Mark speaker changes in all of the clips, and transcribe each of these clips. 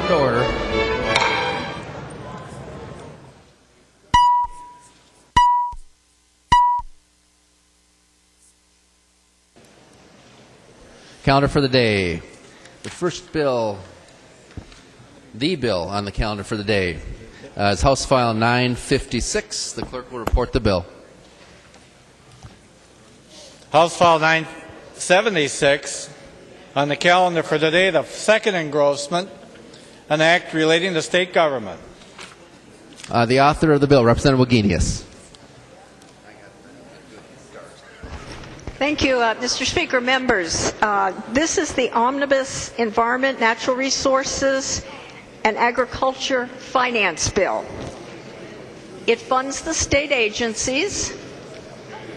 Speaker 1: to order. Calendar for the day. The first bill, the bill on the calendar for the day is House File 956. The clerk will report the bill.
Speaker 2: House File 976 on the calendar for today, the second engrossment, an act relating to state government.
Speaker 1: The author of the bill, Representative Wagenius.
Speaker 3: Thank you, Mr. Speaker. Members, this is the Omnibus Environment, Natural Resources, and Agriculture Finance Bill. It funds the state agencies.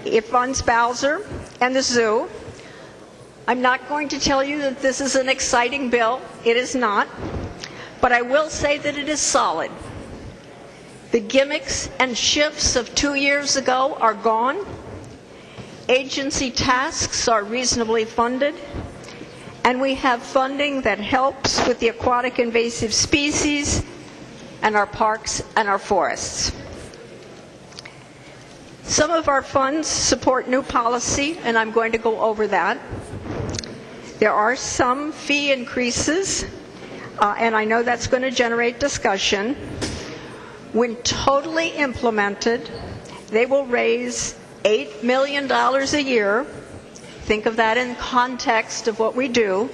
Speaker 3: It funds Bowser and the zoo. I'm not going to tell you that this is an exciting bill. It is not. But I will say that it is solid. The gimmicks and shifts of 2 years ago are gone. Agency tasks are reasonably funded. And we have funding that helps with the aquatic invasive species and our parks and our forests. Some of our funds support new policy, and I'm going to go over that. There are some fee increases, and I know that's going to generate discussion. When totally implemented, they will raise $8 million a year. Think of that in context of what we do.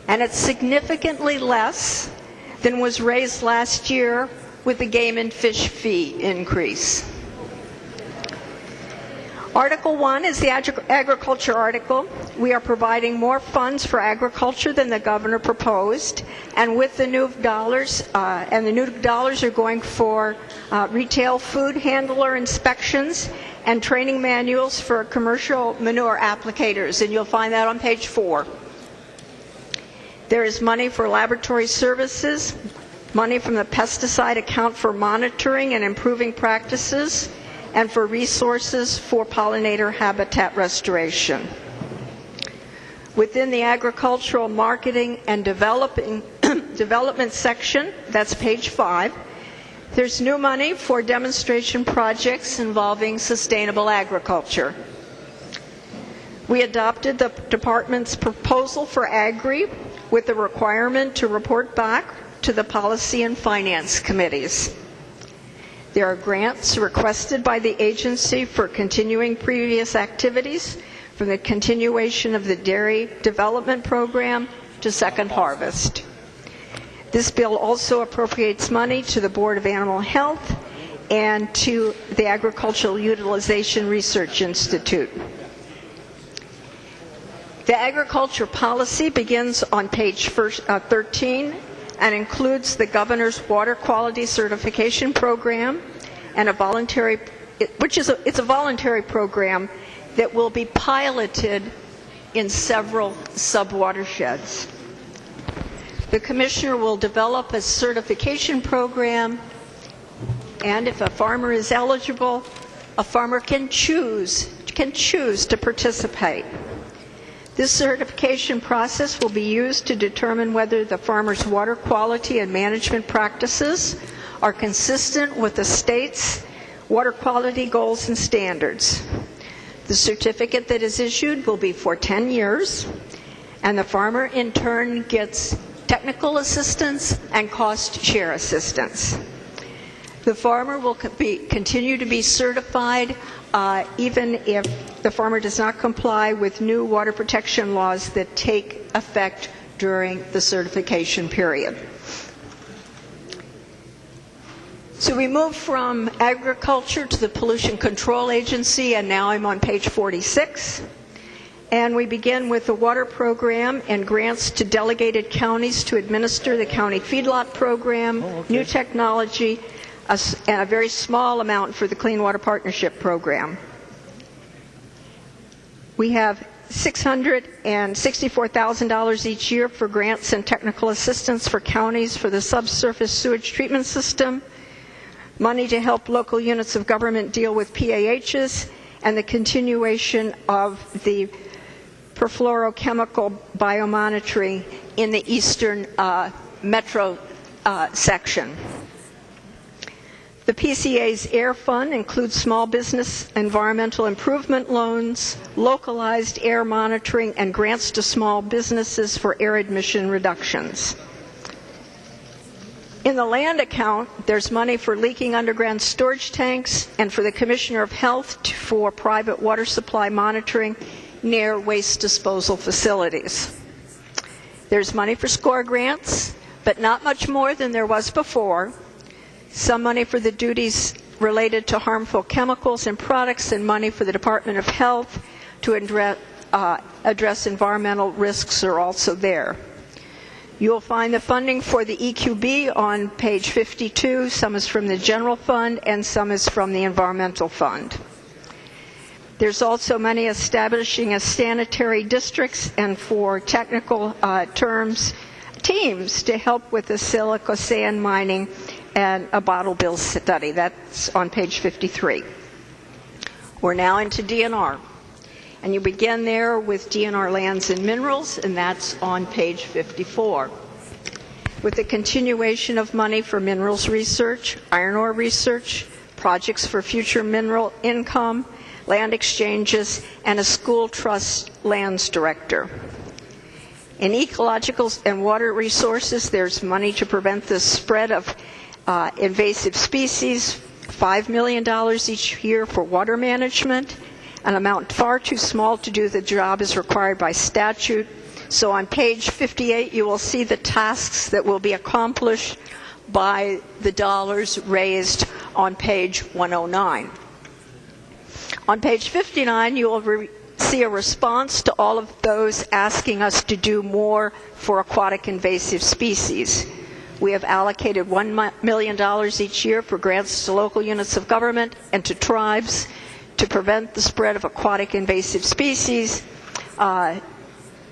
Speaker 3: And it's significantly less than was raised last year with the game and fish fee increase. Article 1 is the agriculture article. We are providing more funds for agriculture than the governor proposed, and with the new dollars, are going for retail food handler inspections and training manuals for commercial manure applicators, and you'll find that on page 4. There is money for laboratory services, money from the pesticide account for monitoring and improving practices, and for resources for pollinator habitat restoration. Within the agricultural marketing and development section, that's page 5, there's new money for demonstration projects involving sustainable agriculture. We adopted the department's proposal for Agri with the requirement to report back to the Policy and Finance Committees. There are grants requested by the agency for continuing previous activities, from the continuation of the dairy development program to Second Harvest. This bill also appropriates money to the Board of Animal Health and to the Agricultural Utilization Research Institute. The agriculture policy begins on page 13 and includes the governor's water quality certification program and a voluntary program that will be piloted in several sub-watersheds. The commissioner will develop a certification program, and if a farmer is eligible, a farmer can choose to participate. This certification process will be used to determine whether the farmer's water quality and management practices are consistent with the state's water quality goals and standards. The certificate that is issued will be for 10 years, and the farmer in turn gets technical assistance and cost share assistance. The farmer will continue to be certified even if the farmer does not comply with new water protection laws that take effect during the certification period. So we move from agriculture to the Pollution Control Agency, and now I'm on page 46. And we begin with the water program and grants to delegated counties to administer the county feedlot program, new technology, and a very small amount for the Clean Water Partnership program. We have $664,000 each year for grants and technical assistance for counties for the subsurface sewage treatment system, money to help local units of government deal with PAHs, and the continuation of the perfluorochemical biomonitoring in the eastern metro section. The PCA's air fund includes small business environmental improvement loans, localized air monitoring, and grants to small businesses for air emission reductions. In the land account, there's money for leaking underground storage tanks and for the Commissioner of Health for private water supply monitoring near waste disposal facilities. There's money for SCORE grants, but not much more than there was before. Some money for the duties related to harmful chemicals and products, and money for the Department of Health to address environmental risks are also there. You'll find the funding for the EQB on page 52. Some is from the general fund and some is from the environmental fund. There's also money establishing as sanitary districts and for technical teams to help with the silica sand mining and a bottle bill study. That's on page 53. We're now into DNR. And you begin there with DNR Lands and Minerals, and that's on page 54. With the continuation of money for minerals research, iron ore research, projects for future mineral income, land exchanges, and a school trust lands director. In ecological and water resources, there's money to prevent the spread of invasive species, $5 million each year for water management, an amount far too small to do the job as required by statute. So on page 58, you will see the tasks that will be accomplished by the dollars raised on page 109. On page 59, you will see a response to all of those asking us to do more for aquatic invasive species. We have allocated $1 million each year for grants to local units of government and to tribes to prevent the spread of aquatic invasive species.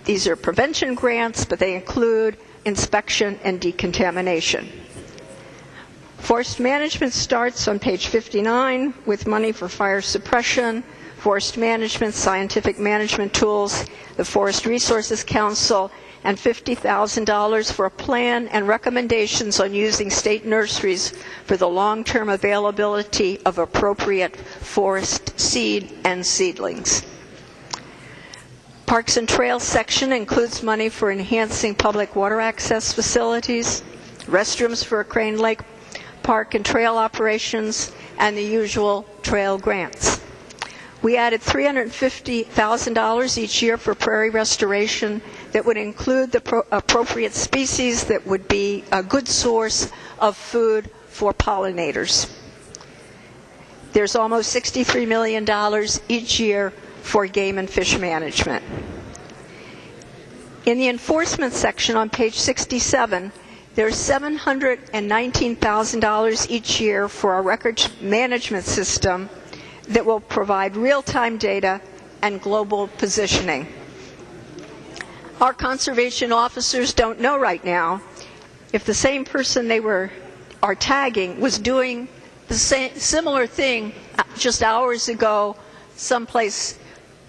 Speaker 3: These are prevention grants, but they include inspection and decontamination. Forest management starts on page 59 with money for fire suppression, forest management, scientific management tools, the Forest Resources Council, and $50,000 for a plan and recommendations on using state nurseries for the long-term availability of appropriate forest seed and seedlings. Parks and Trails section includes money for enhancing public water access facilities, restrooms for Crane Lake Park and trail operations, and the usual trail grants. We added $350,000 each year for prairie restoration that would include the appropriate species that would be a good source of food for pollinators. There's almost $63 million each year for game and fish management. In the enforcement section on page 67, there's $719,000 each year for our records management system that will provide real-time data and global positioning. Our conservation officers don't know right now if the same person they are tagging was doing the similar thing just hours ago someplace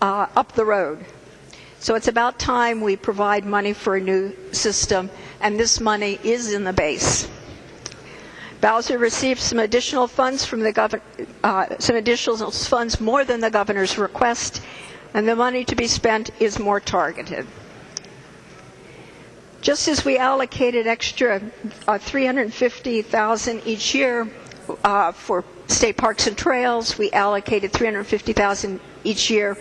Speaker 3: up the road. So it's about time we provide money for a new system, and this money is in the base. Bowser received some additional funds from the funds more than the governor's request, and the money to be spent is more targeted. Just as we allocated extra $350,000 each year for state parks and trails, we allocated $350,000 each year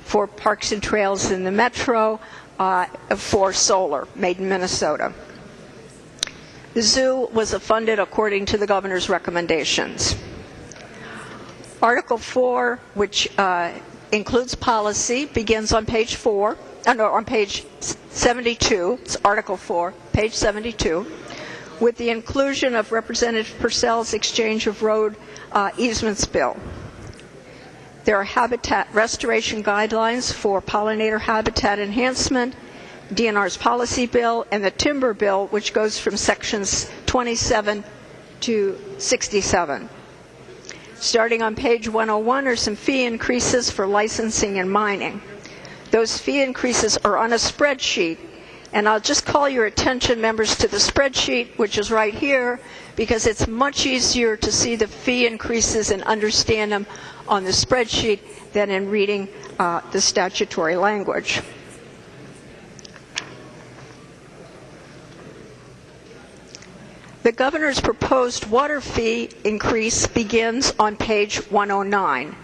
Speaker 3: for parks and trails in the metro for solar made in Minnesota. The zoo was funded according to the governor's recommendations. Article 4, which includes policy, begins on page 72. It's Article 4, page 72, with the inclusion of Representative Purcell's exchange of road easements bill. There are habitat restoration guidelines for pollinator habitat enhancement, DNR's policy bill, and the timber bill, which goes from sections 27 to 67. Starting on page 101 are some fee increases for licensing and mining. Those fee increases are on a spreadsheet, and I'll just call your attention, members, to the spreadsheet, which is right here, because it's much easier to see the fee increases and understand them on the spreadsheet than in reading the statutory language. The governor's proposed water fee increase begins on page 109.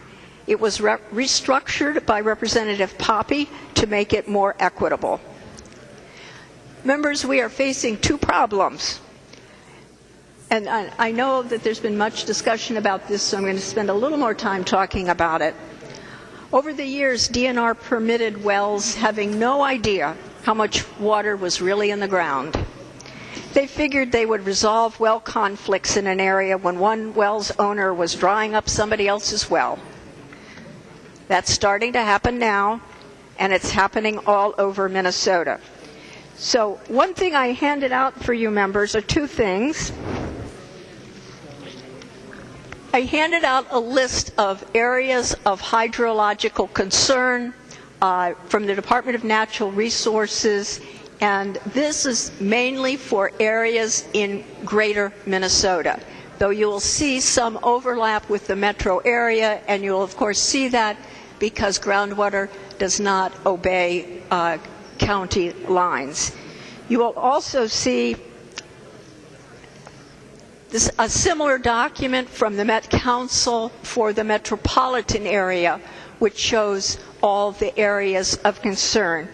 Speaker 3: It was restructured by Representative Poppy to make it more equitable. Members, we are facing two problems. And I know that there's been much discussion about this, so I'm going to spend a little more time talking about it. Over the years, DNR permitted wells having no idea how much water was really in the ground. They figured they would resolve well conflicts in an area when one well's owner was drying up somebody else's well. That's starting to happen now, and it's happening all over Minnesota. So one thing I handed out for you members are two things. I handed out a list of areas of hydrological concern from the Department of Natural Resources, and this is mainly for areas in greater Minnesota, though you will see some overlap with the metro area, and you'll of course see that because groundwater does not obey county lines. You will also see a similar document from the Met Council for the metropolitan area, which shows all the areas of concern.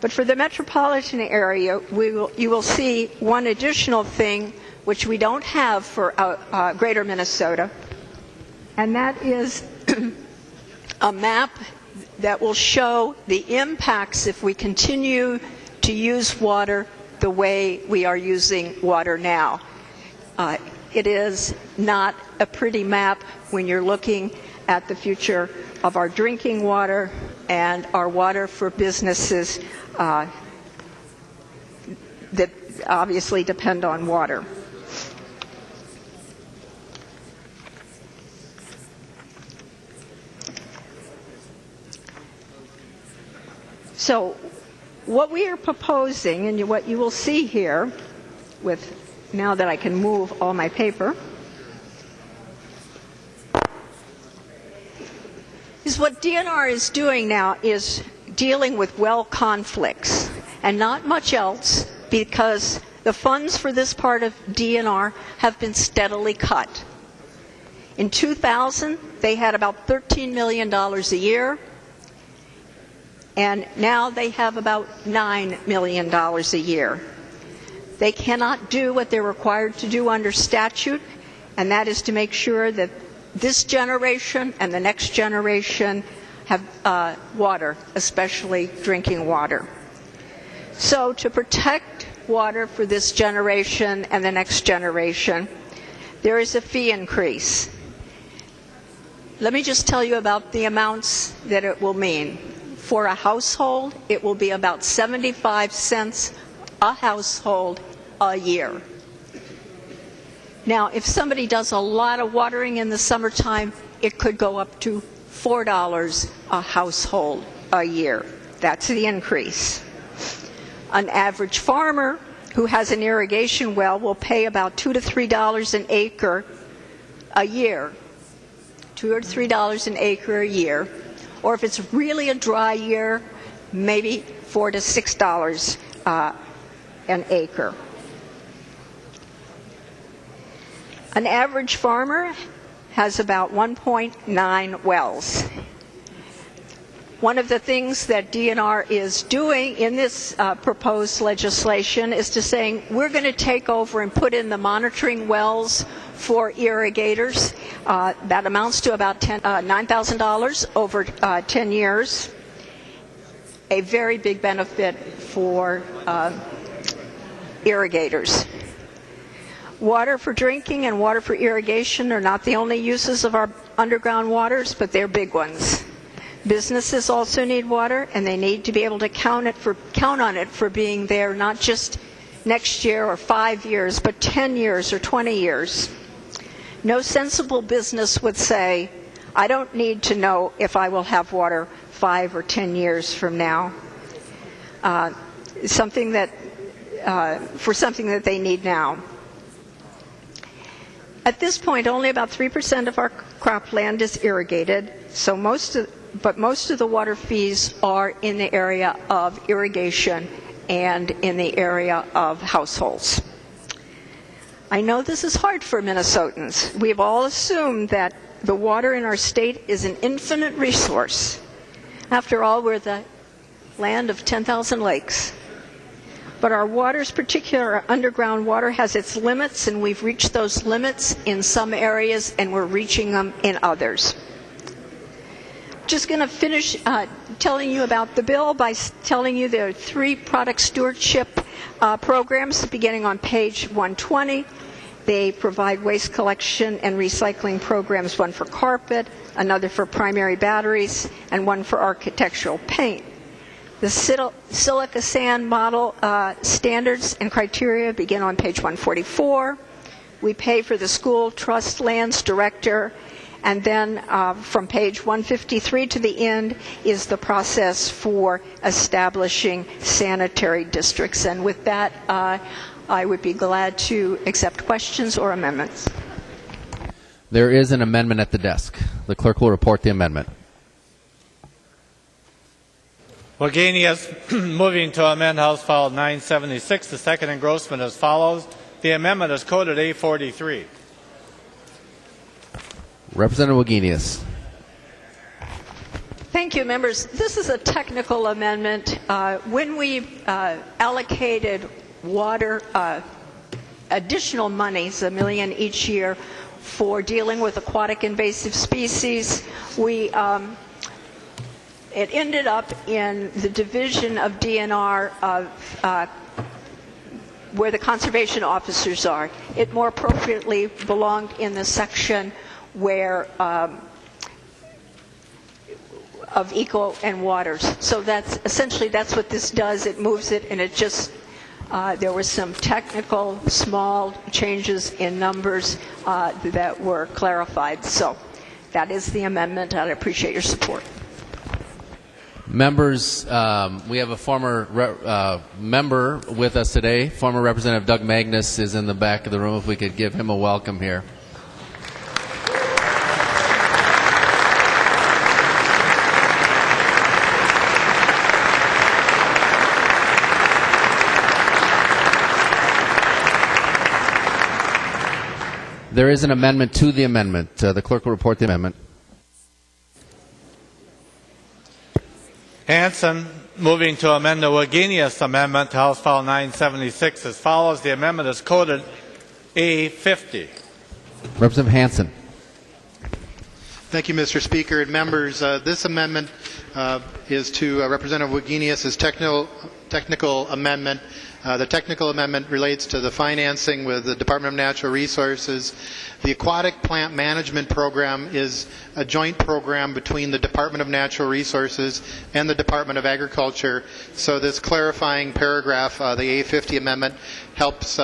Speaker 3: But for the metropolitan area, you will see one additional thing which we don't have for greater Minnesota, and that is a map that will show the impacts if we continue to use water the way we are using water now. It is not a pretty map when you're looking at the future of our drinking water and our water for businesses that obviously depend on water. So what we are proposing, and what you will see here, with now that I can move all my paper, is what DNR is doing now is dealing with well conflicts and not much else, because the funds for this part of DNR have been steadily cut. In 2000, they had about $13 million a year, and now they have about $9 million a year. They cannot do what they're required to do under statute, and that is to make sure that this generation and the next generation have water, especially drinking water. So to protect water for this generation and the next generation, there is a fee increase. Let me just tell you about the amounts that it will mean. For a household, it will be about 75 cents a household a year. Now, if somebody does a lot of watering in the summertime, it could go up to $4 a household a year. That's the increase. An average farmer who has an irrigation well will pay about $2 to $3 an acre a year. $2 or $3 an acre a year. Or if it's really a dry year, maybe $4 to $6 an acre. An average farmer has about 1.9 wells. One of the things that DNR is doing in this proposed legislation is to saying we're going to take over and put in the monitoring wells for irrigators. That amounts to about $9,000 over 10 years. A very big benefit for irrigators. Water for drinking and water for irrigation are not the only uses of our underground waters, but they're big ones. Businesses also need water, and they need to be able to count on it for being there not just next year or 5 years, but 10 years or 20 years. No sensible business would say, I don't need to know if I will have water 5 or 10 years from now. Something that they need now. At this point, only about 3% of our cropland is irrigated, but most of the water fees are in the area of irrigation and in the area of households. I know this is hard for Minnesotans. We've all assumed that the water in our state is an infinite resource. After all, we're the land of 10,000 lakes. But our waters, particularly our underground water, has its limits, and we've reached those limits in some areas, and we're reaching them in others. Just going to finish telling you about the bill by telling you there are 3 product stewardship programs beginning on page 120. They provide waste collection and recycling programs, one for carpet, another for primary batteries, and one for architectural paint. The silica sand model standards and criteria begin on page 144. We pay for the school trust lands director, and then from page 153 to the end is the process for establishing sanitary districts. And with that, I would be glad to accept questions or amendments.
Speaker 1: There is an amendment at the desk. The clerk will report the amendment.
Speaker 2: Wagenius moving to amend House File 976, the second engrossment as follows. The amendment is coded A43.
Speaker 1: Representative Wagenius.
Speaker 3: Thank you, members. This is a technical amendment. When we allocated water additional monies, $1 million each year, for dealing with aquatic invasive species, we it ended up in the division of DNR of where the conservation officers are. It more appropriately belonged in the section where of eco and waters. So that's essentially that's what this does. It moves it, and it just there were some technical small changes in numbers that were clarified. So that is the amendment. I'd appreciate your support.
Speaker 1: Members, we have a former member with us today. Former Representative Doug Magnus is in the back of the room. If we could give him a welcome here. There is an amendment to the amendment. The clerk will report the amendment.
Speaker 2: Hansen moving to amend the Wagenius amendment to House File 976 as follows. The amendment is coded A50.
Speaker 1: Representative Hansen.
Speaker 4: Thank you, Mr. Speaker and members. This amendment is to Representative Wagenius' technical amendment. The technical amendment relates to the financing with the Department of Natural Resources. The Aquatic Plant Management Program is a joint program between the Department of Natural Resources and the Department of Agriculture. So this clarifying paragraph, the A50 amendment, helps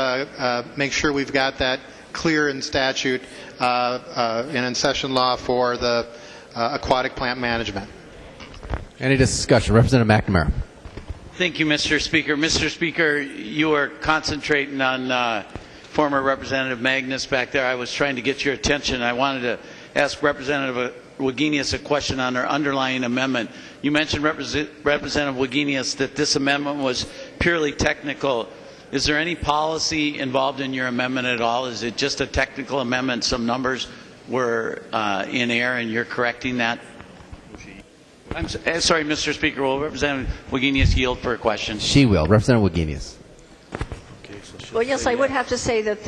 Speaker 4: make sure we've got that clear in statute and in session law for the aquatic plant management.
Speaker 1: Any discussion? Representative McNamara.
Speaker 5: Thank you, Mr. Speaker. Mr. Speaker, you are concentrating on former Representative Magnus back there. I was trying to get your attention. I wanted to ask Representative Wagenius a question on her underlying amendment. You mentioned, Representative Wagenius, that this amendment was purely technical. Is there any policy involved in your amendment at all? Is it just a technical amendment? Some numbers were in error and you're correcting that? I'm sorry, Mr. Speaker. Will Representative Wagenius yield for a question?
Speaker 1: She will. Representative Wagenius.
Speaker 3: Well, yes, I would have to say that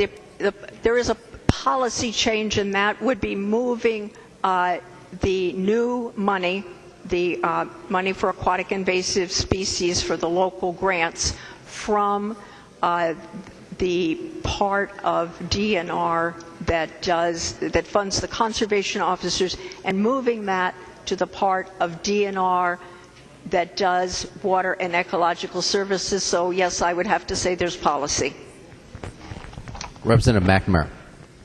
Speaker 3: there is a policy change, and that would be moving the new money, the money for aquatic invasive species for the local grants, from the part of DNR that funds the conservation officers, and moving that to the part of DNR that does water and ecological services. So yes, I would have to say there's policy.
Speaker 1: Representative McNamara.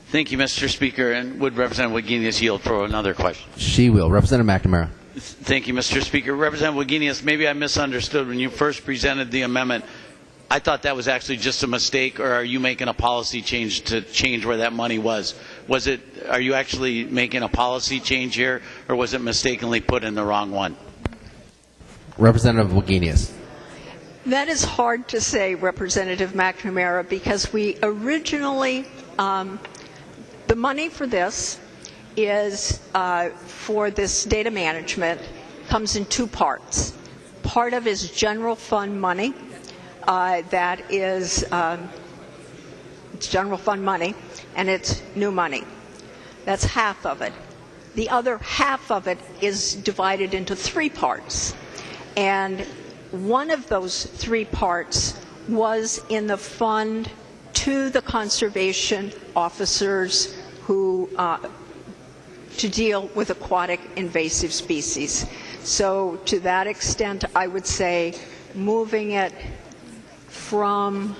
Speaker 5: Thank you, Mr. Speaker. And would Representative Wagenius yield for another question?
Speaker 1: She will. Representative McNamara.
Speaker 5: Thank you, Mr. Speaker. Representative Wagenius, maybe I misunderstood when you first presented the amendment. I thought that was actually just a mistake, or are you making a policy change to change where that money was? Are you actually making a policy change here, or was it mistakenly put in the wrong one?
Speaker 1: Representative Wagenius.
Speaker 3: That is hard to say, Representative McNamara, because we originally, the money for this is for this data management comes in two parts. Part of it is general fund money. That is it's general fund money, and it's new money. That's half of it. The other half of it is divided into three parts, and one of those three parts was in the fund to the conservation officers who to deal with aquatic invasive species. So to that extent, I would say moving it from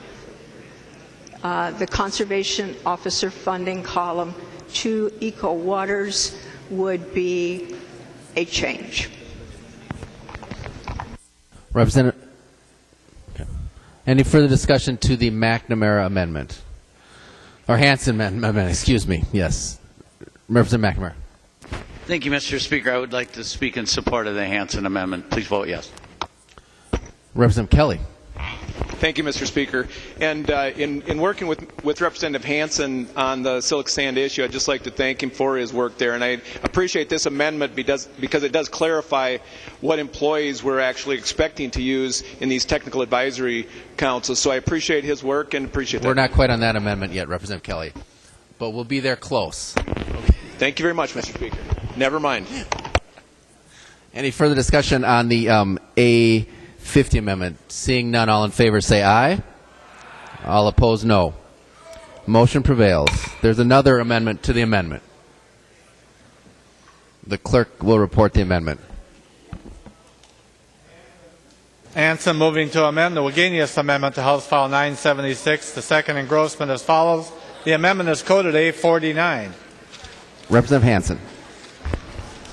Speaker 3: the conservation officer funding column to eco waters would be a change.
Speaker 1: Representative. Okay. Any further discussion to the McNamara amendment? Or Hansen amendment, excuse me. Yes. Representative McNamara.
Speaker 5: Thank you, Mr. Speaker. I would like to speak in support of the Hansen amendment. Please vote yes.
Speaker 1: Representative Kelly.
Speaker 6: Thank you, Mr. Speaker. And in working with Representative Hansen on the silica sand issue, I'd just like to thank him for his work there. And I appreciate this amendment because it does clarify what employees we're actually expecting to use in these technical advisory councils. So I appreciate his work and appreciate that.
Speaker 1: We're not quite on that amendment yet, Representative Kelly, but we'll be there close.
Speaker 6: Thank you very much, Mr. Speaker. Never mind.
Speaker 1: Any further discussion on the A50 amendment? Seeing none, all in favor say aye. All opposed, no. Motion prevails. There's another amendment to the amendment. The clerk will report the amendment.
Speaker 2: Hanson moving to amend the Wagenius amendment to House File 976. The second engrossment as follows. The amendment is coded A49.
Speaker 1: Representative Hanson.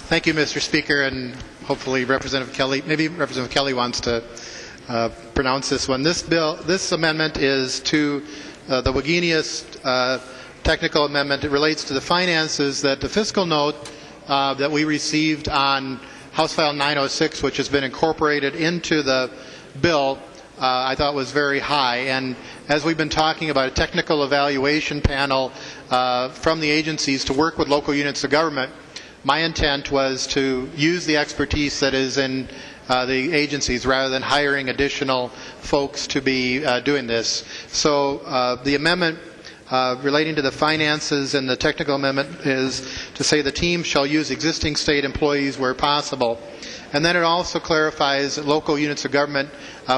Speaker 4: Thank you, Mr. Speaker, and hopefully Representative Kelly, maybe Representative Kelly wants to pronounce this one. This amendment is to the Wagenius technical amendment. It relates to the finances that the fiscal note that we received on House File 906, which has been incorporated into the bill, I thought was very high. And as we've been talking about a technical evaluation panel from the agencies to work with local units of government, my intent was to use the expertise that is in the agencies rather than hiring additional folks to be doing this. So the amendment relating to the finances and the technical amendment is to say the team shall use existing state employees where possible. And then it also clarifies that local units of government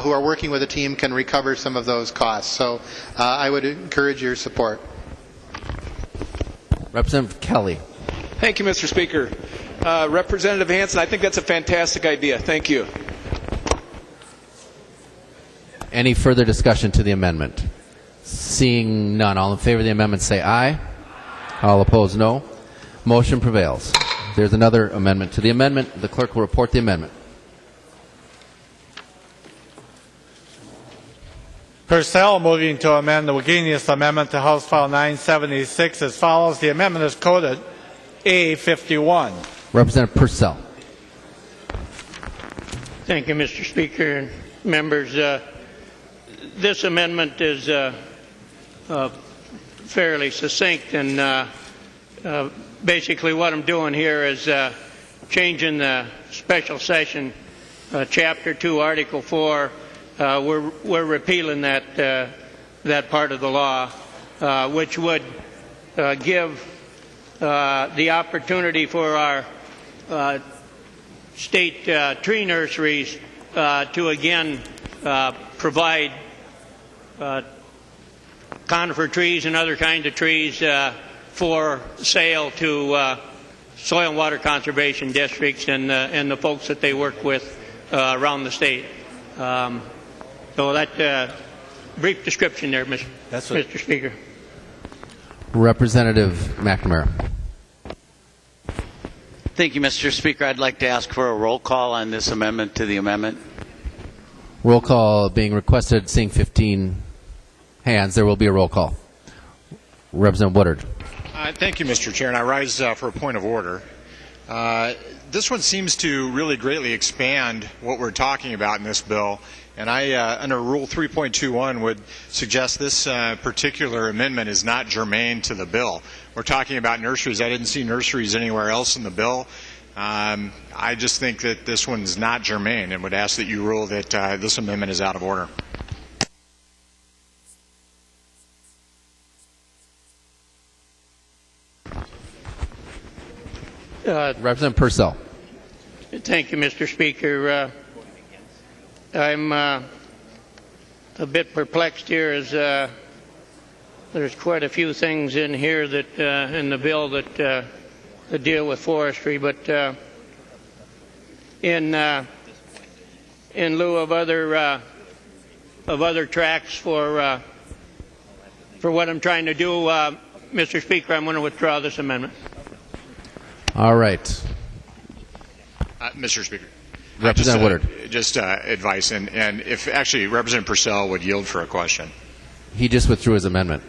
Speaker 4: who are working with the team can recover some of those costs. So I would encourage your support.
Speaker 1: Representative Kelly.
Speaker 6: Thank you, Mr. Speaker. Representative Hanson, I think that's a fantastic idea. Thank you.
Speaker 1: Any further discussion to the amendment? Seeing none, all in favor of the amendment say aye. All opposed, no. Motion prevails. There's another amendment to the amendment. The clerk will report the amendment.
Speaker 2: Purcell moving to amend the Wagenius amendment to House File 976 as follows. The amendment is coded A51.
Speaker 1: Representative Purcell.
Speaker 7: Thank you, Mr. Speaker and members. This amendment is fairly succinct, and basically what I'm doing here is changing the special session Chapter 2, Article 4. We're repealing that part of the law, which would give the opportunity for our state tree nurseries to again provide conifer trees and other kinds of trees for sale to soil and water conservation districts and the folks that they work with around the state. So that brief description there, Mr. Speaker.
Speaker 1: Representative McNamara.
Speaker 5: Thank you, Mr. Speaker. I'd like to ask for a roll call on this amendment to the amendment.
Speaker 1: Roll call being requested. Seeing 15 hands, there will be a roll call. Representative Woodard.
Speaker 8: Thank you, Mr. Chair, and I rise for a point of order. This one seems to really greatly expand what we're talking about in this bill, and I, under Rule 3.21, would suggest this particular amendment is not germane to the bill. We're talking about nurseries. I didn't see nurseries anywhere else in the bill. I just think that this one's not germane and would ask that you rule that this amendment is out of order.
Speaker 1: Representative Purcell.
Speaker 7: Thank you, Mr. Speaker. I'm a bit perplexed here as there's quite a few things in here that in the bill that deal with forestry, but in lieu of other tracks for what I'm trying to do, Mr. Speaker, I'm going to withdraw this amendment.
Speaker 1: All right.
Speaker 8: Mr. Speaker.
Speaker 1: Representative Woodard.
Speaker 8: Just advice, and if actually Representative Purcell would yield for a question.
Speaker 1: He just withdrew his amendment.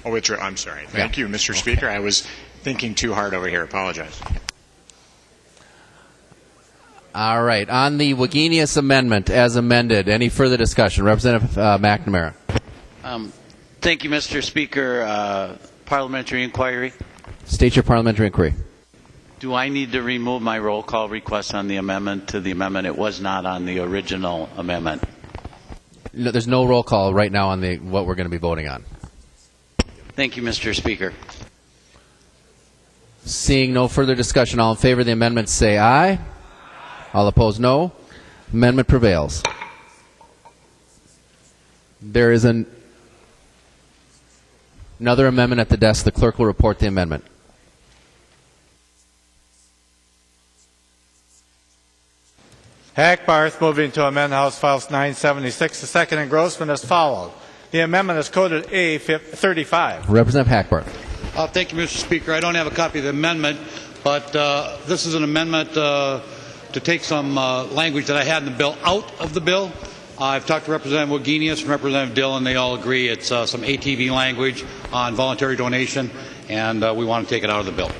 Speaker 8: Oh, withdrew. I'm sorry. Thank you, Mr. Speaker. I was thinking too hard over here. Apologize.
Speaker 1: All right. On the Wagenius amendment as amended, any further discussion? Representative McNamara.
Speaker 5: Thank you, Mr. Speaker. Parliamentary inquiry.
Speaker 1: State your parliamentary inquiry.
Speaker 5: Do I need to remove my roll call request on the amendment to the amendment? It was not on the original amendment.
Speaker 1: No, there's no roll call right now on what we're going to be voting on.
Speaker 5: Thank you, Mr. Speaker.
Speaker 1: Seeing no further discussion, all in favor of the amendment say aye. All opposed, no. Amendment prevails. There is another amendment at the desk. The clerk will report the amendment.
Speaker 2: Hackbarth moving to amend House File 976. The second engrossment is followed. The amendment is coded A35.
Speaker 1: Representative Hackbarth.
Speaker 9: Thank you, Mr. Speaker. I don't have a copy of the amendment, but this is an amendment to take some language that I had in the bill out of the bill. I've talked to Representative Wagenius and Representative Dill, and they all agree it's some ATV language on voluntary donation, and we want to take it out of the bill.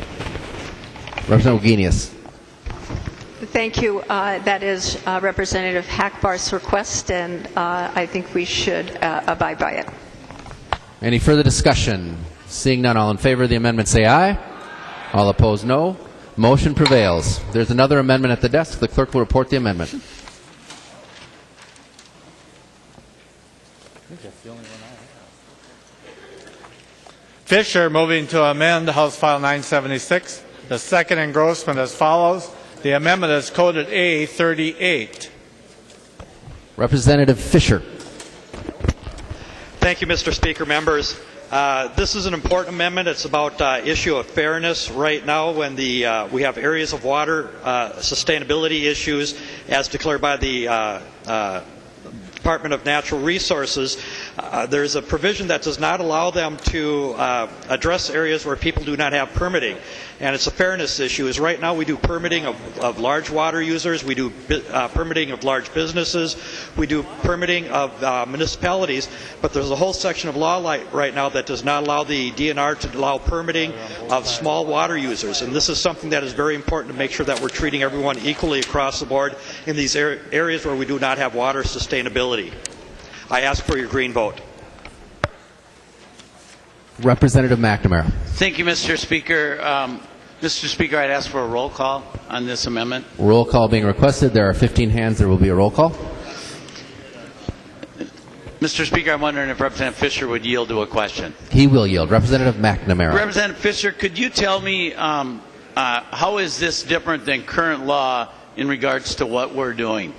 Speaker 1: Representative Wagenius.
Speaker 3: Thank you. That is Representative Hackbarth's request, and I think we should abide by it.
Speaker 1: Any further discussion? Seeing none, all in favor of the amendment say aye. All opposed, no. Motion prevails. There's another amendment at the desk. The clerk will report the amendment.
Speaker 2: Fisher moving to amend House File 976. The second engrossment as follows. The amendment is coded A38.
Speaker 1: Representative Fisher.
Speaker 10: Thank you, Mr. Speaker. Members, this is an important amendment. It's about issue of fairness right now when we have areas of water sustainability issues as declared by the Department of Natural Resources. There's a provision that does not allow them to address areas where people do not have permitting, and it's a fairness issue. Is right now we do permitting of large water users, we do permitting of large businesses, we do permitting of municipalities, but there's a whole section of law right now that does not allow the DNR to allow permitting of small water users, and this is something that is very important to make sure that we're treating everyone equally across the board in these areas where we do not have water sustainability. I ask for your green vote.
Speaker 1: Representative McNamara.
Speaker 5: Thank you, Mr. Speaker. Mr. Speaker, I'd ask for a roll call on this amendment.
Speaker 1: Roll call being requested. There are 15 hands. There will be a roll call.
Speaker 5: Mr. Speaker, I'm wondering if Representative Fisher would yield to a question.
Speaker 1: He will yield. Representative McNamara.
Speaker 5: Representative Fisher, could you tell me how is this different than current law in regards to what we're doing?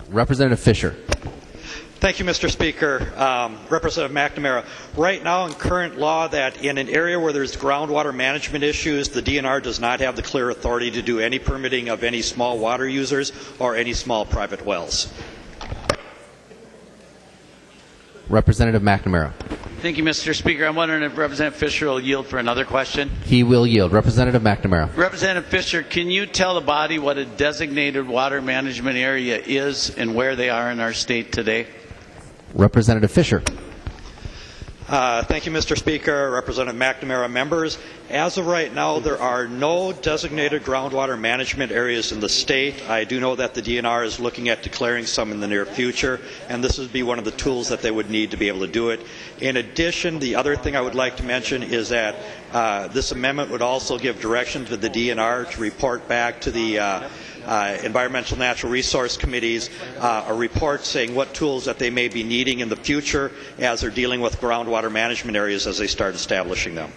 Speaker 1: Representative Fisher.
Speaker 10: Thank you, Mr. Speaker. Representative McNamara, right now in current law that in an area where there's groundwater management issues, the DNR does not have the clear authority to do any permitting of any small water users or any small private wells.
Speaker 1: Representative McNamara.
Speaker 5: Thank you, Mr. Speaker. I'm wondering if Representative Fisher will yield for another question.
Speaker 1: He will yield. Representative McNamara.
Speaker 5: Representative Fisher, can you tell the body what a designated water management area is and where they are in our state today?
Speaker 1: Representative Fisher.
Speaker 10: Thank you, Mr. Speaker, Representative McNamara, members. As of right now, there are no designated groundwater management areas in the state. I do know that the DNR is looking at declaring some in the near future, and this would be one of the tools that they would need to be able to do it. In addition, the other thing I would like to mention is that this amendment would also give direction to the DNR to report back to the Environmental Natural Resource Committees a report saying what tools that they may be needing in the future as they're dealing with groundwater management areas as they start establishing them.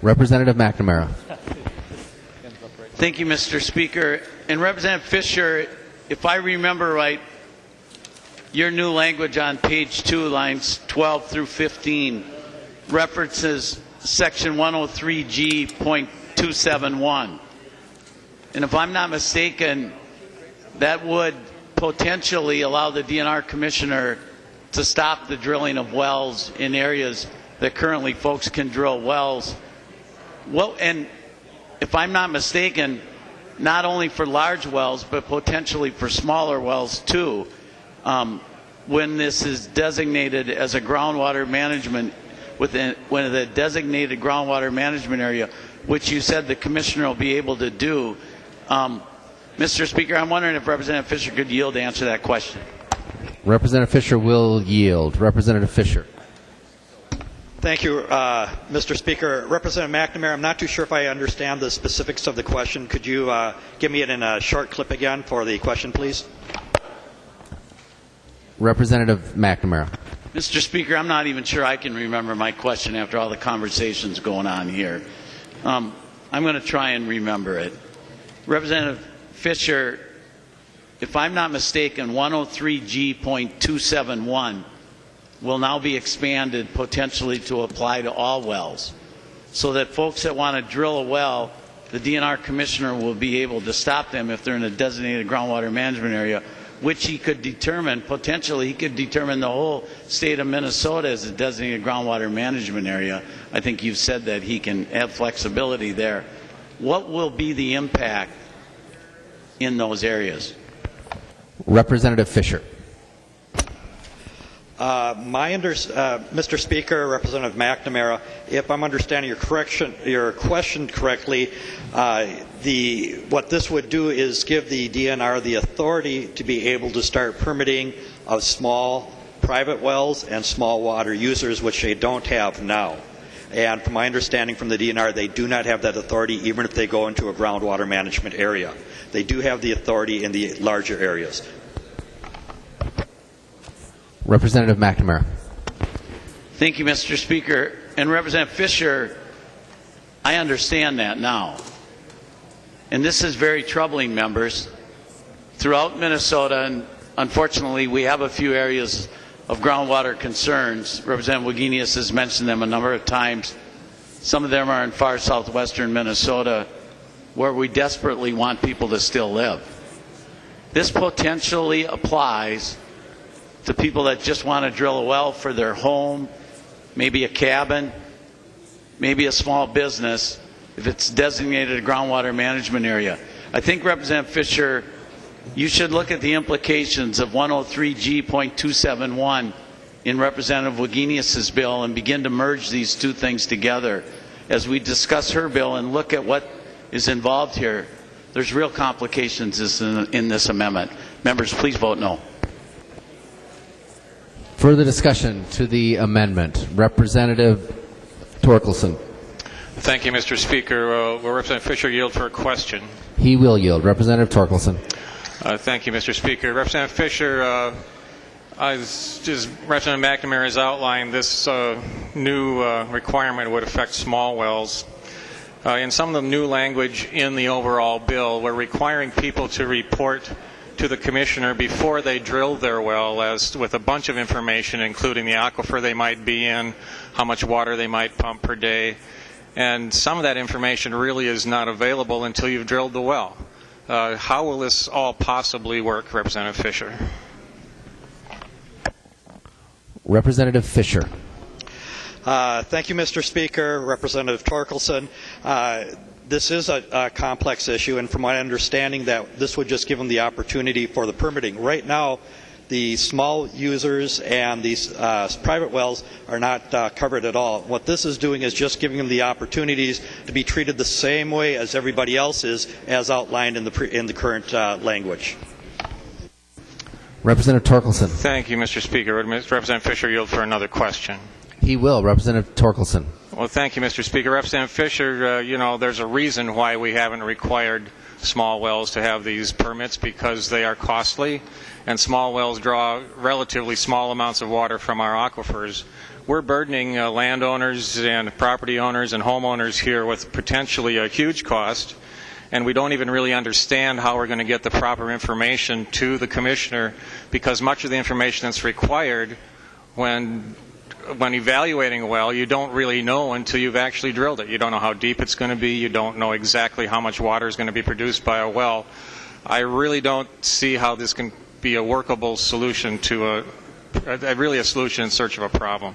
Speaker 1: Representative McNamara.
Speaker 5: Thank you, Mr. Speaker. And Representative Fisher, if I remember right, your new language on page 2, lines 12 through 15, references section 103G.271. And if I'm not mistaken, that would potentially allow the DNR commissioner to stop the drilling of wells in areas that currently folks can drill wells. Well, and if I'm not mistaken, not only for large wells, but potentially for smaller wells too, when this is designated as a groundwater management, when the designated groundwater management area, which you said the commissioner will be able to do. Mr. Speaker, I'm wondering if Representative Fisher could yield to answer that question.
Speaker 1: Representative Fisher will yield. Representative Fisher.
Speaker 10: Thank you, Mr. Speaker. Representative McNamara, I'm not too sure if I understand the specifics of the question. Could you give me it in a short clip again for the question, please?
Speaker 1: Representative McNamara.
Speaker 5: Mr. Speaker, I'm not even sure I can remember my question after all the conversations going on here. I'm going to try and remember it. Representative Fisher, if I'm not mistaken, 103G.271 will now be expanded potentially to apply to all wells, so that folks that want to drill a well, the DNR commissioner will be able to stop them if they're in a designated groundwater management area, which he could determine, potentially he could determine the whole state of Minnesota as a designated groundwater management area. I think you've said that he can have flexibility there. What will be the impact in those areas?
Speaker 1: Representative Fisher.
Speaker 10: Mr. Speaker, Representative McNamara, if I'm understanding your question correctly, what this would do is give the DNR the authority to be able to start permitting of small private wells and small water users, which they don't have now. And from my understanding from the DNR, they do not have that authority even if they go into a groundwater management area. They do have the authority in the larger areas.
Speaker 1: Representative McNamara.
Speaker 5: Thank you, Mr. Speaker. And Representative Fisher, I understand that now. And this is very troubling, members. Throughout Minnesota, and unfortunately we have a few areas of groundwater concerns. Representative Wagenius has mentioned them a number of times. Some of them are in far southwestern Minnesota, where we desperately want people to still live. This potentially applies to people that just want to drill a well for their home, maybe a cabin, maybe a small business, if it's designated a groundwater management area. I think, Representative Fisher, you should look at the implications of 103G.271 in Representative Wagenius's bill and begin to merge these two things together. As we discuss her bill and look at what is involved here, there's real complications in this amendment. Members, please vote no.
Speaker 1: Further discussion to the amendment. Representative Torkelson.
Speaker 11: Thank you, Mr. Speaker. Will Representative Fisher yield for a question?
Speaker 1: He will yield. Representative Torkelson.
Speaker 11: Thank you, Mr. Speaker. Representative Fisher, as Representative McNamara has outlined, this new requirement would affect small wells. In some of the new language in the overall bill, we're requiring people to report to the commissioner before they drill their well, as with a bunch of information, including the aquifer they might be in, how much water they might pump per day, and some of that information really is not available until you've drilled the well. How will this all possibly work, Representative Fisher?
Speaker 1: Representative Fisher.
Speaker 10: Thank you, Mr. Speaker. Representative Torkelson. This is a complex issue, and from my understanding that this would just give them the opportunity for the permitting. Right now, the small users and these private wells are not covered at all. What this is doing is just giving them the opportunities to be treated the same way as everybody else is, as outlined in the current language.
Speaker 1: Representative Torkelson.
Speaker 11: Thank you, Mr. Speaker. Would Representative Fisher yield for another question?
Speaker 1: He will. Representative Torkelson.
Speaker 11: Well, thank you, Mr. Speaker. Representative Fisher, there's a reason why we haven't required small wells to have these permits, because they are costly, and small wells draw relatively small amounts of water from our aquifers. We're burdening landowners and property owners and homeowners here with potentially a huge cost, and we don't even really understand how we're going to get the proper information to the commissioner, because much of the information that's required when evaluating a well, you don't really know until you've actually drilled it. You don't know how deep it's going to be. You don't know exactly how much water is going to be produced by a well. I really don't see how this can be a workable solution to really a solution in search of a problem.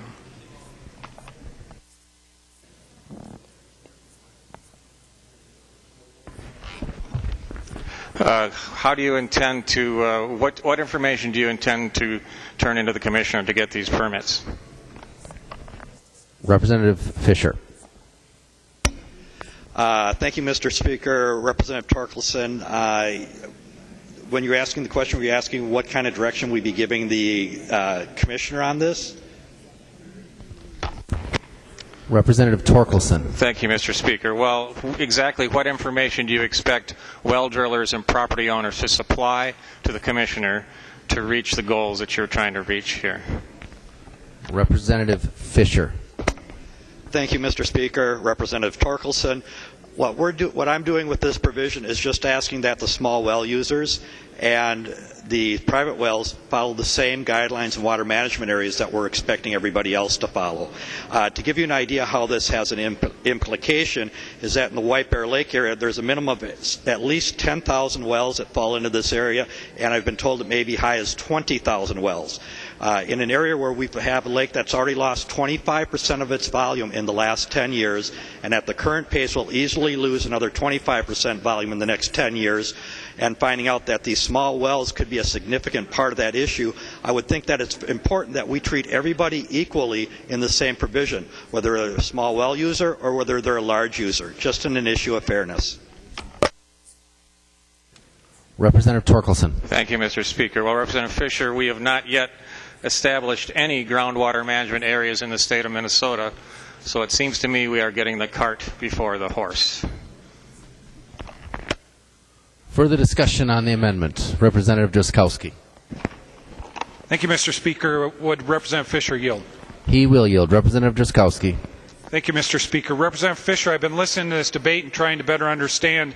Speaker 11: How do you intend to, what information do you intend to turn into the commissioner to get these permits?
Speaker 1: Representative Fisher.
Speaker 10: Thank you, Mr. Speaker. Representative Torkelson, when you're asking the question, were you asking what kind of direction we'd be giving the commissioner on this?
Speaker 1: Representative Torkelson.
Speaker 11: Thank you, Mr. Speaker. Well, exactly what information do you expect well drillers and property owners to supply to the commissioner to reach the goals that you're trying to reach here?
Speaker 1: Representative Fisher.
Speaker 10: Thank you, Mr. Speaker. Representative Torkelson. What I'm doing with this provision is just asking that the small well users and the private wells follow the same guidelines in water management areas that we're expecting everybody else to follow. To give you an idea how this has an implication is that in the White Bear Lake area, there's a minimum of at least 10,000 wells that fall into this area, and I've been told it may be high as 20,000 wells. In an area where we have a lake that's already lost 25% of its volume in the last 10 years, and at the current pace will easily lose another 25% volume in the next 10 years, and finding out that these small wells could be a significant part of that issue, I would think that it's important that we treat everybody equally in the same provision, whether they're a small well user or whether they're a large user, just in an issue of fairness.
Speaker 1: Representative Torkelson.
Speaker 11: Thank you, Mr. Speaker. Well, Representative Fisher, we have not yet established any groundwater management areas in the state of Minnesota, so it seems to me we are getting the cart before the horse.
Speaker 1: Further discussion on the amendment. Representative Drazkowski.
Speaker 12: Thank you, Mr. Speaker. Would Representative Fisher yield?
Speaker 1: He will yield. Representative Drazkowski.
Speaker 12: Thank you, Mr. Speaker. Representative Fisher, I've been listening to this debate and trying to better understand.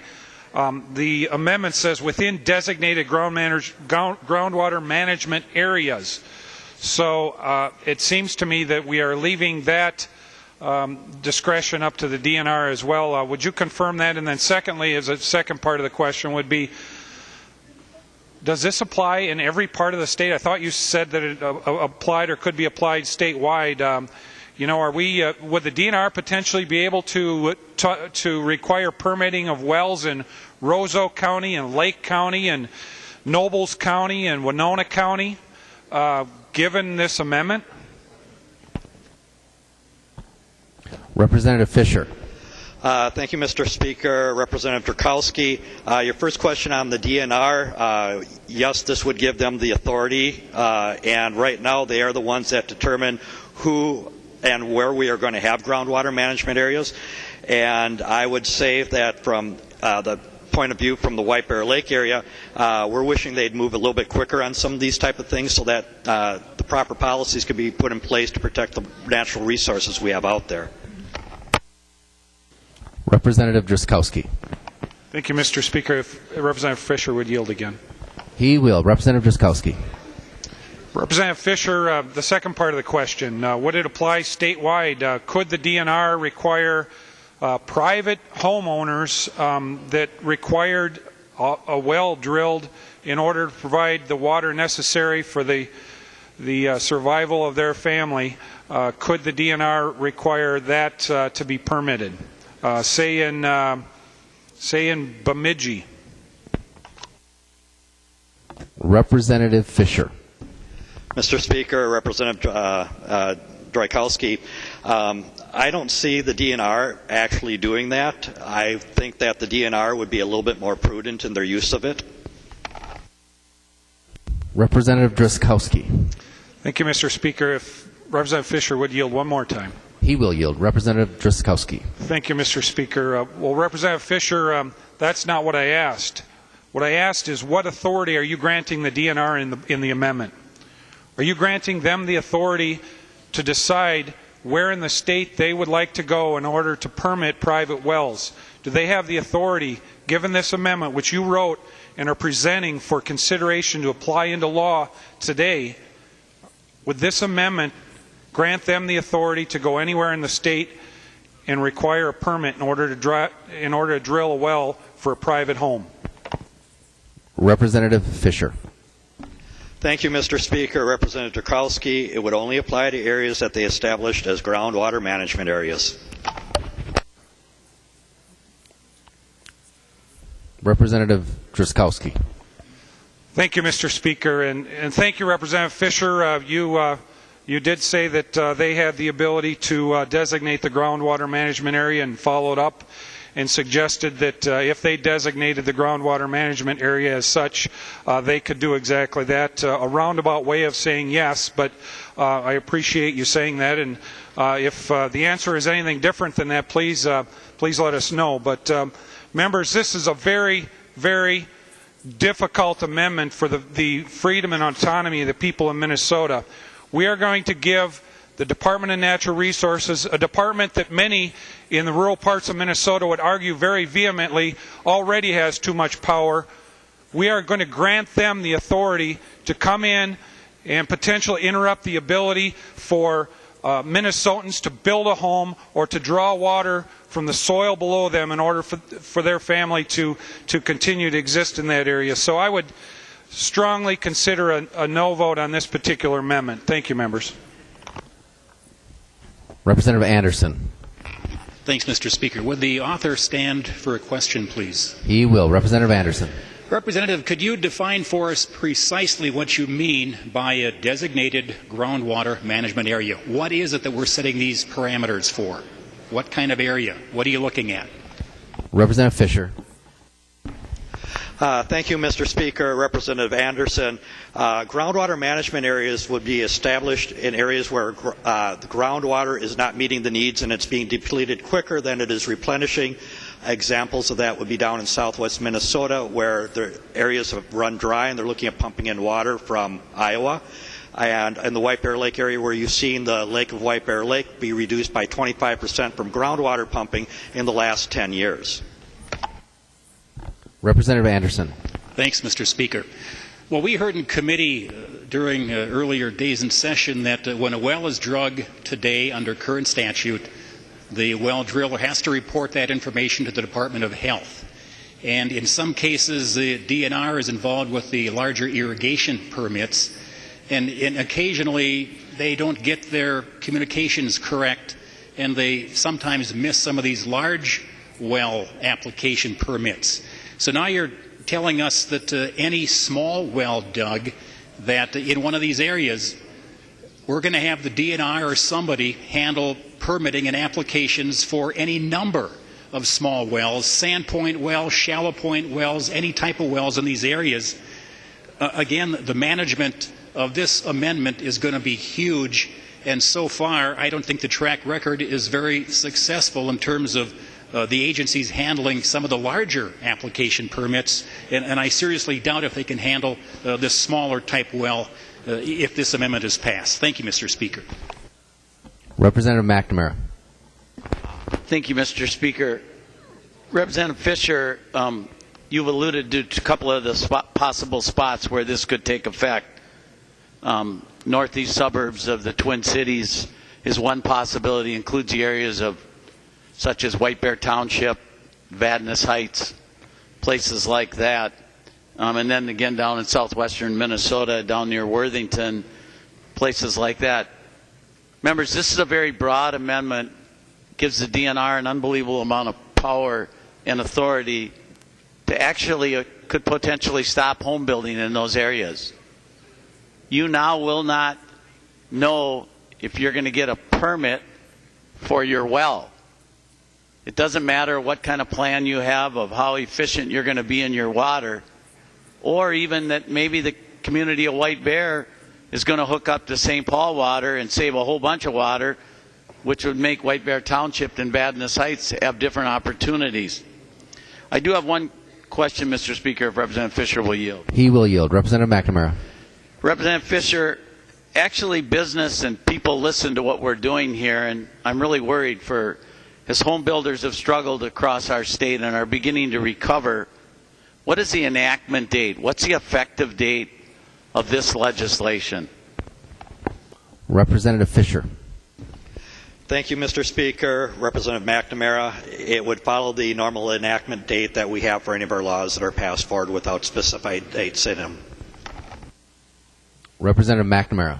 Speaker 12: The amendment says within designated groundwater management areas. So it seems to me that we are leaving that discretion up to the DNR as well. Would you confirm that? And then secondly, as a second part of the question would be, does this apply in every part of the state? I thought you said that it applied or could be applied statewide. You know, would the DNR potentially be able to require permitting of wells in Roseau County and Lake County and Nobles County and Winona County, given this amendment?
Speaker 1: Representative Fisher.
Speaker 10: Thank you, Mr. Speaker. Representative Drazkowski, your first question on the DNR, yes, this would give them the authority, and right now they are the ones that determine who and where we are going to have groundwater management areas. And I would say that from the point of view from the White Bear Lake area, we're wishing they'd move a little bit quicker on some of these type of things so that the proper policies could be put in place to protect the natural resources we have out there.
Speaker 1: Representative Drazkowski.
Speaker 12: Thank you, Mr. Speaker. If Representative Fisher would yield again.
Speaker 1: He will. Representative Drazkowski.
Speaker 12: Representative Fisher, the second part of the question, would it apply statewide? Could the DNR require private homeowners that required a well drilled in order to provide the water necessary for the survival of their family? Could the DNR require that to be permitted? Say in Bemidji.
Speaker 1: Representative Fisher.
Speaker 10: Mr. Speaker, Representative Drazkowski, I don't see the DNR actually doing that. I think that the DNR would be a little bit more prudent in their use of it.
Speaker 1: Representative Drazkowski.
Speaker 12: Thank you, Mr. Speaker. If Representative Fisher would yield one more time.
Speaker 1: He will yield. Representative Drazkowski.
Speaker 12: Thank you, Mr. Speaker. Well, Representative Fisher, that's not what I asked. What I asked is, what authority are you granting the DNR in the amendment? Are you granting them the authority to decide where in the state they would like to go in order to permit private wells? Do they have the authority, given this amendment, which you wrote and are presenting for consideration to apply into law today, would this amendment grant them the authority to go anywhere in the state and require a permit in order to drill a well for a private home?
Speaker 1: Representative Fisher.
Speaker 10: Thank you, Mr. Speaker. Representative Drazkowski, it would only apply to areas that they established as groundwater management areas.
Speaker 1: Representative Drazkowski.
Speaker 12: Thank you, Mr. Speaker, and thank you, Representative Fisher. You did say that they had the ability to designate the groundwater management area and followed up and suggested that if they designated the groundwater management area as such, they could do exactly that. A roundabout way of saying yes, but I appreciate you saying that. And if the answer is anything different than that, please let us know. But members, this is a very, very difficult amendment for the freedom and autonomy of the people of Minnesota. We are going to give the Department of Natural Resources, a department that many in the rural parts of Minnesota would argue very vehemently already has too much power. We are going to grant them the authority to come in and potentially interrupt the ability for Minnesotans to build a home or to draw water from the soil below them in order for their family to continue to exist in that area. So I would strongly consider a no vote on this particular amendment. Thank you, members.
Speaker 1: Representative Anderson.
Speaker 13: Thanks, Mr. Speaker. Would the author stand for a question, please?
Speaker 1: He will. Representative Anderson.
Speaker 13: Representative, could you define for us precisely what you mean by a designated groundwater management area? What is it that we're setting these parameters for? What kind of area? What are you looking at?
Speaker 1: Representative Fisher.
Speaker 10: Thank you, Mr. Speaker. Representative Anderson. Groundwater management areas would be established in areas where the groundwater is not meeting the needs and it's being depleted quicker than it is replenishing. Examples of that would be down in southwest Minnesota, where the areas have run dry and they're looking at pumping in water from Iowa. And in the White Bear Lake area, where you've seen the Lake of White Bear Lake be reduced by 25% from groundwater pumping in the last 10 years.
Speaker 1: Representative Anderson.
Speaker 13: Thanks, Mr. Speaker. Well, we heard in committee during earlier days in session that when a well is drug today under current statute, the well driller has to report that information to the Department of Health. And in some cases, the DNR is involved with the larger irrigation permits. And occasionally, they don't get their communications correct, and they sometimes miss some of these large well application permits. So now you're telling us that any small well dug that in one of these areas, we're going to have the DNR or somebody handle permitting and applications for any number of small wells, sandpoint wells, shallow point wells, any type of wells in these areas. Again, the management of this amendment is going to be huge, and so far I don't think the track record is very successful in terms of the agencies handling some of the larger application permits, and I seriously doubt if they can handle this smaller type well if this amendment is passed. Thank you, Mr. Speaker.
Speaker 1: Representative McNamara.
Speaker 5: Thank you, Mr. Speaker. Representative Fisher, you've alluded to a couple of the possible spots where this could take effect. Northeast suburbs of the Twin Cities is one possibility, includes the areas of such as White Bear Township, Wagenius Heights, places like that. And then again down in southwestern Minnesota, down near Worthington, places like that. Members, this is a very broad amendment, gives the DNR an unbelievable amount of power and authority to actually could potentially stop home building in those areas. You now will not know if you're going to get a permit for your well. It doesn't matter what kind of plan you have of how efficient you're going to be in your water, or even that maybe the community of White Bear is going to hook up to St. Paul water and save a whole bunch of water, which would make White Bear Township and Wagenius Heights have different opportunities. I do have one question, Mr. Speaker, if Representative Fisher will yield.
Speaker 1: He will yield. Representative McNamara.
Speaker 5: Representative Fisher, actually business and people listen to what we're doing here, and I'm really worried for as home builders have struggled across our state and are beginning to recover. What is the enactment date? What's the effective date of this legislation?
Speaker 1: Representative Fisher.
Speaker 10: Thank you, Mr. Speaker. Representative McNamara, it would follow the normal enactment date that we have for any of our laws that are passed forward without specified dates in them.
Speaker 1: Representative McNamara.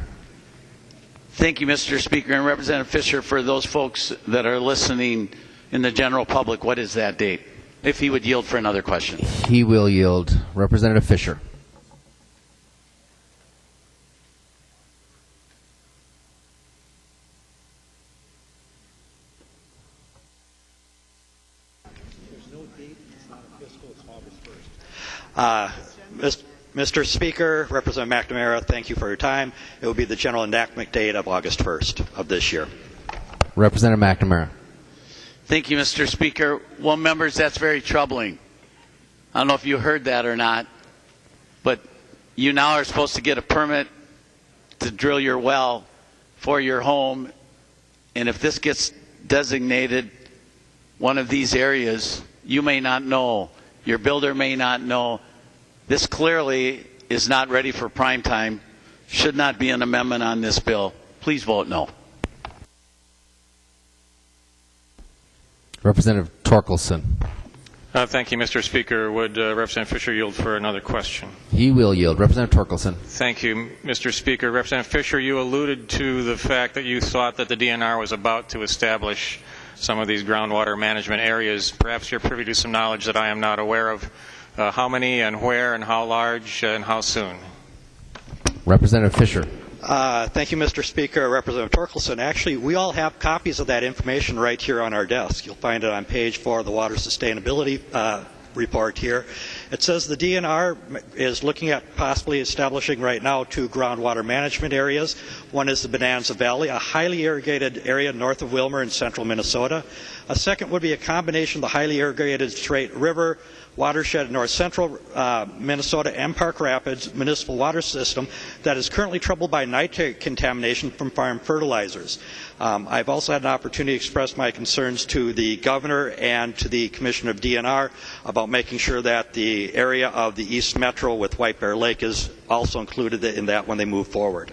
Speaker 5: Thank you, Mr. Speaker. And Representative Fisher, for those folks that are listening in the general public, what is that date? If he would yield for another question.
Speaker 1: He will yield. Representative Fisher.
Speaker 10: Mr. Speaker, Representative McNamara, thank you for your time. It will be the general enactment date of August 1st of this year.
Speaker 1: Representative McNamara.
Speaker 5: Thank you, Mr. Speaker. Well, members, that's very troubling. I don't know if you heard that or not, but you now are supposed to get a permit to drill your well for your home, and if this gets designated one of these areas, you may not know, your builder may not know. This clearly is not ready for prime time. Should not be an amendment on this bill. Please vote no.
Speaker 1: Representative Torkelson.
Speaker 11: Thank you, Mr. Speaker. Would Representative Fisher yield for another question?
Speaker 1: He will yield. Representative Torkelson.
Speaker 11: Thank you, Mr. Speaker. Representative Fisher, you alluded to the fact that you thought that the DNR was about to establish some of these groundwater management areas. Perhaps you're privy to some knowledge that I am not aware of. How many and where and how large and how soon?
Speaker 1: Representative Fisher.
Speaker 10: Thank you, Mr. Speaker. Representative Torkelson. Actually, we all have copies of that information right here on our desk. You'll find it on page 4 of the Water Sustainability report here. It says the DNR is looking at possibly establishing right now 2 groundwater management areas. One is the Bonanza Valley, a highly irrigated area north of Willmar in central Minnesota. A second would be a combination of the highly irrigated Straight River watershed in north central Minnesota and Park Rapids municipal water system that is currently troubled by nitrate contamination from farm fertilizers. I've also had an opportunity to express my concerns to the governor and to the Commissioner of DNR about making sure that the area of the East Metro with White Bear Lake is also included in that when they move forward.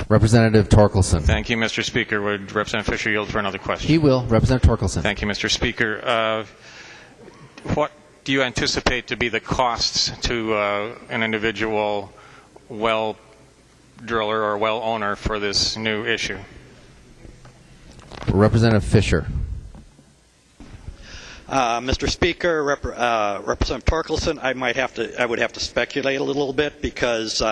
Speaker 1: Representative Torkelson.
Speaker 11: Thank you, Mr. Speaker. Would Representative Fisher yield for another question?
Speaker 1: He will. Representative Torkelson.
Speaker 11: Thank you, Mr. Speaker. What do you anticipate to be the costs to an individual well driller or well owner for this new issue?
Speaker 1: Representative Fisher.
Speaker 10: Mr. Speaker, Representative Torkelson, I would have to speculate a little bit because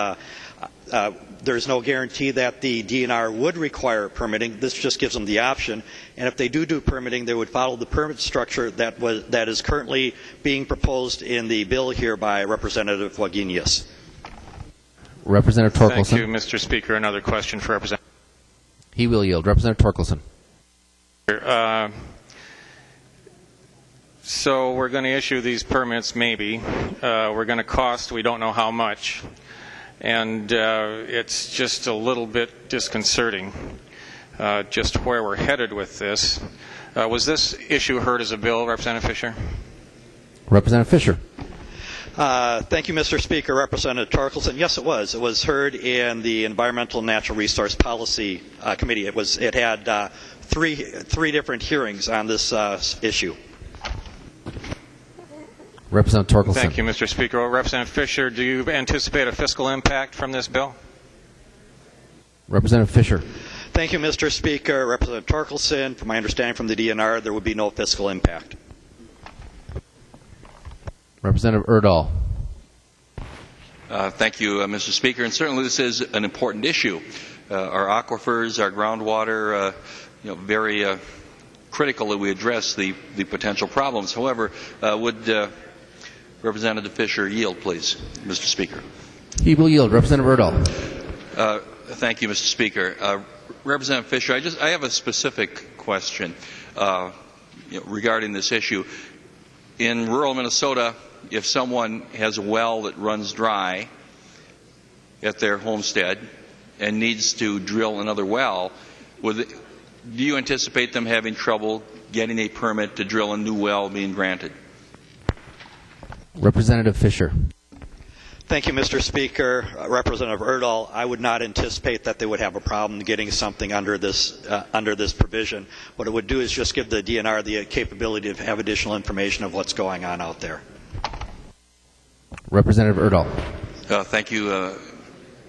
Speaker 10: there's no guarantee that the DNR would require permitting. This just gives them the option. And if they do permitting, they would follow the permit structure that is currently being proposed in the bill here by Representative Wagenius.
Speaker 1: Representative Torkelson.
Speaker 11: Thank you, Mr. Speaker. Another question for Representative.
Speaker 1: He will yield. Representative Torkelson.
Speaker 11: So we're going to issue these permits, maybe. We're going to cost, we don't know how much. And it's just a little bit disconcerting just where we're headed with this. Was this issue heard as a bill, Representative Fisher?
Speaker 1: Representative Fisher.
Speaker 10: Thank you, Mr. Speaker. Representative Torkelson. Yes, it was. It was heard in the Environmental and Natural Resource Policy Committee. It had three different hearings on this issue.
Speaker 1: Representative Torkelson.
Speaker 11: Thank you, Mr. Speaker. Representative Fisher, do you anticipate a fiscal impact from this bill?
Speaker 1: Representative Fisher.
Speaker 10: Thank you, Mr. Speaker. Representative Torkelson, from my understanding from the DNR, there would be no fiscal impact.
Speaker 1: Representative Erdahl.
Speaker 14: Thank you, Mr. Speaker. And certainly this is an important issue. Our aquifers, our groundwater, very critical that we address the potential problems. However, would Representative Fisher yield, please, Mr. Speaker?
Speaker 1: He will yield. Representative Erdahl.
Speaker 14: Thank you, Mr. Speaker. Representative Fisher, I have a specific question regarding this issue. In rural Minnesota, if someone has a well that runs dry at their homestead and needs to drill another well, do you anticipate them having trouble getting a permit to drill a new well being granted?
Speaker 1: Representative Fisher.
Speaker 10: Thank you, Mr. Speaker. Representative Erdahl, I would not anticipate that they would have a problem getting something under this provision. What it would do is just give the DNR the capability to have additional information of what's going on out there.
Speaker 1: Representative Erdahl.
Speaker 14: Thank you,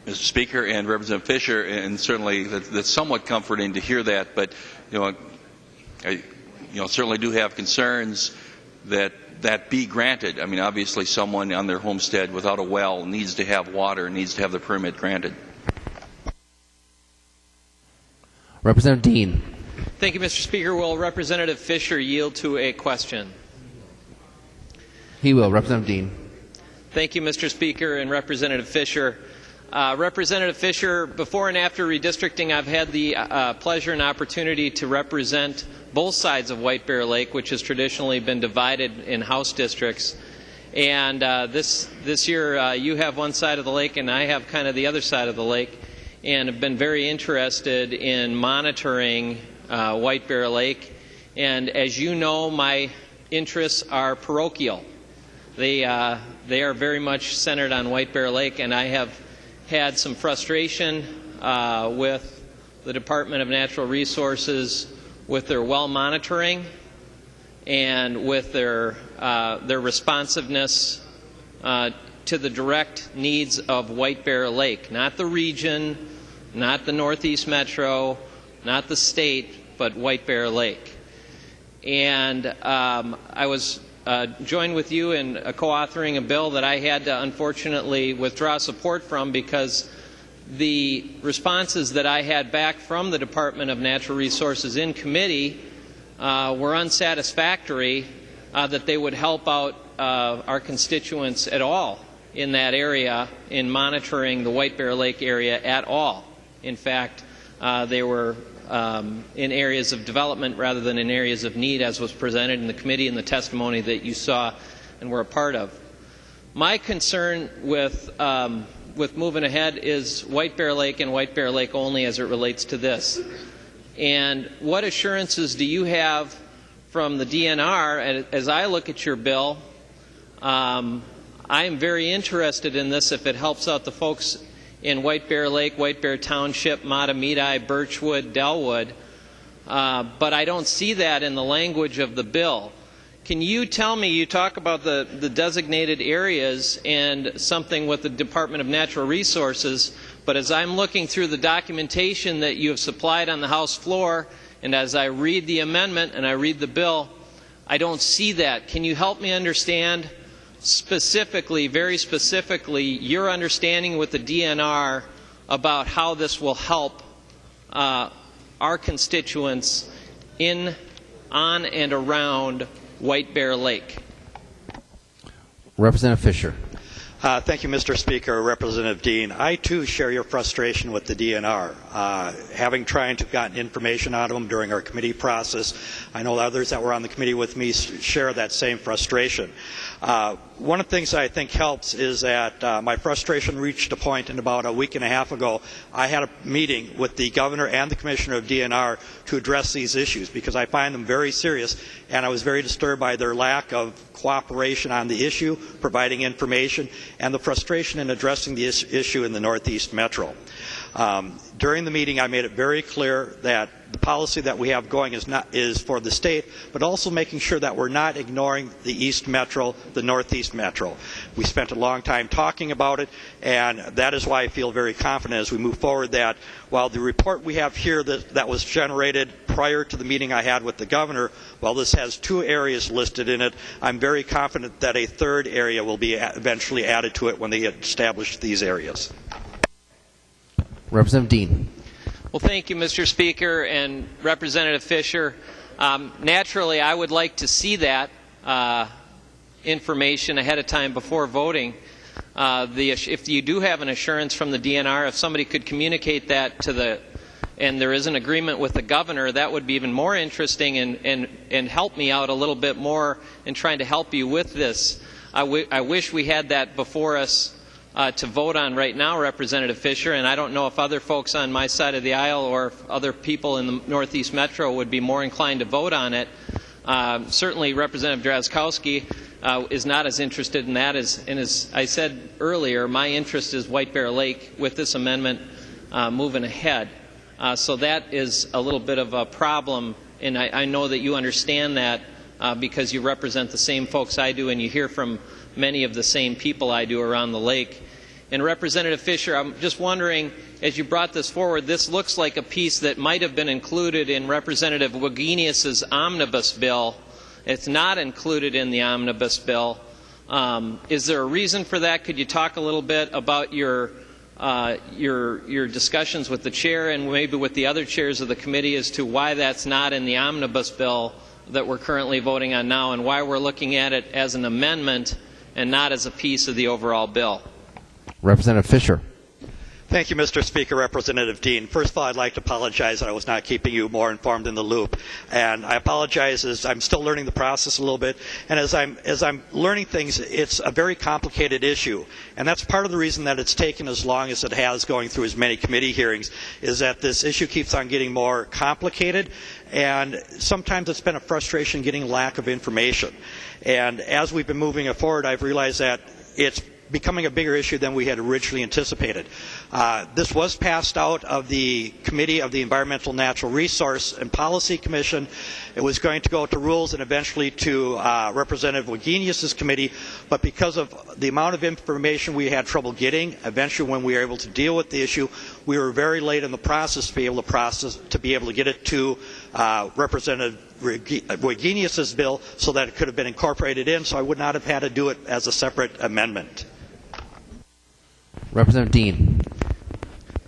Speaker 14: Mr. Speaker, and Representative Fisher, and certainly that's somewhat comforting to hear that. But I certainly do have concerns that be granted. I mean, obviously, someone on their homestead without a well needs to have water, needs to have the permit granted.
Speaker 1: Representative Dean.
Speaker 15: Thank you, Mr. Speaker. Will Representative Fisher yield to a question?
Speaker 1: He will. Representative Dean.
Speaker 15: Thank you, Mr. Speaker and Representative Fisher. Representative Fisher, before and after redistricting, I've had the pleasure and opportunity to represent both sides of White Bear Lake, which has traditionally been divided in House districts. And this year, you have one side of the lake, and I have kind of the other side of the lake. and have been very interested in monitoring White Bear Lake. And as you know, my interests are parochial. They are very much centered on White Bear Lake, and I have had some frustration with the Department of Natural Resources with their well monitoring and with their responsiveness to the direct needs of White Bear Lake, not the region, not the Northeast Metro, not the state, but White Bear Lake. And I was joined with you in co-authoring a bill that I had to unfortunately withdraw support from because the responses that I had back from the Department of Natural Resources in committee were unsatisfactory, that they would help out our constituents at all in that area in monitoring the White Bear Lake area at all. In fact, they were in areas of development rather than in areas of need, as was presented in the committee and the testimony that you saw and were a part of. My concern with moving ahead is White Bear Lake and White Bear Lake only as it relates to this. And what assurances do you have from the DNR? As I look at your bill, I am very interested in this if it helps out the folks in White Bear Lake, White Bear Township, Matamidi, Birchwood, Delwood, but I don't see that in the language of the bill. Can you tell me, you talk about the designated areas and something with the Department of Natural Resources, but as I'm looking through the documentation that you have supplied on the House floor, and as I read the amendment and I read the bill, I don't see that. Can you help me understand specifically, very specifically, your understanding with the DNR about how this will help our constituents in, on, and around White Bear Lake?
Speaker 1: Representative Fisher.
Speaker 10: Thank you, Mr. Speaker. Representative Dean, I too share your frustration with the DNR. Having tried to get information out of them during our committee process, I know others that were on the committee with me share that same frustration. One of the things I think helps is that my frustration reached a point in about a week and a half ago. I had a meeting with the governor and the commissioner of DNR to address these issues because I find them very serious, and I was very disturbed by their lack of cooperation on the issue, providing information, and the frustration in addressing the issue in the Northeast Metro. During the meeting, I made it very clear that the policy that we have going is for the state, but also making sure that we're not ignoring the East Metro, the Northeast Metro. We spent a long time talking about it, and that is why I feel very confident as we move forward that while the report we have here that was generated prior to the meeting I had with the governor, while this has 2 areas listed in it, I'm very confident that a 3rd area will be eventually added to it when they establish these areas.
Speaker 1: Representative Dean.
Speaker 15: Well, thank you, Mr. Speaker, and Representative Fisher. Naturally, I would like to see that information ahead of time before voting. If you do have an assurance from the DNR, if somebody could communicate that to and there is an agreement with the governor, that would be even more interesting and help me out a little bit more in trying to help you with this. I wish we had that before us to vote on right now, Representative Fisher, and I don't know if other folks on my side of the aisle or if other people in the Northeast Metro would be more inclined to vote on it. Certainly Representative Drazkowski is not as interested in that as I said earlier, my interest is White Bear Lake with this amendment moving ahead. So that is a little bit of a problem, and I know that you understand that because you represent the same folks I do and you hear from many of the same people I do around the lake. And Representative Fisher, I'm just wondering, as you brought this forward, this looks like a piece that might have been included in Representative Wagenius' Omnibus bill. It's not included in the Omnibus bill. Is there a reason for that? Could you talk a little bit about your discussions with the chair and maybe with the other chairs of the committee as to why that's not in the Omnibus bill that we're currently voting on now and why we're looking at it as an amendment and not as a piece of the overall bill?
Speaker 1: Representative Fisher.
Speaker 10: Thank you, Mr. Speaker. Representative Dean. First of all, I'd like to apologize that I was not keeping you more informed in the loop. And I apologize as I'm still learning the process a little bit. And as I'm learning things, it's a very complicated issue. And that's part of the reason that it's taken as long as it has going through as many committee hearings, is that this issue keeps on getting more complicated. And sometimes it's been a frustration getting lack of information. And as we've been moving it forward, I've realized that it's becoming a bigger issue than we had originally anticipated. This was passed out of the Committee of the Environmental Natural Resource and Policy Commission. It was going to go to Rules and eventually to Representative Wagenius' committee, but because of the amount of information we had trouble getting, eventually when we were able to deal with the issue, we were very late in the process to be able to get it to Representative Wagenius' bill so that it could have been incorporated in, so I would not have had to do it as a separate amendment.
Speaker 1: Representative Dean.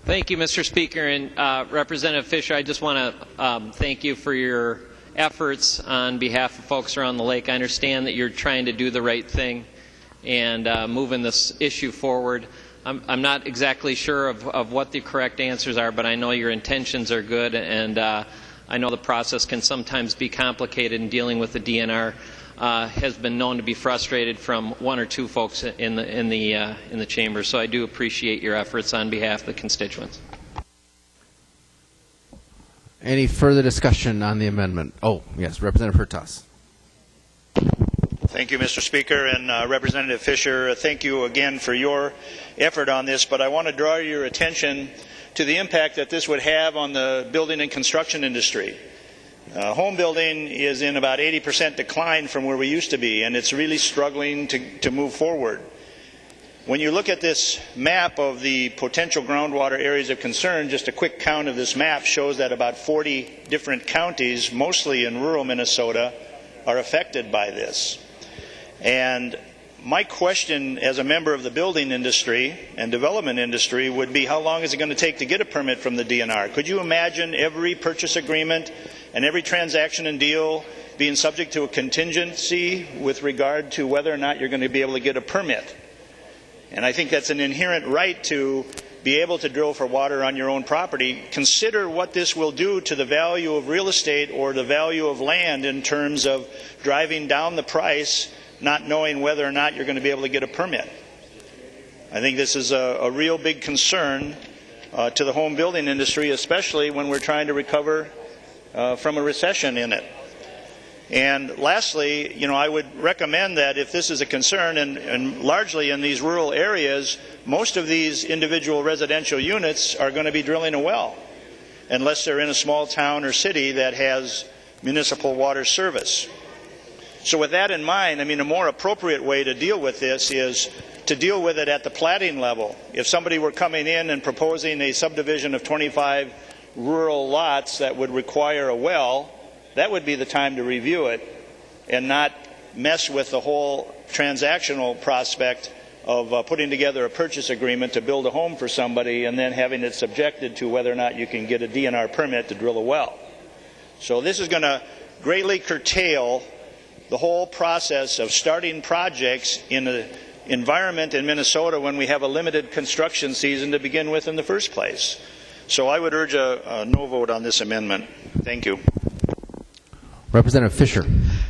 Speaker 15: Thank you, Mr. Speaker. And Representative Fisher, I just want to thank you for your efforts on behalf of folks around the lake. I understand that you're trying to do the right thing and moving this issue forward. I'm not exactly sure of what the correct answers are, but I know your intentions are good, and I know the process can sometimes be complicated in dealing with the DNR. Has been known to be frustrated from one or two folks in the chamber. So I do appreciate your efforts on behalf of the constituents.
Speaker 1: Any further discussion on the amendment? Oh, yes, Representative Hurtas.
Speaker 16: Thank you, Mr. Speaker, and Representative Fisher, thank you again for your effort on this, but I want to draw your attention to the impact that this would have on the building and construction industry. Home building is in about 80% decline from where we used to be, and it's really struggling to move forward. When you look at this map of the potential groundwater areas of concern, just a quick count of this map shows that about 40 different counties, mostly in rural Minnesota, are affected by this. And my question as a member of the building industry and development industry would be, how long is it going to take to get a permit from the DNR? Could you imagine every purchase agreement and every transaction and deal being subject to a contingency with regard to whether or not you're going to be able to get a permit? And I think that's an inherent right to be able to drill for water on your own property. Consider what this will do to the value of real estate or the value of land in terms of driving down the price, not knowing whether or not you're going to be able to get a permit. I think this is a real big concern to the home building industry, especially when we're trying to recover from a recession in it. And lastly, I would recommend that if this is a concern, and largely in these rural areas, most of these individual residential units are going to be drilling a well, unless they're in a small town or city that has municipal water service. So with that in mind, a more appropriate way to deal with this is to deal with it at the platting level. If somebody were coming in and proposing a subdivision of 25 rural lots that would require a well, that would be the time to review it and not mess with the whole transactional prospect of putting together a purchase agreement to build a home for somebody and then having it subjected to whether or not you can get a DNR permit to drill a well. So this is going to greatly curtail the whole process of starting projects in an environment in Minnesota when we have a limited construction season to begin with in the first place. So I would urge a no vote on this amendment. Thank you.
Speaker 1: Representative Fisher.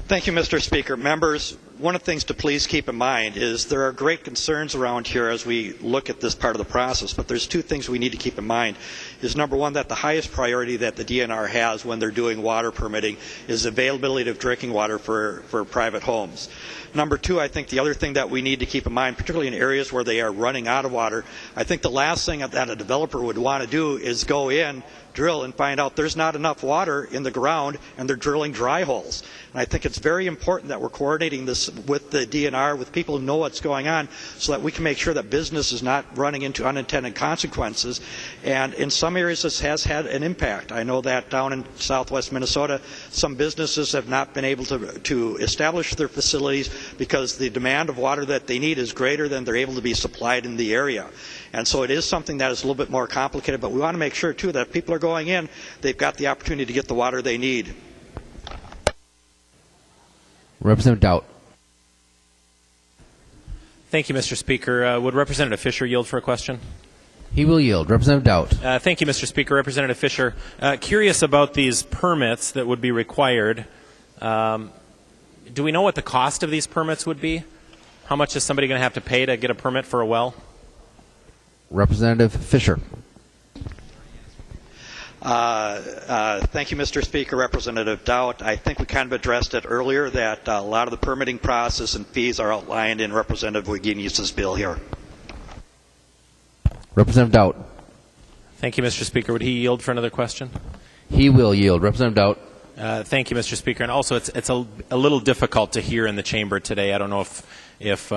Speaker 10: Thank you, Mr. Speaker. Members, one of the things to please keep in mind is there are great concerns around here as we look at this part of the process, but there's two things we need to keep in mind. Is number one, that the highest priority that the DNR has when they're doing water permitting is availability of drinking water for private homes. Number two, I think the other thing that we need to keep in mind, particularly in areas where they are running out of water, I think the last thing that a developer would want to do is go in, drill, and find out there's not enough water in the ground and they're drilling dry holes. And I think it's very important that we're coordinating this with the DNR, with people who know what's going on, so that we can make sure that business is not running into unintended consequences. And in some areas this has had an impact. I know that down in southwest Minnesota, some businesses have not been able to establish their facilities because the demand of water that they need is greater than they're able to be supplied in the area. And so it is something that is a little bit more complicated, but we want to make sure, too, that if people are going in, they've got the opportunity to get the water they need.
Speaker 1: Representative Doubt.
Speaker 17: Thank you, Mr. Speaker. Would Representative Fisher yield for a question?
Speaker 1: He will yield. Representative Dowd.
Speaker 17: Thank you, Mr. Speaker. Representative Fisher, curious about these permits that would be required. Do we know what the cost of these permits would be? How much is somebody going to have to pay to get a permit for a well?
Speaker 1: Representative Fisher.
Speaker 10: Thank you, Mr. Speaker. Representative Dowd, I think we kind of addressed it earlier that a lot of the permitting process and fees are outlined in Representative Wagenius' bill here.
Speaker 1: Representative Dowd.
Speaker 17: Thank you, Mr. Speaker. Would he yield for another question?
Speaker 1: He will yield. Representative Dowd.
Speaker 17: Thank you, Mr. Speaker. And also, it's a little difficult to hear in the chamber today. I don't know if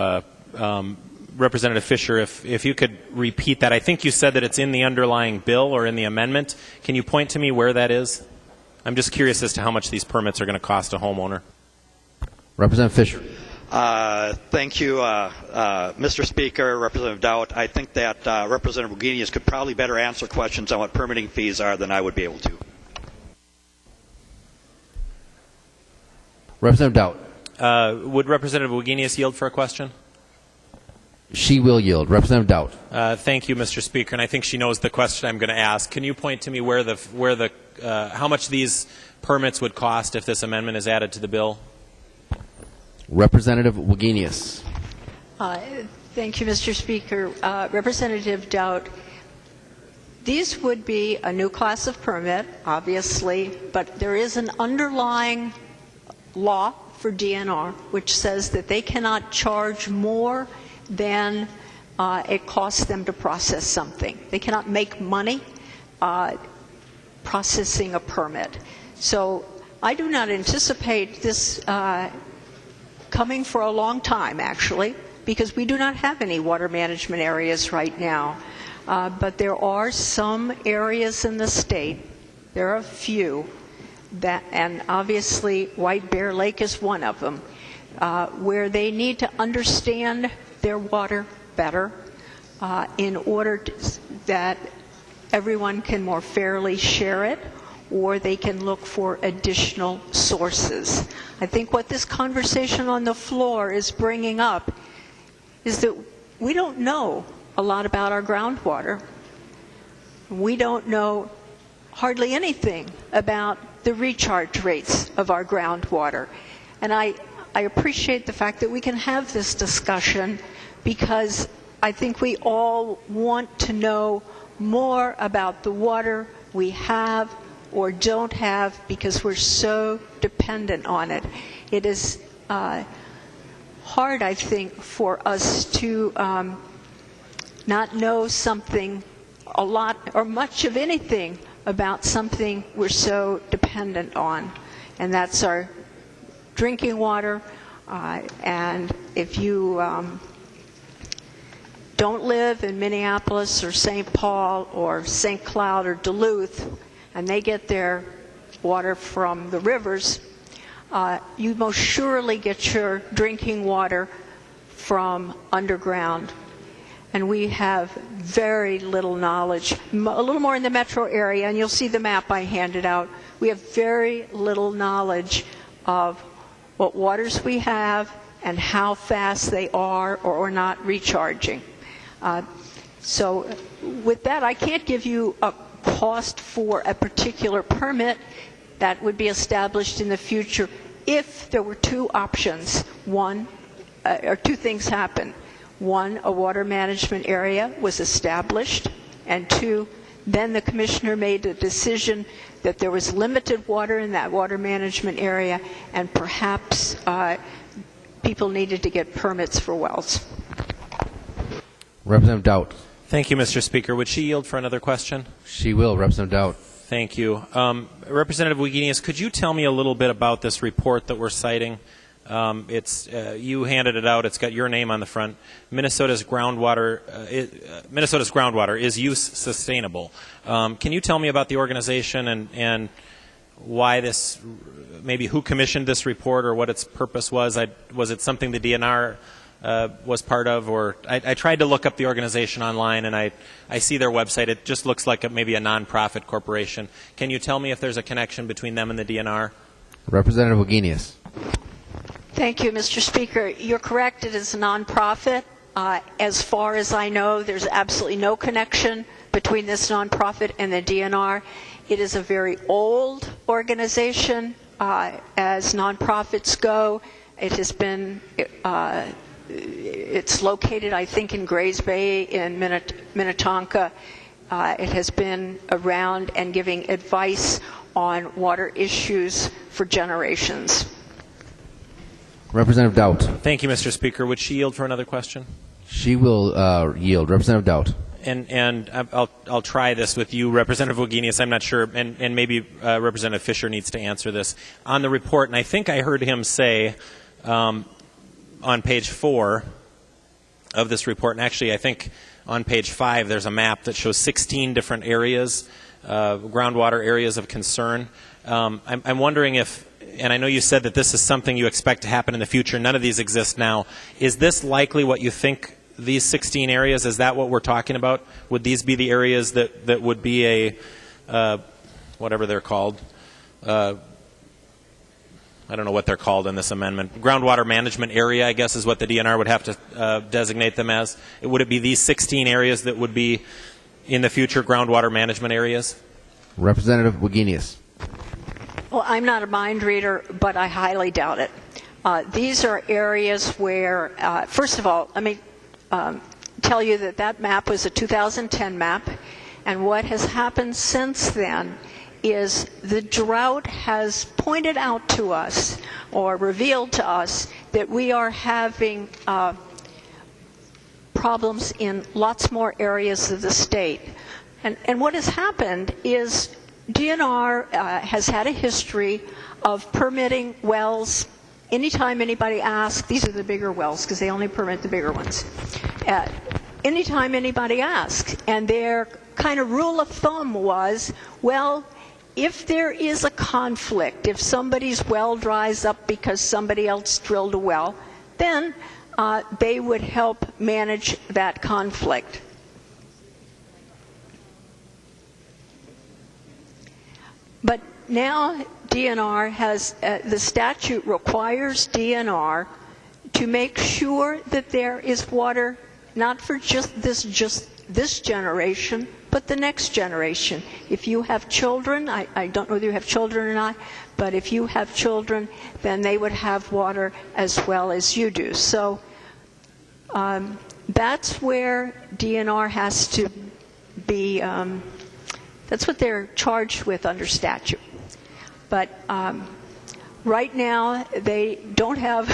Speaker 17: Representative Fisher, if you could repeat that. I think you said that it's in the underlying bill or in the amendment. Can you point to me where that is? I'm just curious as to how much these permits are going to cost a homeowner.
Speaker 1: Representative Fisher.
Speaker 10: Thank you, Mr. Speaker, Representative Dowd. I think that Representative Wagenius could probably better answer questions on what permitting fees are than I would be able to.
Speaker 1: Representative Dowd.
Speaker 17: Would Representative Wagenius yield for a question?
Speaker 1: She will yield. Representative Dowd.
Speaker 17: Thank you, Mr. Speaker, and I think she knows the question I'm going to ask. Can you point to me how much these permits would cost if this amendment is added to the bill?
Speaker 1: Representative Wagenius.
Speaker 3: Thank you, Mr. Speaker. Representative Dowd, these would be a new class of permit, obviously, but there is an underlying law for DNR which says that they cannot charge more than it costs them to process something. They cannot make money processing a permit. So I do not anticipate this coming for a long time, actually, because we do not have any water management areas right now. But there are some areas in the state, there are a few, and obviously White Bear Lake is one of them, where they need to understand their water better in order that everyone can more fairly share it, or they can look for additional sources. I think what this conversation on the floor is bringing up is that we don't know a lot about our groundwater. We don't know hardly anything about the recharge rates of our groundwater. And I appreciate the fact that we can have this discussion because I think we all want to know more about the water we have or don't have because we're so dependent on it. It is hard, I think, for us to not know something a lot or much of anything about something we're so dependent on, and that's our drinking water. And if you don't live in Minneapolis or St. Paul or St. Cloud or Duluth, and they get their water from the rivers, you most surely get your drinking water from underground. And we have very little knowledge, a little more in the metro area, and you'll see the map I handed out. We have very little knowledge of what waters we have and how fast they are or not recharging. So with that, I can't give you a cost for a particular permit that would be established in the future if there were two options. One, or two things happen. One, a water management area was established, and two, then the commissioner made a decision that there was limited water in that water management area, and perhaps people needed to get permits for wells.
Speaker 1: Representative Dowd.
Speaker 17: Thank you, Mr. Speaker. Would she yield for another question?
Speaker 1: She will. Representative Dowd.
Speaker 17: Thank you. Representative Wagenius, could you tell me a little bit about this report that we're citing? You handed it out. It's got your name on the front. Minnesota's groundwater is use sustainable. Can you tell me about the organization and why this, maybe who commissioned this report or what its purpose was? Was it something the DNR was part of, or I tried to look up the organization online, and I see their website. It just looks like maybe a nonprofit corporation. Can you tell me if there's a connection between them and the DNR?
Speaker 1: Representative Wagenius.
Speaker 3: Thank you, Mr. Speaker. You're correct. It is a nonprofit. As far as I know, there's absolutely no connection between this nonprofit and the DNR. It is a very old organization as nonprofits go. It has been, it's located, I think, in Grays Bay in Minnetonka. It has been around and giving advice on water issues for generations.
Speaker 1: Representative Dowd.
Speaker 17: Thank you, Mr. Speaker. Would she yield for another question?
Speaker 1: She will yield. Representative Dowd.
Speaker 17: And I'll try this with you, Representative Wagenius. I'm not sure, and maybe Representative Fisher needs to answer this. On the report, and I think I heard him say on page 4 of this report, and actually I think on page 5 there's a map that shows 16 different areas, groundwater areas of concern. I'm wondering if, and I know you said that this is something you expect to happen in the future. None of these exist now. Is this likely what you think, these 16 areas? Is that what we're talking about? Would these be the areas that would be a, whatever they're called? I don't know what they're called in this amendment. Groundwater management area, I guess, is what the DNR would have to designate them as. Would it be these 16 areas that would be in the future groundwater management areas?
Speaker 1: Representative Wagenius.
Speaker 3: Well, I'm not a mind reader, but I highly doubt it. These are areas where, first of all, let me tell you that that map was a 2010 map, and what has happened since then is the drought has pointed out to us or revealed to us that we are having problems in lots more areas of the state. And what has happened is DNR has had a history of permitting wells anytime anybody asks. These are the bigger wells because they only permit the bigger ones. Anytime anybody asks, and their kind of rule of thumb was, well, if there is a conflict, if somebody's well dries up because somebody else drilled a well, then they would help manage that conflict. But now DNR has, the statute requires DNR to make sure that there is water not for just this generation, but the next generation. If you have children, I don't know whether you have children or not, but if you have children, then they would have water as well as you do. So that's where DNR has to be, that's what they're charged with under statute. But right now, they don't have,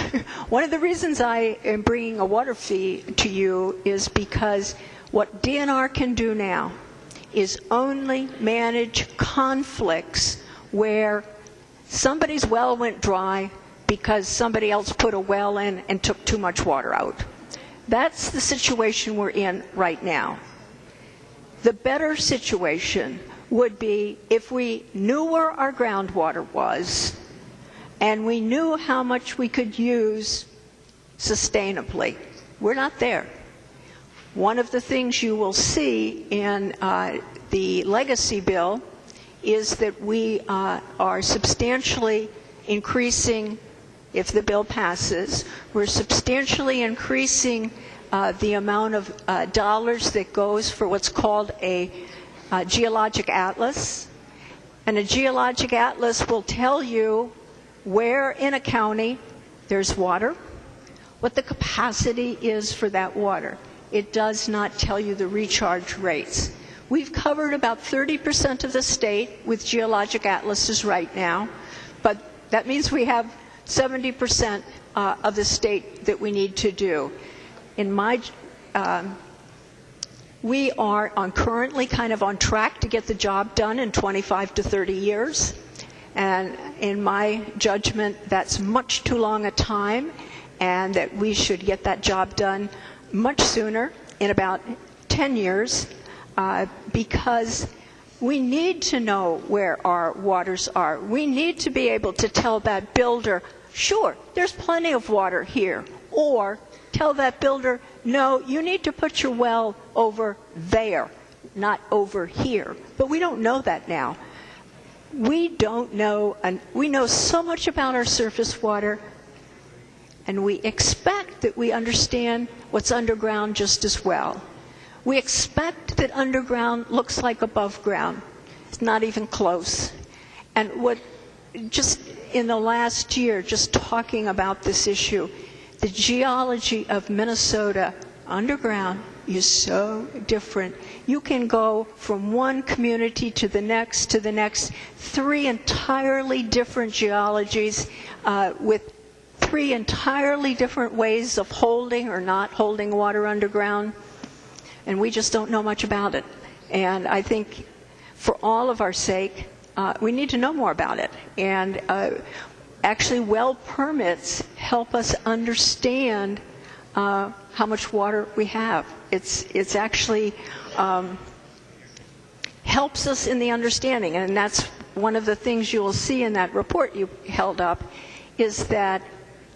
Speaker 3: one of the reasons I am bringing a water fee to you is because what DNR can do now is only manage conflicts where somebody's well went dry because somebody else put a well in and took too much water out. That's the situation we're in right now. The better situation would be if we knew where our groundwater was and we knew how much we could use sustainably. We're not there. One of the things you will see in the legacy bill is that we are substantially increasing, if the bill passes, we're substantially increasing the amount of dollars that goes for what's called a geologic atlas. And a geologic atlas will tell you where in a county there's water, what the capacity is for that water. It does not tell you the recharge rates. We've covered about 30% of the state with geologic atlases right now, but that means we have 70% of the state that we need to do. In my, we are currently kind of on track to get the job done in 25 to 30 years. And in my judgment, that's much too long a time, and that we should get that job done much sooner, in about 10 years, because we need to know where our waters are. We need to be able to tell that builder, sure, there's plenty of water here, or tell that builder, no, you need to put your well over there, not over here. But we don't know that now. We don't know, and we know so much about our surface water, and we expect that we understand what's underground just as well. We expect that underground looks like above ground. It's not even close. And what, just in the last year, just talking about this issue, the geology of Minnesota underground is so different. You can go from one community to the next, 3 entirely different geologies with 3 entirely different ways of holding or not holding water underground, and we just don't know much about it. And I think for all of our sake, we need to know more about it. And actually, well permits help us understand how much water we have. It's actually helps us in the understanding, and that's one of the things you will see in that report you held up, is that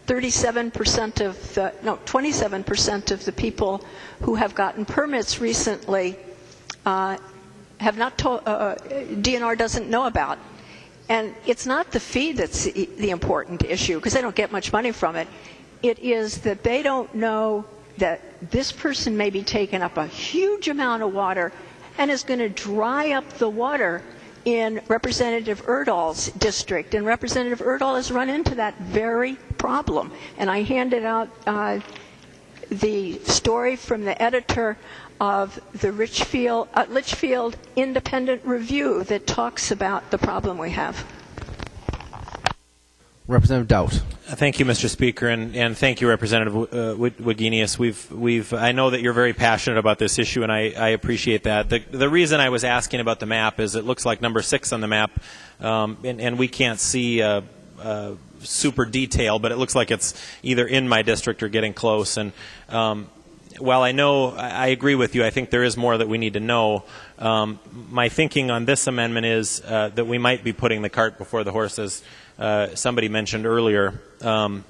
Speaker 3: 27% of the people who have gotten permits recently have not told, DNR doesn't know about. And it's not the fee that's the important issue, because they don't get much money from it. It is that they don't know that this person may be taking up a huge amount of water and is going to dry up the water in Representative Erdahl's district. And Representative Erdahl has run into that very problem. And I handed out the story from the editor of the Litchfield Independent Review that talks about the problem we have.
Speaker 1: Representative Dowd.
Speaker 17: Thank you, Mr. Speaker, and thank you, Representative Wagenius. I know that you're very passionate about this issue, and I appreciate that. The reason I was asking about the map is it looks like number 6 on the map, and we can't see super detail, but it looks like it's either in my district or getting close. And while I agree with you, I think there is more that we need to know. My thinking on this amendment is that we might be putting the cart before the horse, as somebody mentioned earlier. And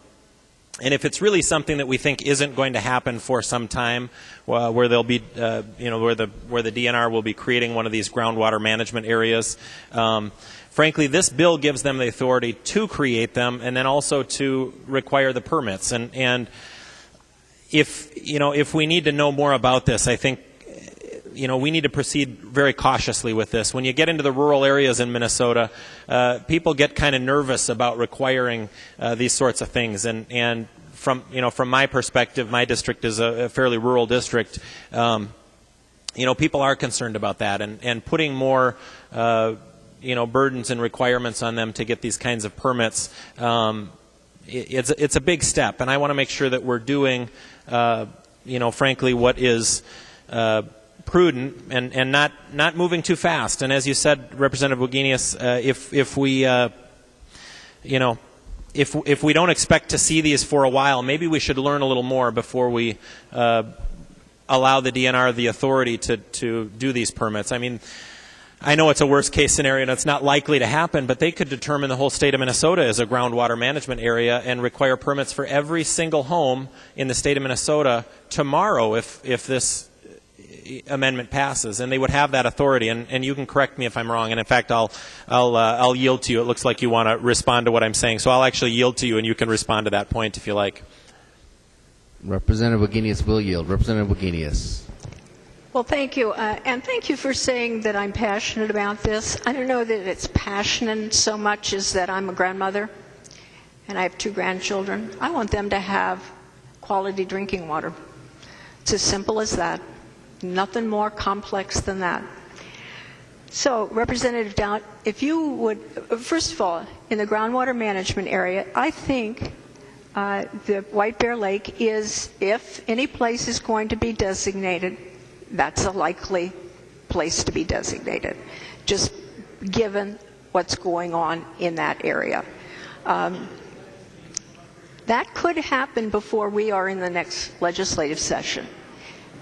Speaker 17: if it's really something that we think isn't going to happen for some time, where there'll be, where the DNR will be creating one of these groundwater management areas, frankly, this bill gives them the authority to create them and then also to require the permits. And if we need to know more about this, I think we need to proceed very cautiously with this. When you get into the rural areas in Minnesota, people get kind of nervous about requiring these sorts of things. And from my perspective, my district is a fairly rural district. People are concerned about that, and putting more burdens and requirements on them to get these kinds of permits. It's a big step, and I want to make sure that we're doing, frankly, what is prudent and not moving too fast. And as you said, Representative Wagenius, if we don't expect to see these for a while, maybe we should learn a little more before we allow the DNR the authority to do these permits. I mean, I know it's a worst-case scenario and it's not likely to happen, but they could determine the whole state of Minnesota as a groundwater management area and require permits for every single home in the state of Minnesota tomorrow if this amendment passes, and they would have that authority. And you can correct me if I'm wrong. And in fact, I'll yield to you. It looks like you want to respond to what I'm saying, so I'll actually yield to you, and you can respond to that point if you like.
Speaker 1: Representative Wagenius will yield. Representative Wagenius.
Speaker 3: Well, thank you, and thank you for saying that I'm passionate about this. I don't know that it's passionate so much as that I'm a grandmother, and I have 2 grandchildren. I want them to have quality drinking water. It's as simple as that. Nothing more complex than that. So, Representative Dowd, if you would, first of all, in the groundwater management area, I think the White Bear Lake is, if any place is going to be designated, that's a likely place to be designated, just given what's going on in that area. That could happen before we are in the next legislative session.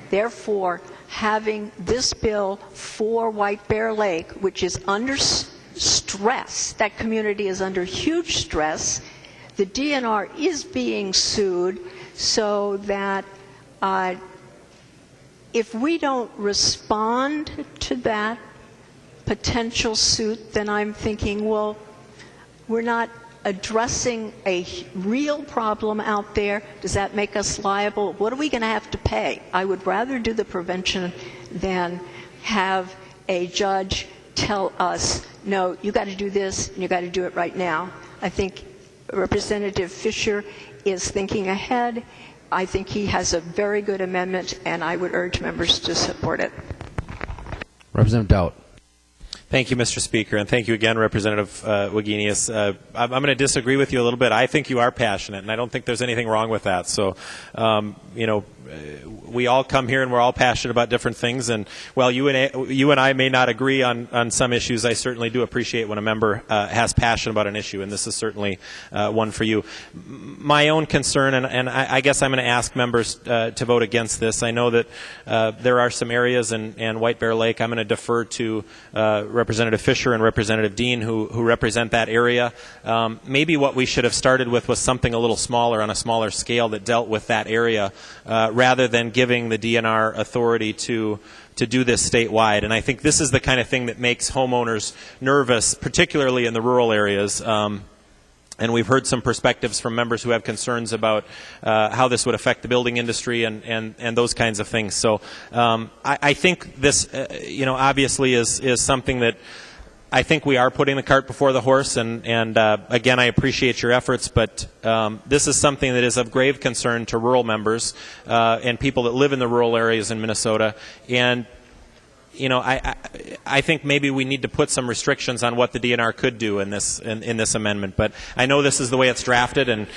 Speaker 3: Therefore, having this bill for White Bear Lake, which is under stress, that community is under huge stress, the DNR is being sued, so that if we don't respond to that potential suit, then I'm thinking, well, we're not addressing a real problem out there? Does that make us liable? What are we going to have to pay? I would rather do the prevention than have a judge tell us, no, you got to do this and you got to do it right now. I think Representative Fisher is thinking ahead. I think he has a very good amendment, and I would urge members to support it.
Speaker 1: Representative Dowd.
Speaker 17: Thank you, Mr. Speaker, and thank you again, Representative Wagenius. I'm going to disagree with you a little bit. I think you are passionate, and I don't think there's anything wrong with that. So, we all come here and we're all passionate about different things. And while you and I may not agree on some issues, I certainly do appreciate when a member has passion about an issue, and this is certainly one for you. My own concern, and I guess I'm going to ask members to vote against this. I know that there are some areas in White Bear Lake. I'm going to defer to Representative Fisher and Representative Dean who represent that area. Maybe what we should have started with was something a little smaller on a smaller scale that dealt with that area rather than giving the DNR authority to do this statewide. And I think this is the kind of thing that makes homeowners nervous, particularly in the rural areas. And we've heard some perspectives from members who have concerns about how this would affect the building industry and those kinds of things. So I think this, obviously is something that I think we are putting the cart before the horse. And again, I appreciate your efforts, but this is something that is of grave concern to rural members and people that live in the rural areas in Minnesota. And I think maybe we need to put some restrictions on what the DNR could do in this amendment. But I know this is the way it's drafted, and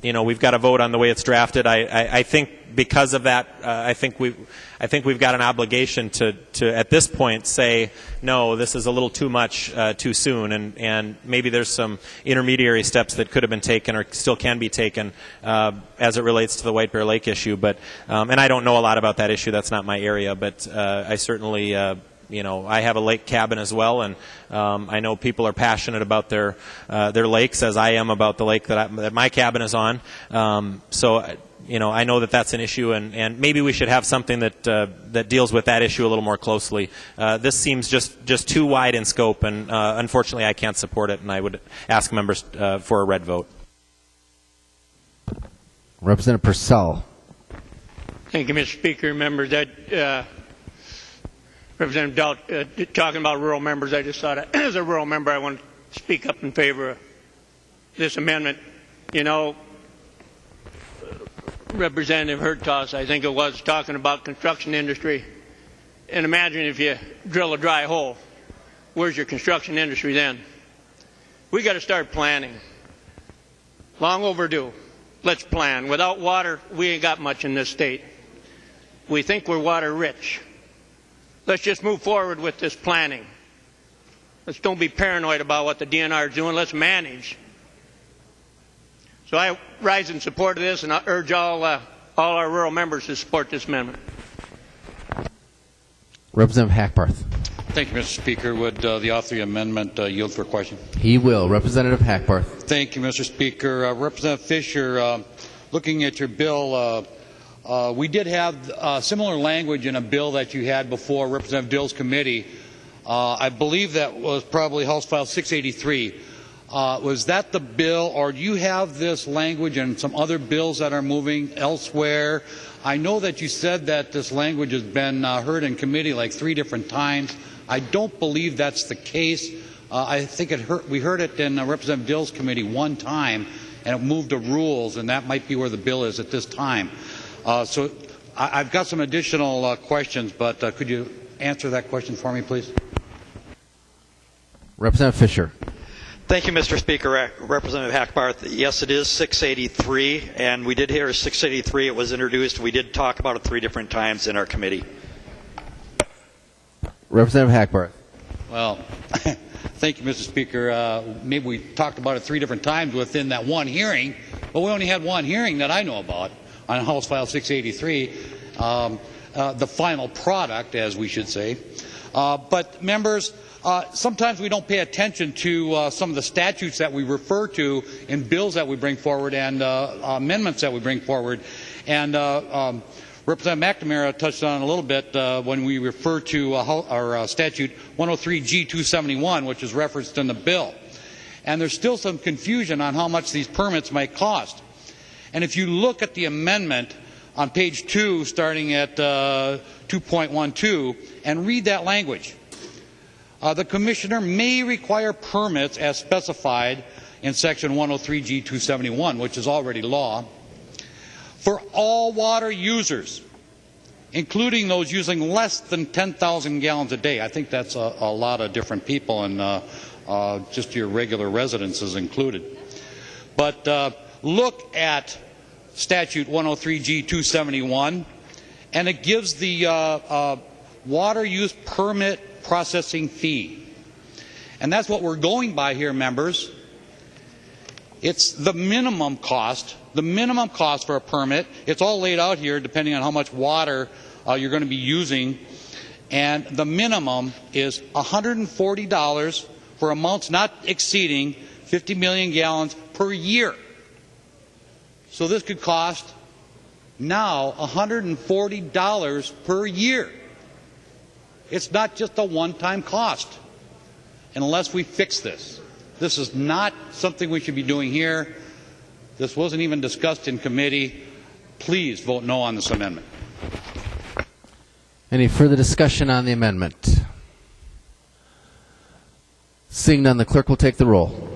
Speaker 17: we've got to vote on the way it's drafted. I think because of that, I think we've got an obligation to at this point say no, this is a little too much too soon, and maybe there's some intermediary steps that could have been taken or still can be taken as it relates to the White Bear Lake issue. But and I don't know a lot about that issue. That's not my area, but I certainly. I have a lake cabin as well, and I know people are passionate about their lakes, as I am about the lake that my cabin is on. So, I know that that's an issue, and maybe we should have something that deals with that issue a little more closely. This seems just too wide in scope, and unfortunately, I can't support it, and I would ask members for a red vote.
Speaker 1: Representative Purcell.
Speaker 7: Thank you, Mr. Speaker. Members, Representative Dowd, talking about rural members, I just thought, as a rural member, I want to speak up in favor of this amendment. Representative Hertas, I think it was, talking about construction industry. And imagine if you drill a dry hole. Where's your construction industry then? We got to start planning. Long overdue. Let's plan. Without water, we ain't got much in this state. We think we're water rich. Let's just move forward with this planning. Let's don't be paranoid about what the DNR is doing. Let's manage. So I rise in support of this, and I urge all our rural members to support this amendment.
Speaker 1: Representative Hackbarth.
Speaker 9: Thank you, Mr. Speaker. Would the author of the amendment yield for a question?
Speaker 1: He will. Representative Hackbarth.
Speaker 9: Thank you, Mr. Speaker. Representative Fisher, looking at your bill, we did have similar language in a bill that you had before Representative Dill's committee. I believe that was probably House File 683. Was that the bill, or do you have this language in some other bills that are moving elsewhere? I know that you said that this language has been heard in committee like 3 different times. I don't believe that's the case. I think we heard it in Representative Dill's committee one time, and it moved to rules, and that might be where the bill is at this time. So I've got some additional questions, but could you answer that question for me, please?
Speaker 1: Representative Fisher.
Speaker 10: Thank you, Mr. Speaker. Representative Hackbarth, yes, it is 683, and we did hear 683. It was introduced. We did talk about it 3 different times in our committee.
Speaker 1: Representative Hackbarth.
Speaker 9: Well, thank you, Mr. Speaker. Maybe we talked about it 3 different times within that one hearing, but we only had one hearing that I know about on House File 683, the final product, as we should say. But members, sometimes we don't pay attention to some of the statutes that we refer to in bills that we bring forward and amendments that we bring forward. And Representative McNamara touched on it a little bit when we refer to our statute 103G271, which is referenced in the bill. and there's still some confusion on how much these permits might cost. And if you look at the amendment on page 2, starting at 2.12, and read that language, the Commissioner may require permits as specified in Section 103G271, which is already law, for all water users, including those using less than 10,000 gallons a day. I think that's a lot of different people, and just your regular residents is included. But look at Statute 103G271, and it gives the water use permit processing fee. And that's what we're going by here, members. It's the minimum cost for a permit. It's all laid out here depending on how much water you're going to be using. And the minimum is $140 for amounts not exceeding 50 million gallons per year. So this could cost now $140 per year. It's not just a one-time cost unless we fix this. This is not something we should be doing here. This wasn't even discussed in committee. Please vote no on this amendment.
Speaker 1: Any further discussion on the amendment? Seeing none, the clerk will take the roll.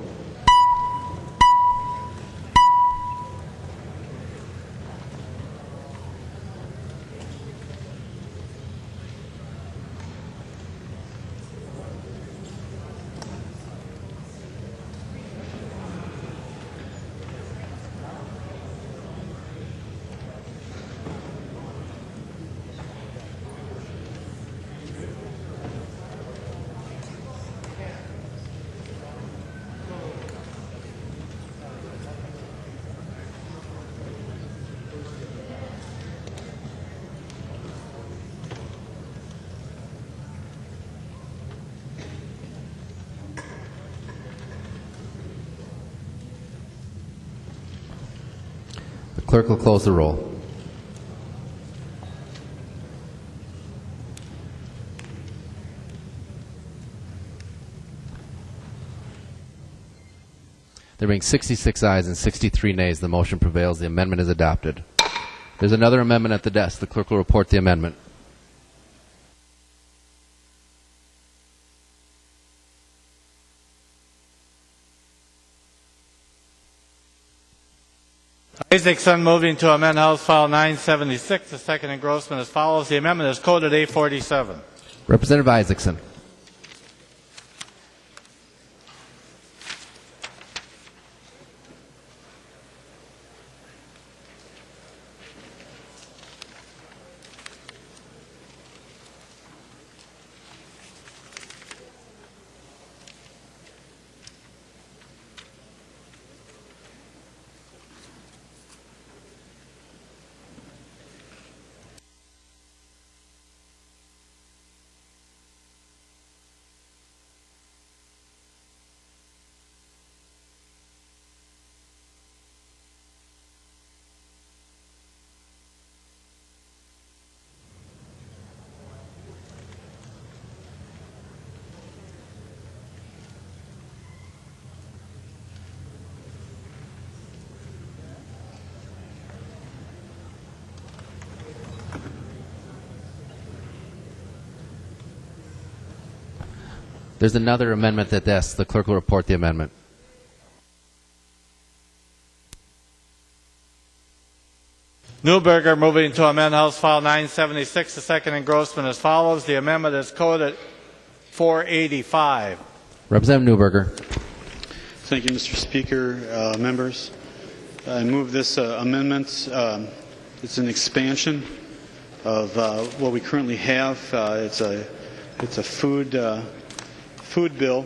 Speaker 1: Clerk will close the roll. There being 66 ayes and 63 nays, the motion prevails. The amendment is adopted. There's another amendment at the desk. The clerk will report the amendment.
Speaker 2: Isaacson moving to amend House File 976. The second engrossment as follows. The amendment is coded A47.
Speaker 1: Representative Isaacson. There's another amendment at the desk. The clerk will report the amendment.
Speaker 2: Newberger moving to amend House File 976. The second engrossment as follows. The amendment is coded 485.
Speaker 1: Representative Newberger.
Speaker 18: Thank you, Mr. Speaker. Members, I move this amendment. It's an expansion of what we currently have. It's a food bill.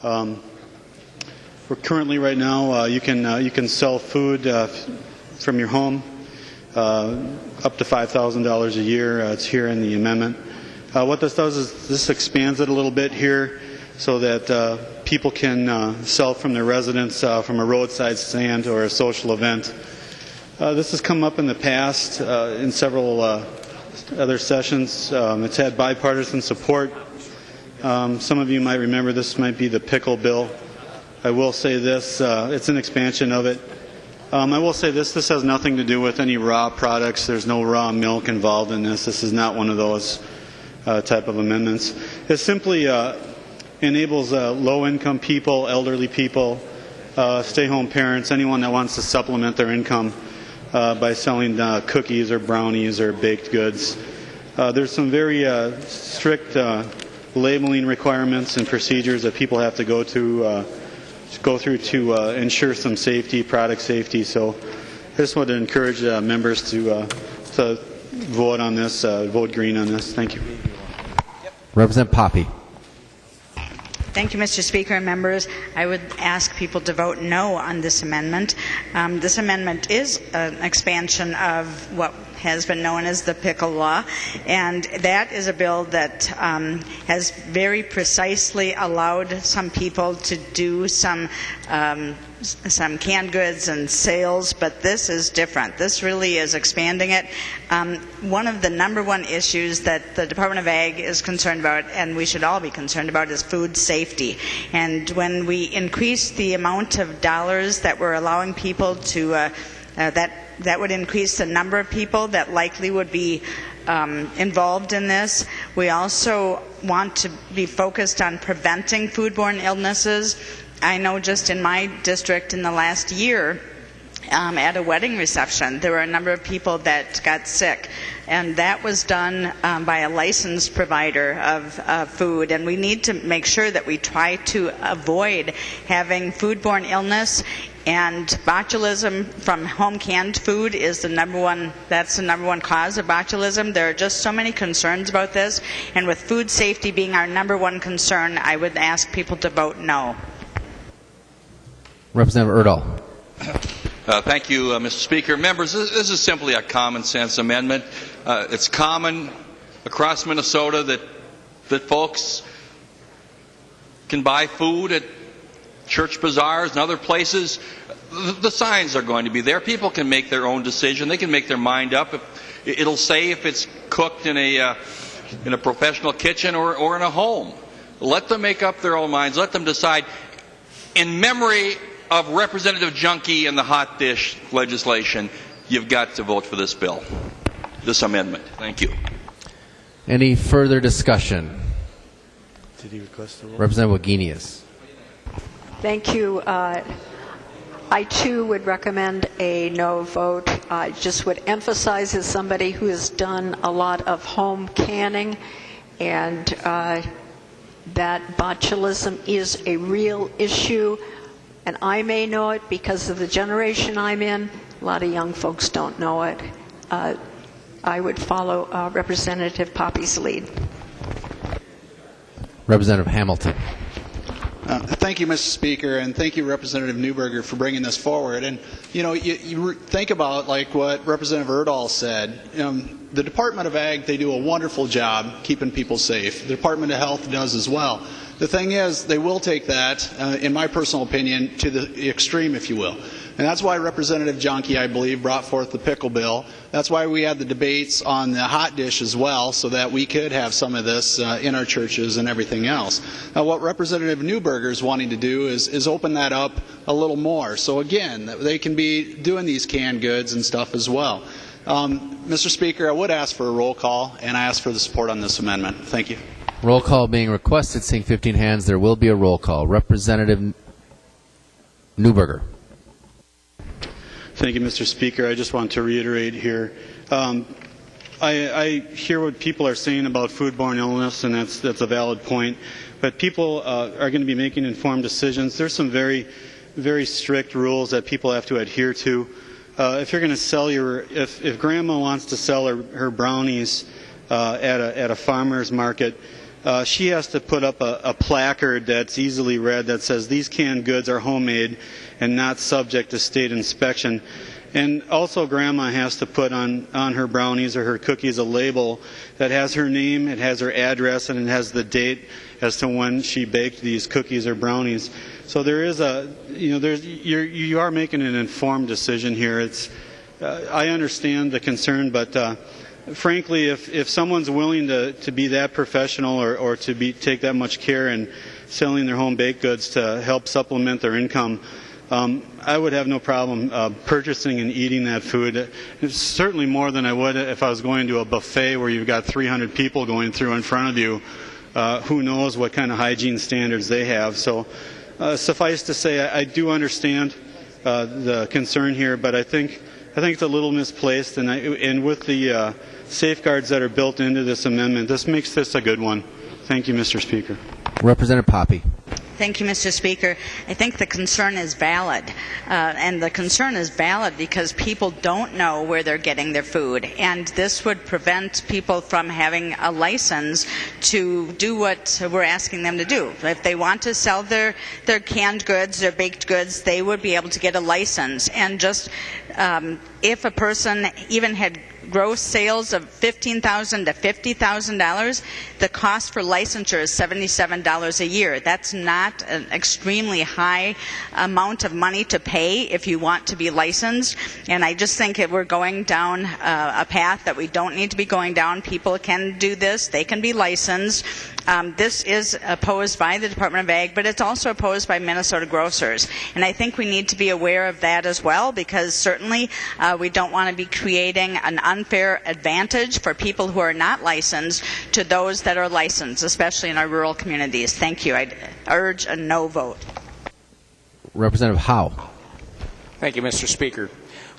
Speaker 18: We're currently right now you can sell food from your home up to $5,000 a year. It's here in the amendment. What this does is this expands it a little bit here so that people can sell from their residence from a roadside stand or a social event. This has come up in the past in several other sessions. It's had bipartisan support. Some of you might remember this might be the pickle bill. I will say this, it's an expansion of it. I will say this has nothing to do with any raw products. There's no raw milk involved in this. This is not one of those type of amendments. It simply enables low-income people, elderly people, stay-home parents, anyone that wants to supplement their income by selling cookies or brownies or baked goods. There's some very strict labeling requirements and procedures that people have to go through to ensure some safety, product safety. So I just want to encourage members to vote on this, vote green on this. Thank you.
Speaker 1: Representative Poppy.
Speaker 19: Thank you, Mr. Speaker and members. I would ask people to vote no on this amendment. This amendment is an expansion of what has been known as the pickle law, and that is a bill that has very precisely allowed some people to do some canned goods and sales, but this is different. This really is expanding it. One of the number one issues that the Department of Ag is concerned about, and we should all be concerned about, is food safety. And when we increase the amount of dollars that we're allowing people to that would increase the number of people that likely would be involved in this. We also want to be focused on preventing foodborne illnesses. I know just in my district in the last year, at a wedding reception, there were a number of people that got sick, and that was done by a licensed provider of food. And we need to make sure that we try to avoid having foodborne illness. And botulism from home canned food is the number one cause of botulism. There are just so many concerns about this, and with food safety being our number one concern, I would ask people to vote no.
Speaker 1: Representative Erdahl.
Speaker 14: Thank you, Mr. Speaker. Members, this is simply a common sense amendment. It's common across Minnesota that folks can buy food at church bazaars and other places. The signs are going to be there. People can make their own decision. They can make their mind up. It'll say if it's cooked in a professional kitchen or in a home. Let them make up their own minds. Let them decide. In memory of Representative Junkie and the hot dish legislation, you've got to vote for this bill, this amendment. Thank you.
Speaker 1: Any further discussion?
Speaker 18: Did he request a vote?
Speaker 1: Representative Wagenius.
Speaker 3: Thank you. I too would recommend a no vote. I just would emphasize, as somebody who has done a lot of home canning, and that botulism is a real issue, and I may know it because of the generation I'm in. A lot of young folks don't know it. I would follow Representative Poppy's lead.
Speaker 1: Representative Hamilton.
Speaker 20: Thank you, Mr. Speaker, and thank you, Representative Newberger, for bringing this forward. And you think about like what Representative Erdahl said. The Department of Ag, they do a wonderful job keeping people safe. The Department of Health does as well. The thing is, they will take that, in my personal opinion, to the extreme, if you will. And that's why Representative Junkie, I believe, brought forth the pickle bill. That's why we had the debates on the hot dish as well, so that we could have some of this in our churches and everything else. Now, what Representative Newberger is wanting to do is open that up a little more. So again, they can be doing these canned goods and stuff as well. Mr. Speaker, I would ask for a roll call, and I ask for the support on this amendment. Thank you.
Speaker 1: Roll call being requested. Seeing 15 hands, there will be a roll call. Representative Newberger.
Speaker 18: Thank you, Mr. Speaker. I just want to reiterate here. I hear what people are saying about foodborne illness, and that's a valid point. But people are going to be making informed decisions. There's some very, very strict rules that people have to adhere to. If you're going to sell if Grandma wants to sell her brownies at a farmer's market, she has to put up a placard that's easily read that says these canned goods are homemade and not subject to state inspection. And also Grandma has to put on her brownies or her cookies a label that has her name, it has her address, and it has the date as to when she baked these cookies or brownies. So there is you are making an informed decision here. I understand the concern, but frankly, if someone's willing to be that professional or to take that much care in selling their home baked goods to help supplement their income, I would have no problem purchasing and eating that food. It's certainly more than I would if I was going to a buffet where you've got 300 people going through in front of you. Who knows what kind of hygiene standards they have. So suffice to say, I do understand the concern here, but I think it's a little misplaced, and with the safeguards that are built into this amendment, this makes this a good one. Thank you, Mr. Speaker.
Speaker 1: Representative Poppy.
Speaker 19: Thank you, Mr. Speaker. I think the concern is valid, and the concern is valid because people don't know where they're getting their food, and this would prevent people from having a license to do what we're asking them to do. If they want to sell their canned goods, their baked goods, they would be able to get a license. And just if a person even had gross sales of $15,000 to $50,000, the cost for licensure is $77 a year. That's not an extremely high amount of money to pay if you want to be licensed. And I just think if we're going down a path that we don't need to be going down, people can do this, they can be licensed. This is opposed by the Department of Ag, but it's also opposed by Minnesota grocers. And I think we need to be aware of that as well, because certainly we don't want to be creating an unfair advantage for people who are not licensed to those that are licensed, especially in our rural communities. Thank you. I urge a no vote.
Speaker 1: Representative Howe.
Speaker 21: Thank you, Mr. Speaker.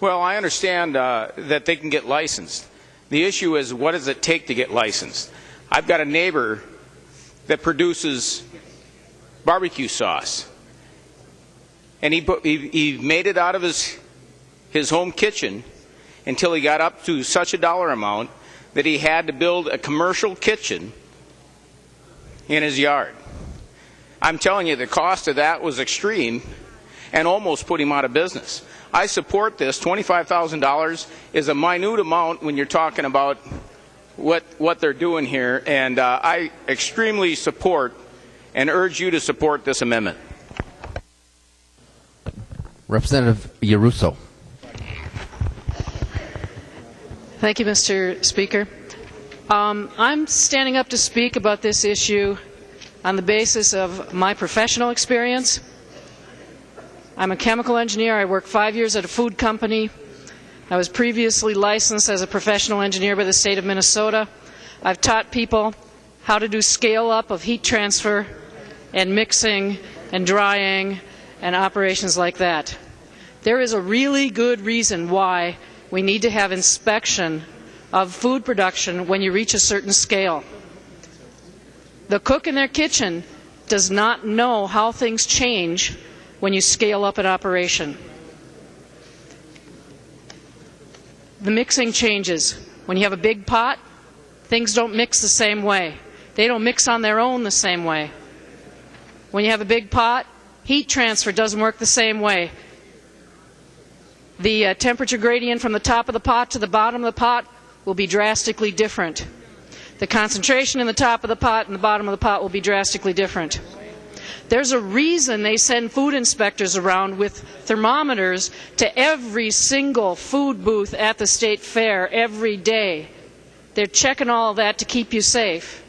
Speaker 21: Well, I understand that they can get licensed. The issue is, what does it take to get licensed? I've got a neighbor that produces barbecue sauce, and he made it out of his home kitchen until he got up to such a dollar amount that he had to build a commercial kitchen in his yard. I'm telling you, the cost of that was extreme and almost put him out of business. I support this. $25,000 is a minute amount when you're talking about what they're doing here, and I extremely support and urge you to support this amendment.
Speaker 1: Representative Yaruso.
Speaker 22: Thank you, Mr. Speaker. I'm standing up to speak about this issue on the basis of my professional experience. I'm a chemical engineer. I worked 5 years at a food company. I was previously licensed as a professional engineer by the state of Minnesota. I've taught people how to do scale-up of heat transfer and mixing and drying and operations like that. There is a really good reason why we need to have inspection of food production when you reach a certain scale. The cook in their kitchen does not know how things change when you scale up an operation. The mixing changes. When you have a big pot, things don't mix the same way. They don't mix on their own the same way. When you have a big pot, heat transfer doesn't work the same way. The temperature gradient from the top of the pot to the bottom of the pot will be drastically different. The concentration in the top of the pot and the bottom of the pot will be drastically different. There's a reason they send food inspectors around with thermometers to every single food booth at the state fair every day. They're checking all of that to keep you safe.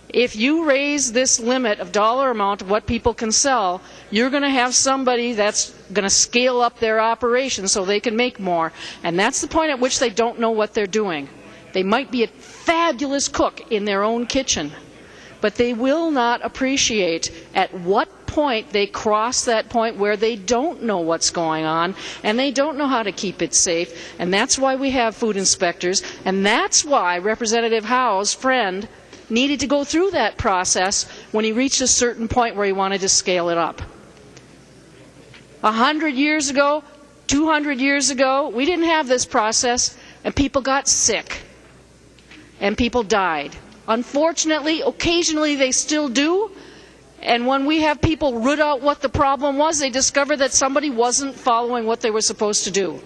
Speaker 22: If you raise this limit of dollar amount of what people can sell, you're going to have somebody that's going to scale up their operation so they can make more. And that's the point at which they don't know what they're doing. They might be a fabulous cook in their own kitchen, but they will not appreciate at what point they cross that point where they don't know what's going on and they don't know how to keep it safe. And that's why we have food inspectors, and that's why Representative Howe's friend needed to go through that process when he reached a certain point where he wanted to scale it up. 100 years ago, 200 years ago, we didn't have this process, and people got sick, and people died. Unfortunately, occasionally they still do, and when we have people root out what the problem was, they discover that somebody wasn't following what they were supposed to do.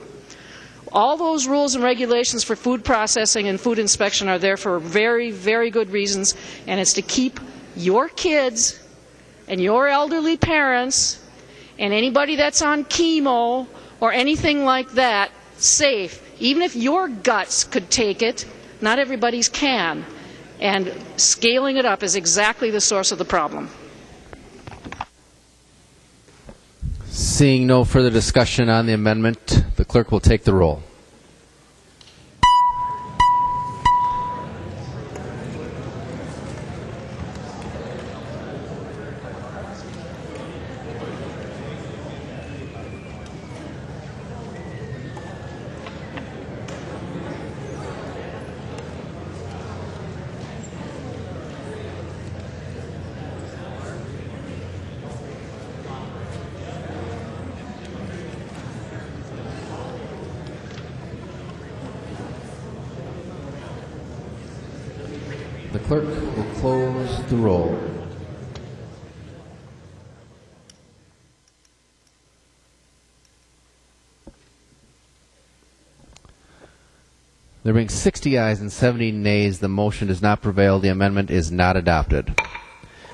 Speaker 22: All those rules and regulations for food processing and food inspection are there for very, very good reasons, and it's to keep your kids and your elderly parents and anybody that's on chemo or anything like that safe. Even if your guts could take it, not everybody's can. And scaling it up is exactly the source of the problem.
Speaker 1: Seeing no further discussion on the amendment, the clerk will take the roll. The clerk will close the roll. There being 60 ayes and 70 nays, the motion does not prevail. The amendment is not adopted.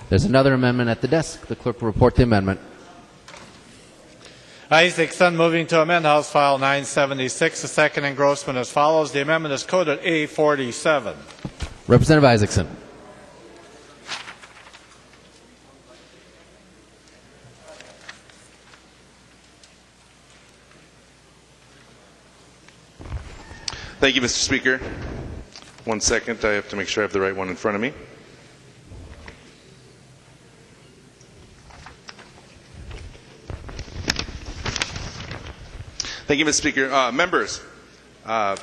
Speaker 1: There's another amendment at the desk. The clerk will report the amendment.
Speaker 2: Isaacson moving to amend House File 976. The second engrossment as follows. The amendment is coded A47.
Speaker 1: Representative Isaacson.
Speaker 4: Thank you, Mr. Speaker. 1 second. I have to make sure I have the right one in front of me. Thank you, Mr. Speaker. Members, I'm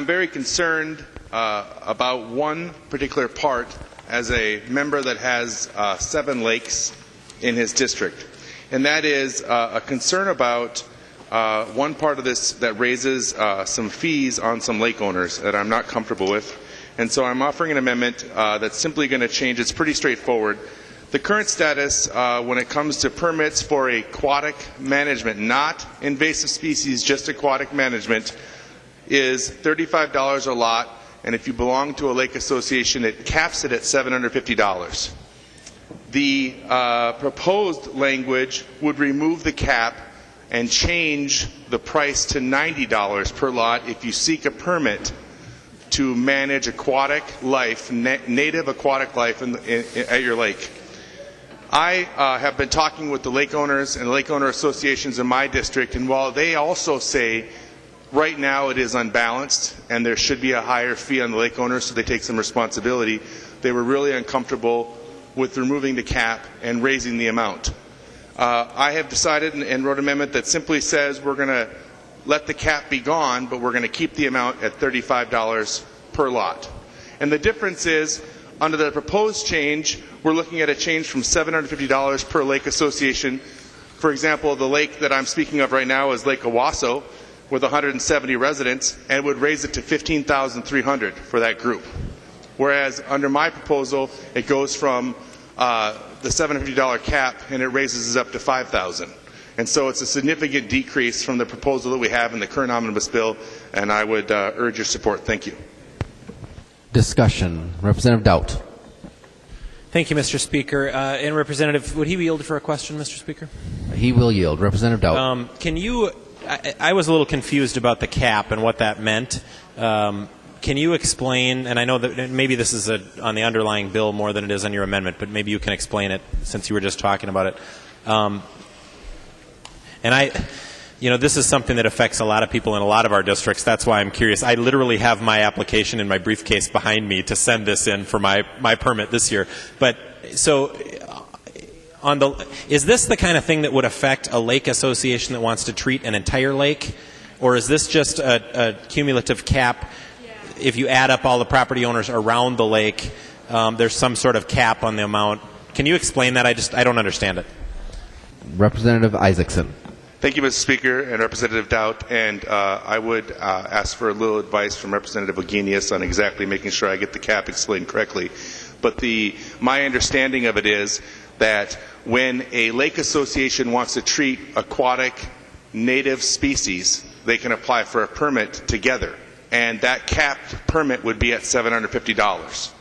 Speaker 4: very concerned about one particular part as a member that has 7 lakes in his district, and that is a concern about one part of this that raises some fees on some lake owners that I'm not comfortable with. And so I'm offering an amendment that's simply going to change. It's pretty straightforward. The current status when it comes to permits for aquatic management, not invasive species, just aquatic management, is $35 a lot. And if you belong to a lake association, it caps it at $750. The proposed language would remove the cap and change the price to $90 per lot if you seek a permit to manage aquatic life, native aquatic life at your lake. I have been talking with the lake owners and lake owner associations in my district, and while they also say right now it is unbalanced and there should be a higher fee on the lake owners so they take some responsibility, they were really uncomfortable with removing the cap and raising the amount. I have decided and wrote an amendment that simply says we're going to let the cap be gone, but we're going to keep the amount at $35 per lot. And the difference is, under the proposed change, we're looking at a change from $750 per lake association. For example, the lake that I'm speaking of right now is Lake Owasso with 170 residents, and would raise it to $15,300 for that group. Whereas under my proposal, it goes from the $750 cap and it raises it up to $5,000. And so it's a significant decrease from the proposal that we have in the current omnibus bill, and I would urge your support. Thank you.
Speaker 1: Discussion. Representative Doubt.
Speaker 17: Thank you, Mr. Speaker. And Representative, would he yield for a question, Mr. Speaker?
Speaker 1: He will yield. Representative Doubt.
Speaker 17: Can you, I was a little confused about the cap and what that meant. Can you explain, and I know that maybe this is on the underlying bill more than it is on your amendment, but maybe you can explain it since you were just talking about it. And this is something that affects a lot of people in a lot of our districts. That's why I'm curious. I literally have my application in my briefcase behind me to send this in for my permit this year. But so, is this the kind of thing that would affect a lake association that wants to treat an entire lake, or is this just a cumulative cap? If you add up all the property owners around the lake, there's some sort of cap on the amount. Can you explain that? I don't understand it.
Speaker 1: Representative Isaacson.
Speaker 4: Thank you, Mr. Speaker and Representative Doubt. And I would ask for a little advice from Representative Wagenius on exactly making sure I get the cap explained correctly. But my understanding of it is that when a lake association wants to treat aquatic native species, they can apply for a permit together. And that capped permit would be at $750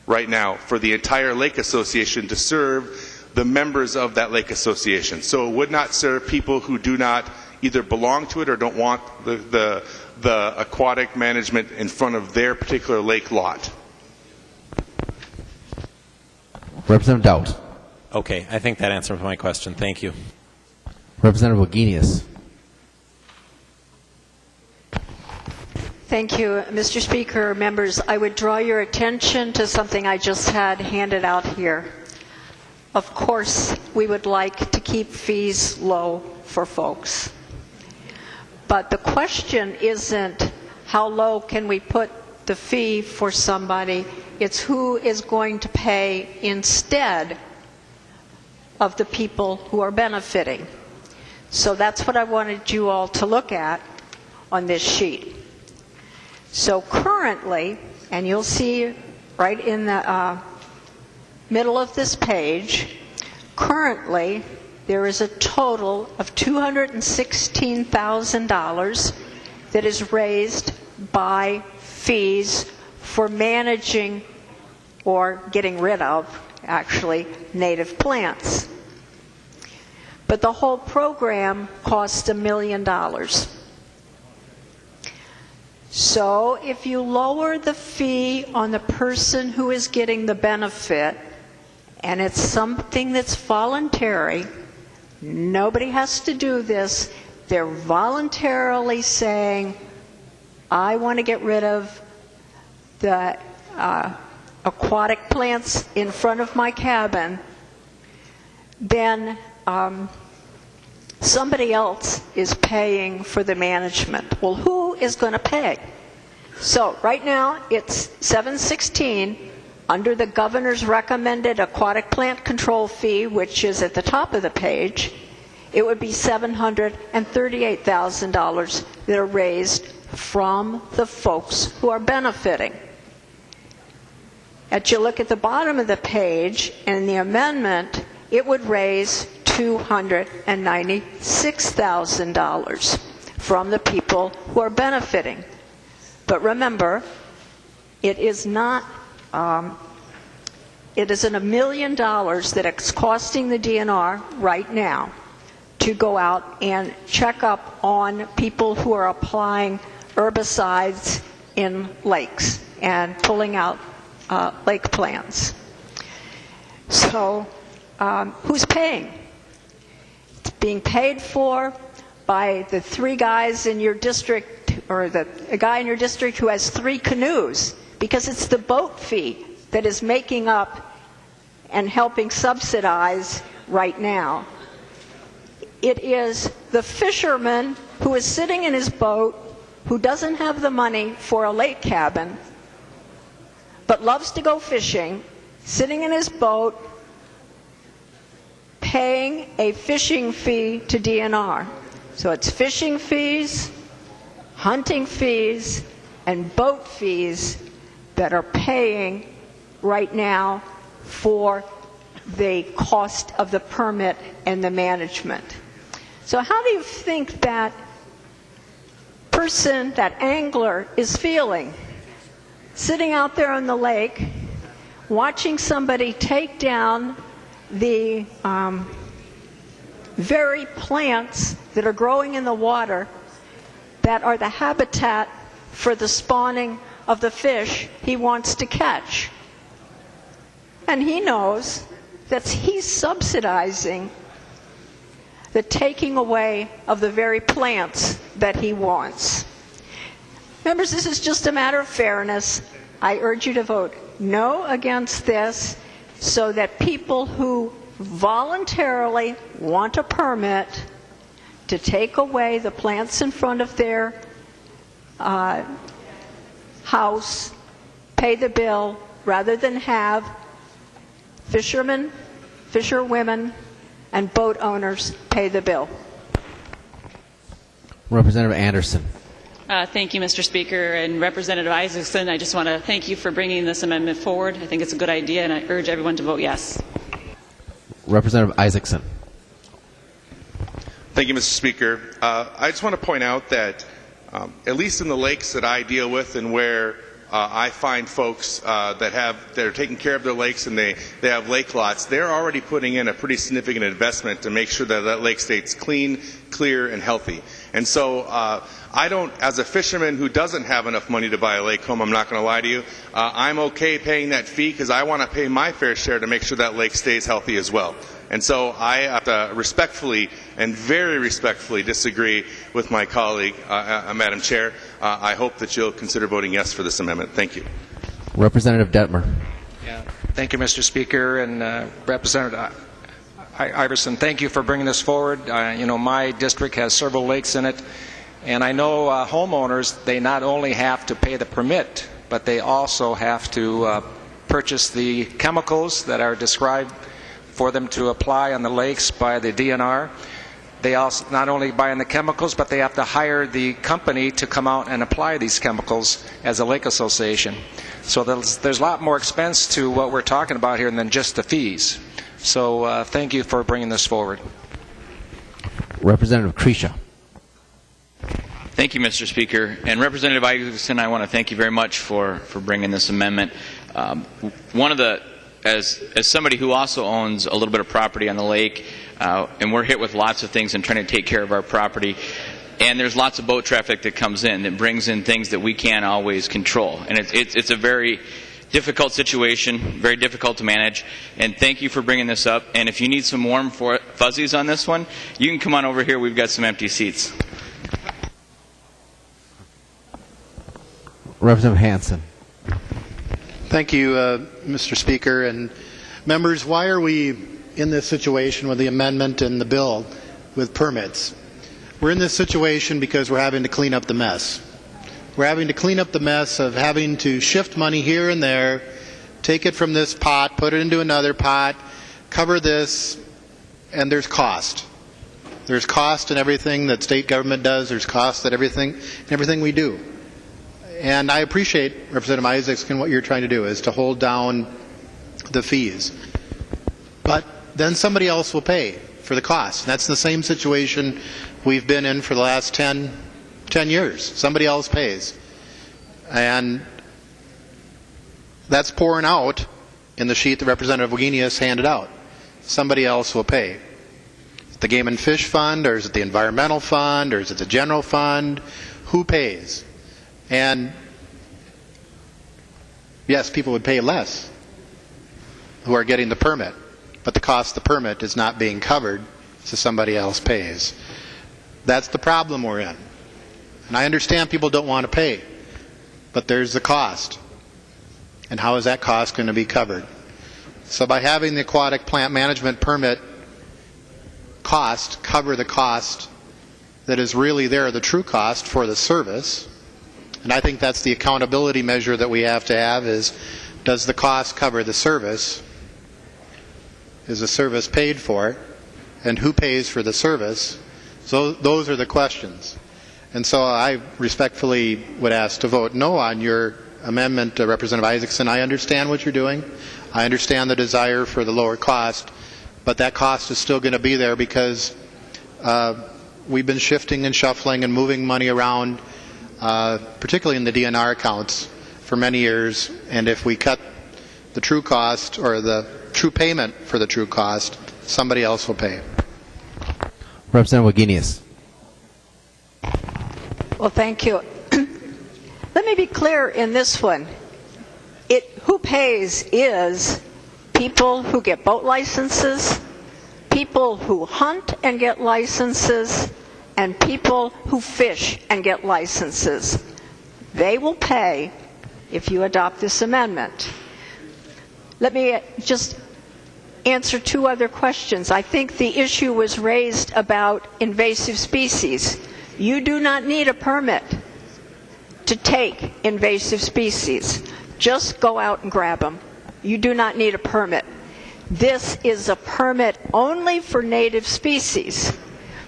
Speaker 4: right now for the entire lake association to serve the members of that lake association. So it would not serve people who do not either belong to it or don't want the aquatic management in front of their particular lake lot.
Speaker 1: Representative Doubt.
Speaker 17: Okay, I think that answers my question. Thank you.
Speaker 1: Representative Wagenius.
Speaker 3: Thank you, Mr. Speaker. Members, I would draw your attention to something I just had handed out here. Of course, we would like to keep fees low for folks. But the question isn't how low can we put the fee for somebody, it's who is going to pay instead of the people who are benefiting. So that's what I wanted you all to look at on this sheet. So currently, and you'll see right in the middle of this page, currently there is a total of $216,000 that is raised by fees for managing or getting rid of, actually, native plants. But the whole program costs $1 million. So if you lower the fee on the person who is getting the benefit, and it's something that's voluntary, nobody has to do this, they're voluntarily saying, I want to get rid of the aquatic plants in front of my cabin, then somebody else is paying for the management. Well, who is going to pay? So right now it's $716 under the governor's recommended aquatic plant control fee, which is at the top of the page. It would be $738,000 that are raised from the folks who are benefiting. As you look at the bottom of the page and the amendment, it would raise $296,000 from the people who are benefiting. But remember, it is not, it isn't $1 million that it's costing the DNR right now to go out and check up on people who are applying herbicides in lakes and pulling out lake plants. So who's paying? It's being paid for by the 3 guys in your district, or a guy in your district who has 3 canoes, because it's the boat fee that is making up and helping subsidize right now. It is the fisherman who is sitting in his boat, who doesn't have the money for a lake cabin, but loves to go fishing, sitting in his boat, paying a fishing fee to DNR. So it's fishing fees, hunting fees, and boat fees that are paying right now for the cost of the permit and the management. So how do you think that person, that angler, is feeling? Sitting out there on the lake, watching somebody take down the very plants that are growing in the water that are the habitat for the spawning of the fish he wants to catch. And he knows that he's subsidizing the taking away of the very plants that he wants. Members, this is just a matter of fairness. I urge you to vote no against this so that people who voluntarily want a permit to take away the plants in front of their house pay the bill, rather than have fishermen, fisherwomen, and boat owners pay the bill.
Speaker 1: Representative Anderson.
Speaker 6: Thank you, Mr. Speaker. And Representative Isaacson, I just want to thank you for bringing this amendment forward. I think it's a good idea, and I urge everyone to vote yes.
Speaker 1: Representative Isaacson.
Speaker 4: Thank you, Mr. Speaker. I just want to point out that at least in the lakes that I deal with and where I find folks that are taking care of their lakes and they have lake lots, they're already putting in a pretty significant investment to make sure that that lake stays clean, clear, and healthy. And so I don't, as a fisherman who doesn't have enough money to buy a lake home, I'm not going to lie to you, I'm okay paying that fee because I want to pay my fair share to make sure that lake stays healthy as well. And so I have to respectfully and very respectfully disagree with my colleague, Madam Chair. I hope that you'll consider voting yes for this amendment. Thank you.
Speaker 1: Representative Detmer.
Speaker 8: Yeah. Thank you, Mr. Speaker, and Representative Iverson, thank you for bringing this forward. My district has several lakes in it, and I know homeowners, they not only have to pay the permit, but they also have to purchase the chemicals that are described for them to apply on the lakes by the DNR. They also not only buy in the chemicals, but they have to hire the company to come out and apply these chemicals as a lake association. So there's a lot more expense to what we're talking about here than just the fees. So thank you for bringing this forward.
Speaker 1: Representative Kresha.
Speaker 12: Thank you, Mr. Speaker. And Representative Isaacson, I want to thank you very much for bringing this amendment. As somebody who also owns a little bit of property on the lake, and we're hit with lots of things and trying to take care of our property, and there's lots of boat traffic that comes in that brings in things that we can't always control. And it's a very difficult situation, very difficult to manage, and thank you for bringing this up. And if you need some warm fuzzies on this one, you can come on over here. We've got some empty seats.
Speaker 1: Representative Hansen.
Speaker 23: Thank you, Mr. Speaker. And members, why are we in this situation with the amendment and the bill with permits? We're in this situation because we're having to clean up the mess. We're having to clean up the mess of having to shift money here and there, take it from this pot, put it into another pot, cover this, and there's cost. There's cost in everything that state government does. There's cost in everything we do. And I appreciate, Representative Isaacson, what you're trying to do is to hold down the fees. But then somebody else will pay for the cost. And that's the same situation we've been in for the last 10 years. Somebody else pays. And that's pouring out in the sheet that Representative Wagenius handed out. Somebody else will pay. Is it the Game and Fish Fund, or is it the Environmental Fund, or is it the General Fund? Who pays? And yes, people would pay less who are getting the permit, but the cost of the permit is not being covered, so somebody else pays. That's the problem we're in. And I understand people don't want to pay, but there's the cost. And how is that cost going to be covered? So by having the aquatic plant management permit cost cover the cost that is really there, the true cost for the service. And I think that's the accountability measure that we have to have is, does the cost cover the service? Is the service paid for? And who pays for the service? So those are the questions. And so I respectfully would ask to vote no on your amendment, Representative Isaacson. I understand what you're doing. I understand the desire for the lower cost, but that cost is still going to be there because we've been shifting and shuffling and moving money around, particularly in the DNR accounts, for many years. And if we cut the true cost or the true payment for the true cost, somebody else will pay.
Speaker 1: Representative Wagenius.
Speaker 3: Well, thank you. Let me be clear in this one. Who pays is people who get boat licenses, people who hunt and get licenses, and people who fish and get licenses. They will pay if you adopt this amendment. Let me just answer two other questions. I think the issue was raised about invasive species. You do not need a permit to take invasive species. Just go out and grab them. You do not need a permit. This is a permit only for native species.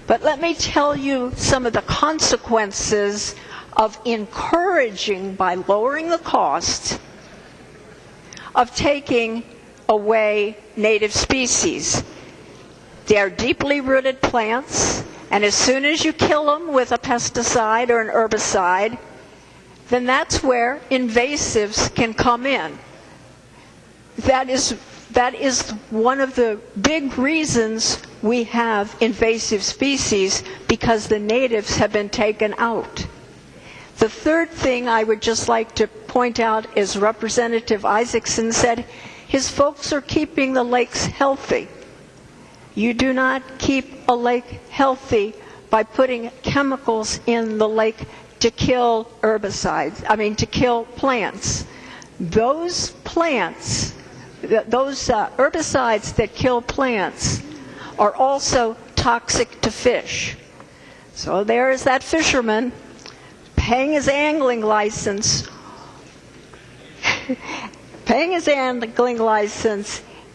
Speaker 3: But let me tell you some of the consequences of encouraging, by lowering the cost, of taking away native species. They are deeply rooted plants, and as soon as you kill them with a pesticide or an herbicide, then that's where invasives can come in. That is That is one of the big reasons we have invasive species, because the natives have been taken out. The third thing I would just like to point out is Representative Isaacson said his folks are keeping the lakes healthy. You do not keep a lake healthy by putting chemicals in the lake to kill to kill plants. Those plants, those herbicides that kill plants are also toxic to fish. So there is that fisherman paying his angling license,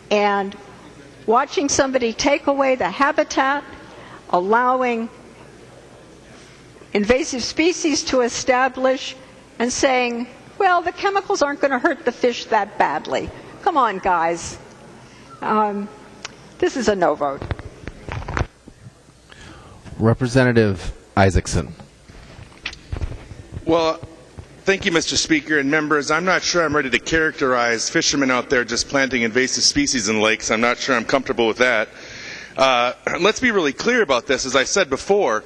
Speaker 3: and watching somebody take away the habitat, allowing invasive species to establish, and saying, well, the chemicals aren't going to hurt the fish that badly. Come on, guys. This is a no vote.
Speaker 1: Representative Isaacson.
Speaker 4: Well, thank you, Mr. Speaker and members. I'm not sure I'm ready to characterize fishermen out there just planting invasive species in lakes. I'm not sure I'm comfortable with that. Let's be really clear about this. As I said before,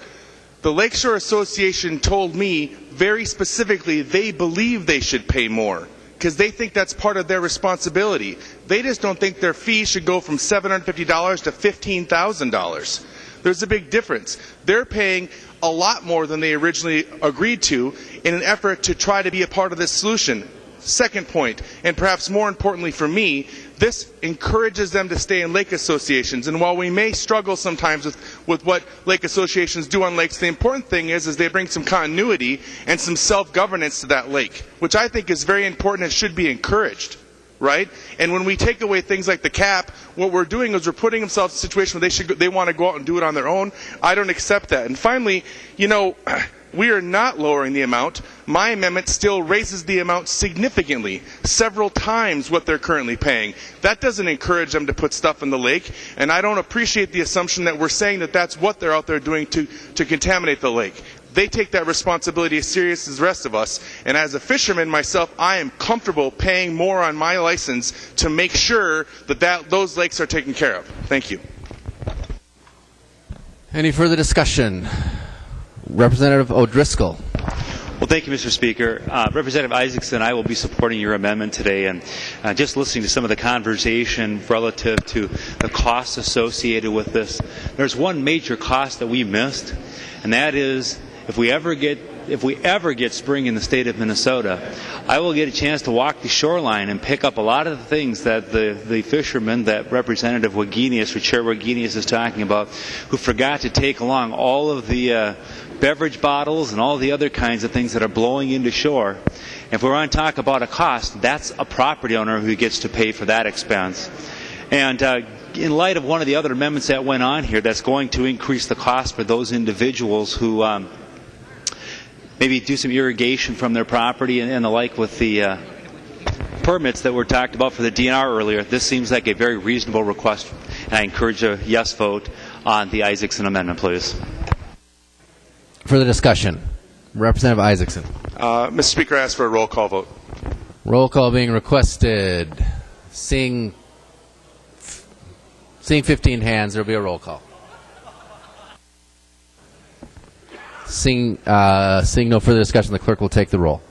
Speaker 4: the Lakeshore Association told me very specifically they believe they should pay more because they think that's part of their responsibility. They just don't think their fee should go from $750 to $15,000. There's a big difference. They're paying a lot more than they originally agreed to in an effort to try to be a part of this solution. Second point, and perhaps more importantly for me, this encourages them to stay in lake associations. And while we may struggle sometimes with what lake associations do on lakes, the important thing is they bring some continuity and some self-governance to that lake, which I think is very important and should be encouraged. Right? And when we take away things like the cap, what we're doing is we're putting themselves in a situation where they want to go out and do it on their own. I don't accept that. And finally, we are not lowering the amount. My amendment still raises the amount significantly, several times what they're currently paying. That doesn't encourage them to put stuff in the lake, and I don't appreciate the assumption that we're saying that that's what they're out there doing to contaminate the lake. They take that responsibility as serious as the rest of us, and as a fisherman myself, I am comfortable paying more on my license to make sure that those lakes are taken care of. Thank you.
Speaker 1: Any further discussion? Representative O'Driscoll.
Speaker 5: Well, thank you, Mr. Speaker. Representative Isaacson, I will be supporting your amendment today, and just listening to some of the conversation relative to the costs associated with this, there's one major cost that we missed, and that is if we ever get spring in the state of Minnesota, I will get a chance to walk the shoreline and pick up a lot of the things that the fishermen that Representative Wagenius or Chair Wagenius is talking about, who forgot to take along all of the beverage bottles and all the other kinds of things that are blowing into shore. If we're going to talk about a cost, that's a property owner who gets to pay for that expense. And in light of one of the other amendments that went on here that's going to increase the cost for those individuals who maybe do some irrigation from their property and the like with the permits that were talked about for the DNR earlier, this seems like a very reasonable request, and I encourage a yes vote on the Isaacson amendment, please.
Speaker 1: Further discussion. Representative Isaacson.
Speaker 4: Mr. Speaker, I ask for a roll call vote.
Speaker 1: Roll call being requested. Seeing 15 hands, there will be a roll call. Seeing no further discussion, the clerk will take the roll.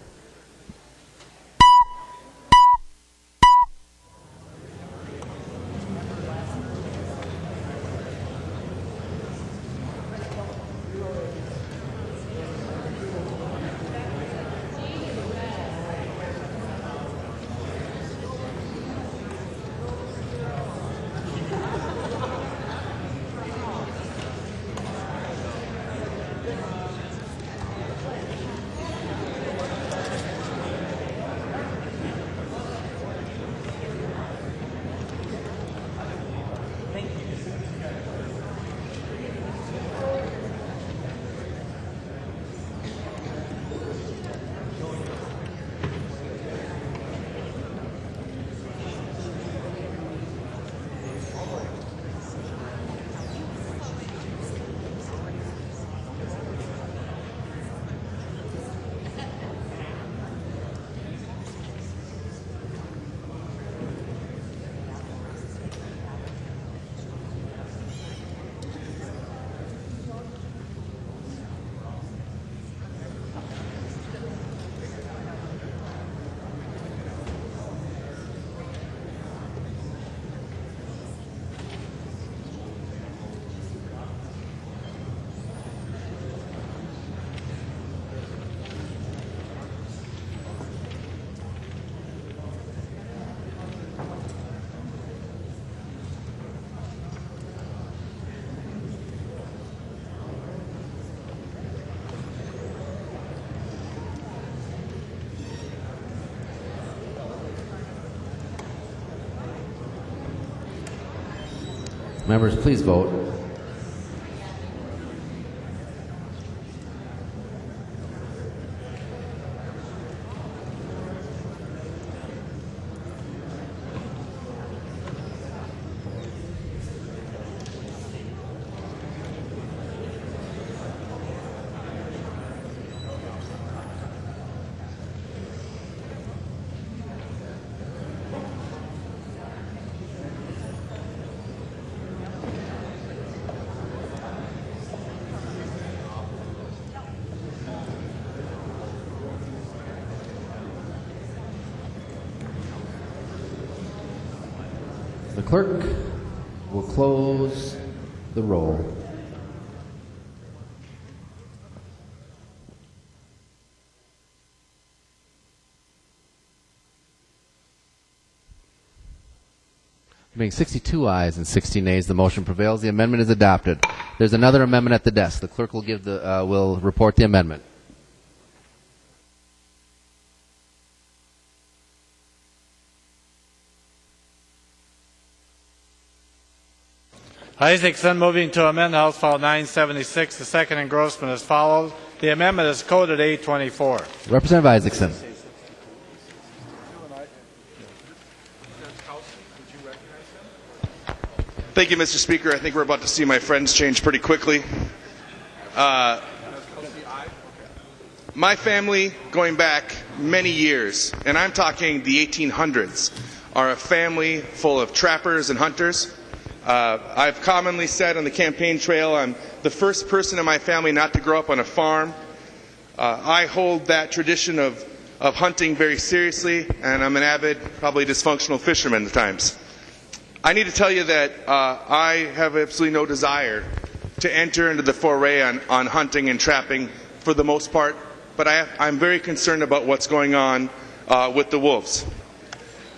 Speaker 1: Members, please vote. The clerk will close the roll. Being 62 ayes and 60 nays, the motion prevails. The amendment is adopted. There's another amendment at the desk. The clerk will will report the amendment.
Speaker 2: Isaacson moving to amend House File 976. The second engrossment as follows. The amendment is coded A24.
Speaker 1: Representative Isaacson.
Speaker 4: Thank you, Mr. Speaker. I think we're about to see my friends change pretty quickly. My family, going back many years, and I'm talking the 1800s, are a family full of trappers and hunters. I've commonly said on the campaign trail I'm the first person in my family not to grow up on a farm. I hold that tradition of hunting very seriously, and I'm an avid, probably dysfunctional fisherman at times. I need to tell you that I have absolutely no desire to enter into the foray on hunting and trapping for the most part, but I'm very concerned about what's going on with the wolves.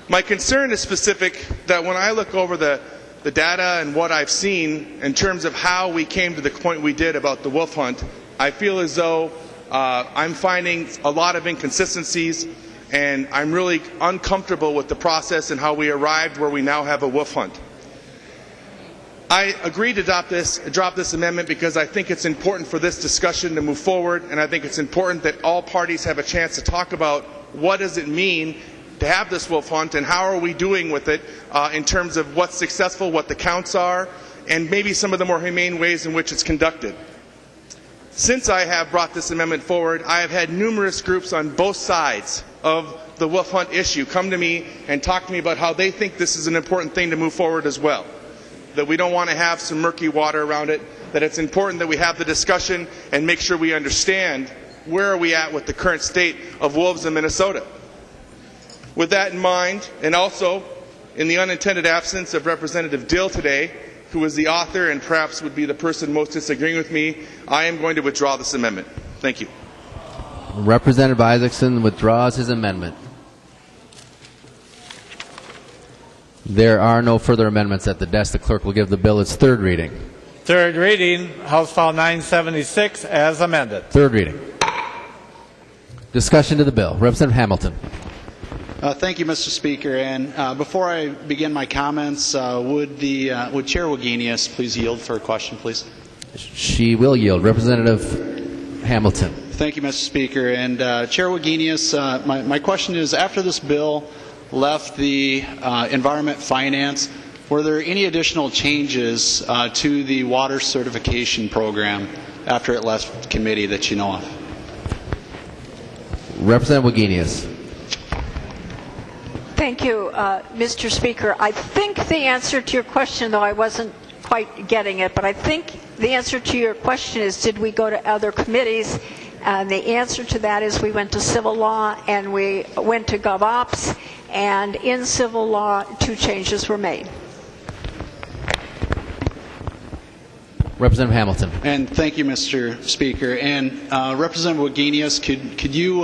Speaker 4: My concern is specific that when I look over the data and what I've seen in terms of how we came to the point we did about the wolf hunt, I feel as though I'm finding a lot of inconsistencies, and I'm really uncomfortable with the process and how we arrived where we now have a wolf hunt. I agreed to drop this amendment because I think it's important for this discussion to move forward, and I think it's important that all parties have a chance to talk about what does it mean to have this wolf hunt and how are we doing with it in terms of what's successful, what the counts are, and maybe some of the more humane ways in which it's conducted. Since I have brought this amendment forward, I have had numerous groups on both sides of the wolf hunt issue come to me and talk to me about how they think this is an important thing to move forward as well. That we don't want to have some murky water around it, that it's important that we have the discussion and make sure we understand where are we at with the current state of wolves in Minnesota. With that in mind, and also in the unintended absence of Representative Dill today, who is the author and perhaps would be the person most disagreeing with me, I am going to withdraw this amendment. Thank you.
Speaker 1: Representative Isaacson withdraws his amendment. There are no further amendments at the desk. The clerk will give the bill its third reading.
Speaker 2: Third reading, House File 976 as amended.
Speaker 1: Third reading. Discussion to the bill. Representative Hamilton.
Speaker 20: Thank you, Mr. Speaker. And before I begin my comments, would Chair Wagenius please yield for a question, please?
Speaker 1: She will yield. Representative Hamilton.
Speaker 20: Thank you, Mr. Speaker. And Chair Wagenius, my question is, after this bill left the Environment Finance, were there any additional changes to the water certification program after it left committee that you know of?
Speaker 1: Representative Wagenius.
Speaker 3: Thank you, Mr. Speaker. I think the answer to your question, though I wasn't quite getting it, but I think the answer to your question is, did we go to other committees? And the answer to that is we went to Civil Law and we went to GovOps, and in Civil Law, 2 changes were made.
Speaker 1: Representative Hamilton.
Speaker 20: And thank you, Mr. Speaker. And Representative Wagenius, could you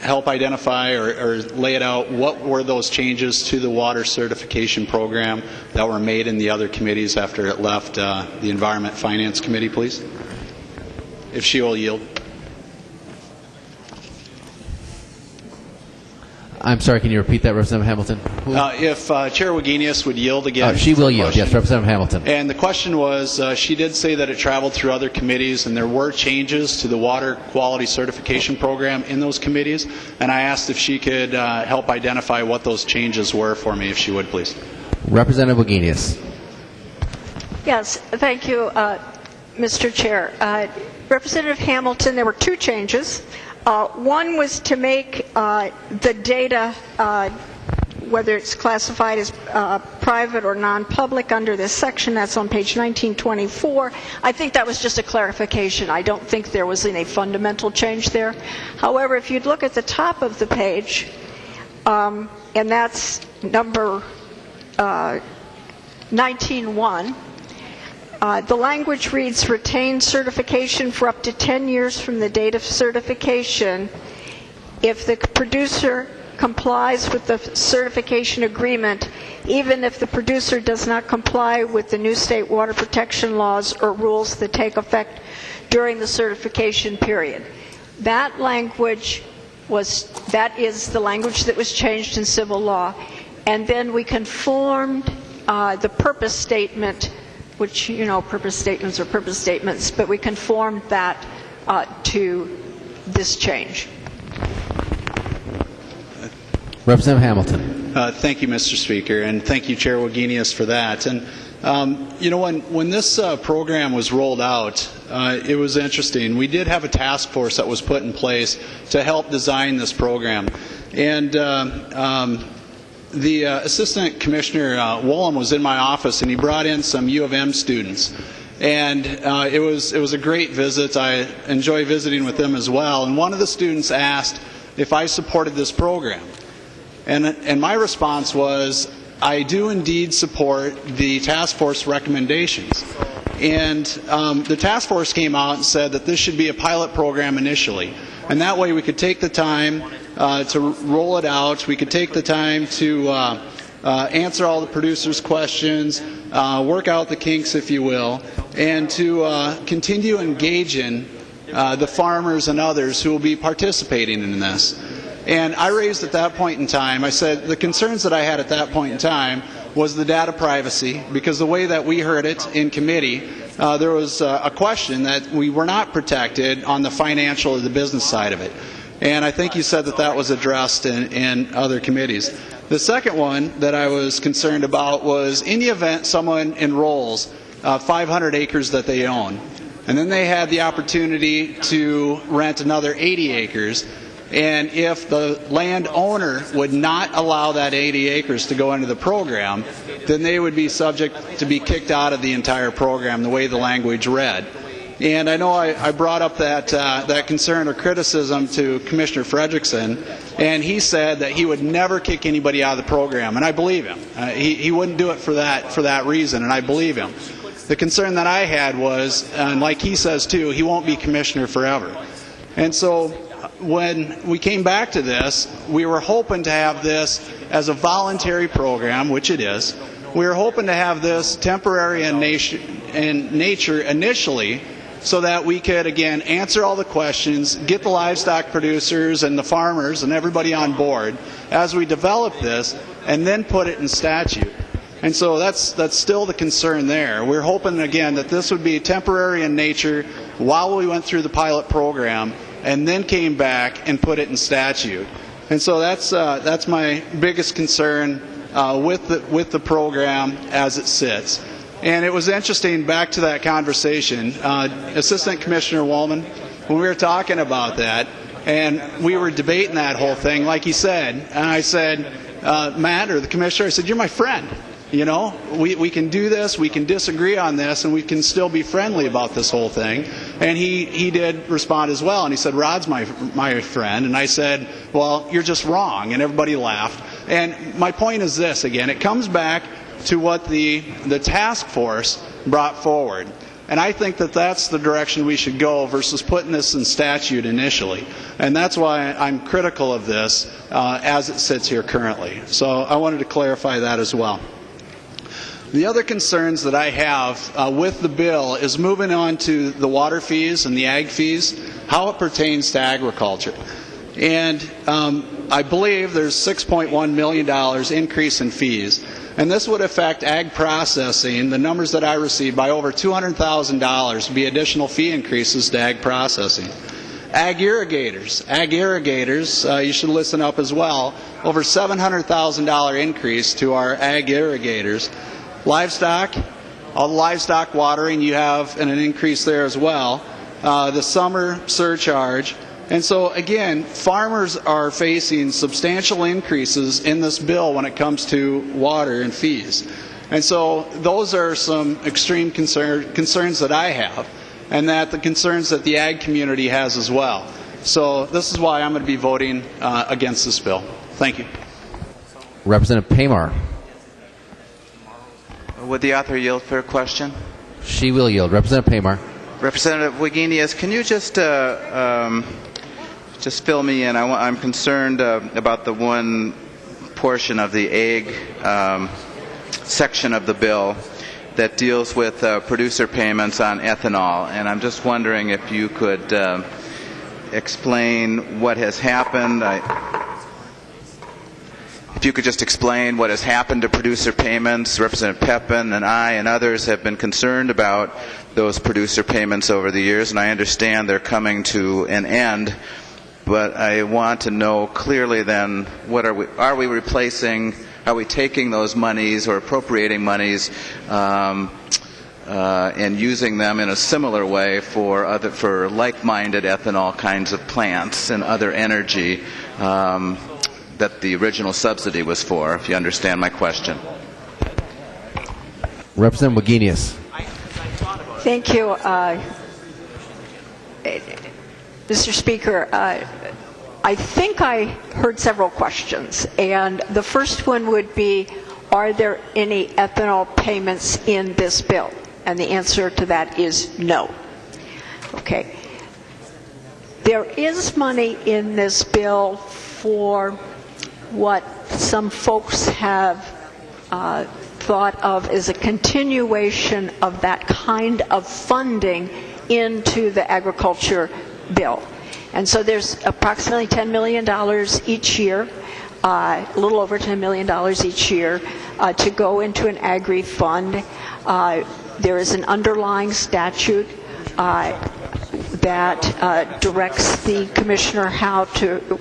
Speaker 20: help identify or lay it out, what were those changes to the water certification program that were made in the other committees after it left the Environment Finance Committee, please? If she will yield.
Speaker 1: I'm sorry, can you repeat that, Representative Hamilton?
Speaker 20: If Chair Wagenius would yield again.
Speaker 1: She will
Speaker 20: for
Speaker 1: yield,
Speaker 20: question.
Speaker 1: yes, Representative Hamilton.
Speaker 20: And the question was, she did say that it traveled through other committees and there were changes to the water quality certification program in those committees. And I asked if she could help identify what those changes were for me, if she would, please.
Speaker 1: Representative Wagenius.
Speaker 3: Yes, thank you, Mr. Chair. Representative Hamilton, there were two changes. One was to make the data, whether it's classified as private or non-public under this section, that's on page 1924. I think that was just a clarification. I don't think there was any fundamental change there. However, if you'd look at the top of the page, and that's number 19.1, the language reads, retain certification for up to 10 years from the date of certification if the producer complies with the certification agreement, even if the producer does not comply with the new state water protection laws or rules that take effect during the certification period. That language that is the language that was changed in civil law. And then we conformed the purpose statement, which, you know, purpose statements are purpose statements, but we conformed that to this change.
Speaker 1: Representative Hamilton.
Speaker 20: Thank you, Mr. Speaker, and thank you, Chair Wagenius, for that. And you know, when this program was rolled out, it was interesting. We did have a task force that was put in place to help design this program, and the Assistant Commissioner Wollum was in my office, and he brought in some U of M students. And it was a great visit. I enjoy visiting with them as well. And one of the students asked if I supported this program. And my response was, I do indeed support the task force recommendations. And the task force came out and said that this should be a pilot program initially. And that way we could take the time to roll it out. We could take the time to answer all the producers' questions, work out the kinks, if you will, and to continue engaging the farmers and others who will be participating in this. And I raised at that point in time, I said the concerns that I had at that point in time was the data privacy, because the way that we heard it in committee, there was a question that we were not protected on the financial or the business side of it. And I think you said that that was addressed in other committees. The second one that I was concerned about was, in the event someone enrolls 500 acres that they own, and then they had the opportunity to rent another 80 acres, and if the landowner would not allow that 80 acres to go into the program, then they would be subject to be kicked out of the entire program, the way the language read. And I know I brought up that concern or criticism to Commissioner Fredrickson, and he said that he would never kick anybody out of the program, and I believe him. He wouldn't do it for that reason, and I believe him. The concern that I had was, and like he says too, he won't be commissioner forever. And so when we came back to this, we were hoping to have this as a voluntary program, which it is. We were hoping to have this temporary in nature initially, so that we could, again, answer all the questions, get the livestock producers and the farmers and everybody on board as we develop this, and then put it in statute. And so that's still the concern there. We're hoping, again, that this would be temporary in nature while we went through the pilot program, and then came back and put it in statute. And so that's my biggest concern with the program as it sits. And it was interesting, back to that conversation, Assistant Commissioner Wollman, when we were talking about that, and we were debating that whole thing, like he said, and I said, Matt, or the Commissioner, I said, you're my friend. You know, we can do this, we can disagree on this, and we can still be friendly about this whole thing. And he did respond as well, and he said, Rod's my friend. And I said, well, you're just wrong, and everybody laughed. And my point is this, again, it comes back to what the task force brought forward. And I think that that's the direction we should go versus putting this in statute initially. And that's why I'm critical of this as it sits here currently. So I wanted to clarify that as well. The other concerns that I have with the bill is moving on to the water fees and the ag fees, how it pertains to agriculture. And I believe there's $6.1 million increase in fees. And this would affect ag processing, the numbers that I received, by over $200,000 would be additional fee increases to ag processing. Ag irrigators, you should listen up as well, over $700,000 increase to our ag irrigators. Livestock, all the livestock watering, you have an increase there as well. The summer surcharge. And so, again, farmers are facing substantial increases in this bill when it comes to water and fees. And so those are some extreme concerns that I have, and that the concerns that the ag community has as well. So this is why I'm going to be voting against this bill. Thank you.
Speaker 1: Representative Paymar.
Speaker 11: Would the author yield for a question?
Speaker 1: She will yield. Representative Paymar.
Speaker 11: Representative Wagenius, can you just fill me in? I'm concerned about the one portion of the ag section of the bill that deals with producer payments on ethanol, and I'm just wondering if you could explain what has happened. If you could just explain what has happened to producer payments. Representative Pepin and I and others have been concerned about those producer payments over the years, and I understand they're coming to an end. But I want to know clearly then, what are we replacing? Are we taking those monies or appropriating monies and using them in a similar way for like-minded ethanol kinds of plants and other energy that the original subsidy was for, if you understand my question?
Speaker 1: Representative Wagenius.
Speaker 3: Thank you, Mr. Speaker. I think I heard several questions, and the first one would be, are there any ethanol payments in this bill? And the answer to that is no. Okay. There is money in this bill for what some folks have thought of as a continuation of that kind of funding into the agriculture bill. And so there's approximately $10 million each year, a little over $10 million each year, to go into an agri-fund. There is an underlying statute that directs the commissioner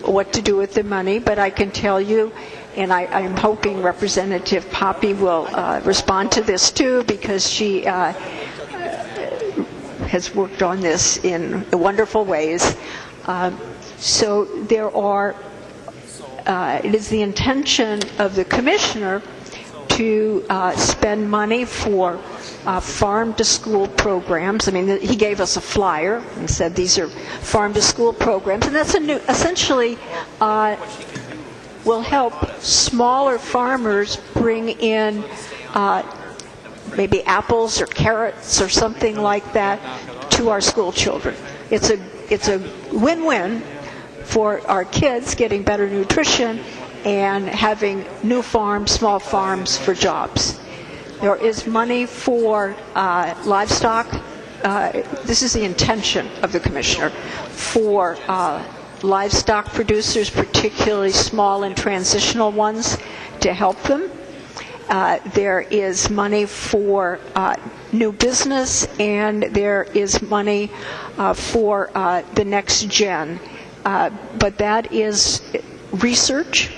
Speaker 3: what to do with the money, but I can tell you, and I'm hoping Representative Poppy will respond to this too, because she has worked on this in wonderful ways. So there are, it is the intention of the commissioner to spend money for farm-to-school programs. I mean, he gave us a flyer and said these are farm-to-school programs, and that's essentially will help smaller farmers bring in maybe apples or carrots or something like that to our school children. It's a win-win for our kids getting better nutrition and having new farms, small farms for jobs. There is money for livestock. This is the intention of the commissioner for livestock producers, particularly small and transitional ones, to help them. There is money for new business, and there is money for the next gen. But that is research,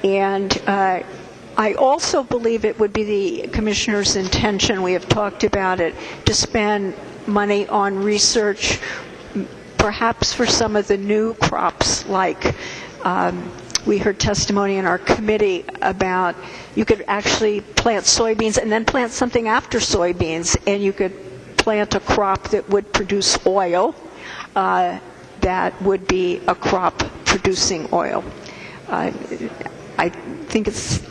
Speaker 3: and I also believe it would be the commissioner's intention, we have talked about it, to spend money on research, perhaps for some of the new crops, like we heard testimony in our committee about you could actually plant soybeans and then plant something after soybeans, and you could plant a crop that would produce oil that would be a crop producing oil. I think it's,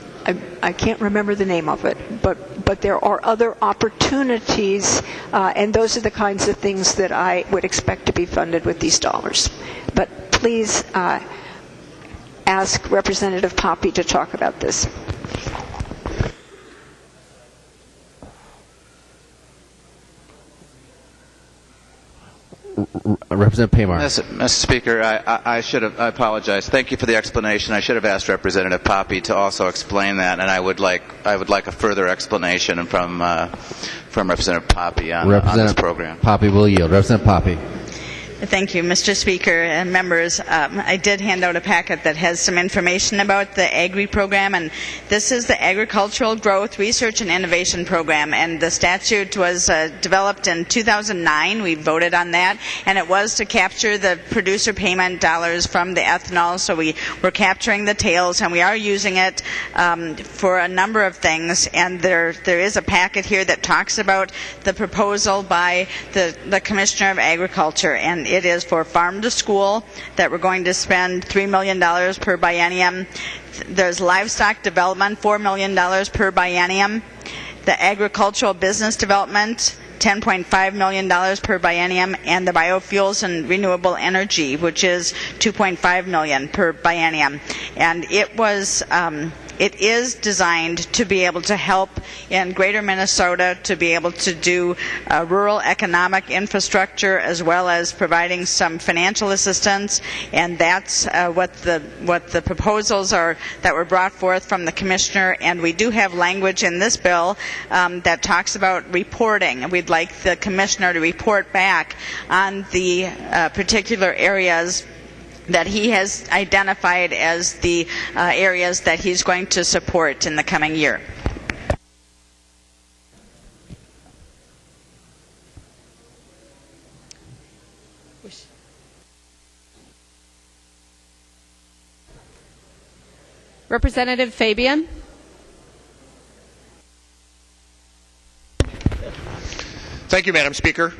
Speaker 3: I can't remember the name of it, but there are other opportunities, and those are the kinds of things that I would expect to be funded with these dollars. But please ask Representative Poppy to talk about this.
Speaker 1: Representative Paymar.
Speaker 11: Mr. Speaker, I apologize. Thank you for the explanation. I should have asked Representative Poppe to also explain that, and I would like a further explanation from Representative Poppe on this program.
Speaker 1: Poppe will yield. Representative Poppe.
Speaker 19: Thank you, Mr. Speaker and members. I did hand out a packet that has some information about the Agri program, and this is the Agricultural Growth, Research, and Innovation Program, and the statute was developed in 2009. We voted on that, and it was to capture the producer payment dollars from the ethanol, so we were capturing the tails, and we are using it for a number of things, and there is a packet here that talks about the proposal by the Commissioner of Agriculture, and it is for farm to school that we're going to spend $3 million per biennium. There's livestock development, $4 million per biennium. The agricultural business development, $10.5 million per biennium, and the biofuels and renewable energy, which is $2.5 million per biennium. And it is designed to be able to help in greater Minnesota to be able to do rural economic infrastructure as well as providing some financial assistance, and that's what the proposals are that were brought forth from the Commissioner. And we do have language in this bill that talks about reporting. We'd like the Commissioner to report back on the particular areas that he has identified as the areas that he's going to support in the coming year.
Speaker 13: Representative Fabian.
Speaker 7: Thank you, Madam Speaker.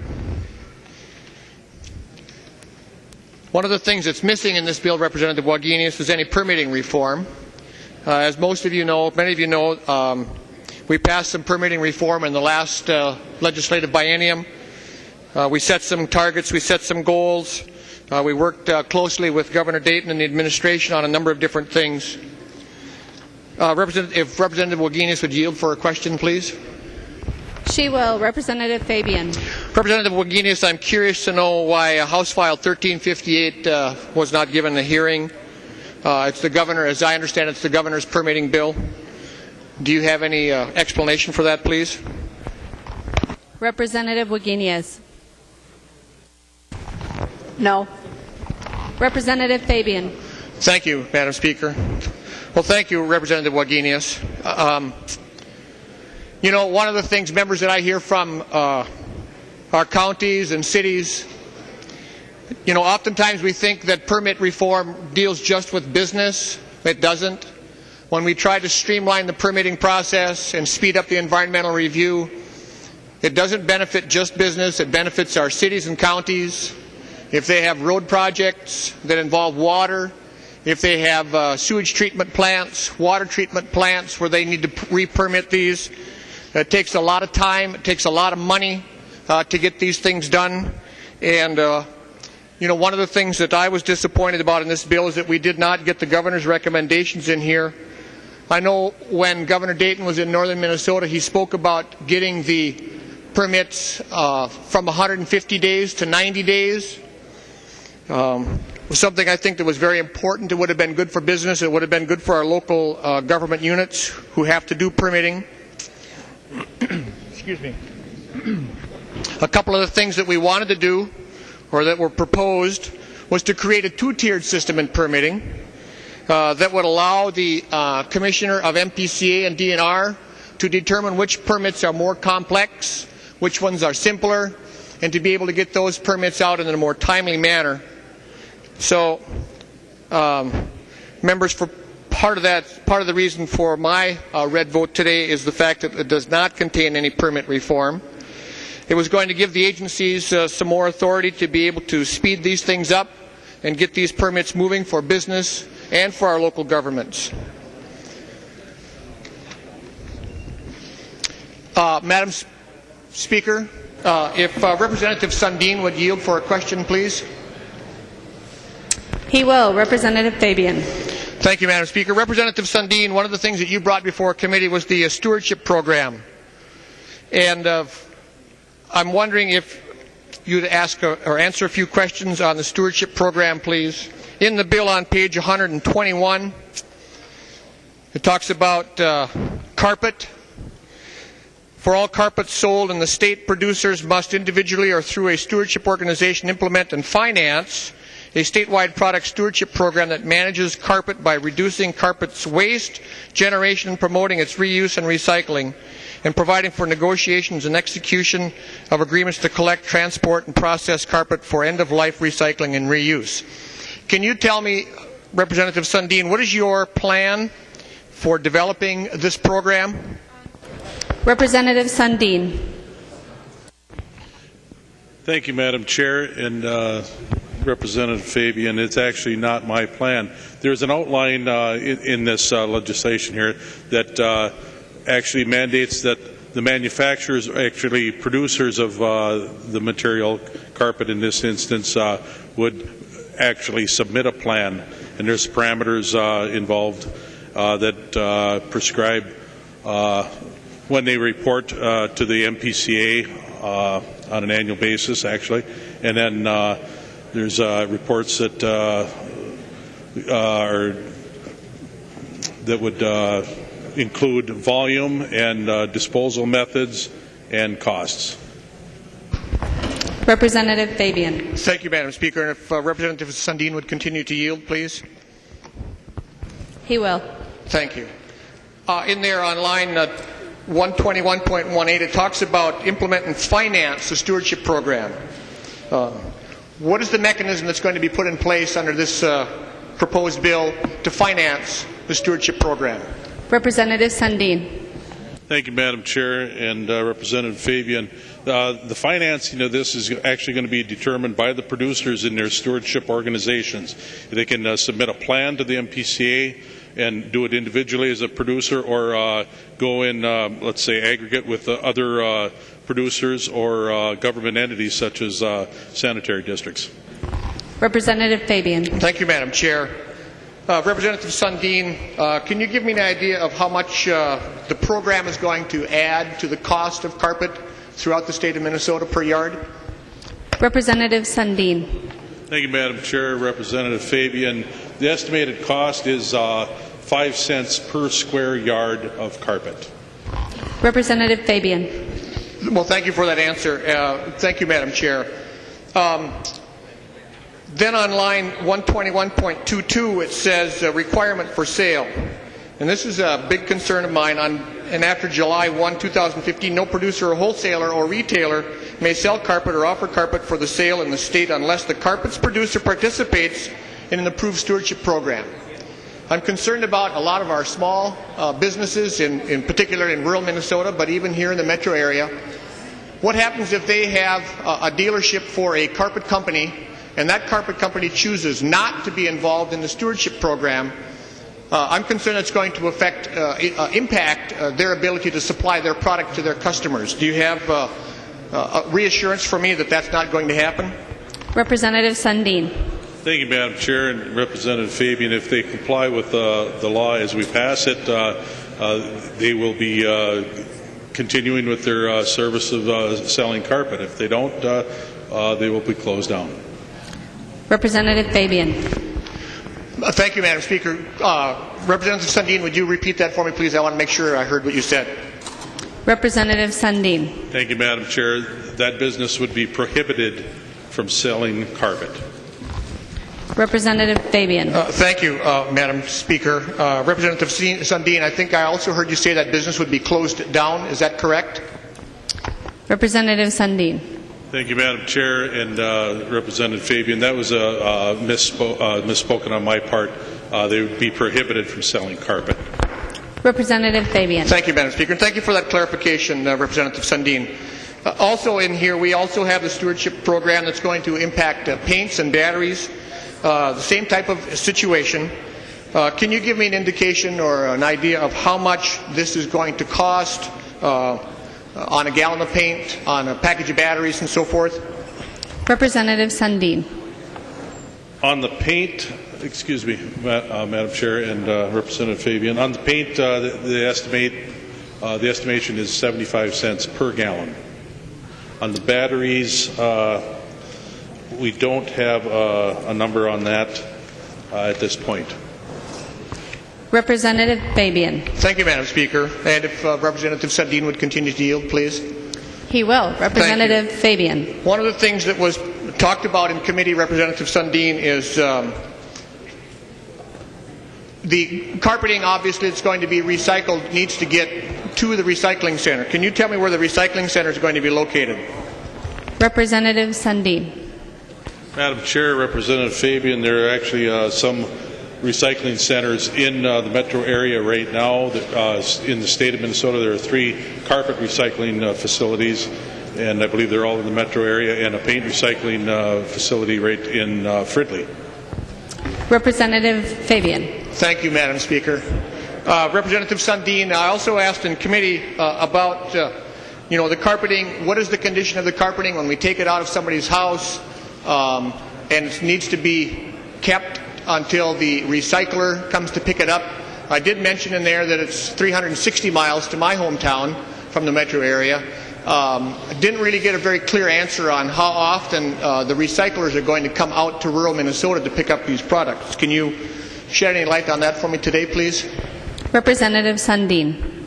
Speaker 7: One of the things that's missing in this bill, Representative Wagenius, is any permitting reform. As most of you know, many of you know, we passed some permitting reform in the last legislative biennium. We set some targets, we set some goals. We worked closely with Governor Dayton and the administration on a number of different things. If Representative Wagenius would yield for a question, please.
Speaker 13: She will. Representative Fabian.
Speaker 7: Representative Wagenius, I'm curious to know why House File 1358 was not given a hearing. It's the governor, as I understand, it's the governor's permitting bill. Do you have any explanation for that, please?
Speaker 13: Representative Wagenius.
Speaker 3: No.
Speaker 13: Representative Fabian.
Speaker 7: Thank you, Madam Speaker. Well, thank you, Representative Wagenius. You know, one of the things, members, that I hear from our counties and cities, you know, oftentimes we think that permit reform deals just with business. It doesn't. When we try to streamline the permitting process and speed up the environmental review, it doesn't benefit just business. It benefits our cities and counties. If they have road projects that involve water, if they have sewage treatment plants, water treatment plants where they need to re-permit these, it takes a lot of time, it takes a lot of money to get these things done. And you know, one of the things that I was disappointed about in this bill is that we did not get the governor's recommendations in here. I know when Governor Dayton was in northern Minnesota, he spoke about getting the permits from 150 days to 90 days. It was something I think that was very important. It would have been good for business. It would have been good for our local government units who have to do permitting. Excuse me. A couple of the things that we wanted to do, or that were proposed, was to create a two-tiered system in permitting that would allow the Commissioner of MPCA and DNR to determine which permits are more complex, which ones are simpler, and to be able to get those permits out in a more timely manner. So, members, for part of the reason for my red vote today is the fact that it does not contain any permit reform. It was going to give the agencies some more authority to be able to speed these things up and get these permits moving for business and for our local governments. Madam Speaker, if Representative Sundin would yield for a question, please.
Speaker 13: He will. Representative Fabian.
Speaker 7: Thank you, Madam Speaker. Representative Sundin, one of the things that you brought before committee was the stewardship program. And I'm wondering if
Speaker 10: you to ask or answer a few questions on the stewardship program, please. In the bill on page 121, it talks about carpet. For all carpets sold in the state, producers must individually or through a stewardship organization implement and finance a statewide product stewardship program that manages carpet by reducing carpet's waste, generation, and promoting its reuse and recycling, and providing for negotiations and execution of agreements to collect, transport, and process carpet for end-of-life recycling and reuse. Can you tell me, Representative Sundin, what is your plan for developing this program?
Speaker 13: Representative Sundin.
Speaker 15: Thank you, Madam Chair, and Representative Fabian. It's actually not my plan. There's an outline in this legislation here that actually mandates that the manufacturers, actually producers of the material, carpet in this instance, would actually submit a plan, and there's parameters involved that prescribe when they report to the MPCA on an annual basis, actually, and then there's reports that would include volume and disposal methods and costs.
Speaker 13: Representative Fabian.
Speaker 10: Thank you, Madam Speaker. And if Representative Sundin would continue to yield, please.
Speaker 13: He will.
Speaker 10: Thank you. In there on line 121.18, it talks about implement and finance the stewardship program. What is the mechanism that's going to be put in place under this proposed bill to finance the stewardship program?
Speaker 13: Representative Sundin.
Speaker 15: Thank you, Madam Chair, and Representative Fabian. The financing of this is actually going to be determined by the producers in their stewardship organizations. They can submit a plan to the MPCA and do it individually as a producer, or go in, let's say, aggregate with other producers or government entities such as sanitary districts.
Speaker 13: Representative Fabian.
Speaker 10: Thank you, Madam Chair. Representative Sundin, can you give me an idea of how much the program is going to add to the cost of carpet throughout the state of Minnesota per yard?
Speaker 13: Representative Sundin.
Speaker 15: Thank you, Madam Chair. Representative Fabian. The estimated cost is 5 cents per square yard of carpet.
Speaker 13: Representative Fabian.
Speaker 10: Well, thank you for that answer. Thank you, Madam Chair. Then on line 121.22, it says requirement for sale. And this is a big concern of mine. And after July 1, 2015, no producer or wholesaler or retailer may sell carpet or offer carpet for the sale in the state unless the carpet's producer participates in an approved stewardship program. I'm concerned about a lot of our small businesses, in particular in rural Minnesota, but even here in the metro area. What happens if they have a dealership for a carpet company, and that carpet company chooses not to be involved in the stewardship program? I'm concerned it's going to impact their ability to supply their product to their customers. Do you have reassurance for me that that's not going to happen?
Speaker 13: Representative Sundin.
Speaker 15: Thank you, Madam Chair, and Representative Fabian. If they comply with the law as we pass it, they will be continuing with their service of selling carpet. If they don't, they will be closed down.
Speaker 13: Representative Fabian.
Speaker 10: Thank you, Madam Speaker. Representative Sundin, would you repeat that for me, please? I want to make sure I heard what you said.
Speaker 13: Representative Sundin.
Speaker 15: Thank you, Madam Chair. That business would be prohibited from selling carpet.
Speaker 13: Representative Fabian.
Speaker 10: Thank you, Madam Speaker. Representative Sundin, I think I also heard you say that business would be closed down. Is that correct?
Speaker 13: Representative Sundin.
Speaker 15: Thank you, Madam Chair, and Representative Fabian. That was misspoken on my part. They would be prohibited from selling carpet.
Speaker 13: Representative Fabian.
Speaker 10: Thank you, Madam Speaker, and thank you for that clarification, Representative Sundin. Also in here, we also have the stewardship program that's going to impact paints and batteries. The same type of situation. Can you give me an indication or an idea of how much this is going to cost on a gallon of paint, on a package of batteries, and so forth?
Speaker 13: Representative Sundin.
Speaker 15: On the paint, excuse me, Madam Chair and Representative Fabian. On the paint, the estimation is 75 cents per gallon. On the batteries, we don't have a number on that at this point.
Speaker 13: Representative Fabian.
Speaker 10: Thank you, Madam Speaker. And if Representative Sundin would continue to yield, please.
Speaker 13: He will. Representative Fabian.
Speaker 10: One of the things that was talked about in committee, Representative Sundin, is the carpeting, obviously, it's going to be recycled, needs to get to the recycling center. Can you tell me where the recycling center is going to be located?
Speaker 13: Representative Sundin.
Speaker 15: Madam Chair, Representative Fabian, there are actually some recycling centers in the metro area right now. In the state of Minnesota, there are 3 carpet recycling facilities, and I believe they're all in the metro area, and a paint recycling facility right in Fridley.
Speaker 13: Representative Fabian.
Speaker 10: Thank you, Madam Speaker. Representative Sundin, I also asked in committee about the carpeting. What is the condition of the carpeting when we take it out of somebody's house and it needs to be kept until the recycler comes to pick it up? I did mention in there that it's 360 miles to my hometown from the metro area. I didn't really get a very clear answer on how often the recyclers are going to come out to rural Minnesota to pick up these products. Can you shed any light on that for me today, please?
Speaker 13: Representative Sundin.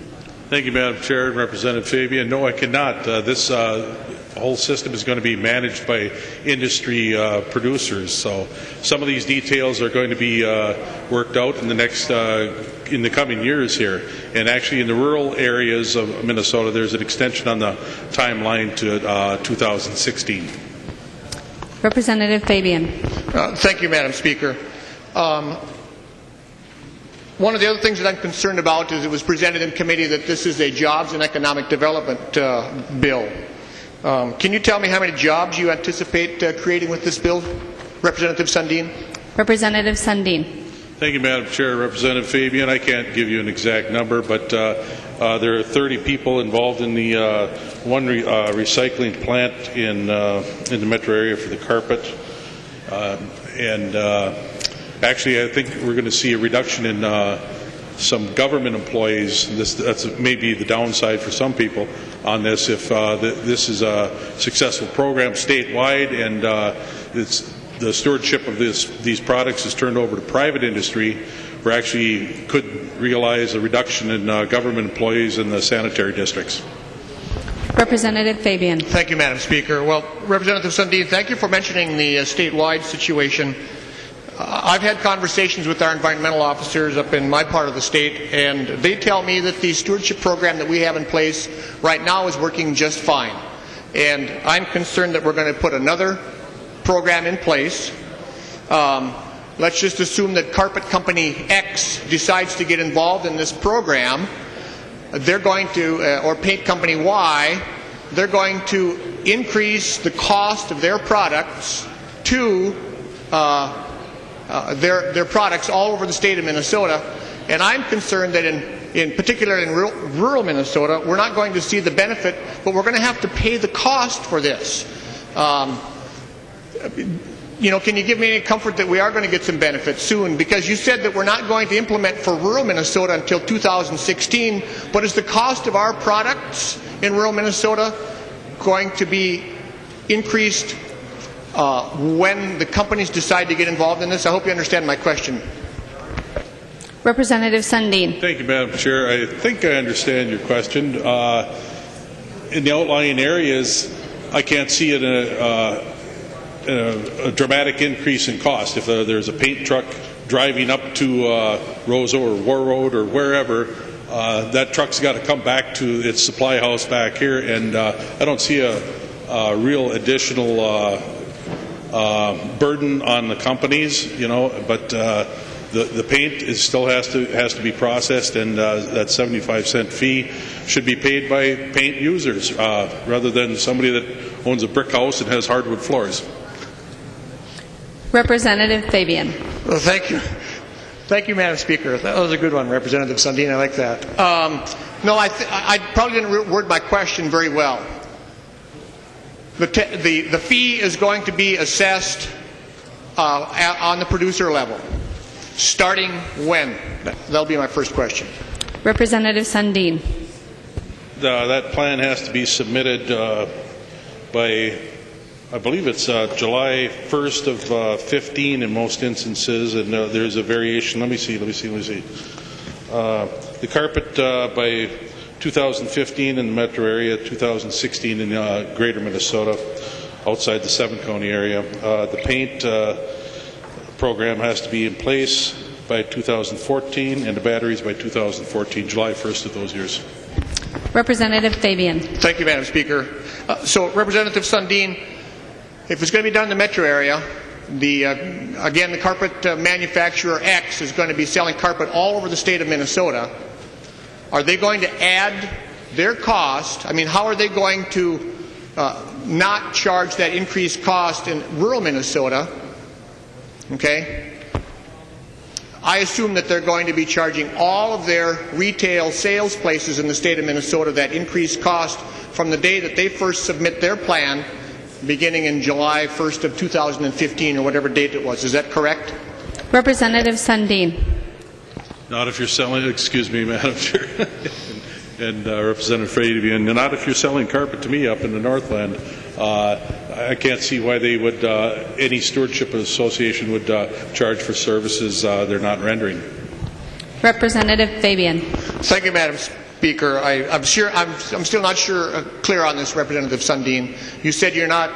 Speaker 15: Thank you, Madam Chair, and Representative Fabian. No, I cannot. This whole system is going to be managed by industry producers. So some of these details are going to be worked out in the coming years here. And actually, in the rural areas of Minnesota, there's an extension on the timeline to 2016.
Speaker 13: Representative Fabian.
Speaker 10: Thank you, Madam Speaker. One of the other things that I'm concerned about is it was presented in committee that this is a jobs and economic development bill. Can you tell me how many jobs you anticipate creating with this bill, Representative Sundin?
Speaker 13: Representative Sundin.
Speaker 15: Thank you, Madam Chair. Representative Fabian, I can't give you an exact number, but there are 30 people involved in the one recycling plant in the metro area for the carpet. Actually, I think we're going to see a reduction in some government employees. That's maybe the downside for some people on this. If this is a successful program statewide and the stewardship of these products is turned over to private industry, we actually could realize a reduction in government employees in the sanitary districts.
Speaker 13: Representative Fabian.
Speaker 10: Thank you, Madam Speaker. Well, Representative Sundin, thank you for mentioning the statewide situation. I've had conversations with our environmental officers up in my part of the state, and they tell me that the stewardship program that we have in place right now is working just fine. And I'm concerned that we're going to put another program in place. Let's just assume that carpet company X decides to get involved in this program. They're going to, or paint company Y, they're going to increase the cost of their products to their products all over the state of Minnesota, and I'm concerned that in particular in rural Minnesota, we're not going to see the benefit, but we're going to have to pay the cost for this. Can you give me any comfort that we are going to get some benefit soon? Because you said that we're not going to implement for rural Minnesota until 2016, but is the cost of our products in rural Minnesota going to be increased when the companies decide to get involved in this? I hope you understand my question.
Speaker 13: Representative Sundin.
Speaker 15: Thank you, Madam Chair. I think I understand your question. In the outlying areas, I can't see a dramatic increase in cost. If there's a paint truck driving up to Roseau or War Road or wherever, that truck's got to come back to its supply house back here, and I don't see a real additional burden on the companies, but the paint still has to be processed, and that 75-cent fee should be paid by paint users rather than somebody that owns a brick house and has hardwood floors.
Speaker 13: Representative Fabian.
Speaker 10: Well, thank you. Thank you, Madam Speaker. That was a good one, Representative Sundin. I like that. No, I probably didn't word my question very well. The fee is going to be assessed on the producer level. Starting when? That'll be my first question.
Speaker 13: Representative Sundin.
Speaker 15: That plan has to be submitted by, I believe it's July 1st of 15 in most instances, and there's a variation. Let me see. The carpet by 2015 in the metro area, 2016 in greater Minnesota, outside the 7-county area. The paint program has to be in place by 2014, and the batteries by 2014, July 1st of those years.
Speaker 13: Representative Fabian.
Speaker 10: Thank you, Madam Speaker. So, Representative Sundin, if it's going to be done in the metro area, again, the carpet manufacturer X is going to be selling carpet all over the state of Minnesota. Are they going to add their cost? I mean, how are they going to not charge that increased cost in rural Minnesota? Okay. I assume that they're going to be charging all of their retail sales places in the state of Minnesota that increased cost from the day that they first submit their plan, beginning in July 1st of 2015 or whatever date it was. Is that correct?
Speaker 13: Representative Sundin.
Speaker 15: Not if you're selling, excuse me, Madam Chair, and Representative Fabian, not if you're selling carpet to me up in the Northland. I can't see why they would, any stewardship association would charge for services they're not rendering.
Speaker 13: Representative Fabian.
Speaker 10: Thank you, Madam Speaker. I'm still not clear on this, Representative Sundin. You said you don't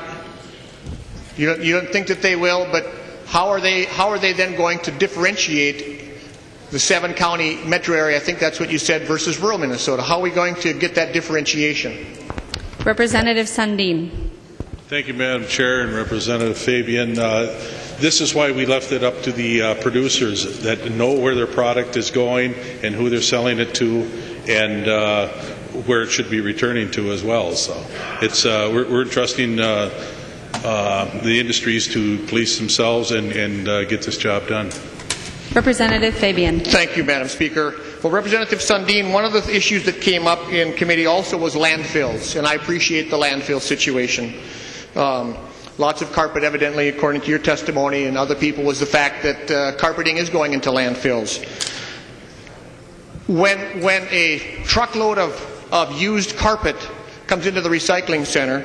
Speaker 10: think that they will, but how are they then going to differentiate the 7-county metro area, I think that's what you said, versus rural Minnesota? How are we going to get that differentiation?
Speaker 13: Representative Sundin.
Speaker 15: Thank you, Madam Chair and Representative Fabian. This is why we left it up to the producers that know where their product is going and who they're selling it to, and where it should be returning to as well. So it's we're entrusting the industries to police themselves and get this job done.
Speaker 13: Representative Fabian.
Speaker 10: Thank you, Madam Speaker. Well, Representative Sundin, one of the issues that came up in committee also was landfills, and I appreciate the landfill situation. Lots of carpet, evidently, according to your testimony and other people, was the fact that carpeting is going into landfills. When a truckload of used carpet comes into the recycling center,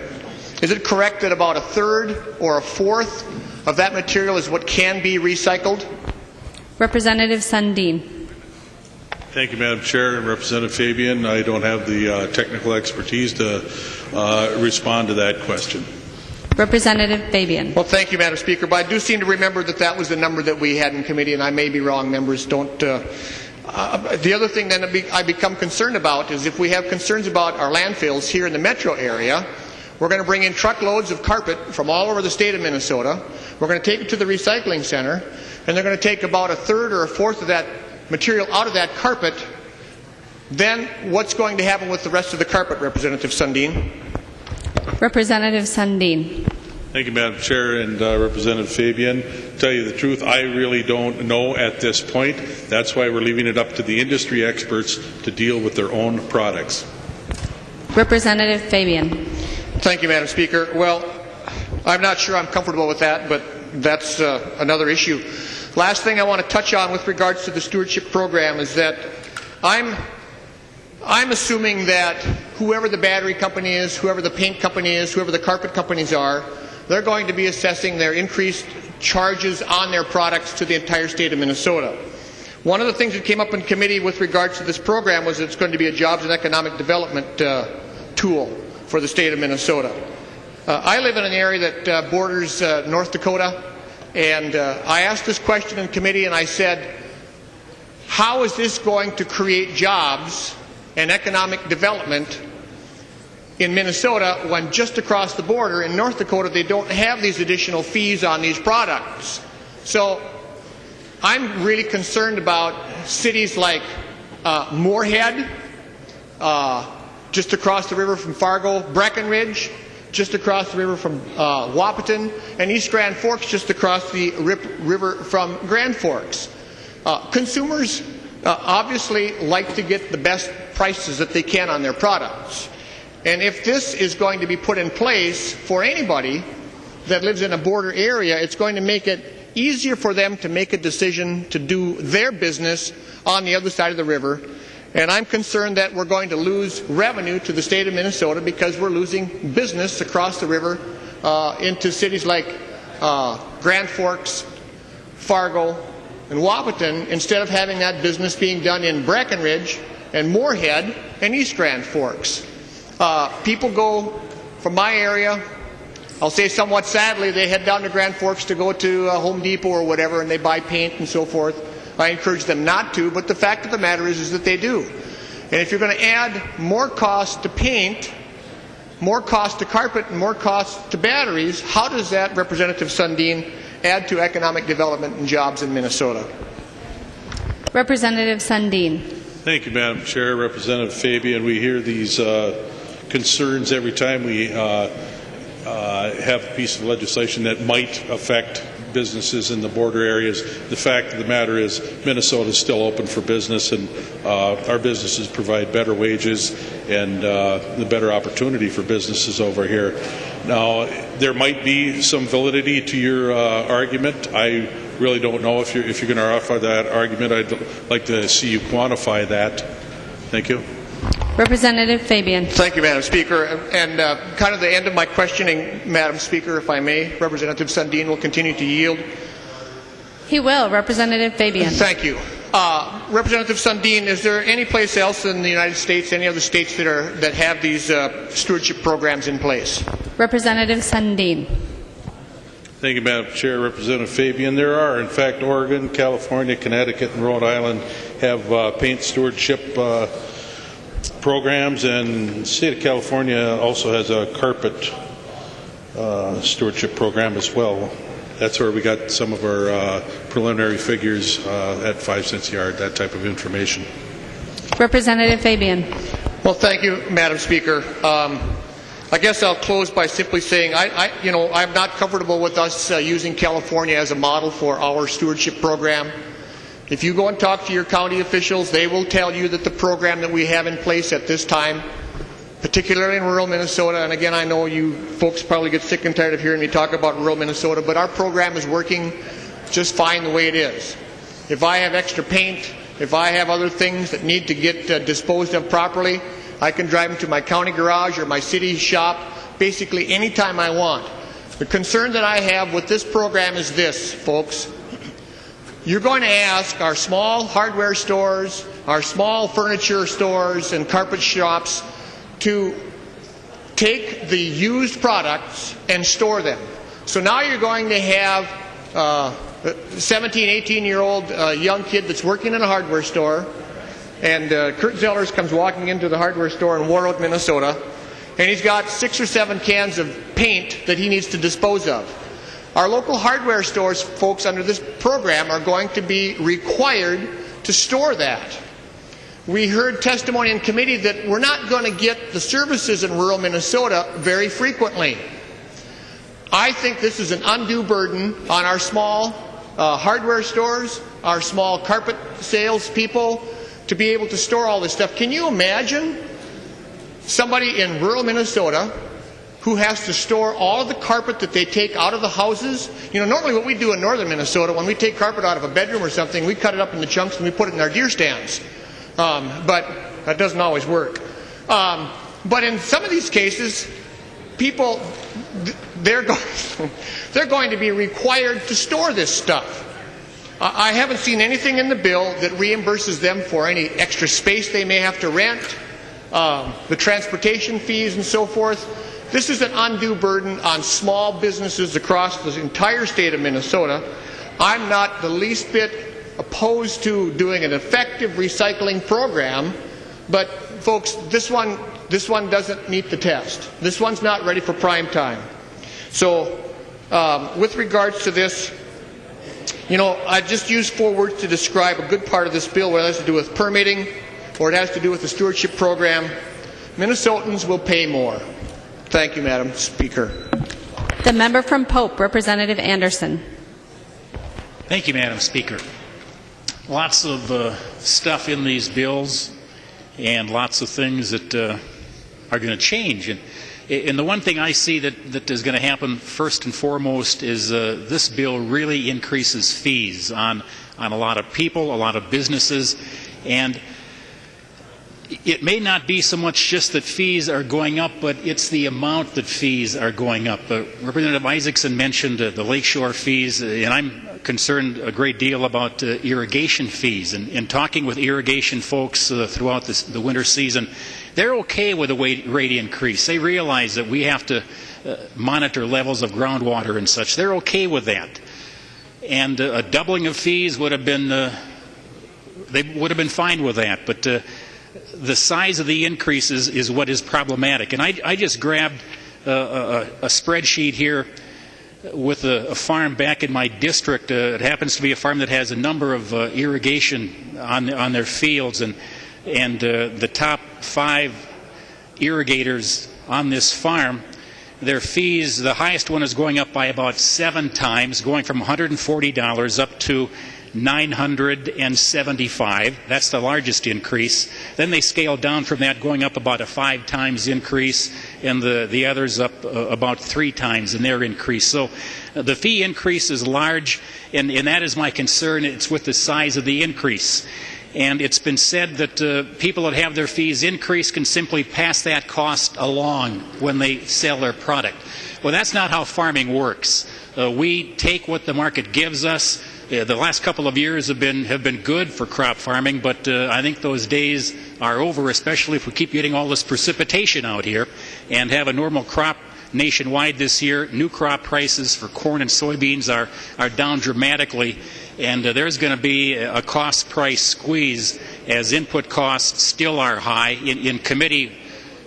Speaker 10: is it correct that about a third or a fourth of that material is what can be recycled?
Speaker 13: Representative Sundin.
Speaker 15: Thank you, Madam Chair and Representative Fabian. I don't have the technical expertise to respond to that question.
Speaker 13: Representative Fabian.
Speaker 10: Well, thank you, Madam Speaker. But I do seem to remember that was the number that we had in committee, and I may be wrong. Members don't. The other thing then I become concerned about is if we have concerns about our landfills here in the metro area, we're going to bring in truckloads of carpet from all over the state of Minnesota. We're going to take it to the recycling center, and they're going to take about a third or a fourth of that material out of that carpet. Then what's going to happen with the rest of the carpet, Representative Sundin?
Speaker 13: Representative Sundin.
Speaker 15: Thank you, Madam Chair and Representative Fabian. To tell you the truth, I really don't know at this point. That's why we're leaving it up to the industry experts to deal with their own products.
Speaker 13: Representative Fabian.
Speaker 10: Thank you, Madam Speaker. Well, I'm not sure I'm comfortable with that, but that's another issue. Last thing I want to touch on with regards to the stewardship program is that I'm assuming that whoever the battery company is, whoever the paint company is, whoever the carpet companies are, they're going to be assessing their increased charges on their products to the entire state of Minnesota. One of the things that came up in committee with regards to this program was it's going to be a jobs and economic development tool for the state of Minnesota. I live in an area that borders North Dakota, and I asked this question in committee, and I said, how is this going to create jobs and economic development in Minnesota when just across the border in North Dakota they don't have these additional fees on these products? So I'm really concerned about cities like Moorhead, just across the river from Fargo, Breckenridge, just across the river from Wahpeton, and East Grand Forks, just across the river from Grand Forks. Consumers obviously like to get the best prices that they can on their products. And if this is going to be put in place for anybody that lives in a border area, it's going to make it easier for them to make a decision to do their business on the other side of the river. And I'm concerned that we're going to lose revenue to the state of Minnesota because we're losing business across the river into cities like Grand Forks, Fargo, and Wahpeton, instead of having that business being done in Breckenridge and Moorhead and East Grand Forks. People go from my area, I'll say somewhat sadly, they head down to Grand Forks to go to Home Depot or whatever, and they buy paint and so forth. I encourage them not to, but the fact of the matter is that they do. And if you're going to add more cost to paint, more cost to carpet, and more cost to batteries, how does that, Representative Sundin, add to economic development and jobs in Minnesota?
Speaker 13: Representative Sundin.
Speaker 15: Thank you, Madam Chair. Representative Fabian, we hear these concerns every time we have a piece of legislation that might affect businesses in the border areas. The fact of the matter is Minnesota is still open for business, and our businesses provide better wages and the better opportunity for businesses over here. Now, there might be some validity to your argument. I really don't know if you're going to offer that argument. I'd like to see you quantify that. Thank you.
Speaker 13: Representative Fabian.
Speaker 10: Thank you, Madam Speaker. And kind of the end of my questioning, Madam Speaker, if I may, Representative Sundin will continue to yield.
Speaker 13: He will. Representative Fabian.
Speaker 10: Thank you. Representative Sundin, is there any place else in the United States, any other states that have these stewardship programs in place?
Speaker 13: Representative Sundin.
Speaker 15: Thank you, Madam Chair. Representative Fabian, there are, in fact, Oregon, California, Connecticut, and Rhode Island have paint stewardship programs, and the state of California also has a carpet stewardship program as well. That's where we got some of our preliminary figures at 5 cents a yard, that type of information.
Speaker 13: Representative Fabian.
Speaker 10: Well, thank you, Madam Speaker. I guess I'll close by simply saying I'm not comfortable with us using California as a model for our stewardship program. If you go and talk to your county officials, they will tell you that the program that we have in place at this time, particularly in rural Minnesota, and again, I know you folks probably get sick and tired of hearing me talk about rural Minnesota, but our program is working just fine the way it is. If I have extra paint, if I have other things that need to get disposed of properly, I can drive them to my county garage or my city shop basically anytime I want. The concern that I have with this program is this, folks. You're going to ask our small hardware stores, our small furniture stores and carpet shops to take the used products and store them. So now you're going to have a 17, 18-year-old young kid that's working in a hardware store, and Kurt Zellers comes walking into the hardware store in Warwick, Minnesota, and he's got 6 or 7 cans of paint that he needs to dispose of. Our local hardware stores, folks, under this program are going to be required to store that. We heard testimony in committee that we're not going to get the services in rural Minnesota very frequently. I think this is an undue burden on our small hardware stores, our small carpet sales people, to be able to store all this stuff. Can you imagine somebody in rural Minnesota who has to store all of the carpet that they take out of the houses? You know, normally what we do in northern Minnesota, when we take carpet out of a bedroom or something, we cut it up into chunks and we put it in our deer stands. But that doesn't always work. But in some of these cases, people, they're going to be required to store this stuff. I haven't seen anything in the bill that reimburses them for any extra space they may have to rent, the transportation fees and so forth. This is an undue burden on small businesses across the entire state of Minnesota. I'm not the least bit opposed to doing an effective recycling program, but folks, this one doesn't meet the test. This one's not ready for prime time. So with regards to this, you know, I just used 4 words to describe a good part of this bill, whether it has to do with permitting or it has to do with the stewardship program. Minnesotans will pay more. Thank you, Madam Speaker.
Speaker 13: The member from Pope, Representative Anderson.
Speaker 9: Thank you, Madam Speaker. Lots of stuff in these bills and lots of things that are going to change. And the one thing I see that is going to happen first and foremost is this bill really increases fees on a lot of people, a lot of businesses. And it may not be so much just that fees are going up, but it's the amount that fees are going up. Representative Isaacson mentioned the lakeshore fees, and I'm concerned a great deal about irrigation fees. And talking with irrigation folks throughout the winter season, they're okay with a rate increase. They realize that we have to monitor levels of groundwater and such. They're okay with that. And a doubling of fees would have been, they would have been fine with that. But the size of the increases is what is problematic. And I just grabbed a spreadsheet here with a farm back in my district. It happens to be a farm that has a number of irrigation on their fields, and the top 5 irrigators on this farm, their fees, the highest one is going up by about 7 times, going from $140 up to $975. That's the largest increase. Then they scale down from that, going up about a 5 times increase, and the others up about 3 times in their increase. So the fee increase is large, and that is my concern. It's with the size of the increase. And it's been said that people that have their fees increased can simply pass that cost along when they sell their product. Well, that's not how farming works. We take what the market gives us. The last couple of years have been good for crop farming, but I think those days are over, especially if we keep getting all this precipitation out here and have a normal crop nationwide this year. New crop prices for corn and soybeans are down dramatically, and there's going to be a cost price squeeze as input costs still are high. In committee,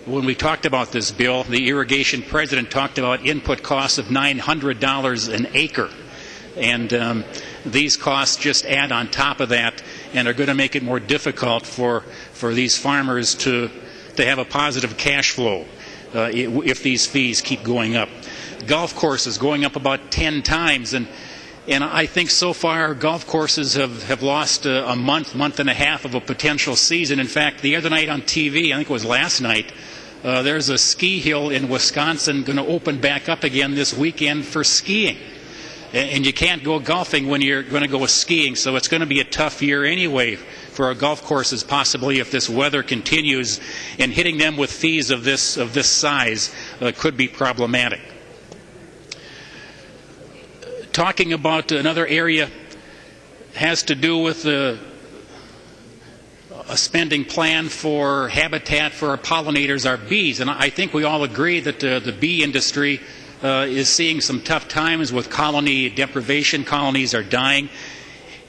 Speaker 9: when we talked about this bill, the irrigation president talked about input costs of $900 an acre. And these costs just add on top of that and are going to make it more difficult for these farmers to have a positive cash flow if these fees keep going up. Golf courses going up about 10 times, and I think so far golf courses have lost a month and a half of a potential season. In fact, the other night on TV, I think it was last night, there's a ski hill in Wisconsin going to open back up again this weekend for skiing. And you can't go golfing when you're going to go skiing, so it's going to be a tough year anyway for our golf courses, possibly if this weather continues, and hitting them with fees of this size could be problematic. Talking about another area has to do with a spending plan for habitat for our pollinators, our bees, and I think we all agree that the bee industry is seeing some tough times with colony deprivation. Colonies are dying,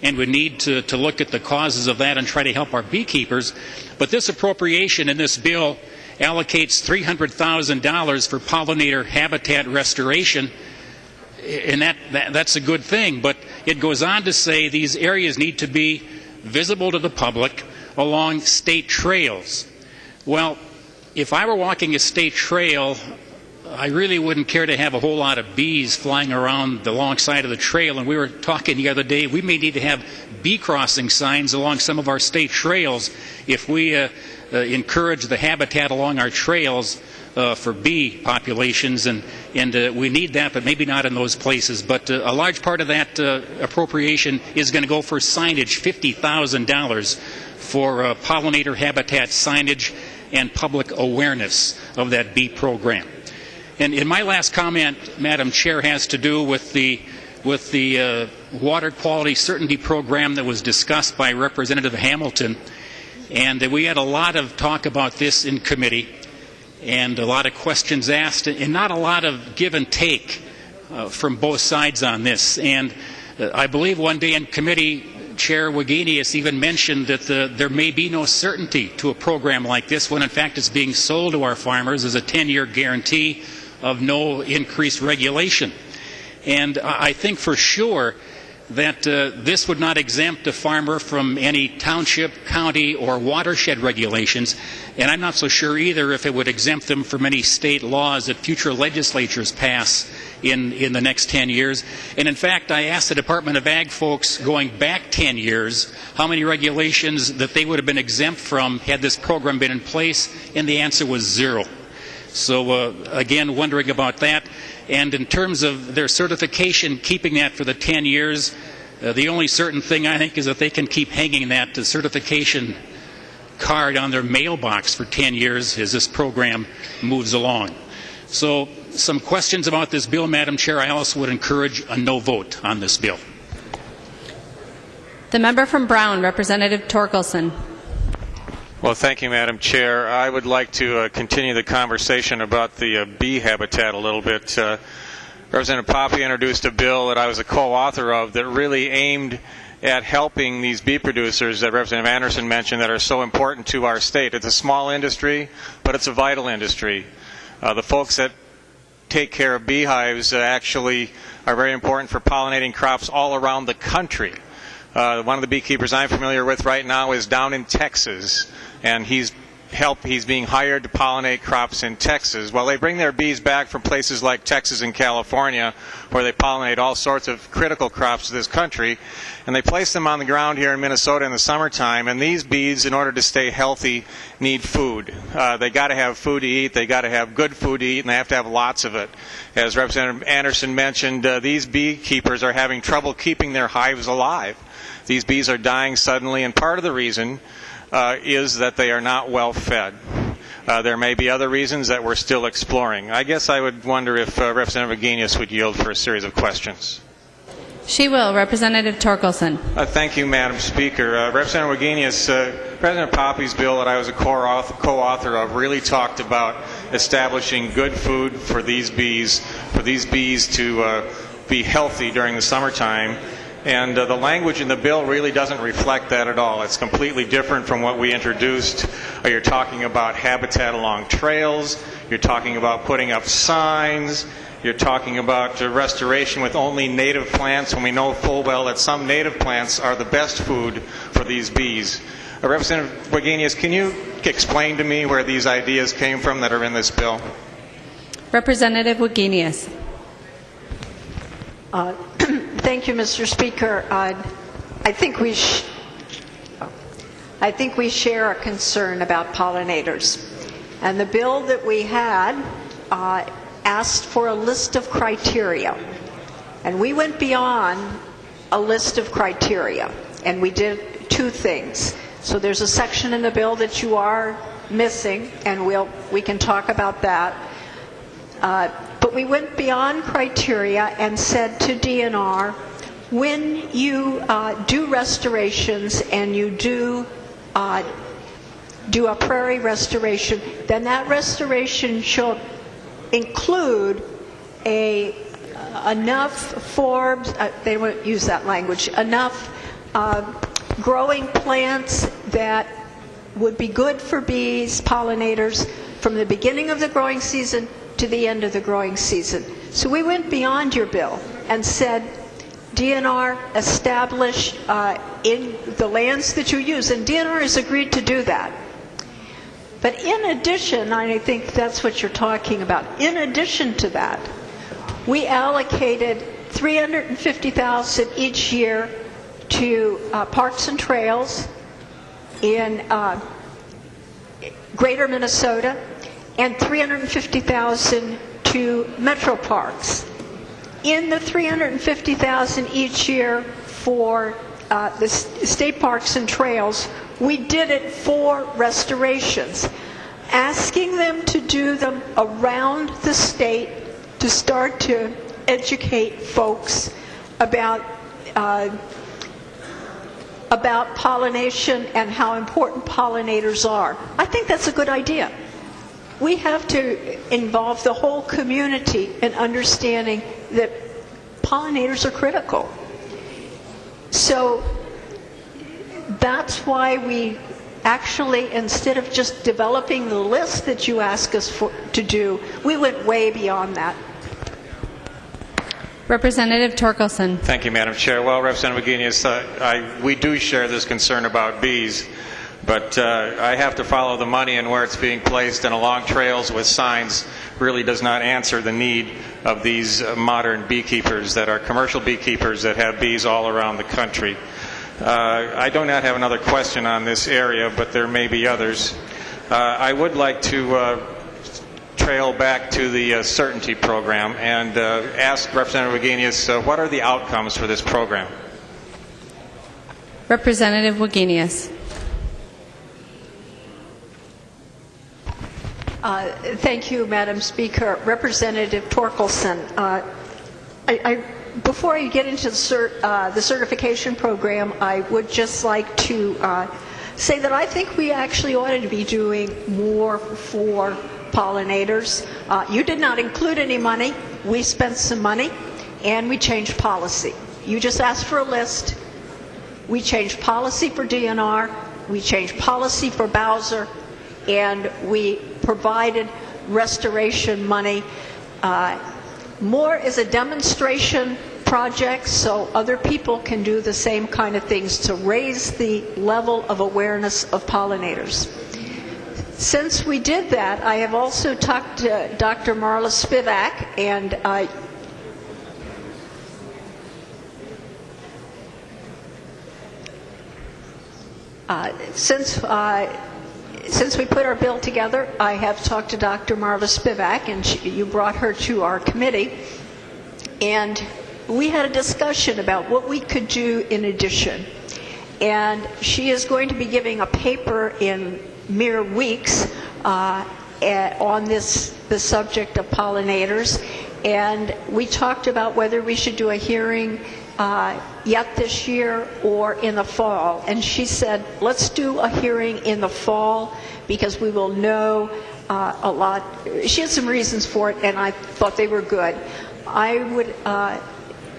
Speaker 9: and we need to look at the causes of that and try to help our beekeepers. But this appropriation in this bill allocates $300,000 for pollinator habitat restoration, and that's a good thing. But it goes on to say these areas need to be visible to the public along state trails. Well, if I were walking a state trail, I really wouldn't care to have a whole lot of bees flying around alongside of the trail. And we were talking the other day, we may need to have bee crossing signs along some of our state trails if we encourage the habitat along our trails for bee populations. And we need that, but maybe not in those places. But a large part of that appropriation is going to go for signage, $50,000 for pollinator habitat signage and public awareness of that bee program. And in my last comment, Madam Chair, has to do with the water quality certainty program that was discussed by Representative Hamilton. And we had a lot of talk about this in committee and a lot of questions asked and not a lot of give and take from both sides on this. And I believe one day in committee, Chair Wagenius even mentioned that there may be no certainty to a program like this when in fact it's being sold to our farmers as a 10-year guarantee of no increased regulation. And I think for sure that this would not exempt a farmer from any township, county, or watershed regulations, and I'm not so sure either if it would exempt them from any state laws that future legislatures pass in the next 10 years. And in fact, I asked the Department of Ag folks going back 10 years how many regulations that they would have been exempt from had this program been in place, and the answer was 0. So again, wondering about that. And in terms of their certification, keeping that for the 10 years, the only certain thing I think is that they can keep hanging that certification card on their mailbox for 10 years as this program moves along. So some questions about this bill, Madam Chair. I also would encourage a no vote on this bill.
Speaker 13: The member from Brown, Representative Torkelson.
Speaker 14: Well, thank you, Madam Chair. I would like to continue the conversation about the bee habitat a little bit. Representative Poppy introduced a bill that I was a co-author of that really aimed at helping these bee producers that Representative Anderson mentioned that are so important to our state. It's a small industry, but it's a vital industry. The folks that take care of beehives actually are very important for pollinating crops all around the country. One of the beekeepers I'm familiar with right now is down in Texas, and he's being hired to pollinate crops in Texas. Well, they bring their bees back from places like Texas and California, where they pollinate all sorts of critical crops to this country, and they place them on the ground here in Minnesota in the summertime. And these bees, in order to stay healthy, need food. They got to have food to eat. They got to have good food to eat, and they have to have lots of it. As Representative Anderson mentioned, these beekeepers are having trouble keeping their hives alive. These bees are dying suddenly, and part of the reason is that they are not well fed. There may be other reasons that we're still exploring. I guess I would wonder if Representative Wagenius would yield for a series of questions.
Speaker 13: She will. Representative Torkelson.
Speaker 14: Thank you, Madam Speaker. Representative Wagenius, President Poppy's bill that I was a co-author of really talked about establishing good food for these bees to be healthy during the summertime. And the language in the bill really doesn't reflect that at all. It's completely different from what we introduced. You're talking about habitat along trails. You're talking about putting up signs. You're talking about restoration with only native plants, when we know full well that some native plants are the best food for these bees. Representative Wagenius, can you explain to me where these ideas came from that are in this bill?
Speaker 13: Representative Wagenius.
Speaker 3: Thank you, Mr. Speaker. I think we share a concern about pollinators. And the bill that we had asked for a list of criteria. And we went beyond a list of criteria. And we did two things. So there's a section in the bill that you are missing, and we can talk about that. But we went beyond criteria and said to DNR, when you do restorations and you do a prairie restoration, then that restoration should include enough forbs, they won't use that language, enough growing plants that would be good for bees, pollinators, from the beginning of the growing season to the end of the growing season. So we went beyond your bill and said, DNR, establish in the lands that you use, and DNR has agreed to do that. But in addition, I think that's what you're talking about, in addition to that, we allocated $350,000 each year to parks and trails in greater Minnesota, and $350,000 to metro parks. In the $350,000 each year for the state parks and trails, we did it for restorations, asking them to do them around the state to start to educate folks about pollination and how important pollinators are. I think that's a good idea. We have to involve the whole community in understanding that pollinators are critical. So that's why we actually, instead of just developing the list that you ask us to do, we went way beyond that.
Speaker 13: Representative Torkelson.
Speaker 14: Thank you, Madam Chair. Well, Representative Wagenius, we do share this concern about bees. But I have to follow the money, and where it's being placed, and along trails with signs really does not answer the need of these modern beekeepers that are commercial beekeepers that have bees all around the country. I do not have another question on this area, but there may be others. I would like to trail back to the Certainty Program and ask Representative Wagenius, what are the outcomes for this program?
Speaker 13: Representative Wagenius.
Speaker 3: Thank you, Madam Speaker. Representative Torkelson, before I get into the certification program, I would just like to say that I think we actually ought to be doing more for pollinators. You did not include any money. We spent some money, and we changed policy. You just asked for a list. We changed policy for DNR. We changed policy for Bowser, and we provided restoration money. More is a demonstration project so other people can do the same kind of things to raise the level of awareness of pollinators. Since we did that, I have also talked to Dr. Marla Spivak, and since we put our bill together, I have talked to Dr. Marla Spivak, and you brought her to our committee, and we had a discussion about what we could do in addition. And she is going to be giving a paper in mere weeks on the subject of pollinators, and we talked about whether we should do a hearing yet this year or in the fall. And she said, let's do a hearing in the fall because we will know a lot. She had some reasons for it, and I thought they were good. I would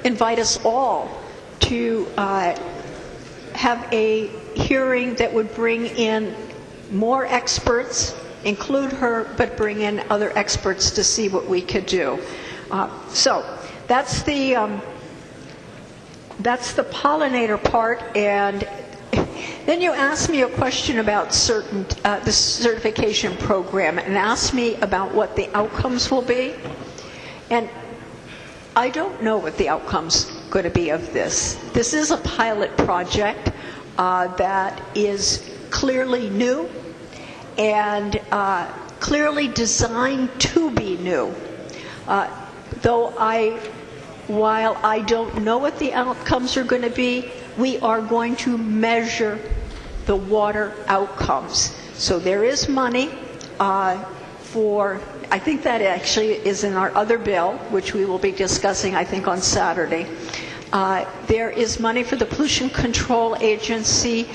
Speaker 3: invite us all to have a hearing that would bring in more experts, include her, but bring in other experts to see what we could do. So that's the pollinator part. And then you asked me a question about the certification program, and asked me about what the outcomes will be. And I don't know what the outcome's going to be of this. This is a pilot project that is clearly new and clearly designed to be new. While I don't know what the outcomes are going to be, we are going to measure the water outcomes. So there is money for, I think that actually is in our other bill, which we will be discussing, I think, on Saturday. There is money for the Pollution Control Agency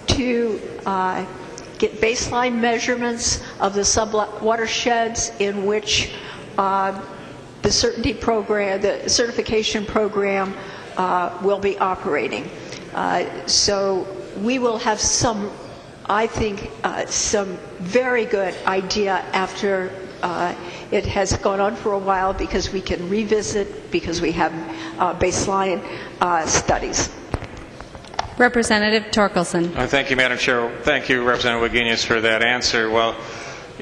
Speaker 3: to get baseline measurements of the sub-watersheds in which the certification program will be operating. So we will have some, I think, some very good idea after it has gone on for a while, because we can revisit, because we have baseline studies.
Speaker 13: Representative Torkelson.
Speaker 14: Thank you, Madam Chair. Thank you, Representative Wagenius, for that answer. Well,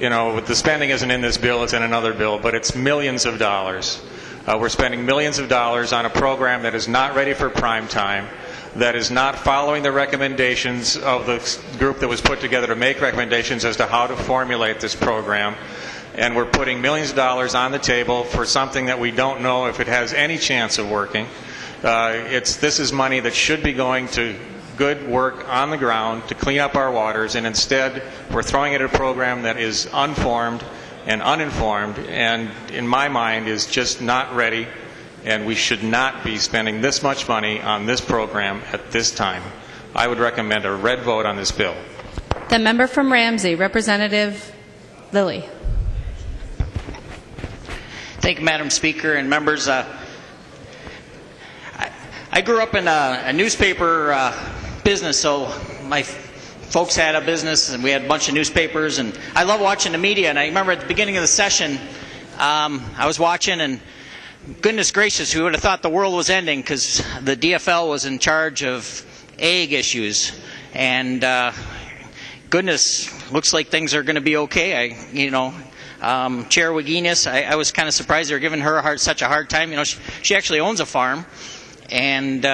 Speaker 14: you know, the spending isn't in this bill, it's in another bill, but it's millions of dollars. We're spending millions of dollars on a program that is not ready for prime time, that is not following the recommendations of the group that was put together to make recommendations as to how to formulate this program. And we're putting millions of dollars on the table for something that we don't know if it has any chance of working. This is money that should be going to good work on the ground to clean up our waters, and instead we're throwing it at a program that is unformed and uninformed, and in my mind is just not ready, and we should not be spending this much money on this program at this time. I would recommend a red vote on this bill.
Speaker 13: The member from Ramsey, Representative Lilly.
Speaker 16: Thank you, Madam Speaker and members. I grew up in a newspaper business, so my folks had a business and we had a bunch of newspapers, and I love watching the media. And I remember at the beginning of the session, I was watching, and goodness gracious, who would have thought the world was ending, because the DFL was in charge of egg issues. And goodness, looks like things are going to be okay. Chair Wagenius, I was kind of surprised they were giving her such a hard time. You know, she actually owns a farm, and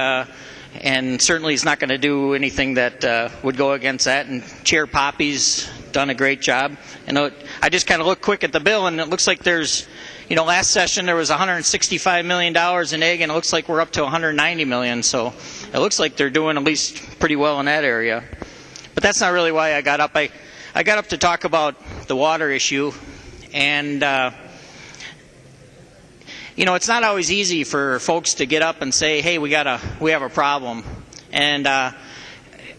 Speaker 16: certainly is not going to do anything that would go against that. And Chair Poppy's done a great job. And I just kind of looked quick at the bill, and it looks like there's, last session there was $165 million in egg, and it looks like we're up to $190 million. So it looks like they're doing at least pretty well in that area. But that's not really why I got up. I got up to talk about the water issue, And it's not always easy for folks to get up and say, hey, we have a problem. And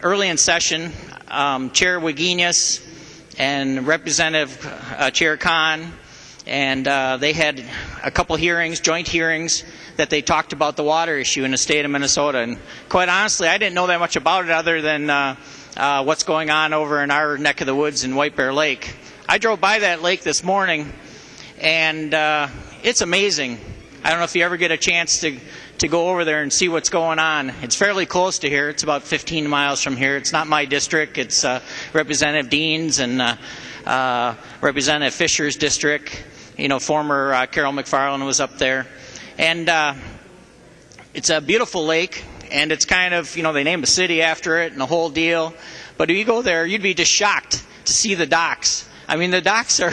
Speaker 16: early in session, Chair Wagenius and Representative Chair Khan, and they had a couple hearings, joint hearings, that they talked about the water issue in the state of Minnesota. And quite honestly, I didn't know that much about it other than what's going on over in our neck of the woods in White Bear Lake. I drove by that lake this morning, and it's amazing. I don't know if you ever get a chance to go over there and see what's going on. It's fairly close to here. It's about 15 miles from here. It's not my district. It's Representative Dean's and Representative Fisher's district. Former Carol McFarland was up there. And it's a beautiful lake, and it's kind of, they named a city after it and the whole deal. But if you go there, you'd be just shocked to see the docks. I mean, the docks are,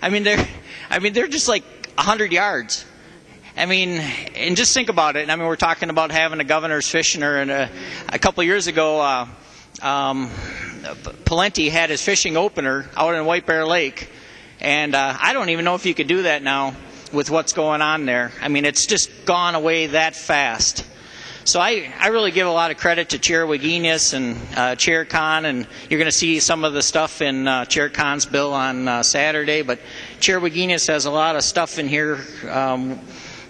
Speaker 16: they're just like 100 yards. And just think about it. We're talking about having a governor's fishing, and a couple of years ago, Palenti had his fishing opener out in White Bear Lake. And I don't even know if you could do that now with what's going on there. It's just gone away that fast. So I really give a lot of credit to Chair Wagenius and Chair Khan, and you're going to see some of the stuff in Chair Khan's bill on Saturday. But Chair Wagenius has a lot of stuff in here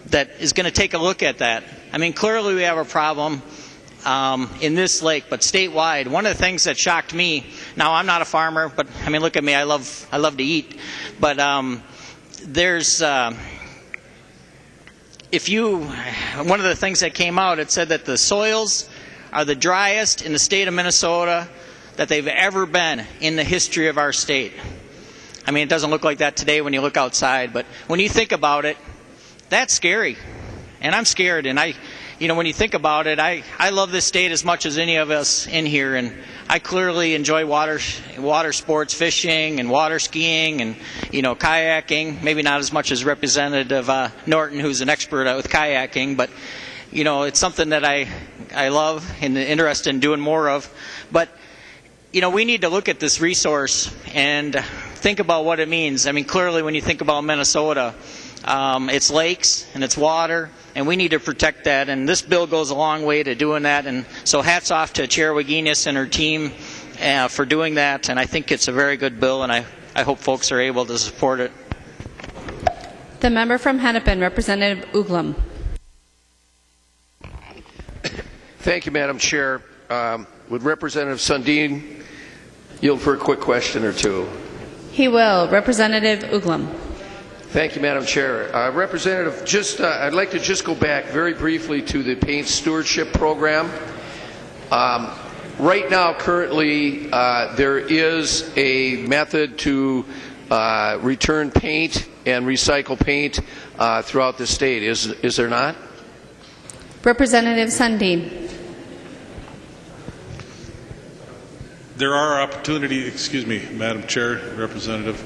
Speaker 16: that is going to take a look at that. Clearly we have a problem in this lake, but statewide, one of the things that shocked me, now I'm not a farmer, but look at me, I love to eat, but there's one of the things that came out, it said that the soils are the driest in the state of Minnesota that they've ever been in the history of our state. It doesn't look like that today when you look outside, but when you think about it, that's scary. And I'm scared. And when you think about it, I love this state as much as any of us in here. And I clearly enjoy water sports, fishing and water skiing and, kayaking. Maybe not as much as Representative Norton, who's an expert with kayaking. But, it's something that I love and interested in doing more of. But, we need to look at this resource and think about what it means. Clearly when you think about Minnesota, it's lakes and it's water, and we need to protect that, and this bill goes a long way to doing that. And so hats off to Chair Wagenius and her team for doing that, and I think it's a very good bill, and I hope folks are able to support it.
Speaker 13: The member from Hennepin, Representative Uglum.
Speaker 18: Thank you, Madam Chair. Would Representative Sundin yield for a quick question or two?
Speaker 13: He will. Representative Uglum.
Speaker 18: Thank you, Madam Chair. Representative, I'd like to just go back very briefly to the paint stewardship program. Right now, currently, there is a method to return paint and recycle paint throughout the state. Is there not?
Speaker 13: Representative Sundin.
Speaker 15: There are opportunities, excuse me, Madam Chair, Representative.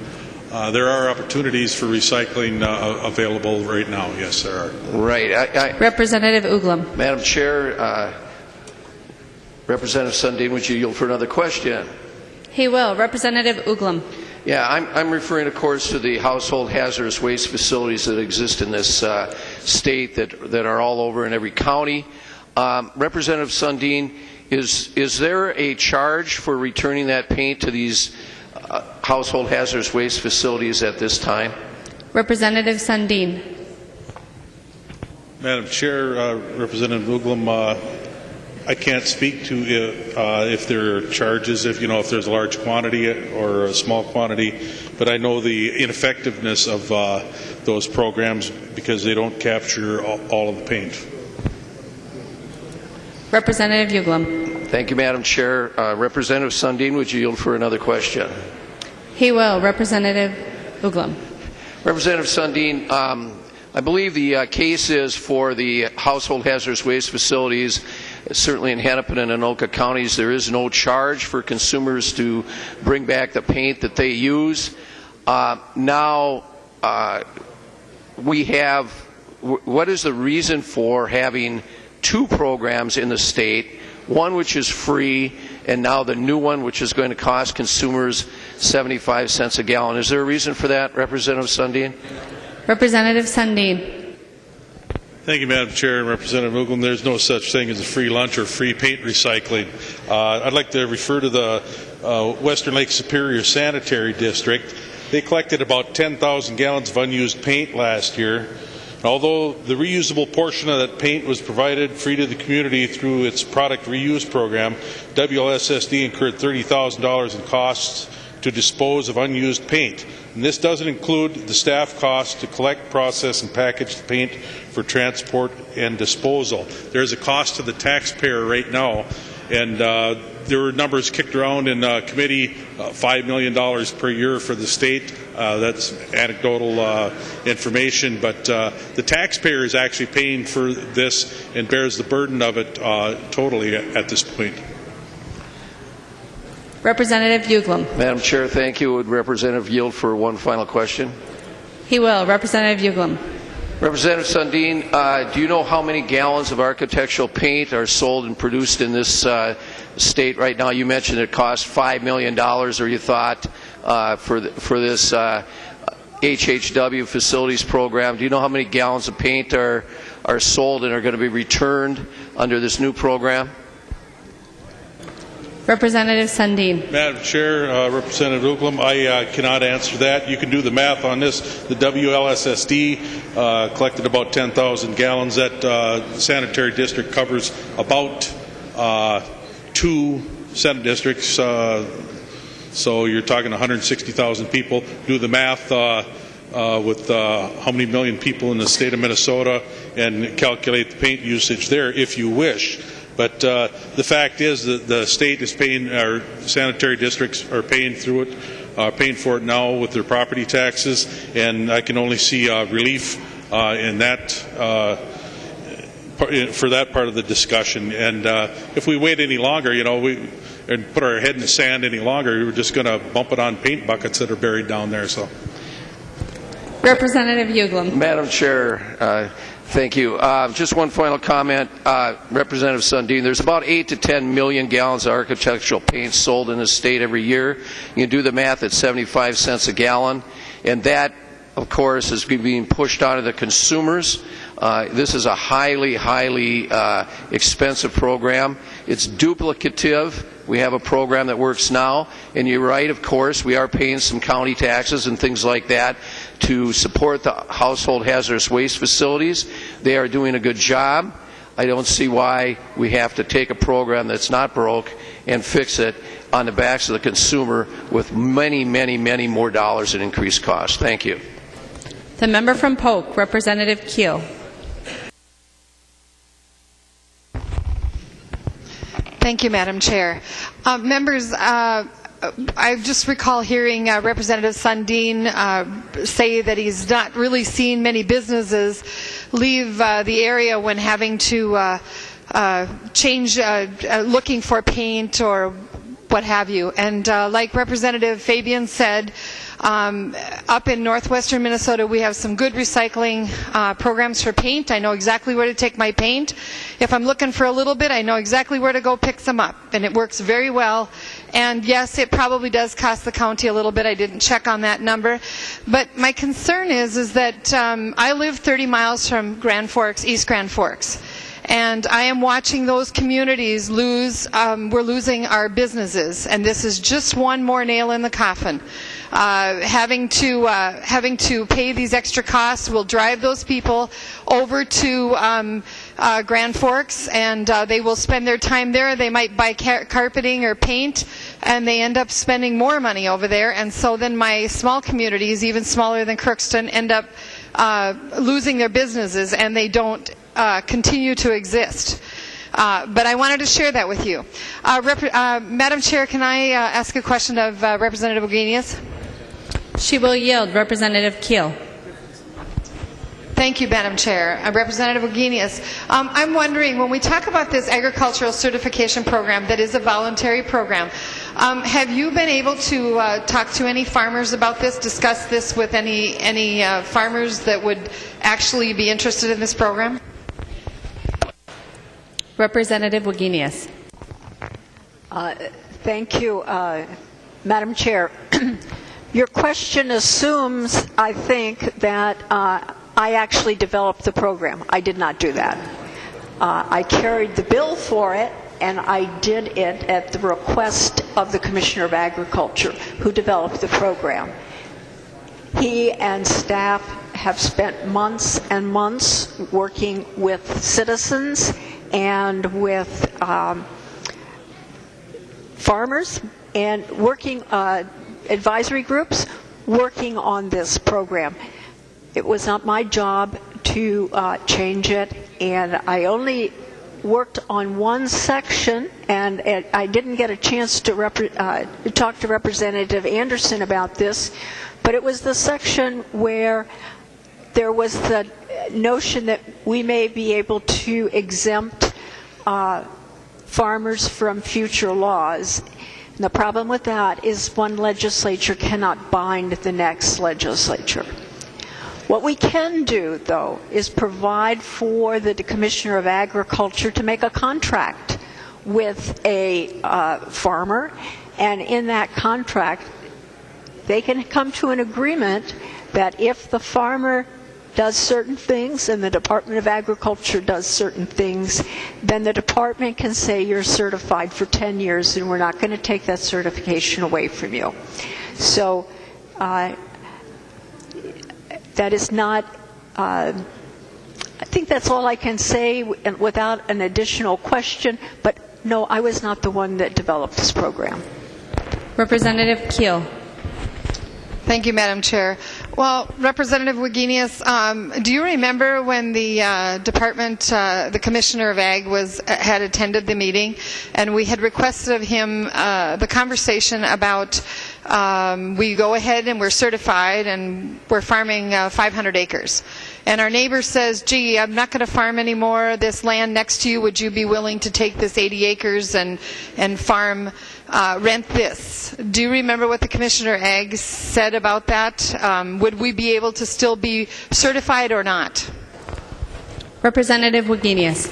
Speaker 15: There are opportunities for recycling available right now. Yes, there are.
Speaker 18: Right.
Speaker 13: Representative Uglum.
Speaker 18: Madam Chair, Representative Sundin, would you yield for another question?
Speaker 13: He will. Representative Uglum.
Speaker 18: Yeah, I'm referring, of course, to the household hazardous waste facilities that exist in this state that are all over in every county. Representative Sundin, is there a charge for returning that paint to these household hazardous waste facilities at this time?
Speaker 13: Representative Sundin.
Speaker 15: Madam Chair, Representative Uglum, I can't speak to if there are charges, if there's a large quantity or a small quantity, but I know the ineffectiveness of those programs because they don't capture all of the paint.
Speaker 13: Representative Uglum.
Speaker 18: Thank you, Madam Chair. Representative Sundin, would you yield for another question?
Speaker 13: He will. Representative Uglum.
Speaker 18: Representative Sundin, I believe the case is for the household hazardous waste facilities. Certainly in Hennepin and Anoka counties, there is no charge for consumers to bring back the paint that they use. Now, what is the reason for having two programs in the state, one which is free and now the new one which is going to cost consumers 75 cents a gallon. Is there a reason for that, Representative Sundin?
Speaker 13: Representative Sundin.
Speaker 15: Thank you, Madam Chair and Representative Uglum. There's no such thing as a free lunch or free paint recycling. I'd like to refer to the Western Lake Superior Sanitary District. They collected about 10,000 gallons of unused paint last year. Although the reusable portion of that paint was provided free to the community through its product reuse program, WLSSD incurred $30,000 in costs to dispose of unused paint. And this doesn't include the staff costs to collect, process, and package the paint for transport and disposal. There's a cost to the taxpayer right now, and there were numbers kicked around in committee, $5 million per year for the state. That's anecdotal information, but the taxpayer is actually paying for this and bears the burden of it totally at this point.
Speaker 13: Representative Uglum.
Speaker 18: Madam Chair, thank you. Would Representative yield for one final question?
Speaker 13: He will. Representative Uglum.
Speaker 18: Representative Sundin, do you know how many gallons of architectural paint are sold and produced in this state right now? You mentioned it cost $5 million, or you thought, for this HHW facilities program. Do you know how many gallons of paint are sold and are going to be returned under this new program?
Speaker 13: Representative Sundin.
Speaker 15: Madam Chair, Representative Uglum, I cannot answer that. You can do the math on this. The WLSSD collected about 10,000 gallons. That sanitary district covers about 2 Senate districts, so you're talking 160,000 people. Do the math with how many million people in the state of Minnesota and calculate the paint usage there if you wish. But the fact is that the state is paying, our sanitary districts are paying through it, paying for it now with their property taxes, and I can only see relief in that for that part of the discussion. And if we wait any longer, and put our head in the sand any longer, we're just going to bump it on paint buckets that are buried down there. So,
Speaker 13: Representative Uglum.
Speaker 18: Madam Chair. Thank you. Just one final comment. Representative Sundin, there's about 8 to 10 million gallons of architectural paint sold in the state every year. You can do the math at 75 cents a gallon, and that, of course, is being pushed onto the consumers. This is a highly, highly expensive program. It's duplicative. We have a program that works now, and you're right, of course, we are paying some county taxes and things like that to support the household hazardous waste facilities. They are doing a good job. I don't see why we have to take a program that's not broke and fix it on the backs of the consumer with many, many, many more dollars in increased costs. Thank you.
Speaker 13: The member from Polk, Representative Keel.
Speaker 17: Thank you, Madam Chair. Members, I just recall hearing Representative Sundin say that he's not really seen many businesses leave the area when having to change, looking for paint or what have you. And like Representative Fabian said, up in northwestern Minnesota, we have some good recycling programs for paint. I know exactly where to take my paint. If I'm looking for a little bit, I know exactly where to go pick some up, and it works very well. And yes, it probably does cost the county a little bit. I didn't check on that number. But my concern is that I live 30 miles from Grand Forks, East Grand Forks. And I am watching those communities lose, we're losing our businesses, and this is just one more nail in the coffin. Having to pay these extra costs will drive those people over to Grand Forks, and they will spend their time there. They might buy carpeting or paint, and they end up spending more money over there. And so then my small communities, even smaller than Crookston, end up losing their businesses, and they don't continue to exist. But I wanted to share that with you. Madam Chair, can I ask a question of Representative Wagenius?
Speaker 13: She will yield. Representative Keel.
Speaker 17: Thank you, Madam Chair. Representative Wagenius, I'm wondering, when we talk about this agricultural certification program that is a voluntary program, have you been able to talk to any farmers about this, discuss this with any farmers that would actually be interested in this program?
Speaker 13: Representative Wagenius.
Speaker 3: Thank you. Madam Chair, your question assumes, I think, that I actually developed the program. I did not do that. I carried the bill for it, and I did it at the request of the Commissioner of Agriculture, who developed the program. He and staff have spent months and months working with citizens and with farmers and working advisory groups working on this program. It was not my job to change it, and I only worked on one section, and I didn't get a chance to talk to Representative Anderson about this, but it was the section where there was the notion that we may be able to exempt farmers from future laws. And the problem with that is one legislature cannot bind the next legislature. What we can do, though, is provide for the Commissioner of Agriculture to make a contract with a farmer, and in that contract, they can come to an agreement that if the farmer does certain things and the Department of Agriculture does certain things, then the department can say you're certified for 10 years and we're not going to take that certification away from you. So that is not, I think that's all I can say without an additional question, but no, I was not the one that developed this program.
Speaker 13: Representative Keel.
Speaker 17: Thank you, Madam Chair. Well, Representative Wagenius, do you remember when the department, the Commissioner of Ag had attended the meeting, and we had requested of him the conversation about we go ahead and we're certified and we're farming 500 acres. And our neighbor says, gee, I'm not going to farm anymore. This land next to you, would you be willing to take this 80 acres and farm, rent this? Do you remember what the Commissioner of Ag said about that? Would we be able to still be certified or not?
Speaker 13: Representative Wagenius.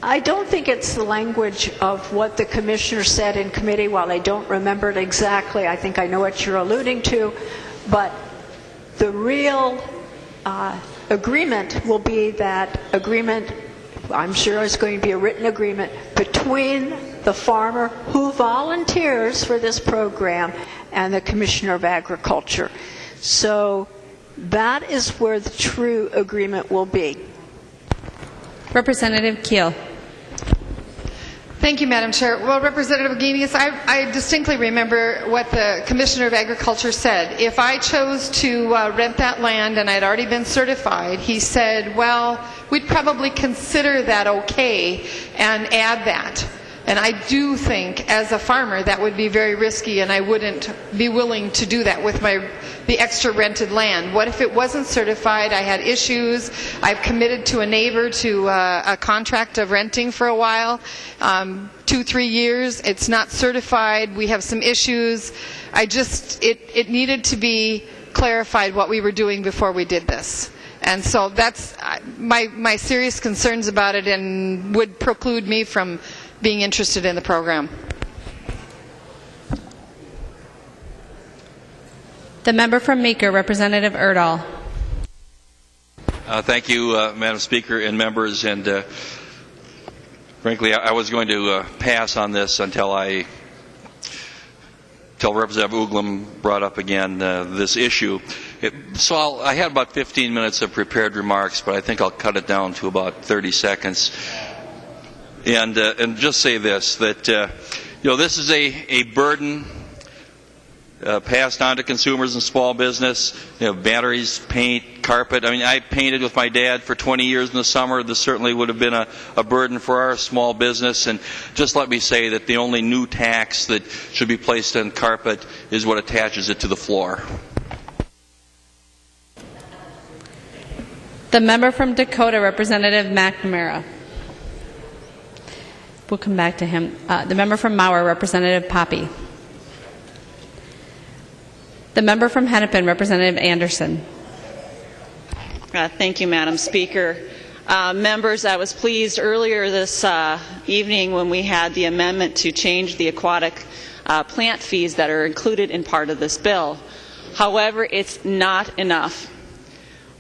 Speaker 3: I don't think it's the language of what the Commissioner said in committee. While I don't remember it exactly, I think I know what you're alluding to, but the real agreement will be that agreement, I'm sure is going to be a written agreement between the farmer who volunteers for this program and the Commissioner of Agriculture. So that is where the true agreement will be.
Speaker 13: Representative Keel.
Speaker 17: Thank you, Madam Chair. Well, Representative Wagenius, I distinctly remember what the Commissioner of Agriculture said. If I chose to rent that land and I'd already been certified, he said, well, we'd probably consider that okay and add that. And I do think, as a farmer, that would be very risky, and I wouldn't be willing to do that with the extra rented land. What if it wasn't certified? I had issues. I've committed to a neighbor to a contract of renting for a while, 2-3 years. It's not certified. We have some issues. It needed to be clarified what we were doing before we did this. And so that's my serious concerns about it, and would preclude me from being interested in the program.
Speaker 13: The member from Meeker, Representative Erdahl.
Speaker 6: Thank you, Madam Speaker and members. And frankly, I was going to pass on this until Representative Uglum brought up again this issue. So I had about 15 minutes of prepared remarks, but I think I'll cut it down to about 30 seconds. And just say this, that this is a burden passed on to consumers and small business. Batteries, paint, carpet. I mean, I painted with my dad for 20 years in the summer. This certainly would have been a burden for our small business. And just let me say that the only new tax that should be placed on carpet is what attaches it to the floor.
Speaker 13: The member from Dakota, Representative McNamara. We'll come back to him. The member from Mauer, Representative Poppy. The member from Hennepin, Representative Anderson.
Speaker 21: Thank you, Madam Speaker. Members, I was pleased earlier this evening when we had the amendment to change the aquatic plant fees that are included in part of this bill. However, it's not enough.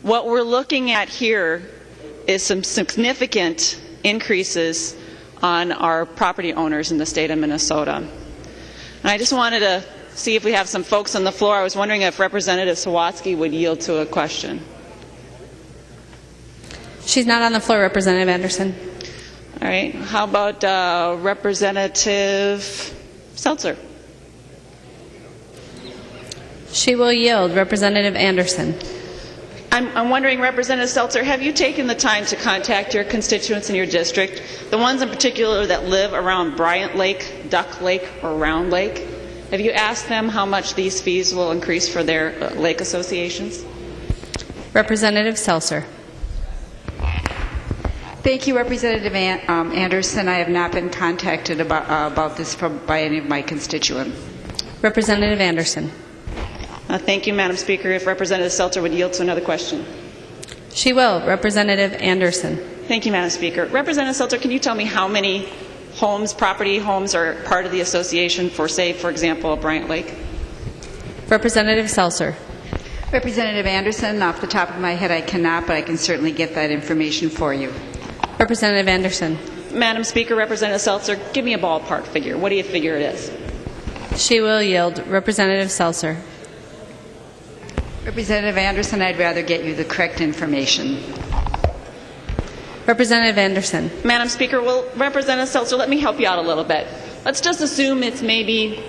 Speaker 21: What we're looking at here is some significant increases on our property owners in the state of Minnesota. And I just wanted to see if we have some folks on the floor. I was wondering if Representative Sawatsky would yield to a question.
Speaker 13: She's not on the floor, Representative Anderson.
Speaker 21: All right. How about Representative Seltzer?
Speaker 13: She will yield. Representative Anderson.
Speaker 21: I'm wondering, Representative Seltzer, have you taken the time to contact your constituents in your district, the ones in particular that live around Bryant Lake, Duck Lake, or Round Lake? Have you asked them how much these fees will increase for their lake associations?
Speaker 13: Representative Seltzer.
Speaker 8: Thank you, Representative Anderson. I have not been contacted about this by any of my constituents.
Speaker 13: Representative Anderson.
Speaker 21: Thank you, Madam Speaker. If Representative Seltzer would yield to another question.
Speaker 13: She will. Representative Anderson.
Speaker 21: Thank you, Madam Speaker. Representative Seltzer, can you tell me how many property homes are part of the association for, say, for example, Bryant Lake?
Speaker 13: Representative Seltzer.
Speaker 8: Representative Anderson, off the top of my head, I cannot, but I can certainly get that information for you.
Speaker 13: Representative Anderson.
Speaker 21: Madam Speaker, Representative Seltzer, give me a ballpark figure. What do you figure it is?
Speaker 13: She will yield. Representative Seltzer.
Speaker 8: Representative Anderson, I'd rather get you the correct information.
Speaker 13: Representative Anderson.
Speaker 21: Madam Speaker, well, Representative Seltzer, let me help you out a little bit. Let's just assume it's maybe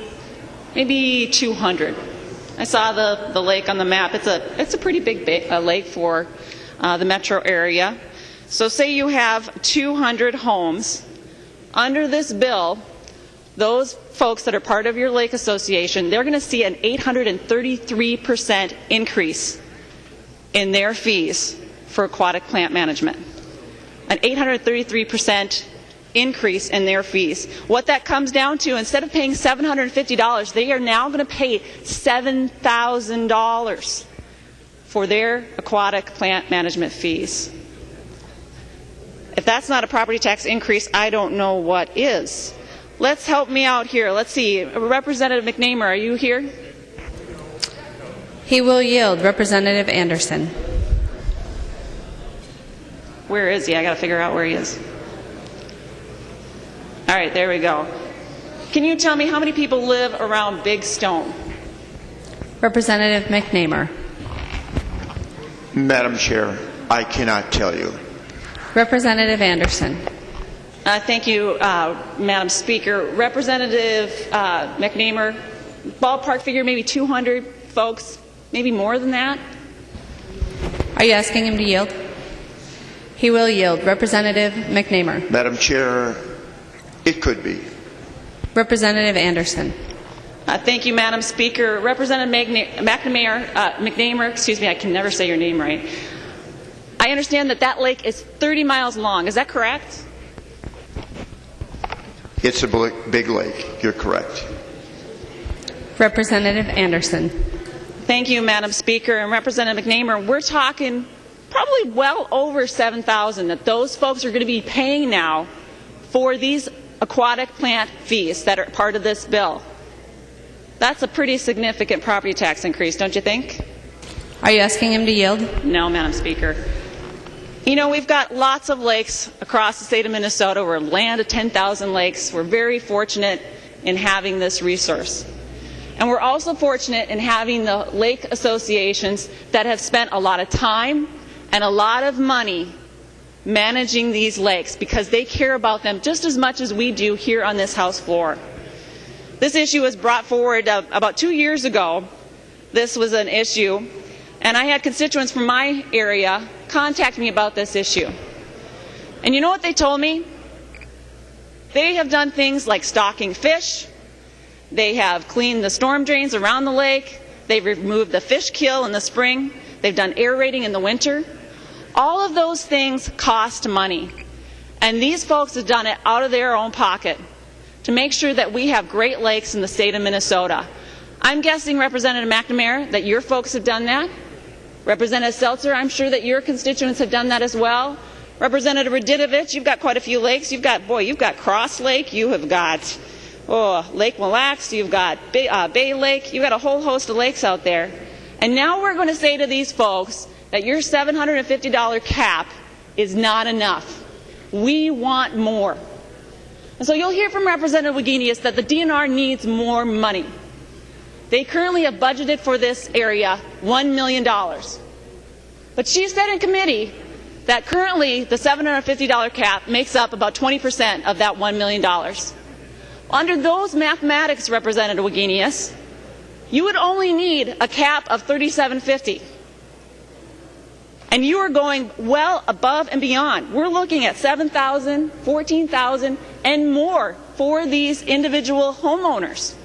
Speaker 21: 200. I saw the lake on the map. It's a pretty big lake for the metro area. So say you have 200 homes. Under this bill, those folks that are part of your lake association, they're going to see an 833% increase in their fees for aquatic plant management. An 833% increase in their fees. What that comes down to, instead of paying $750, they are now going to pay $7,000 for their aquatic plant management fees. If that's not a property tax increase, I don't know what is. Let's help me out here. Let's see. Representative McNamara, are you here?
Speaker 13: He will yield. Representative Anderson.
Speaker 21: Where is he? I got to figure out where he is. All right, there we go. Can you tell me how many people live around Big Stone?
Speaker 13: Representative McNamara.
Speaker 12: Madam Chair, I cannot tell you.
Speaker 13: Representative Anderson.
Speaker 21: Thank you, Madam Speaker. Representative McNamara, ballpark figure, maybe 200 folks, maybe more than that?
Speaker 13: Are you asking him to yield? He will yield. Representative McNamara.
Speaker 12: Madam Chair, it could be.
Speaker 13: Representative Anderson.
Speaker 21: Thank you, Madam Speaker. Representative McNamara, excuse me, I can never say your name right. I understand that lake is 30 miles long. Is that correct?
Speaker 12: It's a big lake. You're correct.
Speaker 13: Representative Anderson.
Speaker 21: Thank you, Madam Speaker. And Representative McNamara, we're talking probably well over $7,000 that those folks are going to be paying now for these aquatic plant fees that are part of this bill. That's a pretty significant property tax increase, don't you think?
Speaker 13: Are you asking him to yield?
Speaker 21: No, Madam Speaker. You know, we've got lots of lakes across the state of Minnesota. We're a land of 10,000 lakes. We're very fortunate in having this resource. And we're also fortunate in having the lake associations that have spent a lot of time and a lot of money managing these lakes because they care about them just as much as we do here on this House floor. This issue was brought forward about 2 years ago. This was an issue, and I had constituents from my area contact me about this issue. And you know what they told me? They have done things like stocking fish. They have cleaned the storm drains around the lake. They've removed the fish kill in the spring. They've done aerating in the winter. All of those things cost money. And these folks have done it out of their own pocket to make sure that we have great lakes in the state of Minnesota. I'm guessing, Representative McNamara, that your folks have done that. Representative Seltzer, I'm sure that your constituents have done that as well. Representative Radinovich, you've got quite a few lakes. You've got Cross Lake. You have got Lake Mille Lacs, you've got Bay Lake, you've got a whole host of lakes out there. And now we're going to say to these folks that your $750 cap is not enough. We want more. And so you'll hear from Representative Wagenius that the DNR needs more money. They currently have budgeted for this area $1 million. But she said in committee that currently the $750 cap makes up about 20% of that $1 million. Under those mathematics, Representative Wagenius, you would only need a cap of $3,750. And you are going well above and beyond. We're looking at $7,000, $14,000, and more for these individual homeowners.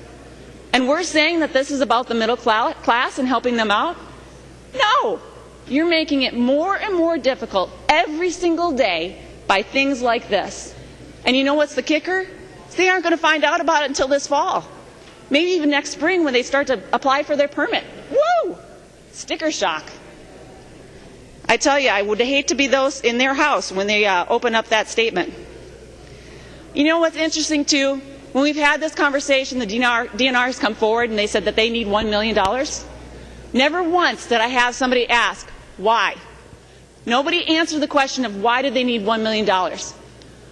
Speaker 21: And we're saying that this is about the middle class and helping them out? No. You're making it more and more difficult every single day by things like this. And you know what's the kicker? They aren't going to find out about it until this fall. Maybe even next spring when they start to apply for their permit. Woo! Sticker shock. I tell you, I would hate to be those in their house when they open up that statement. You know what's interesting too? When we've had this conversation, the DNR has come forward and they said that they need $1 million. Never once did I have somebody ask, why? Nobody answered the question of why did they need $1 million.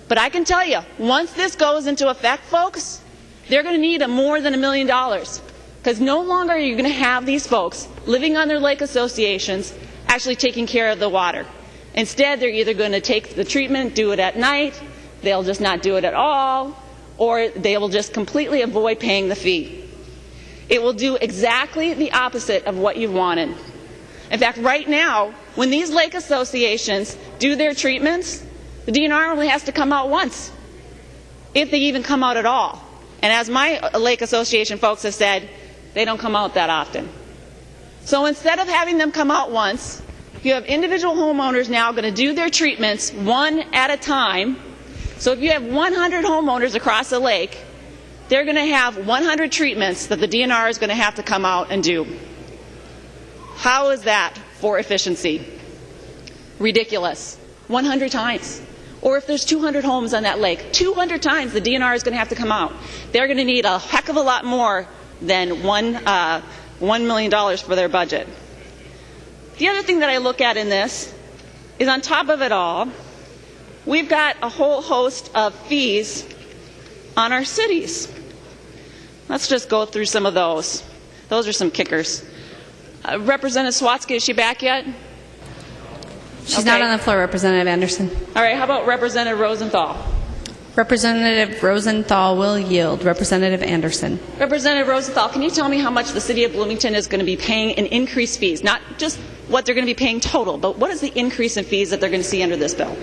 Speaker 21: But I can tell you, once this goes into effect, folks, they're going to need more than $1 million. Because no longer are you going to have these folks living on their lake associations actually taking care of the water. Instead, they're either going to take the treatment, do it at night, they'll just not do it at all, or they will just completely avoid paying the fee. It will do exactly the opposite of what you wanted. In fact, right now, when these lake associations do their treatments, the DNR only has to come out once, if they even come out at all. And as my lake association folks have said, they don't come out that often. So instead of having them come out once, you have individual homeowners now going to do their treatments one at a time. So if you have 100 homeowners across the lake, they're going to have 100 treatments that the DNR is going to have to come out and do. How is that for efficiency? Ridiculous. 100 times. Or if there's 200 homes on that lake, 200 times the DNR is going to have to come out. They're going to need a heck of a lot more than $1 million for their budget. The other thing that I look at in this is on top of it all, we've got a whole host of fees on our cities. Let's just go through some of those. Those are some kickers. Representative Swatsky, is she back yet?
Speaker 13: She's not on the floor, Representative Anderson.
Speaker 21: All right, how about Representative Rosenthal?
Speaker 13: Representative Rosenthal will yield. Representative Anderson.
Speaker 21: Representative Rosenthal, can you tell me how much the City of Bloomington is going to be paying in increased fees? Not just what they're going to be paying total, but what is the increase in fees that they're going to see under this bill?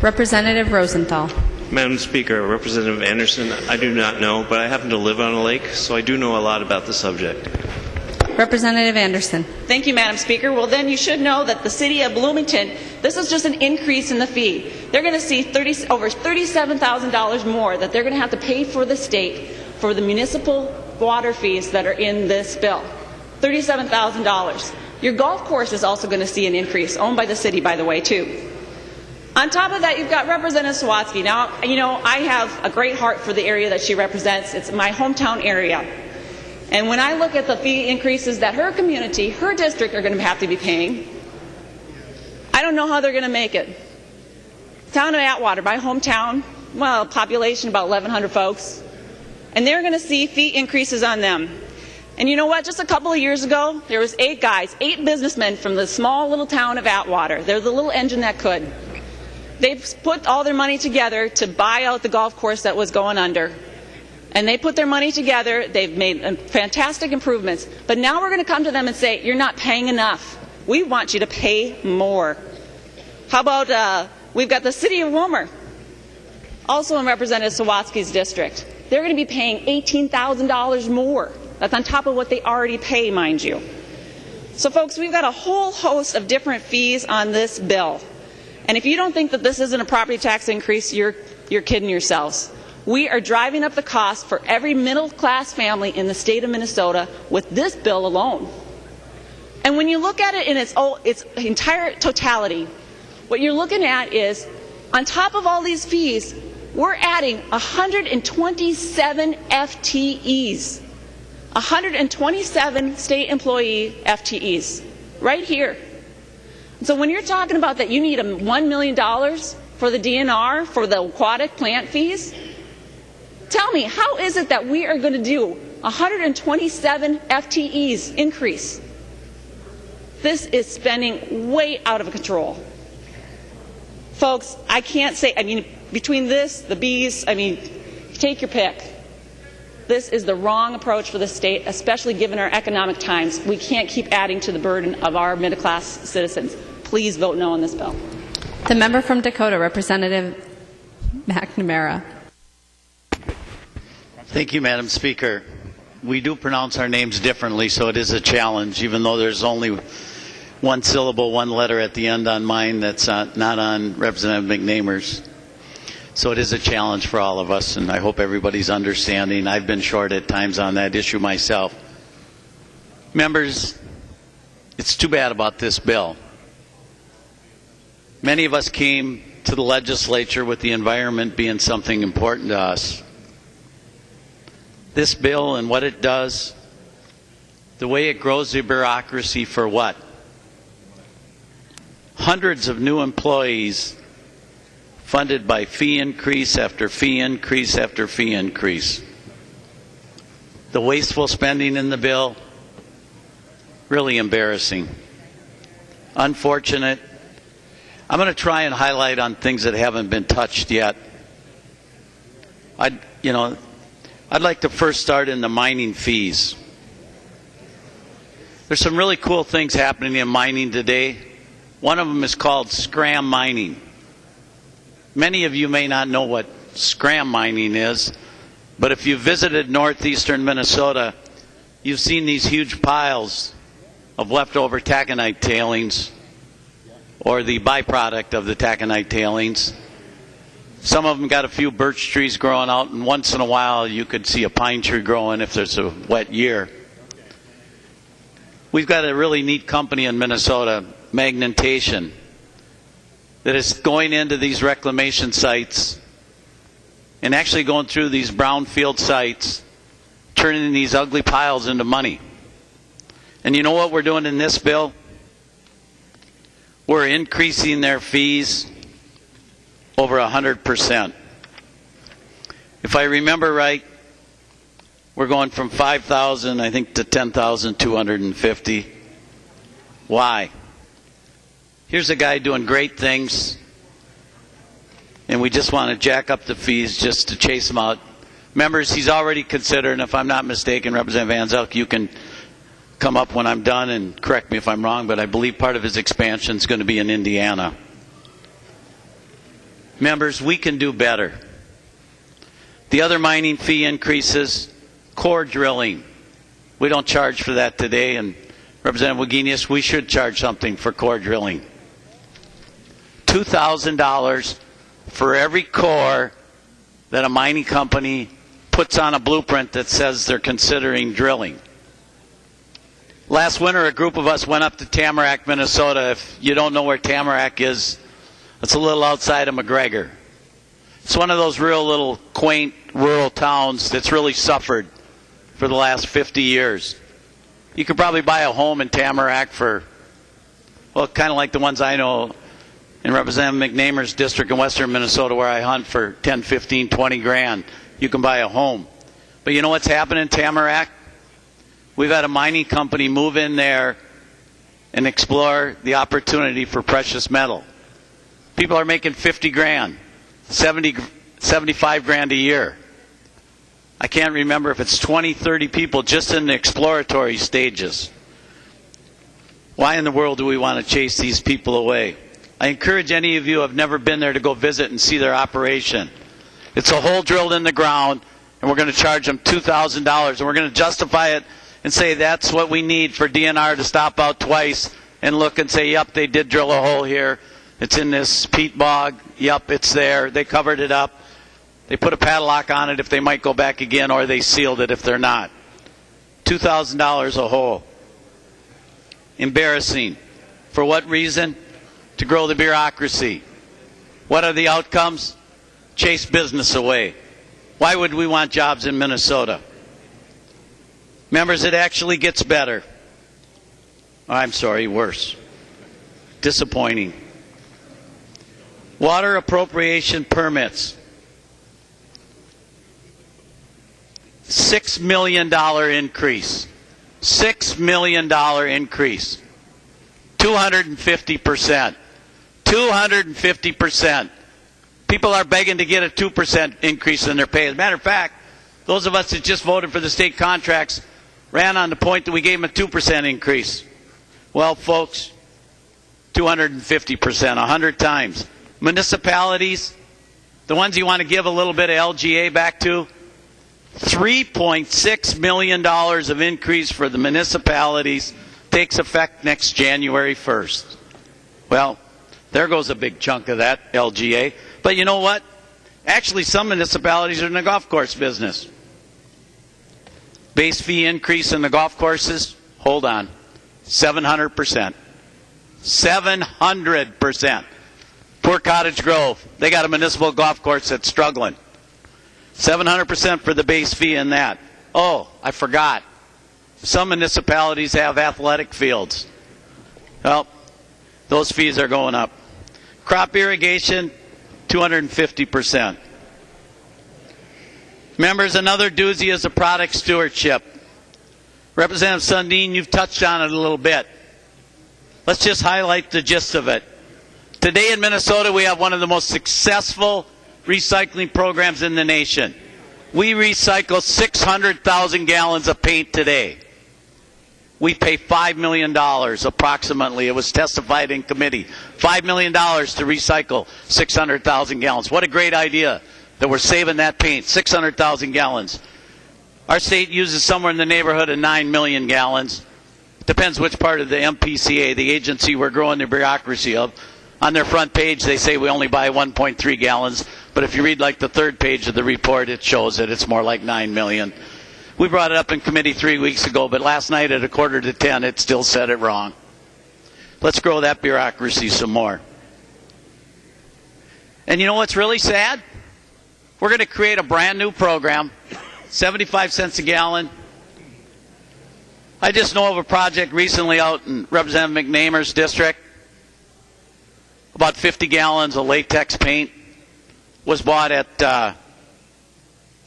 Speaker 13: Representative Rosenthal.
Speaker 5: Madam Speaker, Representative Anderson, I do not know, but I happen to live on a lake, so I do know a lot about the subject.
Speaker 13: Representative Anderson.
Speaker 21: Thank you, Madam Speaker. Well, then you should know that the City of Bloomington, this is just an increase in the fee. They're going to see over $37,000 more that they're going to have to pay for the state for the municipal water fees that are in this bill. $37,000. Your golf course is also going to see an increase, owned by the city, by the way, too. On top of that, you've got Representative Swatsky. Now, you know, I have a great heart for the area that she represents. It's my hometown area. And when I look at the fee increases that her community, her district are going to have to be paying, I don't know how they're going to make it. Town of Atwater, my hometown, well, population about 1,100 folks, and they're going to see fee increases on them. And you know what? Just a couple of years ago, there was 8 businessmen from the small little town of Atwater. They're the little engine that could. They put all their money together to buy out the golf course that was going under. And they put their money together. They've made fantastic improvements. But now we're going to come to them and say, you're not paying enough. We want you to pay more. How about we've got the City of Wilmer, also in Representative Sawatsky's district. They're going to be paying $18,000 more. That's on top of what they already pay, mind you. So, folks, we've got a whole host of different fees on this bill. And if you don't think that this isn't a property tax increase, you're kidding yourselves. We are driving up the cost for every middle-class family in the state of Minnesota with this bill alone. And when you look at it in its entire totality, what you're looking at is, on top of all these fees, we're adding 127 FTEs. 127 state employee FTEs right here. So when you're talking about that you need $1 million for the DNR, for the aquatic plant fees, tell me, how is it that we are going to do 127 FTEs increase? This is spending way out of control. Folks, I can't say, between this, the bees, take your pick. This is the wrong approach for the state, especially given our economic times. We can't keep adding to the burden of our middle-class citizens. Please vote no on this bill.
Speaker 13: The member from Dakota, Representative McNamara.
Speaker 4: Thank you, Madam Speaker. We do pronounce our names differently, so it is a challenge, even though there's only one syllable, one letter at the end on mine that's not on Representative McNamer's. So it is a challenge for all of us, and I hope everybody's understanding. I've been short at times on that issue myself. Members, it's too bad about this bill. Many of us came to the legislature with the environment being something important to us. This bill and what it does, the way it grows the bureaucracy for what? Hundreds of new employees funded by fee increase after fee increase after fee increase. The wasteful spending in the bill, really embarrassing. Unfortunate. I'm going to try and highlight on things that haven't been touched yet. I'd like to first start in the mining fees. There's some really cool things happening in mining today. One of them is called scram mining. Many of you may not know what scram mining is, but if you visited northeastern Minnesota, you've seen these huge piles of leftover taconite tailings, or the byproduct of the taconite tailings. Some of them got a few birch trees growing out, and once in a while you could see a pine tree growing if there's a wet year. We've got a really neat company in Minnesota, Magnetation, that is going into these reclamation sites and actually going through these brownfield sites, turning these ugly piles into money. And you know what we're doing in this bill? We're increasing their fees over 100%. If I remember right, we're going from $5,000, I think, to $10,250. Why? Here's a guy doing great things, and we just want to jack up the fees just to chase him out. Members, he's already considered, and if I'm not mistaken, Representative Van Zelk, you can come up when I'm done and correct me if I'm wrong, but I believe part of his expansion is going to be in Indiana. Members, we can do better. The other mining fee increases, core drilling. We don't charge for that today, and Representative Wagenius, we should charge something for core drilling. $2,000 for every core that a mining company puts on a blueprint that says they're considering drilling. Last winter, a group of us went up to Tamarack, Minnesota. If you don't know where Tamarack is, it's a little outside of McGregor. It's one of those real little quaint rural towns that's really suffered for the last 50 years. You could probably buy a home in Tamarack for, well, kind of like the ones I know in Representative McNamer's district in western Minnesota where I hunt for 10, 15, 20 grand. You can buy a home. But you know what's happened in Tamarack? We've had a mining company move in there and explore the opportunity for precious metal. People are making 50 grand, 75 grand a year. I can't remember if it's 20, 30 people just in the exploratory stages. Why in the world do we want to chase these people away? I encourage any of you who have never been there to go visit and see their operation. It's a hole drilled in the ground, and we're going to charge them $2,000, and we're going to justify it and say that's what we need for DNR to stop out twice and look and say, yep, they did drill a hole here. It's in this peat bog. Yep, it's there. They covered it up. They put a padlock on it if they might go back again, or they sealed it if they're not. $2,000 a hole. Embarrassing. For what reason? To grow the bureaucracy. What are the outcomes? chase business away. Why would we want jobs in Minnesota? Members, it actually gets better. I'm sorry, worse. Disappointing. Water appropriation permits. $6 million increase. $6 million increase. 250%. 250%. People are begging to get a 2% increase in their pay. As a matter of fact, those of us that just voted for the state contracts ran on the point that we gave them a 2% increase. Well, folks, 250%, 100 times. Municipalities, the ones you want to give a little bit of LGA back to, $3.6 million of increase for the municipalities takes effect next January 1st. Well, there goes a big chunk of that LGA. But you know what? Actually, some municipalities are in the golf course business. Base fee increase in the golf courses, hold on, 700%. 700%. Poor Cottage Grove, they got a municipal golf course that's struggling. 700% for the base fee in that. Oh, I forgot. Some municipalities have athletic fields. Well, those fees are going up. Crop irrigation, 250%. Members, another doozy is the product stewardship. Representative Sundin, you've touched on it a little bit. Let's just highlight the gist of it. Today in Minnesota, we have one of the most successful recycling programs in the nation. We recycle 600,000 gallons of paint today. We pay $5 million approximately. It was testified in committee. $5 million to recycle 600,000 gallons. What a great idea that we're saving that paint, 600,000 gallons. Our state uses somewhere in the neighborhood of 9 million gallons. Depends which part of the MPCA, the agency we're growing the bureaucracy of. On their front page, they say we only buy 1.3 gallons. But if you read like the third page of the report, it shows that it's more like 9 million. We brought it up in committee 3 weeks ago, but last night at 9:45, it still said it wrong. Let's grow that bureaucracy some more. And you know what's really sad? We're going to create a brand new program, 75 cents a gallon. I just know of a project recently out in Representative McNamer's district. About 50 gallons of latex paint was bought at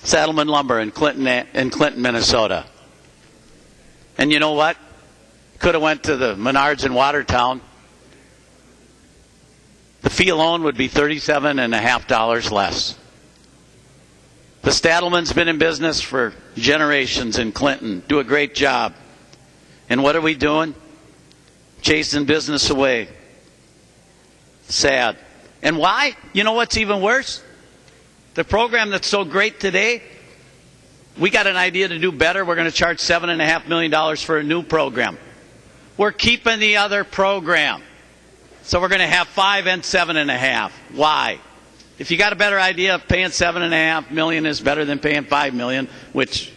Speaker 4: Saddleman Lumber in Clinton, Minnesota. And you know what? Could have went to the Menards in Watertown. The fee alone would be $37.50 less. The Stadelman's been in business for generations in Clinton. Do a great job. And what are we doing? Chasing business away. Sad. And why? You know what's even worse? The program that's so great today, we got an idea to do better. We're going to charge $7.5 million for a new program. We're keeping the other program. So we're going to have 5 and 7.5. Why? If you got a better idea of paying $7.5 million is better than paying $5 million, which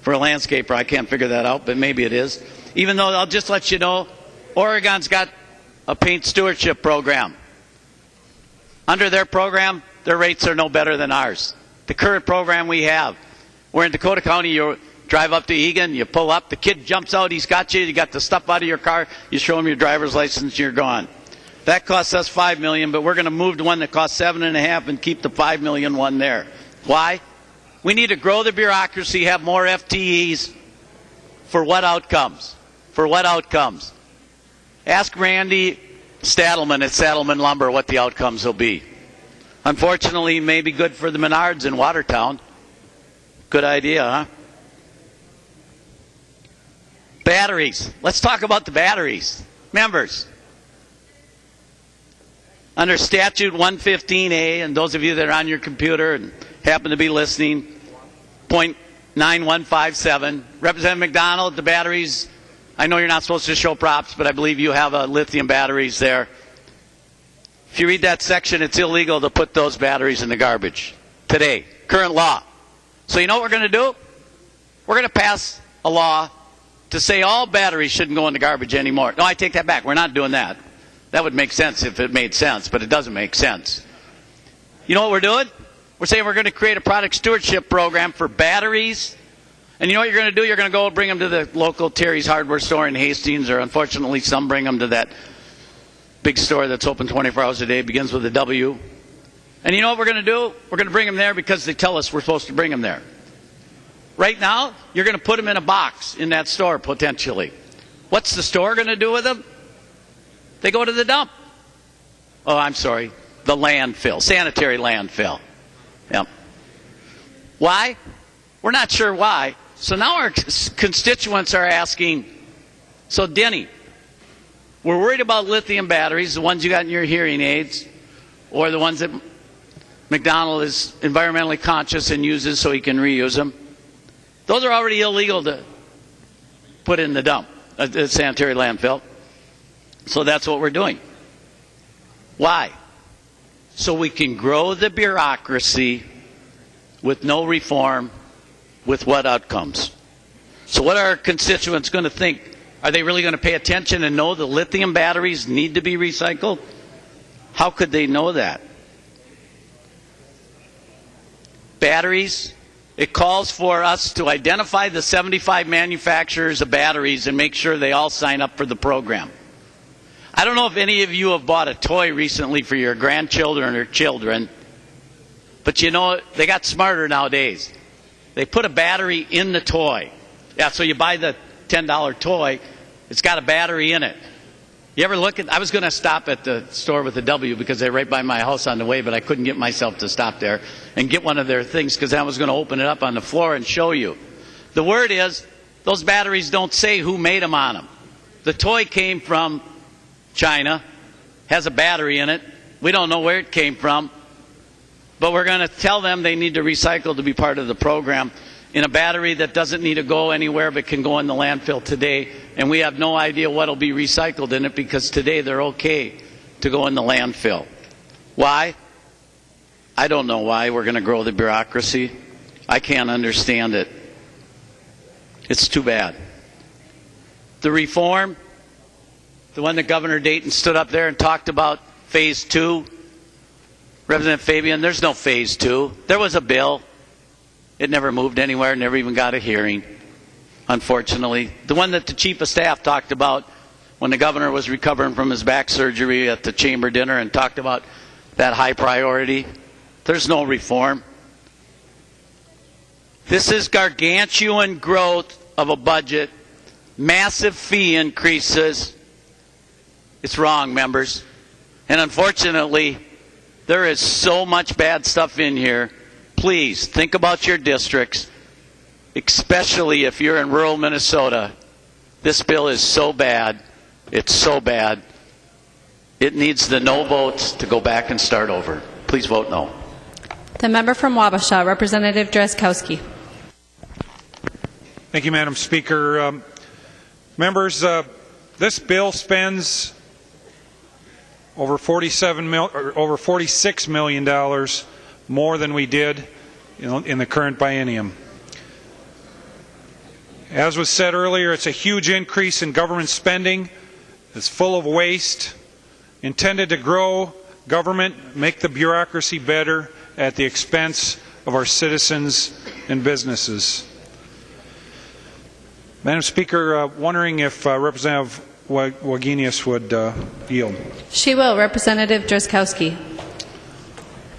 Speaker 4: for a landscaper I can't figure that out, but maybe it is. Even though I'll just let you know, Oregon's got a paint stewardship program. Under their program, their rates are no better than ours. The current program we have, we're in Dakota County, you drive up to Egan, you pull up, the kid jumps out, he's got you got the stuff out of your car, you show him your driver's license, you're gone. That costs us $5 million, but we're going to move to one that costs $7.5 and keep the $5 million one there. Why? We need to grow the bureaucracy, have more FTEs. For what outcomes? For what outcomes? Ask Randy Stadelman at Saddleman Lumber what the outcomes will be. Unfortunately, it may be good for the Menards in Watertown. Good idea, huh? Batteries. Let's talk about the batteries. Members, under statute 115A, and those of you that are on your computer and happen to be listening, point 9157, Representative McDonald, the batteries, I know you're not supposed to show props, but I believe you have lithium batteries there. If you read that section, it's illegal to put those batteries in the garbage today, current law. So you know what we're going to do? We're going to pass a law to say all batteries shouldn't go in the garbage anymore. No, I take that back. We're not doing that. That would make sense if it made sense, but it doesn't make sense. You know what we're doing? We're saying we're going to create a product stewardship program for batteries. And you know what you're going to do? You're going to go bring them to the local Terry's hardware store in Hastings, or unfortunately some bring them to that big store that's open 24 hours a day, begins with a W. And you know what we're going to do? We're going to bring them there because they tell us we're supposed to bring them there. Right now, you're going to put them in a box in that store, potentially. What's the store going to do with them? They go to the dump. Oh, I'm sorry. The landfill, sanitary landfill. Yep. Why? We're not sure why. So now our constituents are asking, so Denny, we're worried about lithium batteries, the ones you got in your hearing aids, or the ones that McDonald is environmentally conscious and uses so he can reuse them. Those are already illegal to put in the dump, the sanitary landfill. So that's what we're doing. Why? So we can grow the bureaucracy with no reform, with what outcomes? So what are our constituents going to think? Are they really going to pay attention and know the lithium batteries need to be recycled? How could they know that? Batteries, it calls for us to identify the 75 manufacturers of batteries and make sure they all sign up for the program. I don't know if any of you have bought a toy recently for your grandchildren or children, but you know, they got smarter nowadays. They put a battery in the toy. Yeah, so you buy the $10 toy, it's got a battery in it. You ever look at, I was going to stop at the store with the W because they're right by my house on the way, but I couldn't get myself to stop there and get one of their things because I was going to open it up on the floor and show you. The word is, those batteries don't say who made them on them. The toy came from China, has a battery in it. We don't know where it came from, but we're going to tell them they need to recycle to be part of the program in a battery that doesn't need to go anywhere but can go in the landfill today, and we have no idea what will be recycled in it because today they're okay to go in the landfill. Why? I don't know why we're going to grow the bureaucracy. I can't understand it. It's too bad. The reform, the one that Governor Dayton stood up there and talked about, phase 2, Representative Fabian, there's no phase 2. There was a bill. It never moved anywhere, never even got a hearing, unfortunately. The one that the chief of staff talked about when the governor was recovering from his back surgery at the chamber dinner and talked about that high priority. There's no reform. This is gargantuan growth of a budget, massive fee increases. It's wrong, members. And unfortunately, there is so much bad stuff in here. Please think about your districts, especially if you're in rural Minnesota. This bill is so bad. It's so bad. It needs the no votes to go back and start over. Please vote no.
Speaker 13: The member from Wabasha, Representative Drazkowski.
Speaker 2: Thank you, Madam Speaker. Members, this bill spends over $46 million more than we did in the current biennium. As was said earlier, it's a huge increase in government spending. It's full of waste, intended to grow government, make the bureaucracy better at the expense of our citizens and businesses. Madam Speaker, wondering if Representative Wagenius would yield.
Speaker 13: She will. Representative Drazkowski.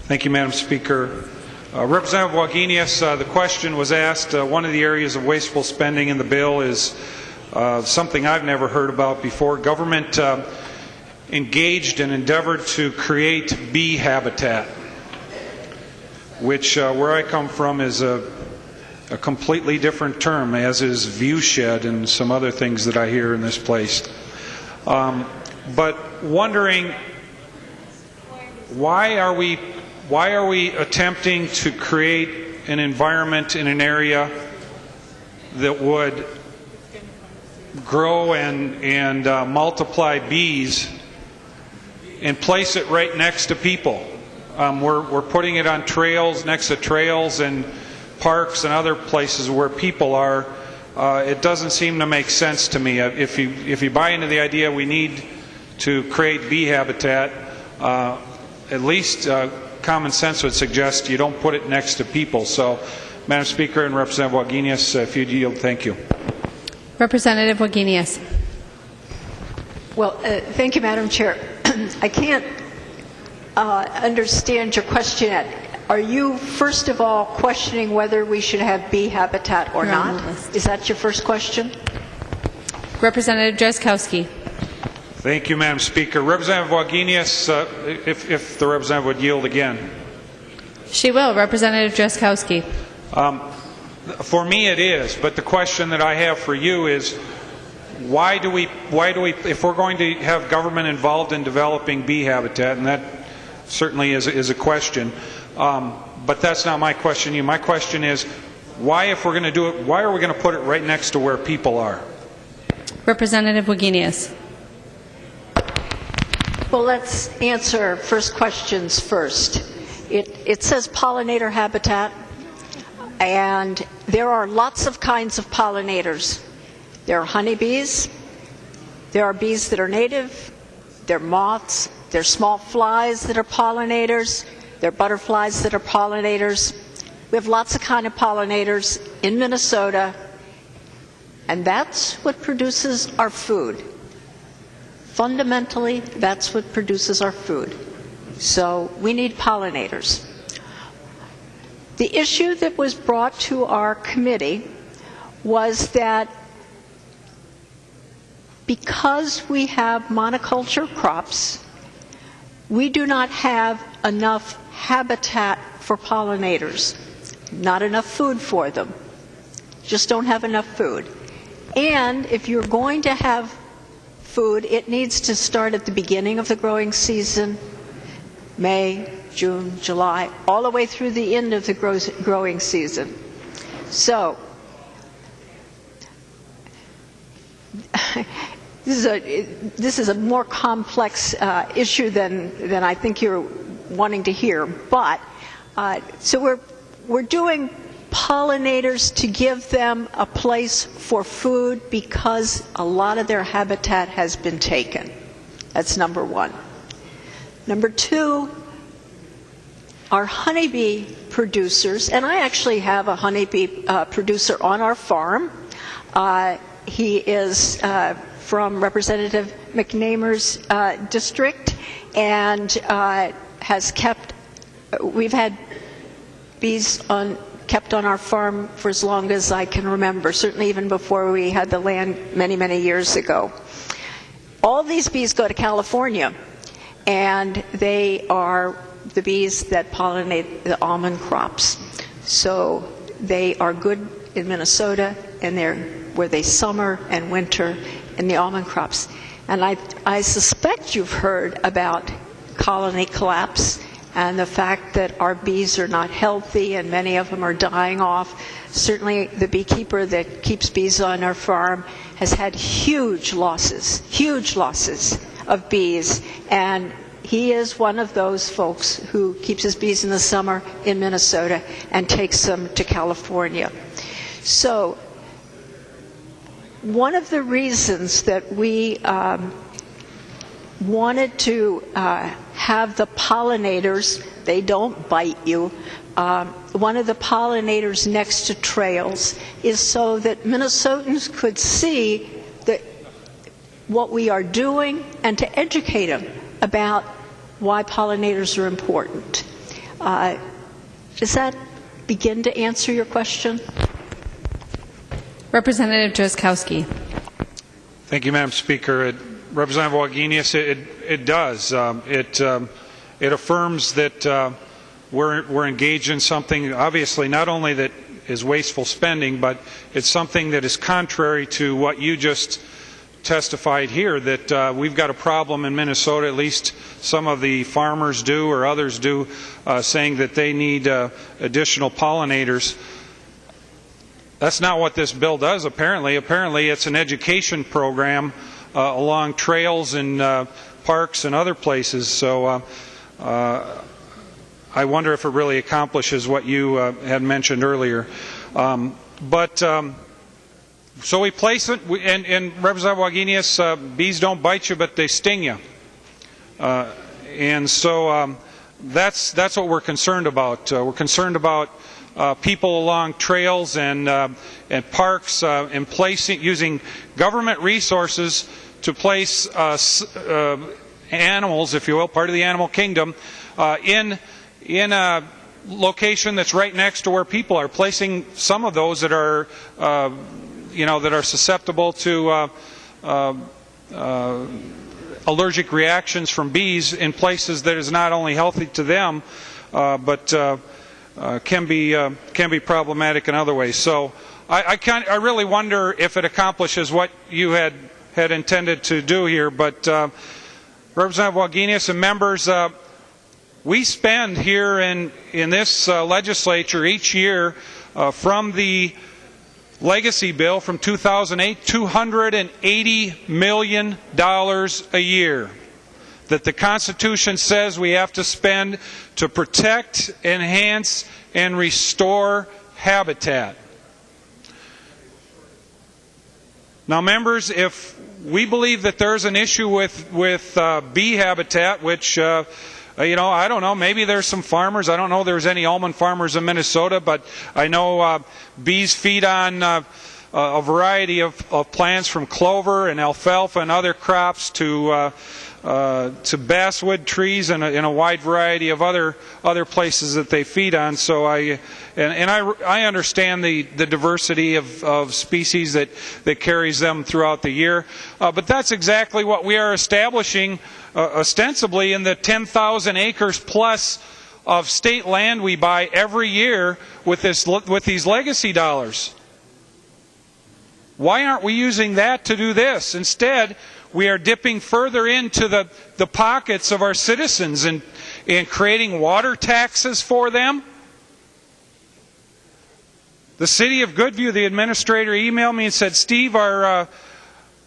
Speaker 2: Thank you, Madam Speaker. Representative Wagenius, the question was asked. One of the areas of wasteful spending in the bill is something I've never heard about before. Government engaged and endeavored to create bee habitat, which where I come from is a completely different term, as is viewshed and some other things that I hear in this place. But wondering, why are we attempting to create an environment in an area that would grow and multiply bees and place it right next to people? We're putting it on trails, next to trails and parks and other places where people are. It doesn't seem to make sense to me. If you buy into the idea we need to create bee habitat, at least common sense would suggest you don't put it next to people. So, Madam Speaker and Representative Wagenius, if you'd yield, thank you.
Speaker 13: Representative Wagenius.
Speaker 3: Well, thank you, Madam Chair. I can't understand your question yet. Are you, first of all, questioning whether we should have bee habitat or not? Is that your first question?
Speaker 13: Representative Drazkowski.
Speaker 2: Thank you, Madam Speaker. Representative Wagenius, if the representative would yield again.
Speaker 13: She will. Representative Drazkowski.
Speaker 2: For me it is, but the question that I have for you is, why do we, if we're going to have government involved in developing bee habitat, and that certainly is a question, but that's not my question to you. My question is, why, if we're going to do it, why are we going to put it right next to where people are?
Speaker 13: Representative Wagenius.
Speaker 3: Well, let's answer first questions first. It says pollinator habitat, and there are lots of kinds of pollinators. There are honeybees, there are bees that are native, there are moths, there are small flies that are pollinators, there are butterflies that are pollinators. We have lots of kind of pollinators in Minnesota, and that's what produces our food. Fundamentally, that's what produces our food. So we need pollinators. The issue that was brought to our committee was that because we have monoculture crops, we do not have enough habitat for pollinators, not enough food for them. Just don't have enough food. And if you're going to have food, it needs to start at the beginning of the growing season, May, June, July, all the way through the end of the growing season. So, this is a more complex issue than I think you're wanting to hear. But so we're doing pollinators to give them a place for food because a lot of their habitat has been taken. That's number one. Number two, our honeybee producers, and I actually have a honeybee producer on our farm. He is from Representative McNamer's district, and has kept, we've had bees kept on our farm for as long as I can remember, certainly even before we had the land many, many years ago. All these bees go to California, and they are the bees that pollinate the almond crops. So they are good in Minnesota, and they're where they summer and winter in the almond crops. And I suspect you've heard about colony collapse and the fact that our bees are not healthy and many of them are dying off. Certainly the beekeeper that keeps bees on our farm has had huge losses of bees, and he is one of those folks who keeps his bees in the summer in Minnesota and takes them to California. So one of the reasons that we wanted to have the pollinators, they don't bite you, one of the pollinators next to trails is so that Minnesotans could see what we are doing and to educate them about why pollinators are important. Does that begin to answer your question?
Speaker 13: Representative Drazkowski.
Speaker 2: Thank you, Madam Speaker. Representative Wagenius, it does. It affirms that we're engaged in something, obviously, not only that is wasteful spending, but it's something that is contrary to what you just testified here, that we've got a problem in Minnesota, at least some of the farmers do or others do, saying that they need additional pollinators. That's not what this bill does, apparently. Apparently it's an education program along trails and parks and other places. So I wonder if it really accomplishes what you had mentioned earlier. So we place it, and Representative Wagenius, bees don't bite you, but they sting you. And so that's what we're concerned about. We're concerned about people along trails and parks and using government resources to place animals, if you will, part of the animal kingdom, in a location that's right next to where people are, placing some of those that are that are susceptible to allergic reactions from bees in places that is not only healthy to them, but can be problematic in other ways. So I really wonder if it accomplishes what you had intended to do here. But Representative Wagenius and members, we spend here in this legislature each year from the legacy bill from 2008, $280 million a year that the Constitution says we have to spend to protect, enhance, and restore habitat. Now, members, if we believe that there's an issue with bee habitat, which I don't know, maybe there's some farmers. I don't know if there's any almond farmers in Minnesota, but I know bees feed on a variety of plants, from clover and alfalfa and other crops to basswood trees and a wide variety of other places that they feed on. So I understand the diversity of species that carries them throughout the year. But that's exactly what we are establishing ostensibly in the 10,000 acres plus of state land we buy every year with these legacy dollars. Why aren't we using that to do this? Instead, we are dipping further into the pockets of our citizens and creating water taxes for them. The city of Goodview, the administrator emailed me and said, Steve, our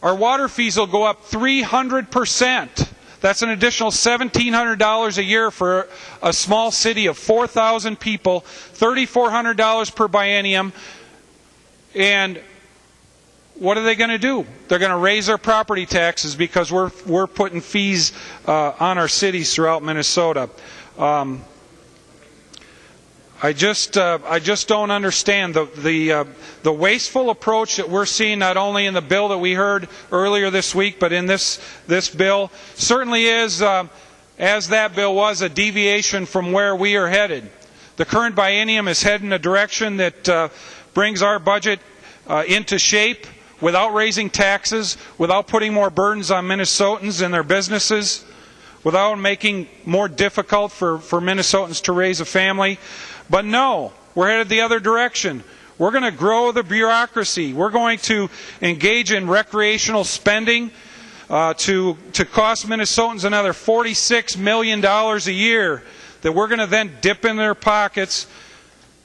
Speaker 2: water fees will go up 300%. That's an additional $1,700 a year for a small city of 4,000 people, $3,400 per biennium. And what are they going to do? They're going to raise their property taxes because we're putting fees on our cities throughout Minnesota. I just don't understand the wasteful approach that we're seeing, not only in the bill that we heard earlier this week, but in this bill. Certainly is, as that bill was, a deviation from where we are headed. The current biennium is heading in a direction that brings our budget into shape without raising taxes, without putting more burdens on Minnesotans and their businesses, without making more difficult for Minnesotans to raise a family. But no, we're headed the other direction. We're going to grow the bureaucracy. We're going to engage in recreational spending to cost Minnesotans another $46 million a year that we're going to then dip in their pockets,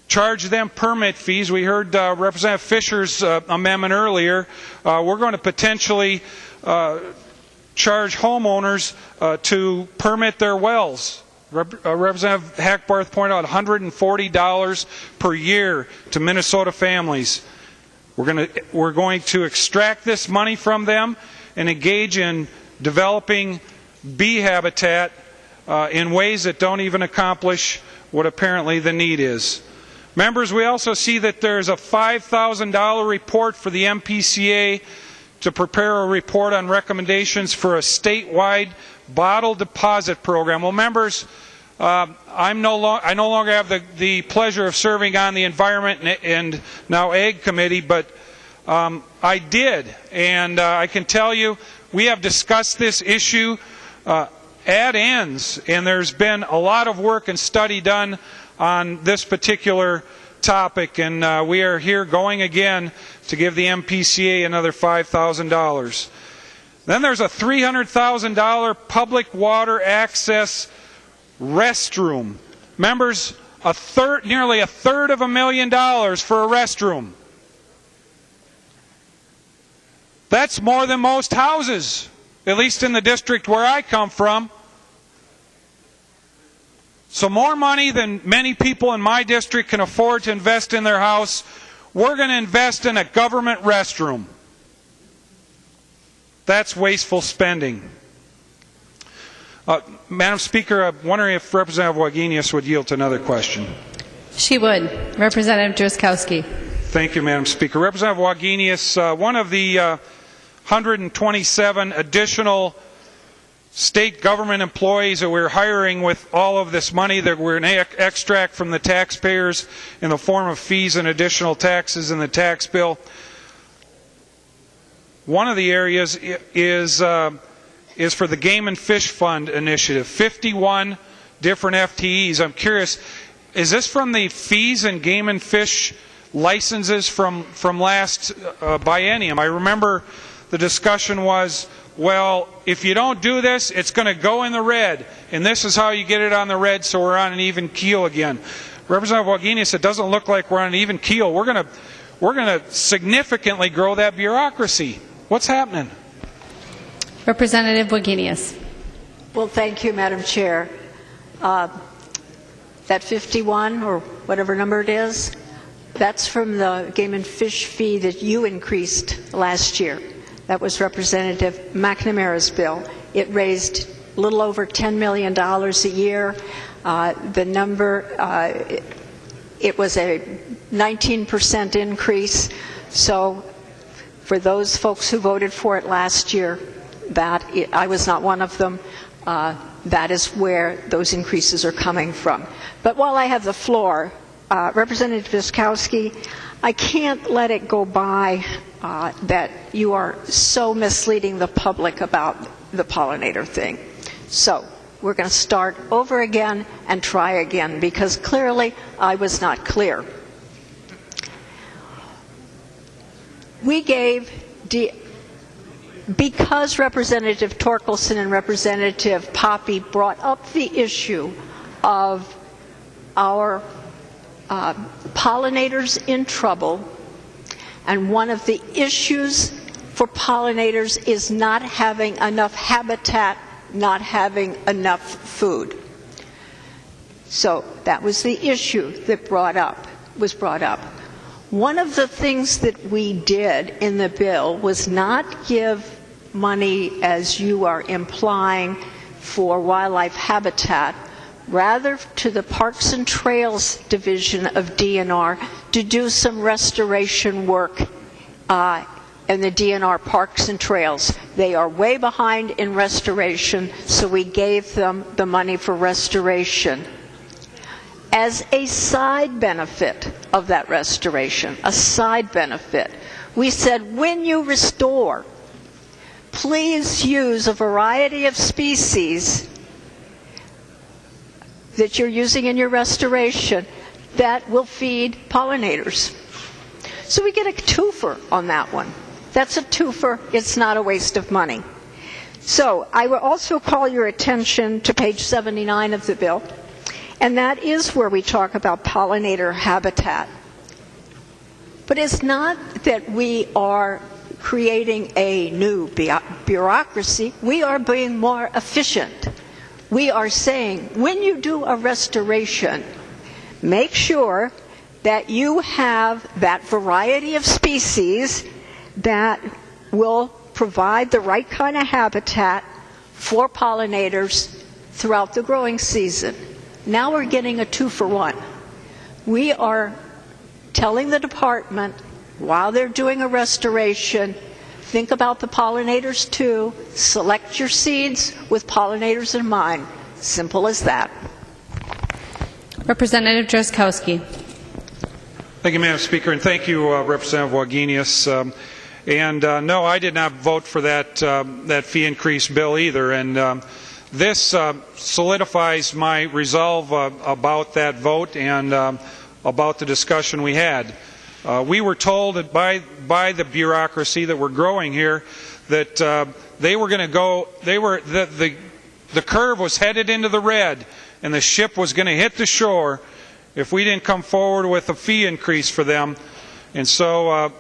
Speaker 2: charge them permit fees. We heard Representative Fisher's amendment earlier. We're going to potentially charge homeowners to permit their wells. Representative Hackbarth pointed out $140 per year to Minnesota families. We're going to extract this money from them and engage in developing bee habitat in ways that don't even accomplish what apparently the need is. Members, we also see that there's a $5,000 report for the MPCA to prepare a report on recommendations for a statewide bottle deposit program. Well, members, I no longer have the pleasure of serving on the Environment and now Ag Committee, but I did, and I can tell you we have discussed this issue ad ends, and there's been a lot of work and study done on this particular topic, and we are here going again to give the MPCA another $5,000. Then there's a $300,000 public water access restroom. Members, nearly a third of $1,000,000 for a restroom. That's more than most houses, at least in the district where I come from. So more money than many people in my district can afford to invest in their house, we're going to invest in a government restroom. That's wasteful spending. Madam Speaker, I'm wondering if Representative Wagenius would yield to another question.
Speaker 13: She would. Representative Drazkowski.
Speaker 2: Thank you, Madam Speaker. Representative Wagenius, one of the 127 additional state government employees that we're hiring with all of this money that we're going to extract from the taxpayers in the form of fees and additional taxes in the tax bill. One of the areas is for the Game and Fish Fund initiative, 51 different FTEs. I'm curious, is this from the fees and game and fish licenses from last biennium? I remember the discussion was, well, if you don't do this, it's going to go in the red, and this is how you get it on the red, so we're on an even keel again. Representative Wagenius, it doesn't look like we're on an even keel. We're going to significantly grow that bureaucracy. What's happening?
Speaker 13: Representative Wagenius.
Speaker 3: Well, thank you, Madam Chair. That 51 or whatever number it is, that's from the game and fish fee that you increased last year. That was Representative McNamara's bill. It raised a little over $10 million a year. The number, it was a 19% increase. So for those folks who voted for it last year, I was not one of them. That is where those increases are coming from. But while I have the floor, Representative Drazkowski, I can't let it go by that you are so misleading the public about the pollinator thing. So we're going to start over again and try again, because clearly I was not clear. We gave, because Representative Torkelson and Representative Poppe brought up the issue of our pollinators in trouble, and one of the issues for pollinators is not having enough habitat, not having enough food. So that was the issue that was brought up. One of the things that we did in the bill was not give money, as you are implying, for wildlife habitat, rather to the Parks and Trails Division of DNR to do some restoration work in the DNR Parks and Trails. They are way behind in restoration, so we gave them the money for restoration. As a side benefit of that restoration, a side benefit, we said, when you restore, please use a variety of species that you're using in your restoration that will feed pollinators. So we get a twofer on that one. That's a twofer. It's not a waste of money. So I will also call your attention to page 79 of the bill, and that is where we talk about pollinator habitat. But it's not that we are creating a new bureaucracy. We are being more efficient. We are saying, when you do a restoration, make sure that you have that variety of species that will provide the right kind of habitat for pollinators throughout the growing season. Now we're getting a 2-for-1. We are telling the department, while they're doing a restoration, think about the pollinators too. Select your seeds with pollinators in mind. Simple as that.
Speaker 13: Representative Drazkowski.
Speaker 2: Thank you, Madam Speaker, and thank you, Representative Wagenius. No, I did not vote for that fee increase bill either. And this solidifies my resolve about that vote and about the discussion we had. We were told that by the bureaucracy that we're growing here that they were going to go. The curve was headed into the red, and the ship was going to hit the shore if we didn't come forward with a fee increase for them. And so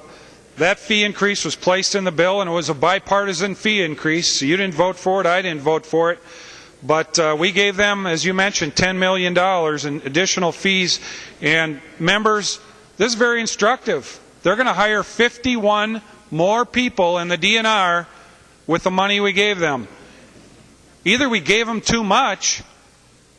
Speaker 2: that fee increase was placed in the bill, and it was a bipartisan fee increase. So you didn't vote for it, I didn't vote for it. But we gave them, as you mentioned, $10 million in additional fees. And members, this is very instructive. They're going to hire 51 more people in the DNR with the money we gave them. Either we gave them too much,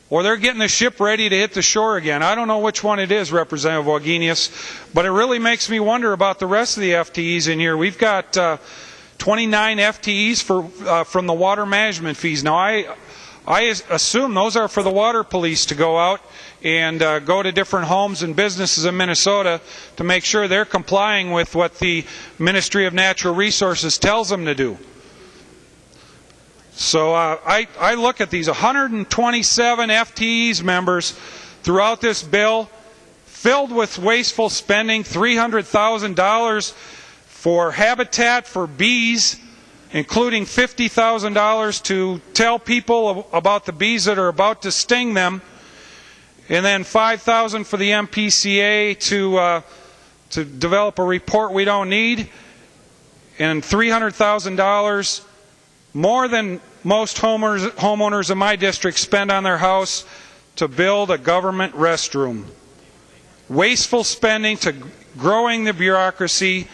Speaker 2: or they're getting the ship ready to hit the shore again. I don't know which one it is, Representative Wagenius, but it really makes me wonder about the rest of the FTEs in here. We've got 29 FTEs from the water management fees. Now, I assume those are for the water police to go out and go to different homes and businesses in Minnesota to make sure they're complying with what the Ministry of Natural Resources tells them to do. So I look at these 127 FTEs, members, throughout this bill, filled with wasteful spending, $300,000 for habitat for bees, including $50,000 to tell people about the bees that are about to sting them, and then $5,000 for the MPCA to develop a report we don't need, and $300,000 more than most homeowners in my district spend on their house to build a government restroom. Wasteful spending to growing the bureaucracy,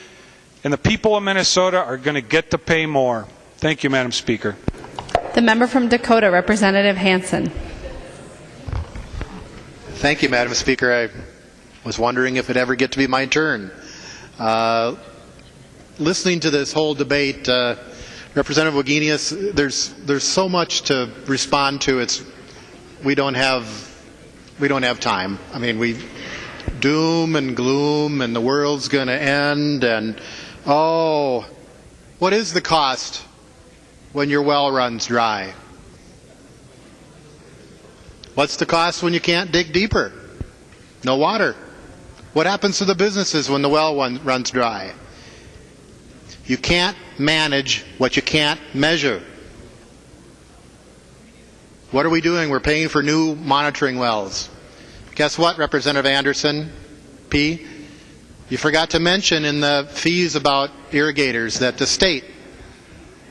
Speaker 2: and the people of Minnesota are going to get to pay more. Thank you, Madam Speaker.
Speaker 13: The member from Dakota, Representative Hansen.
Speaker 20: Thank you, Madam Speaker. I was wondering if it'd ever get to be my turn. Listening to this whole debate, Representative Wagenius, there's so much to respond to. We don't have time. I mean, we doom and gloom, and the world's going to end. And what is the cost when your well runs dry? What's the cost when you can't dig deeper? No water. What happens to the businesses when the well runs dry? You can't manage what you can't measure. What are we doing? We're paying for new monitoring wells. Guess what, Representative Anderson, P? You forgot to mention in the fees about irrigators that the state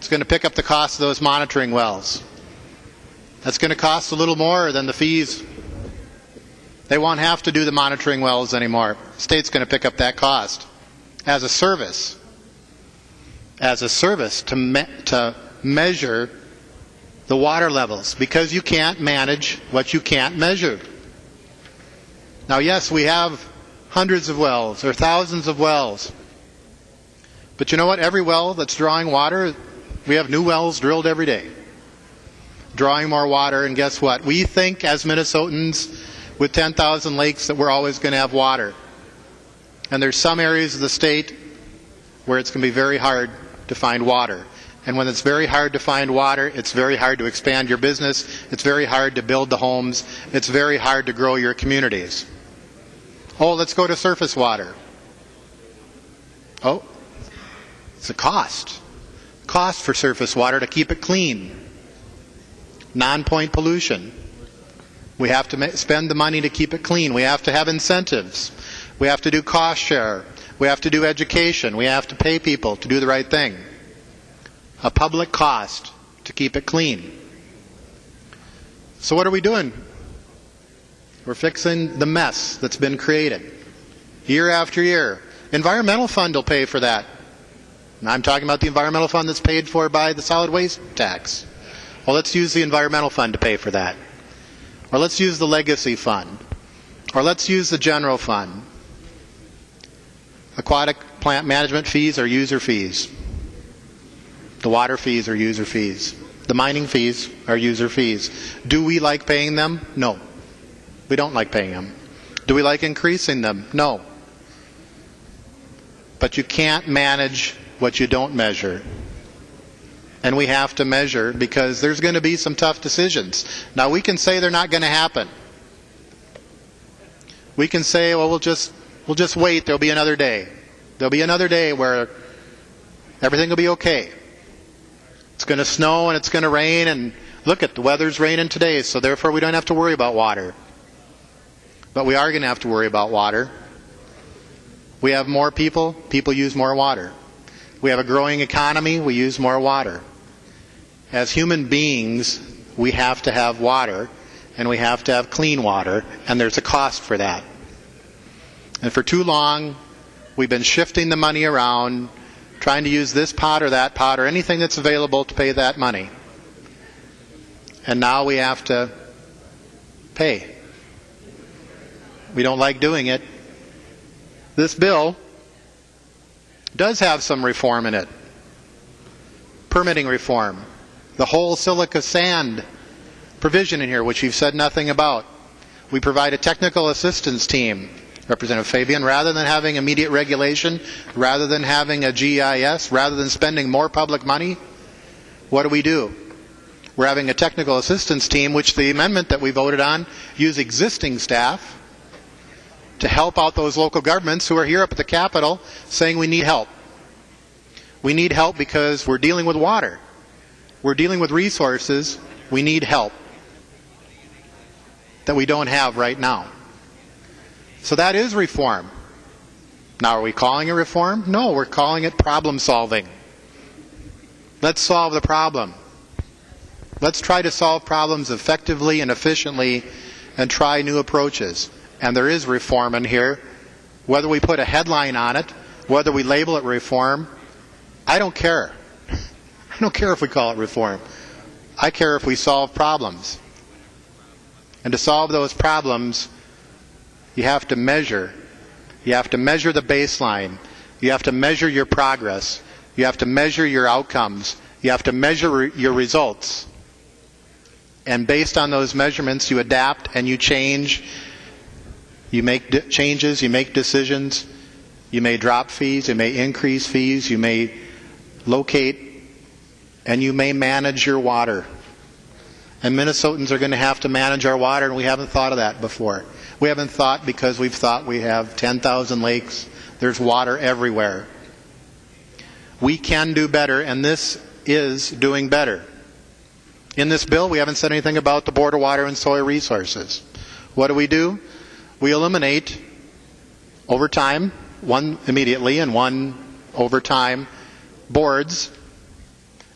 Speaker 20: is going to pick up the cost of those monitoring wells. That's going to cost a little more than the fees. They won't have to do the monitoring wells anymore. The state's going to pick up that cost as a service. To measure the water levels, because you can't manage what you can't measure. Now, yes, we have hundreds of wells or thousands of wells, but you know what? Every well that's drawing water, we have new wells drilled every day, drawing more water, and guess what? We think as Minnesotans with 10,000 lakes that we're always going to have water. And there's some areas of the state where it's going to be very hard to find water. And when it's very hard to find water, it's very hard to expand your business, it's very hard to build the homes, it's very hard to grow your communities. Let's go to surface water. It's a cost. Cost for surface water to keep it clean. Non-point pollution. We have to spend the money to keep it clean. We have to have incentives. We have to do cost share. We have to do education. We have to pay people to do the right thing. A public cost to keep it clean. So what are we doing? We're fixing the mess that's been created year after year. Environmental fund will pay for that. And I'm talking about the environmental fund that's paid for by the solid waste tax. Well, let's use the environmental fund to pay for that. Or let's use the legacy fund. Or let's use the general fund. Aquatic plant management fees are user fees. The water fees are user fees. The mining fees are user fees. Do we like paying them? No. We don't like paying them. Do we like increasing them? No. But you can't manage what you don't measure. And we have to measure because there's going to be some tough decisions. Now, we can say they're not going to happen. We can say, well, we'll just wait. There'll be another day. There'll be another day where everything will be okay. It's going to snow and it's going to rain, and look at the weather's raining today, so therefore we don't have to worry about water. But we are going to have to worry about water. We have more people, people use more water. We have a growing economy, we use more water. As human beings, we have to have water, and we have to have clean water, and there's a cost for that. And for too long, we've been shifting the money around, trying to use this pot or that pot or anything that's available to pay that money. and now we have to pay. We don't like doing it. This bill does have some reform in it. Permitting reform. The whole silica sand provision in here, which you've said nothing about. We provide a technical assistance team, Representative Fabian, rather than having immediate regulation, rather than having a GIS, rather than spending more public money. What do? We're having a technical assistance team, which the amendment that we voted on use existing staff to help out those local governments who are here up at the Capitol saying we need help. We need help because we're dealing with water. We're dealing with resources. We need help that we don't have right now. So that is reform. Now, are we calling it reform? No, we're calling it problem solving. Let's solve the problem. Let's try to solve problems effectively and efficiently and try new approaches. And there is reform in here. Whether we put a headline on it, whether we label it reform, I don't care. I don't care if we call it reform. I care if we solve problems. And to solve those problems, you have to measure. You have to measure the baseline. You have to measure your progress. You have to measure your outcomes. You have to measure your results. And based on those measurements, you adapt and you change. You make changes, you make decisions. You may drop fees, you may increase fees, you may locate, and you may manage your water. And Minnesotans are going to have to manage our water, and we haven't thought of that before. We haven't thought because we've thought we have 10,000 lakes. There's water everywhere. We can do better, and this is doing better. In this bill, we haven't said anything about the Board of Water and Soil Resources. What do? We eliminate, over time, one immediately and one over time, boards,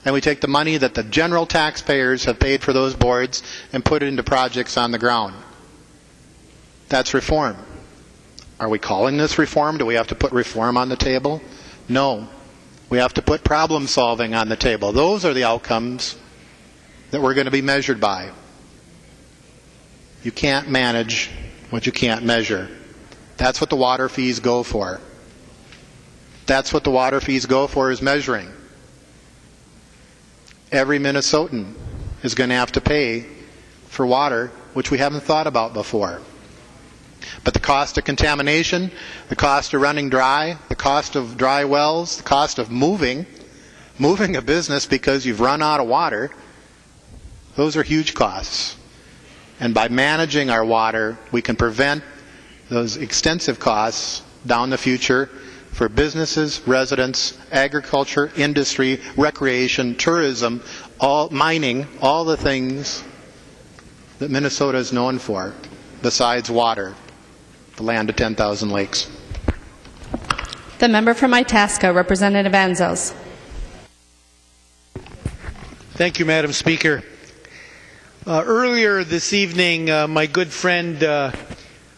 Speaker 20: and we take the money that the general taxpayers have paid for those boards and put it into projects on the ground. That's reform. Are we calling this reform? Do we have to put reform on the table? No. We have to put problem solving on the table. Those are the outcomes that we're going to be measured by. You can't manage what you can't measure. That's what the water fees go for. That's what the water fees go for, is measuring. Every Minnesotan is going to have to pay for water, which we haven't thought about before. But the cost of contamination, the cost of running dry, the cost of dry wells, the cost of moving a business because you've run out of water, those are huge costs. And by managing our water, we can prevent those extensive costs down the future for businesses, residents, agriculture, industry, recreation, tourism, mining, all the things that Minnesota is known for, besides water, the land of 10,000 lakes.
Speaker 13: The member from Itasca, Representative Anzos.
Speaker 11: Thank you, Madam Speaker. Earlier this evening, my good friend,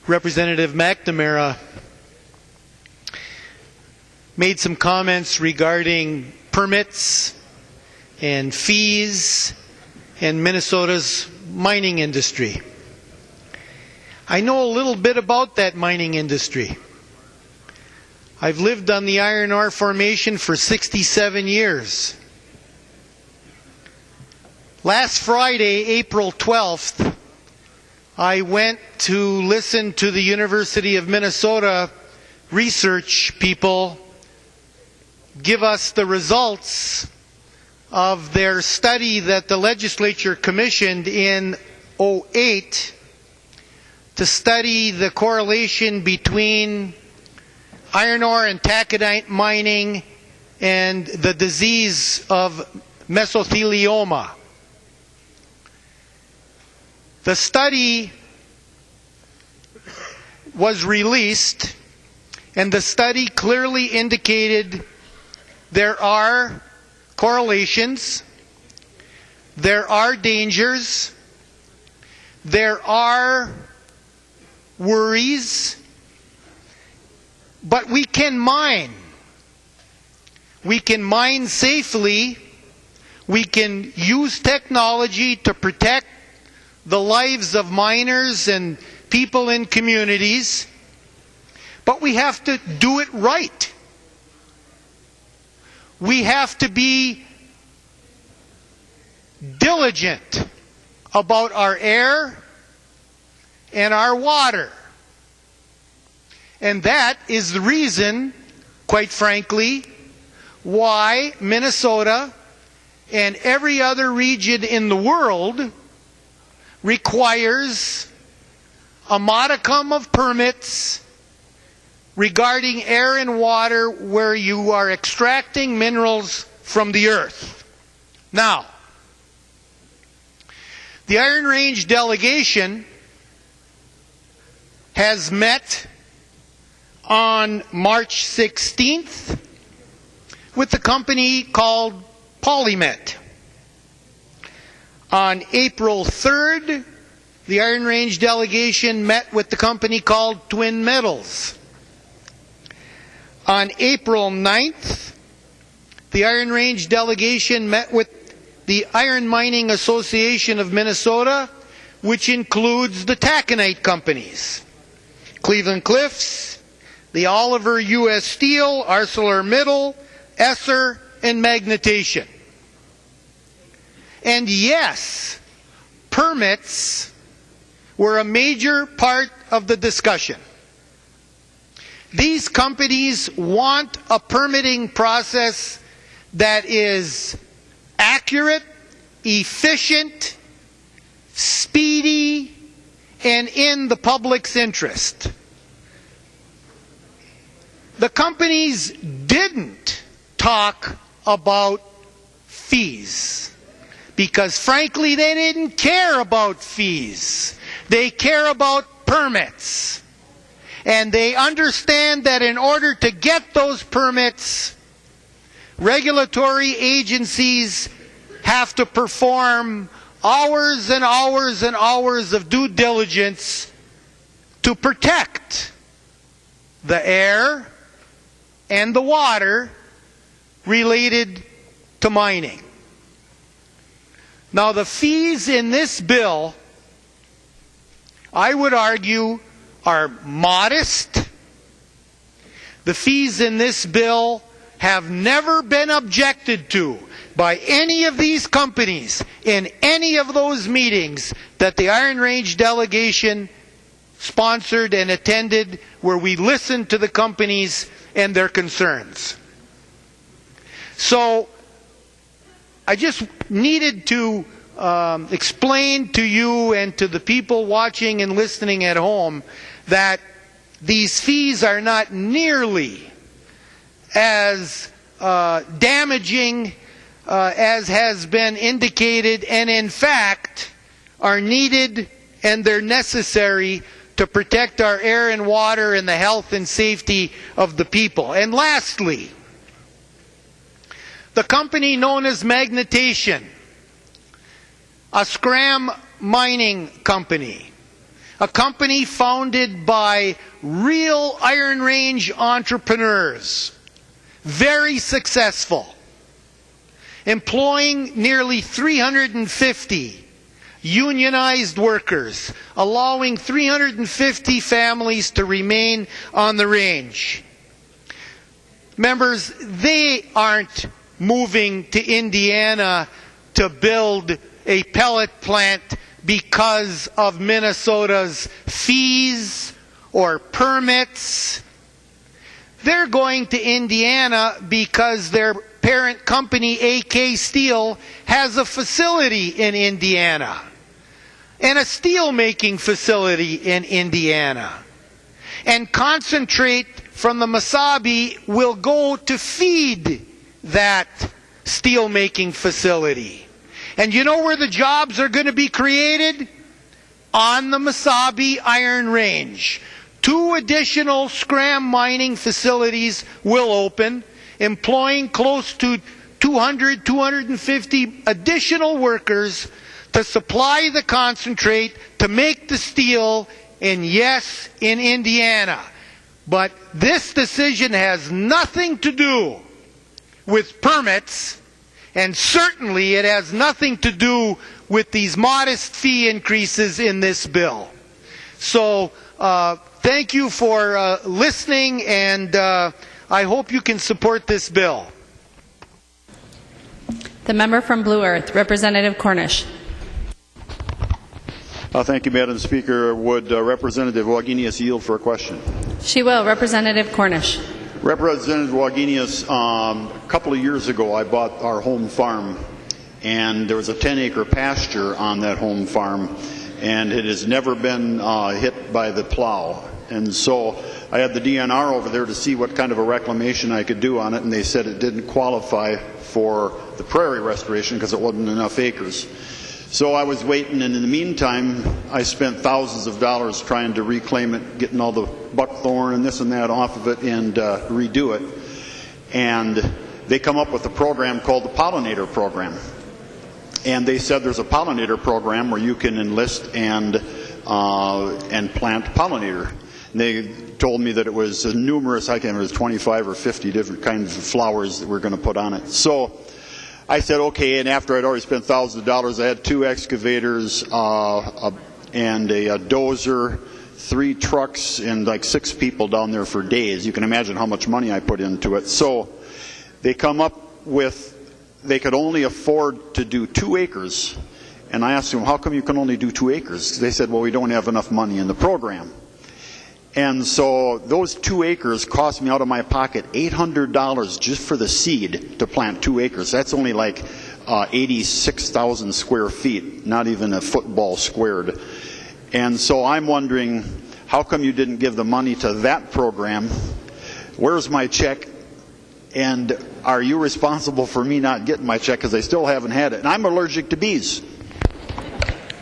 Speaker 11: Representative McNamara, made some comments regarding permits and fees and Minnesota's mining industry. I know a little bit about that mining industry. I've lived on the iron ore formation for 67 years. Last Friday, April 12th, I went to listen to the University of Minnesota research people give us the results of their study that the legislature commissioned in 2008 to study the correlation between iron ore and taconite mining and the disease of mesothelioma. The study was released, and the study clearly indicated there are correlations, there are dangers, there are worries, but we can mine. We can mine safely. We can use technology to protect the lives of miners and people in communities, but we have to do it right. We have to be diligent about our air and our water. And that is the reason, quite frankly, why Minnesota and every other region in the world requires a modicum of permits regarding air and water where you are extracting minerals from the earth. Now, the Iron Range delegation has met on March 16th with a company called Polymet. On April 3rd, the Iron Range delegation met with the company called Twin Metals. On April 9th, the Iron Range delegation met with the Iron Mining Association of Minnesota, which includes the taconite companies, Cleveland Cliffs, the Oliver U.S. Steel, ArcelorMittal, Esser, and Magnetation. And yes, permits were a major part of the discussion. These companies want a permitting process that is accurate, efficient, speedy, and in the public's interest. The companies didn't talk about fees because, frankly, they didn't care about fees. They care about permits. And they understand that in order to get those permits, regulatory agencies have to perform hours and hours and hours of due diligence to protect the air and the water related to mining. Now, the fees in this bill, I would argue, are modest. The fees in this bill have never been objected to by any of these companies in any of those meetings that the Iron Range delegation sponsored and attended, where we listened to the companies and their concerns. So I just needed to explain to you and to the people watching and listening at home that these fees are not nearly as damaging as has been indicated, and in fact are needed and they're necessary to protect our air and water and the health and safety of the people. And lastly, the company known as Magnetation, a scram mining company, a company founded by real Iron Range entrepreneurs, very successful, employing nearly 350 unionized workers, allowing 350 families to remain on the range. Members, they aren't moving to Indiana to build a pellet plant because of Minnesota's fees or permits. They're going to Indiana because their parent company, AK Steel, has a facility in Indiana and a steel-making facility in Indiana. And concentrate from the Mesabi will go to feed that steel-making facility. And you know where the jobs are going to be created? On the Mesabi Iron Range. 2 additional scram mining facilities will open, employing close to 200, 250 additional workers to supply the concentrate, to make the steel, and yes, in Indiana. But this decision has nothing to do with permits, and certainly it has nothing to do with these modest fee increases in this bill. So thank you for listening, and I hope you can support this bill.
Speaker 13: The member from Blue Earth, Representative Cornish.
Speaker 1: Thank you, Madam Speaker. Would Representative Wagenius yield for a question?
Speaker 13: She will. Representative Cornish.
Speaker 1: Representative Wagenius, a couple of years ago I bought our home farm, and there was a 10-acre pasture on that home farm, and it has never been hit by the plow. And so I had the DNR over there to see what kind of a reclamation I could do on it, and they said it didn't qualify for the prairie restoration because it wasn't enough acres. So I was waiting, and in the meantime, I spent thousands of dollars trying to reclaim it, getting all the buckthorn and this and that off of it and redo it. And they come up with a program called the Pollinator Program. And they said there's a pollinator program where you can enlist and plant pollinator. And they told me that it was numerous, I can't remember, it was 25 or 50 different kinds of flowers that we're going to put on it. So I said, okay, and after I'd already spent thousands of dollars, I had 2 excavators and a dozer, 3 trucks, and like 6 people down there for days. You can imagine how much money I put into it. So they come up with, they could only afford to do 2 acres. And I asked them, how come you can only do 2 acres? They said, well, we don't have enough money in the program. And so those 2 acres cost me out of my pocket $800 just for the seed to plant 2 acres. That's only like 86,000 square feet, not even a football squared. And so I'm wondering, how come you didn't give the money to that program? Where's my check? And are you responsible for me not getting my check because I still haven't had it? And I'm allergic to bees.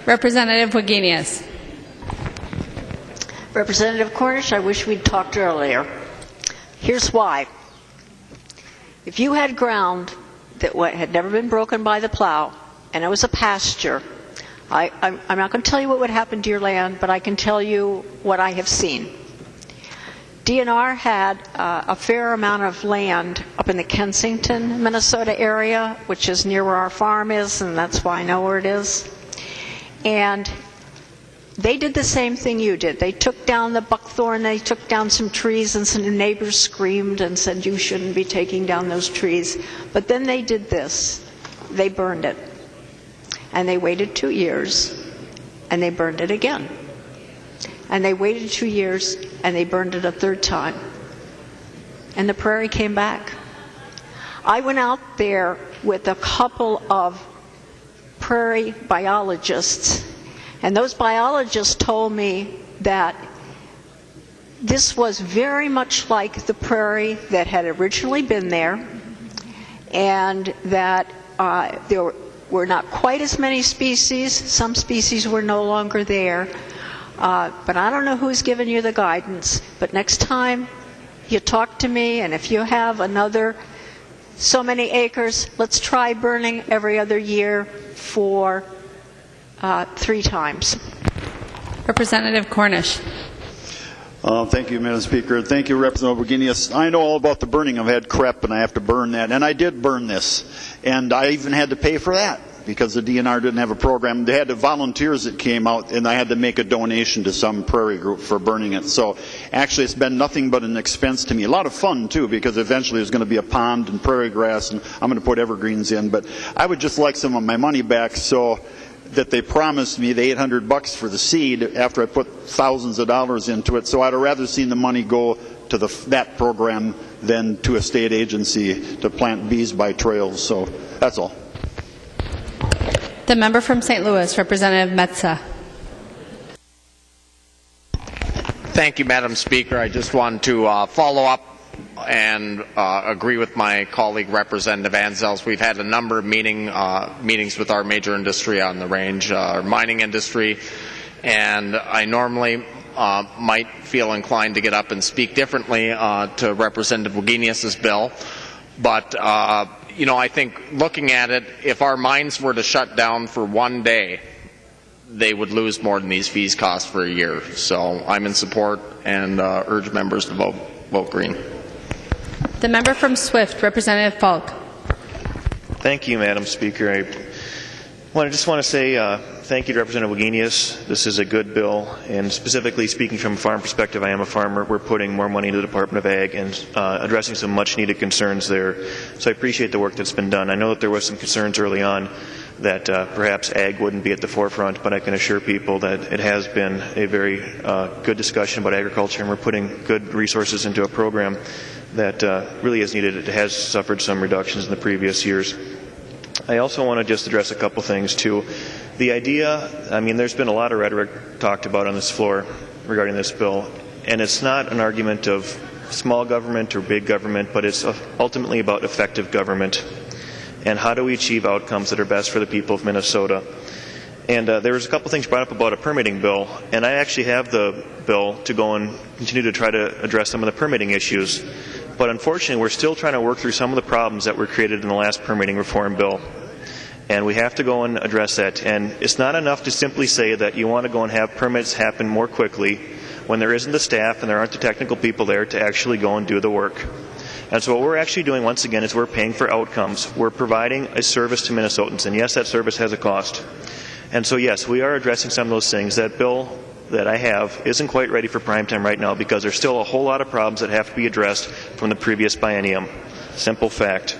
Speaker 13: Representative Wagenius.
Speaker 3: Representative Cornish, I wish we'd talked earlier. Here's why. If you had ground that had never been broken by the plow, and it was a pasture, I'm not going to tell you what would happen to your land, but I can tell you what I have seen. DNR had a fair amount of land up in the Kensington, Minnesota area, which is near where our farm is, and that's why I know where it is. And they did the same thing you did. They took down the buckthorn, they took down some trees, and some neighbors screamed and said, you shouldn't be taking down those trees. But then they did this. They burned it. And they waited 2 years, and they burned it again. And they waited 2 years, and they burned it a 3rd time. And the prairie came back. I went out there with a couple of prairie biologists, and those biologists told me that this was very much like the prairie that had originally been there, and that there were not quite as many species. Some species were no longer there. But I don't know who's given you the guidance. But next time you talk to me, and if you have another so many acres, let's try burning every other year for 3 times.
Speaker 13: Representative Cornish.
Speaker 1: Thank you, Madam Speaker. Thank you, Representative Wagenius. I know all about the burning. I've had crep, and I have to burn that. And I did burn this. And I even had to pay for that because the DNR didn't have a program. They had the volunteers that came out, and I had to make a donation to some prairie group for burning it. So actually, it's been nothing but an expense to me. A lot of fun, too, because eventually there's going to be a pond and prairie grass, and I'm going to put evergreens in. But I would just like some of my money back so that they promised me the $800 for the seed after I put thousands of dollars into it. So I'd have rather seen the money go to that program than to a state agency to plant bees by trails. So that's all.
Speaker 13: The member from St. Louis, Representative Metza.
Speaker 22: Thank you, Madam Speaker. I just want to follow up and agree with my colleague, Representative Anzels. We've had a number of meetings with our major industry on the range, our mining industry, and I normally might feel inclined to get up and speak differently to Representative Wagenius's bill, but I think looking at it, if our mines were to shut down for 1 day, they would lose more than these fees cost for a year. So I'm in support and urge members to vote green.
Speaker 13: The member from Swift, Representative Falk.
Speaker 5: Thank you, Madam Speaker.
Speaker 7: Well, I just want to say thank you to Representative Wagenius. This is a good bill, and specifically speaking from a farm perspective, I am a farmer. We're putting more money into the Department of Ag and addressing some much-needed concerns there. So I appreciate the work that's been done. I know that there was some concerns early on that perhaps Ag wouldn't be at the forefront, but I can assure people that it has been a very good discussion about agriculture, and we're putting good resources into a program that really is needed. It has suffered some reductions in the previous years. I also want to just address a couple things, too. The idea, I mean, there's been a lot of rhetoric talked about on this floor regarding this bill, and it's not an argument of small government or big government, but it's ultimately about effective government and how do we achieve outcomes that are best for the people of Minnesota. And there was a couple things brought up about a permitting bill, and I actually have the bill to go and continue to try to address some of the permitting issues. But unfortunately, we're still trying to work through some of the problems that were created in the last permitting reform bill. And we have to go and address that. And it's not enough to simply say that you want to go and have permits happen more quickly when there isn't the staff and there aren't the technical people there to actually go and do the work. And so what we're actually doing, once again, is we're paying for outcomes. We're providing a service to Minnesotans. And yes, that service has a cost. And so yes, we are addressing some of those things. That bill that I have isn't quite ready for prime time right now because there's still a whole lot of problems that have to be addressed from the previous biennium. Simple fact.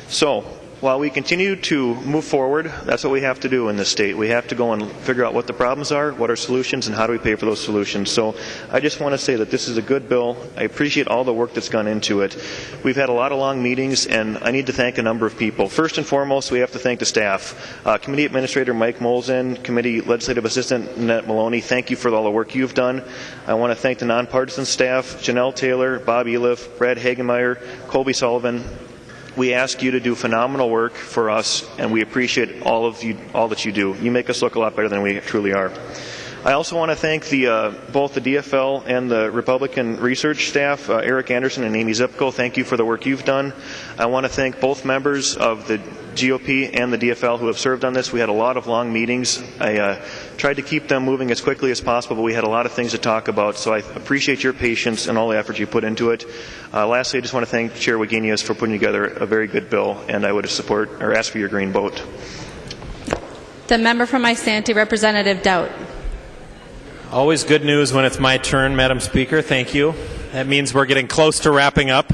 Speaker 7: So while we continue to move forward, that's what we have to do in this state. We have to go and figure out what the problems are, what are solutions, and how do we pay for those solutions. So I just want to say that this is a good bill. I appreciate all the work that's gone into it. We've had a lot of long meetings, and I need to thank a number of people. First and foremost, we have to thank the staff. Committee Administrator Mike Molzen, Committee Legislative Assistant Annette Maloney, thank you for all the work you've done. I want to thank the nonpartisan staff, Janelle Taylor, Bob Eliff, Brad Hagemeyer, Colby Sullivan. We ask you to do phenomenal work for us, and we appreciate all that you do. You make us look a lot better than we truly are. I also want to thank both the DFL and the Republican research staff, Eric Anderson and Amy Zipko. Thank you for the work you've done. I want to thank both members of the GOP and the DFL who have served on this. We had a lot of long meetings. I tried to keep them moving as quickly as possible, but we had a lot of things to talk about, so I appreciate your patience and all the effort you put into it. Lastly, I just want to thank Chair Wagenius for putting together a very good bill, and I would ask for your green vote.
Speaker 13: The member from Isanti, Representative Doubt.
Speaker 19: Always good news when it's my turn, Madam Speaker. Thank you. That means we're getting close to wrapping up.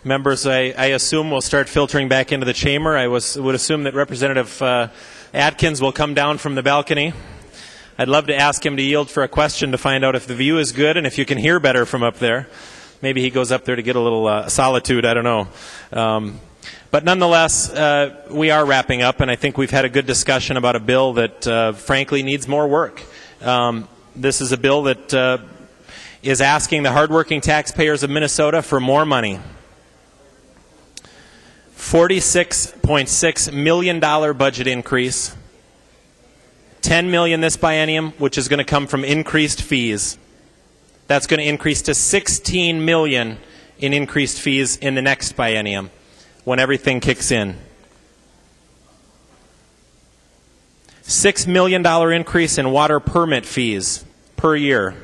Speaker 19: Members, I assume, will start filtering back into the chamber. I would assume that Representative Atkins will come down from the balcony. I'd love to ask him to yield for a question to find out if the view is good and if you can hear better from up there. Maybe he goes up there to get a little solitude. I don't know. But nonetheless, we are wrapping up, and I think we've had a good discussion about a bill that, frankly, needs more work. This is a bill that is asking the hardworking taxpayers of Minnesota for more money. $46.6 million budget increase. $10 million this biennium, which is going to come from increased fees. That's going to increase to $16 million in increased fees in the next biennium when everything kicks in. $6 million increase in water permit fees per year.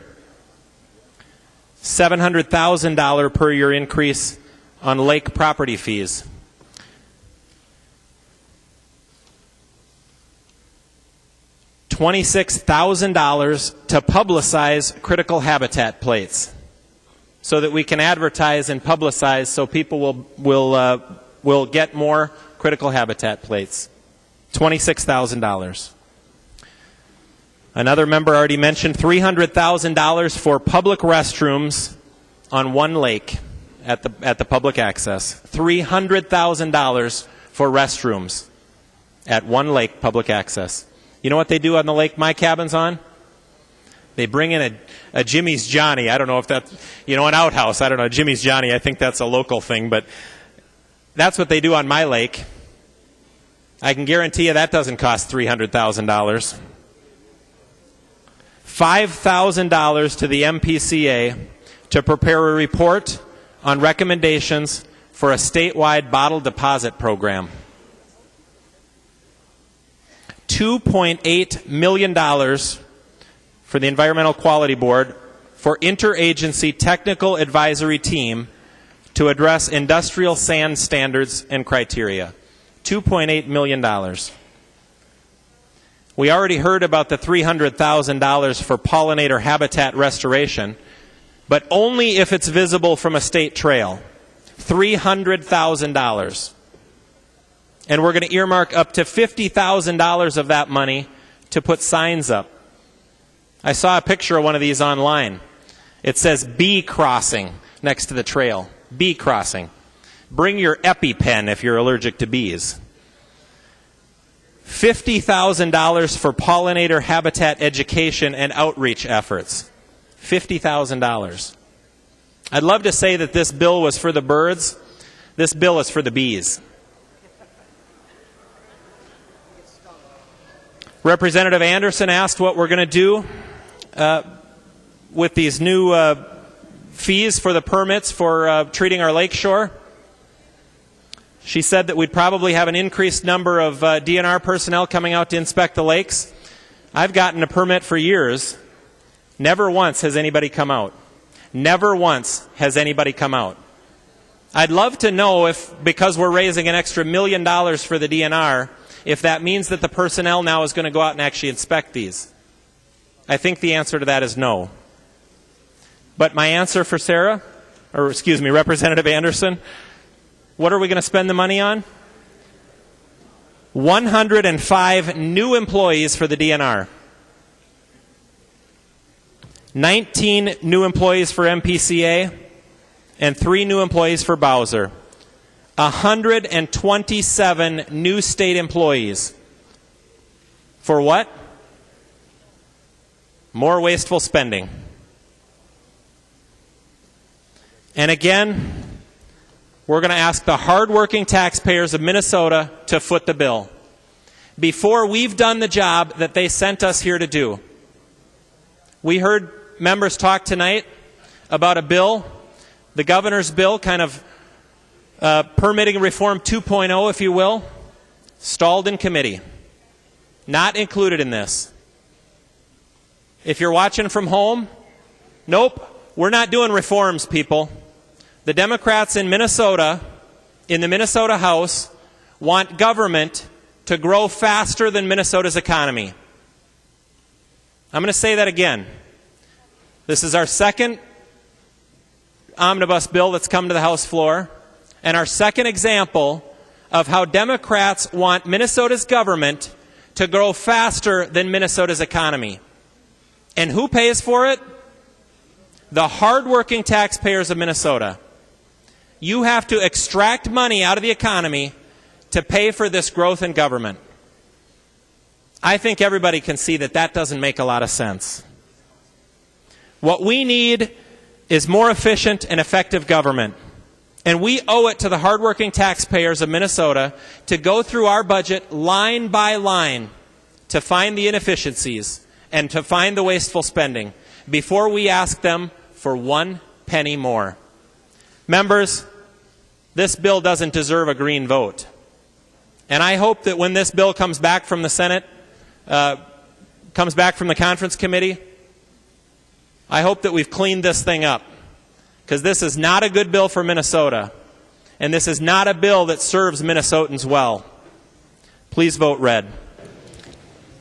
Speaker 19: $700,000 per year increase on lake property fees. $26,000 to publicize critical habitat plates so that we can advertise and publicize so people will get more critical habitat plates. $26,000. Another member already mentioned $300,000 for public restrooms on one lake at the public access. $300,000 for restrooms at one lake public access. You know what they do on the lake my cabin's on? They bring in a Jimmy's Johnny. I don't know if that's, an outhouse. I don't know. Jimmy's Johnny, I think that's a local thing, but that's what they do on my lake. I can guarantee you that doesn't cost $300,000. $5,000 to the MPCA to prepare a report on recommendations for a statewide bottle deposit program. $2.8 million for the Environmental Quality Board for interagency technical advisory team to address industrial sand standards and criteria. $2.8 million. We already heard about the $300,000 for pollinator habitat restoration, but only if it's visible from a state trail. $300,000. And we're going to earmark up to $50,000 of that money to put signs up. I saw a picture of one of these online. It says bee crossing next to the trail. Bee crossing. Bring your EpiPen if you're allergic to bees. $50,000 for pollinator habitat education and outreach efforts. $50,000. I'd love to say that this bill was for the birds. This bill is for the bees. Representative Anderson asked what we're going to do with these new fees for the permits for treating our lakeshore. She said that we'd probably have an increased number of DNR personnel coming out to inspect the lakes. I've gotten a permit for years. Never once has anybody come out. Never once has anybody come out. I'd love to know if, because we're raising an extra $1 million for the DNR, if that means that the personnel now is going to go out and actually inspect these. I think the answer to that is no. But my answer for Representative Anderson, what are we going to spend the money on? 105 new employees for the DNR. 19 new employees for MPCA and 3 new employees for Bowser. 127 new state employees. For what? More wasteful spending. And again, we're going to ask the hardworking taxpayers of Minnesota to foot the bill. Before we've done the job that they sent us here to do. We heard members talk tonight about a bill, the governor's bill, kind of permitting reform 2.0, if you will, stalled in committee. Not included in this. If you're watching from home, nope, we're not doing reforms, people. The Democrats in Minnesota, in the Minnesota House, want government to grow faster than Minnesota's economy. I'm going to say that again. This is our second omnibus bill that's come to the House floor, and our second example of how Democrats want Minnesota's government to grow faster than Minnesota's economy. And who pays for it? The hardworking taxpayers of Minnesota. You have to extract money out of the economy to pay for this growth in government. I think everybody can see that that doesn't make a lot of sense. What we need is more efficient and effective government. And we owe it to the hardworking taxpayers of Minnesota to go through our budget line by line to find the inefficiencies and to find the wasteful spending before we ask them for 1 penny more. Members, this bill doesn't deserve a green vote. And I hope that when this bill comes back from the Senate, comes back from the conference committee, I hope that we've cleaned this thing up. Because this is not a good bill for Minnesota. And this is not a bill that serves Minnesotans well. Please vote red.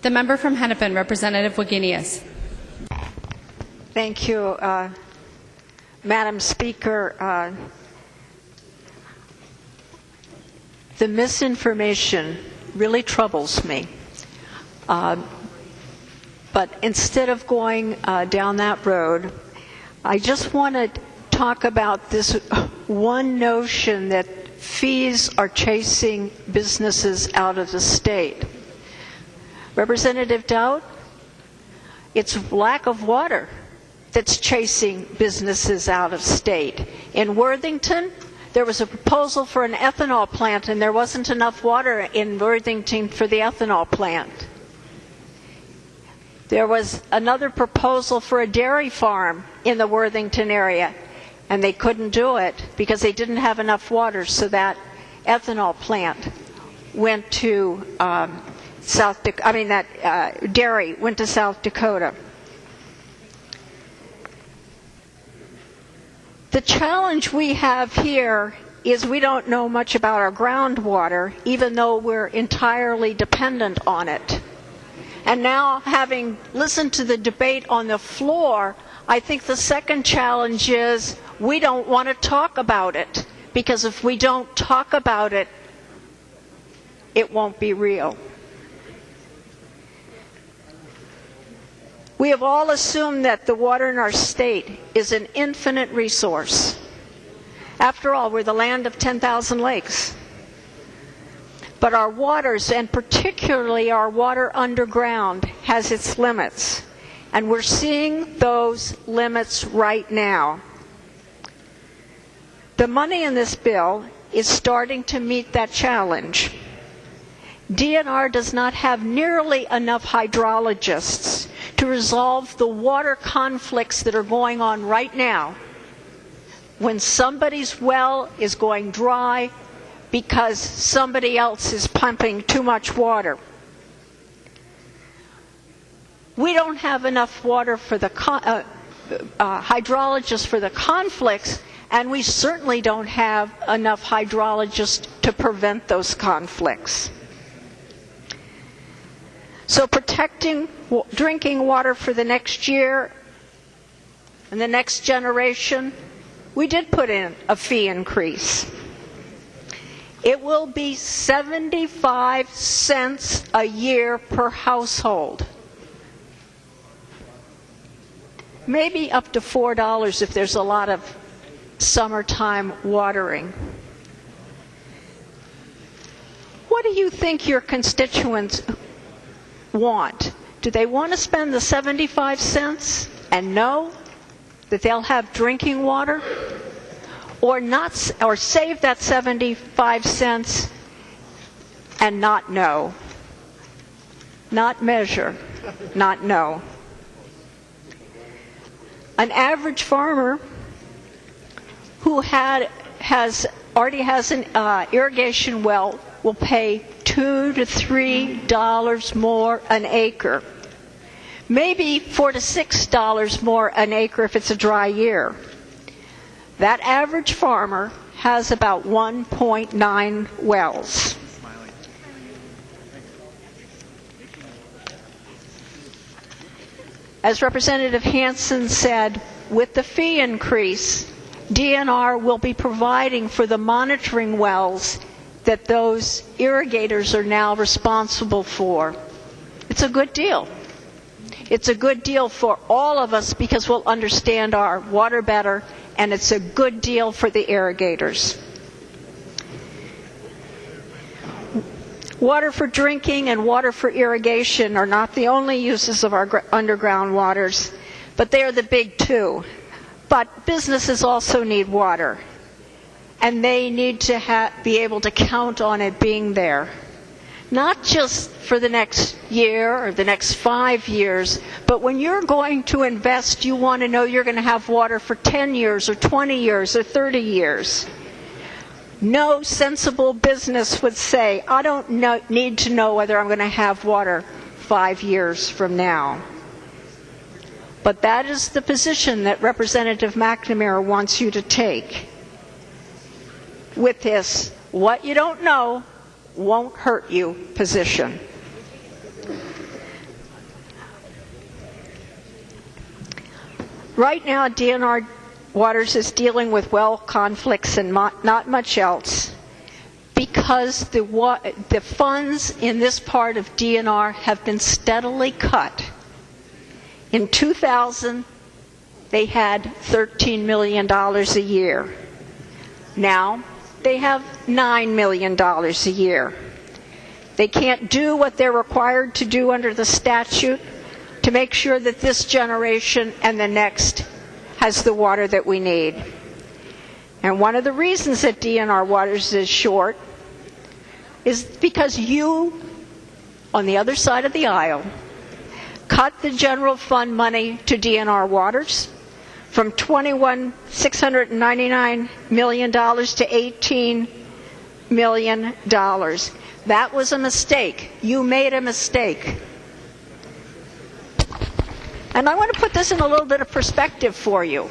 Speaker 13: The member from Hennepin, Representative Wagenius.
Speaker 3: Thank you, Madam Speaker. The misinformation really troubles me. But instead of going down that road, I just want to talk about this one notion that fees are chasing businesses out of the state. Representative Dowd, it's lack of water that's chasing businesses out of state. In Worthington, there was a proposal for an ethanol plant, and there wasn't enough water in Worthington for the ethanol plant. There was another proposal for a dairy farm in the Worthington area, and they couldn't do it because they didn't have enough water, so that ethanol plant went to dairy went to South Dakota. The challenge we have here is we don't know much about our groundwater, even though we're entirely dependent on it. And now, having listened to the debate on the floor, I think the second challenge is we don't want to talk about it, because if we don't talk about it, it won't be real. We have all assumed that the water in our state is an infinite resource. After all, we're the land of 10,000 lakes. But our waters, and particularly our water underground, has its limits. And we're seeing those limits right now. The money in this bill is starting to meet that challenge. DNR does not have nearly enough hydrologists to resolve the water conflicts that are going on right now when somebody's well is going dry because somebody else is pumping too much water. We don't have enough water for the hydrologists for the conflicts, and we certainly don't have enough hydrologists to prevent those conflicts. So protecting drinking water for the next year and the next generation, we did put in a fee increase. It will be 75 cents a year per household. Maybe up to $4 if there's a lot of summertime watering. What do you think your constituents want? Do they want to spend the 75 cents and know that they'll have drinking water? Or not, or save that 75 cents and not know? Not measure, not know. An average farmer who already has an irrigation well will pay $2 to $3 more an acre. Maybe $4 to $6 more an acre if it's a dry year. That average farmer has about 1.9 wells. As Representative Hansen said, with the fee increase, DNR will be providing for the monitoring wells that those irrigators are now responsible for. It's a good deal. It's a good deal for all of us because we'll understand our water better, and it's a good deal for the irrigators. Water for drinking and water for irrigation are not the only uses of our underground waters, but they are the big two. But businesses also need water, and they need to be able to count on it being there. Not just for the next year or the next 5 years, but when you're going to invest, you want to know you're going to have water for 10 years or 20 years or 30 years. No sensible business would say, I don't need to know whether I'm going to have water 5 years from now. But that is the position that Representative McNamara wants you to take. With this, what you don't know won't hurt you position. Right now, DNR Waters is dealing with well conflicts and not much else because the funds in this part of DNR have been steadily cut. In 2000, they had $13 million a year. Now, they have $9 million a year. They can't do what they're required to do under the statute to make sure that this generation and the next has the water that we need. And one of the reasons that DNR Waters is short is because you, on the other side of the aisle, cut the general fund money to DNR Waters from $699 million to $18 million. That was a mistake. You made a mistake. And I want to put this in a little bit of perspective for you.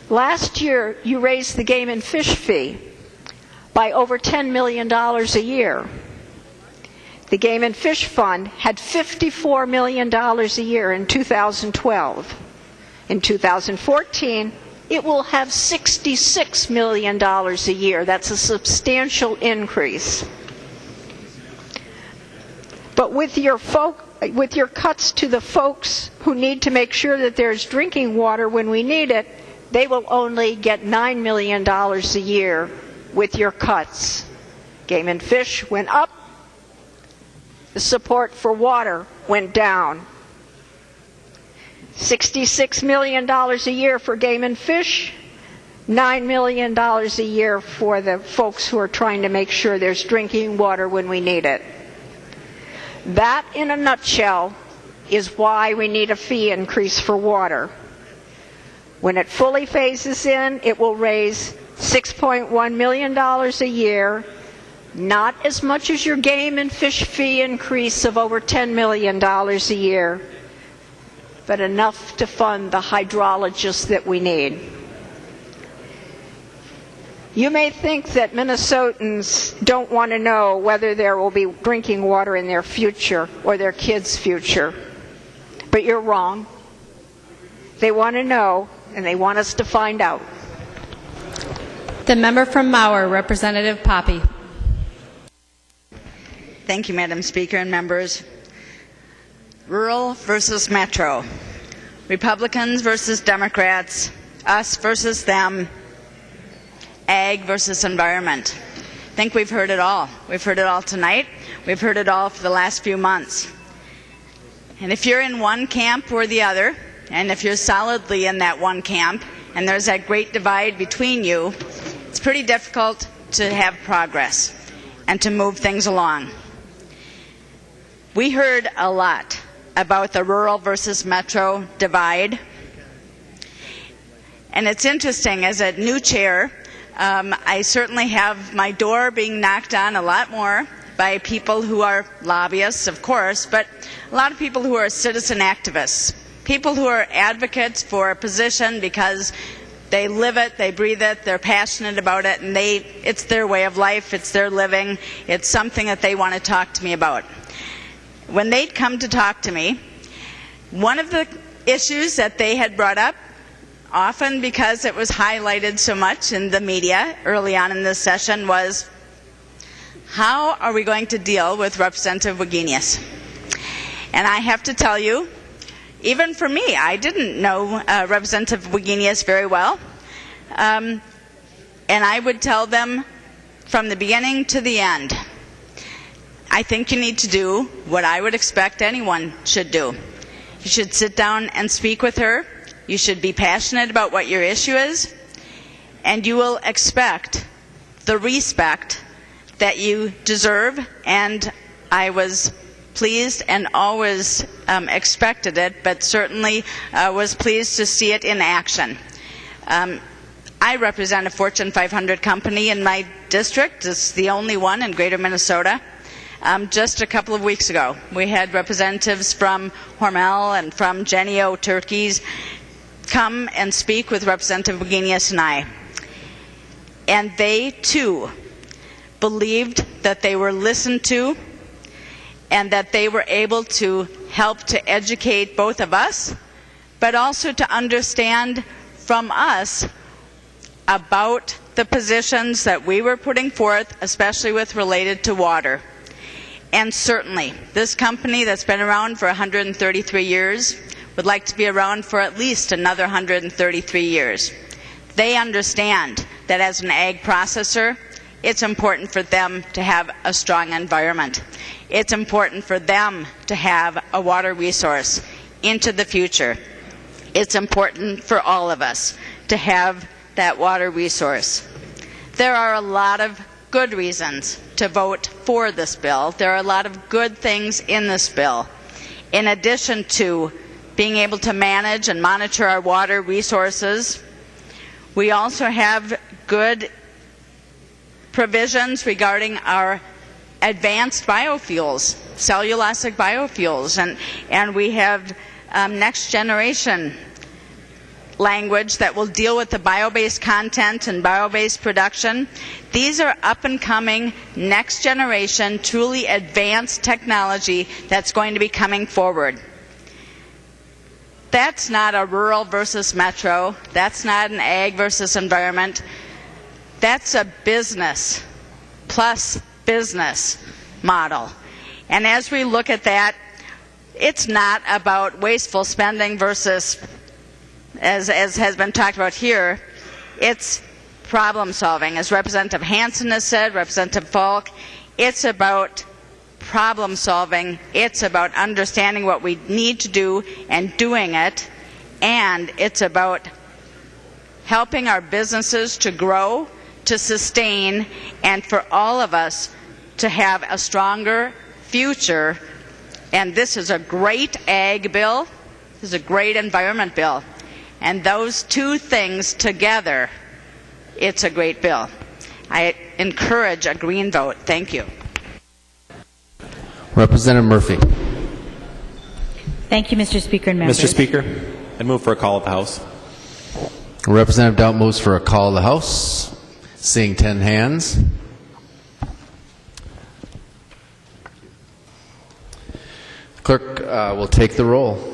Speaker 3: Last year, you raised the game and fish fee by over $10 million a year. The Game and Fish Fund had $54 million a year in 2012. In 2014, it will have $66 million a year. That's a substantial increase. But with your cuts to the folks who need to make sure that there's drinking water when we need it, they will only get $9 million a year with your cuts. Game and Fish went up. The support for water went down. $66 million a year for Game and Fish, $9 million a year for the folks who are trying to make sure there's drinking water when we need it. That, in a nutshell, is why we need a fee increase for water. When it fully phases in, it will raise $6.1 million a year, not as much as your Game and Fish fee increase of over $10 million a year, but enough to fund the hydrologists that we need. You may think that Minnesotans don't want to know whether there will be drinking water in their future or their kids' future, but you're wrong. They want to know, and they want us to find out.
Speaker 13: The member from Mauer, Representative Poppy.
Speaker 9: Thank you, Madam Speaker and members. Rural versus metro. Republicans versus Democrats. Us versus them. Ag versus environment. I think we've heard it all. We've heard it all tonight. We've heard it all for the last few months. And if you're in one camp or the other, and if you're solidly in that one camp, and there's that great divide between you, it's pretty difficult to have progress and to move things along. We heard a lot about the rural versus metro divide. And it's interesting, as a new chair, I certainly have my door being knocked on a lot more by people who are lobbyists, of course, but a lot of people who are citizen activists, people who are advocates for a position because they live it, they breathe it, they're passionate about it, and it's their way of life, it's their living, it's something that they want to talk to me about. When they'd come to talk to me, one of the issues that they had brought up, often because it was highlighted so much in the media early on in this session, was how are we going to deal with Representative Wagenius? And I have to tell you, even for me, I didn't know Representative Wagenius very well. And I would tell them from the beginning to the end, I think you need to do what I would expect anyone should do. You should sit down and speak with her. You should be passionate about what your issue is, and you will expect the respect that you deserve, and I was pleased and always expected it, but certainly was pleased to see it in action. I represent a Fortune 500 company in my district. It's the only one in Greater Minnesota. Just a couple of weeks ago, we had representatives from Hormel and from Jennie-O Turkeys come and speak with Representative Wagenius and I. And they, too, believed that they were listened to and that they were able to help to educate both of us, but also to understand from us about the positions that we were putting forth, especially with related to water. And certainly, this company that's been around for 133 years would like to be around for at least another 133 years. They understand that as an ag processor, it's important for them to have a strong environment. It's important for them to have a water resource into the future. It's important for all of us to have that water resource. There are a lot of good reasons to vote for this bill. There are a lot of good things in this bill. In addition to being able to manage and monitor our water resources, we also have good provisions regarding our advanced biofuels, cellulosic biofuels, and we have next generation language that will deal with the bio-based content and bio-based production. These are up-and-coming, next-generation, truly advanced technology that's going to be coming forward. That's not a rural versus metro. That's not an ag versus environment. That's a business plus business model. And as we look at that, it's not about wasteful spending versus, as has been talked about here, it's problem solving. As Representative Hansen has said, Representative Falk, it's about problem solving. It's about understanding what we need to do and doing it. And it's about helping our businesses to grow, to sustain, and for all of us to have a stronger future. And this is a great ag bill. This is a great environment bill. And those two things together, it's a great bill. I encourage a green vote. Thank you.
Speaker 10: Representative Murphy.
Speaker 14: Thank you, Mr. Speaker and members.
Speaker 19: Mr. Speaker, I move for a call of the House.
Speaker 10: Representative Daudt moves for a call of the House. Seeing 10 hands. Clerk will take the roll.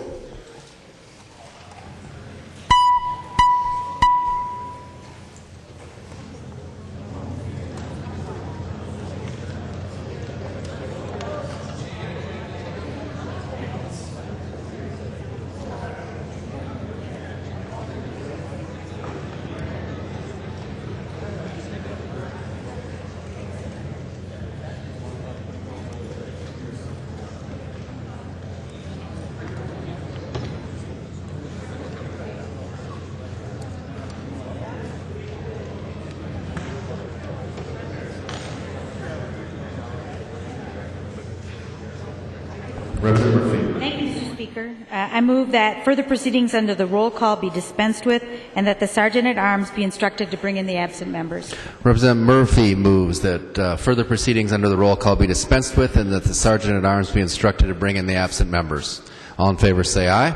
Speaker 14: Thank you, Mr. Speaker. I move that further proceedings under the roll call be dispensed with and that the Sergeant-at-Arms be instructed to bring in the absent members.
Speaker 10: Representative Murphy moves that further proceedings under the roll call be dispensed with and that the Sergeant-at-Arms be instructed to bring in the absent members. All in favor say aye.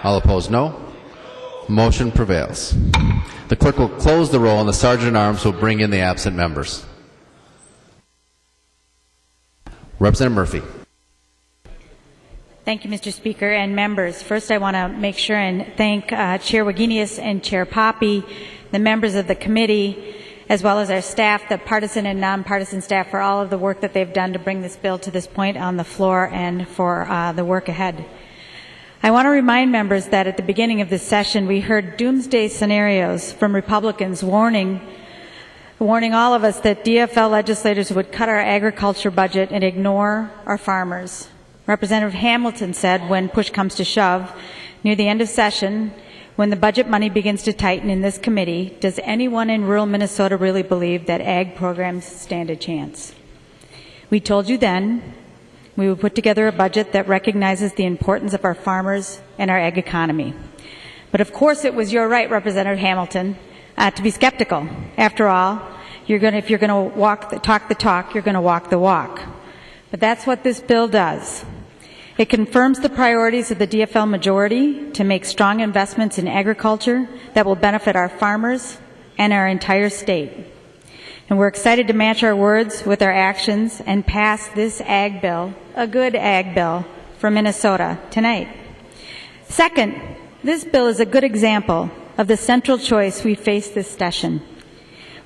Speaker 10: All opposed no. Motion prevails. The clerk will close the roll and the Sergeant-at-Arms will bring in the absent members. Representative Murphy.
Speaker 14: Thank you, Mr. Speaker and members. First, I want to make sure and thank Chair Wagenius and Chair Poppy, the members of the committee, as well as our staff, the partisan and nonpartisan staff, for all of the work that they've done to bring this bill to this point on the floor and for the work ahead. I want to remind members that at the beginning of this session, we heard doomsday scenarios from Republicans warning all of us that DFL legislators would cut our agriculture budget and ignore our farmers. Representative Hamilton said, when push comes to shove, near the end of session, when the budget money begins to tighten in this committee, does anyone in rural Minnesota really believe that ag programs stand a chance? We told you then we would put together a budget that recognizes the importance of our farmers and our ag economy. But of course it was your right, Representative Hamilton, to be skeptical. After all, if you're going to talk the talk, you're going to walk the walk. But that's what this bill does. It confirms the priorities of the DFL majority to make strong investments in agriculture that will benefit our farmers and our entire state. And we're excited to match our words with our actions and pass this ag bill, a good ag bill, for Minnesota tonight. Second, this bill is a good example of the central choice we face this session.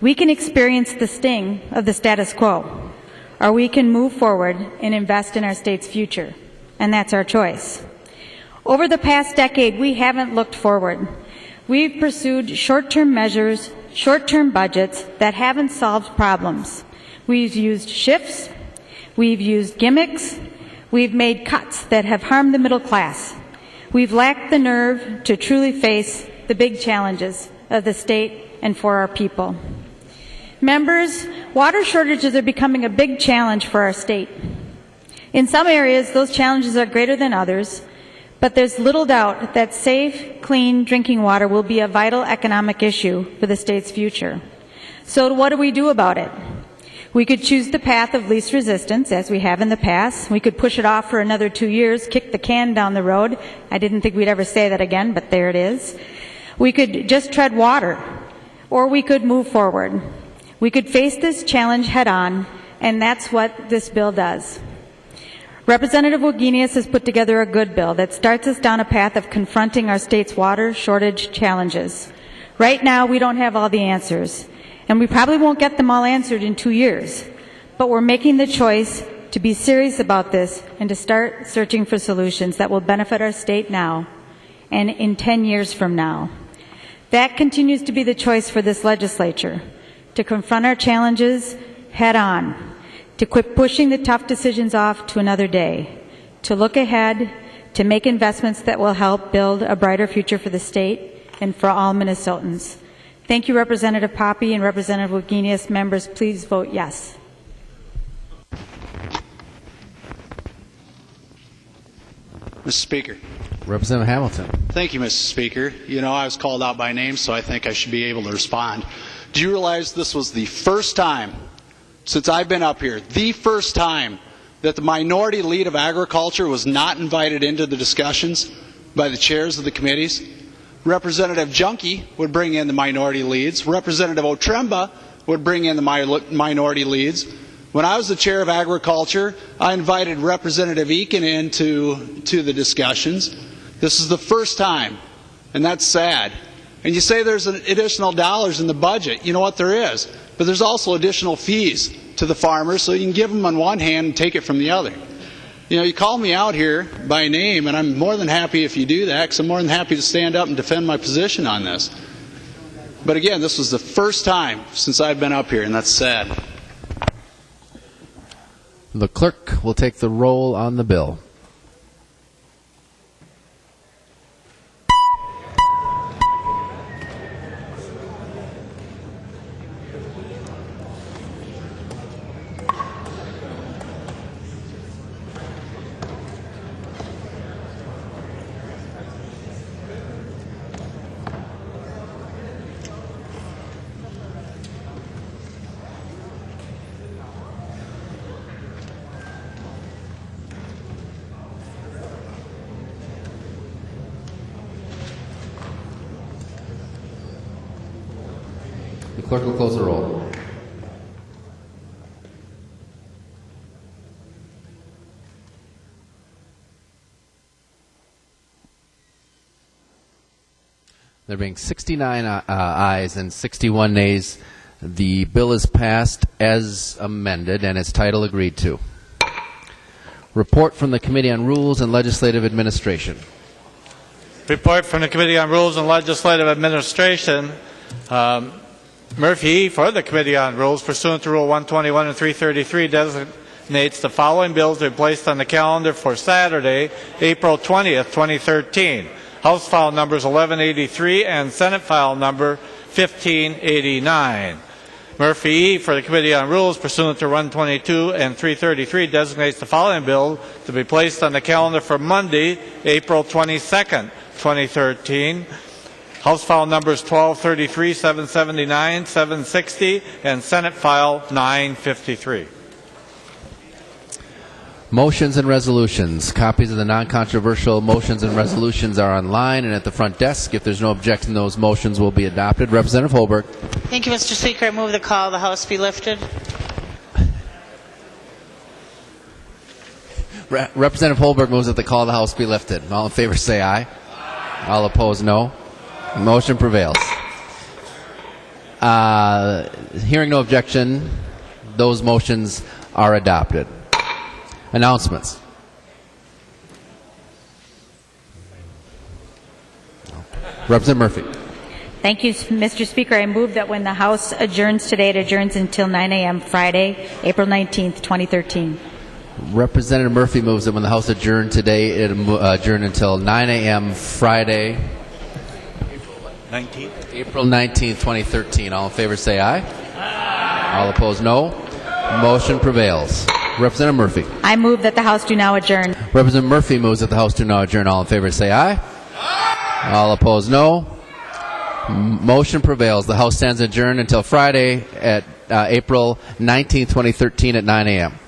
Speaker 14: We can experience the sting of the status quo, or we can move forward and invest in our state's future. And that's our choice. Over the past decade, we haven't looked forward. We've pursued short-term measures, short-term budgets that haven't solved problems. We've used shifts, we've used gimmicks, we've made cuts that have harmed the middle class. We've lacked the nerve to truly face the big challenges of the state and for our people. Members, water shortages are becoming a big challenge for our state. In some areas, those challenges are greater than others, but there's little doubt that safe, clean drinking water will be a vital economic issue for the state's future. So what do we do about it? We could choose the path of least resistance, as we have in the past. We could push it off for another 2 years, kick the can down the road. I didn't think we'd ever say that again, but there it is. We could just tread water, or we could move forward. We could face this challenge head on, and that's what this bill does. Representative Wagenius has put together a good bill that starts us down a path of confronting our state's water shortage challenges. Right now, we don't have all the answers, and we probably won't get them all answered in 2 years, but we're making the choice to be serious about this and to start searching for solutions that will benefit our state now and in 10 years from now. That continues to be the choice for this legislature, to confront our challenges head on, to quit pushing the tough decisions off to another day, to look ahead, to make investments that will help build a brighter future for the state and for all Minnesotans. Thank you, Representative Poppe and Representative Wagenius. Members, please vote yes.
Speaker 15: Mr. Speaker.
Speaker 10: Representative Hamilton.
Speaker 15: Thank you, Mr. Speaker. You know, I was called out by name, so I think I should be able to respond. Do you realize this was the first time since I've been up here, the first time that the minority lead of agriculture was not invited into the discussions by the chairs of the committees? Representative Junkie would bring in the minority leads. Representative Otremba would bring in the minority leads. When I was the chair of agriculture, I invited Representative Eakin into the discussions. This is the first time, and that's sad. And you say there's additional dollars in the budget. You know what, there is. But there's also additional fees to the farmers, so you can give them on one hand and take it from the other. You know, you call me out here by name, and I'm more than happy if you do that, because I'm more than happy to stand up and defend my position on this. But again, this was the first time since I've been up here, and that's sad.
Speaker 10: The clerk will take the roll on the bill. The clerk will close the roll. There being 69 ayes and 61 nays, the bill is passed as amended and its title agreed to. Report from the Committee on Rules and Legislative Administration.
Speaker 16: Report from the Committee on Rules and Legislative Administration. Murphy E. for the Committee on Rules, pursuant to Rule 121 and 333, designates the following bills to be placed on the calendar for Saturday, April 20th, 2013. House File numbers 1183 and Senate File number 1589. Murphy E. for the Committee on Rules, pursuant to 122 and 333, designates the following bill to be placed on the calendar for Monday, April 22nd, 2013. House File numbers 1233, 779, 760, and Senate File 953.
Speaker 10: Motions and resolutions. Copies of the non-controversial motions and resolutions are online and at the front desk. If there's no objection, those motions will be adopted. Representative Holberg.
Speaker 23: Thank you, Mr. Speaker. I move the call of the House be lifted.
Speaker 10: Representative Holberg moves that the call of the House be lifted. All in favor say aye. All opposed, no. Motion prevails. Hearing no objection, those motions are adopted. Announcements. Representative Murphy.
Speaker 14: Thank you, Mr. Speaker. I move that when the House adjourns today, it adjourns until 9 a.m. Friday, April 19th, 2013.
Speaker 10: Representative Murphy moves that when the House adjourns today, it adjourn until 9 a.m. Friday, April 19th, 2013. All in favor say aye. Aye. All opposed, no. Motion prevails. Representative Murphy.
Speaker 14: I move that the House do now adjourn.
Speaker 10: Representative Murphy moves that the House do now adjourn. All in favor say aye. Aye. All opposed, no. Motion prevails. The House stands adjourned until Friday at April 19th, 2013 at 9 a.m.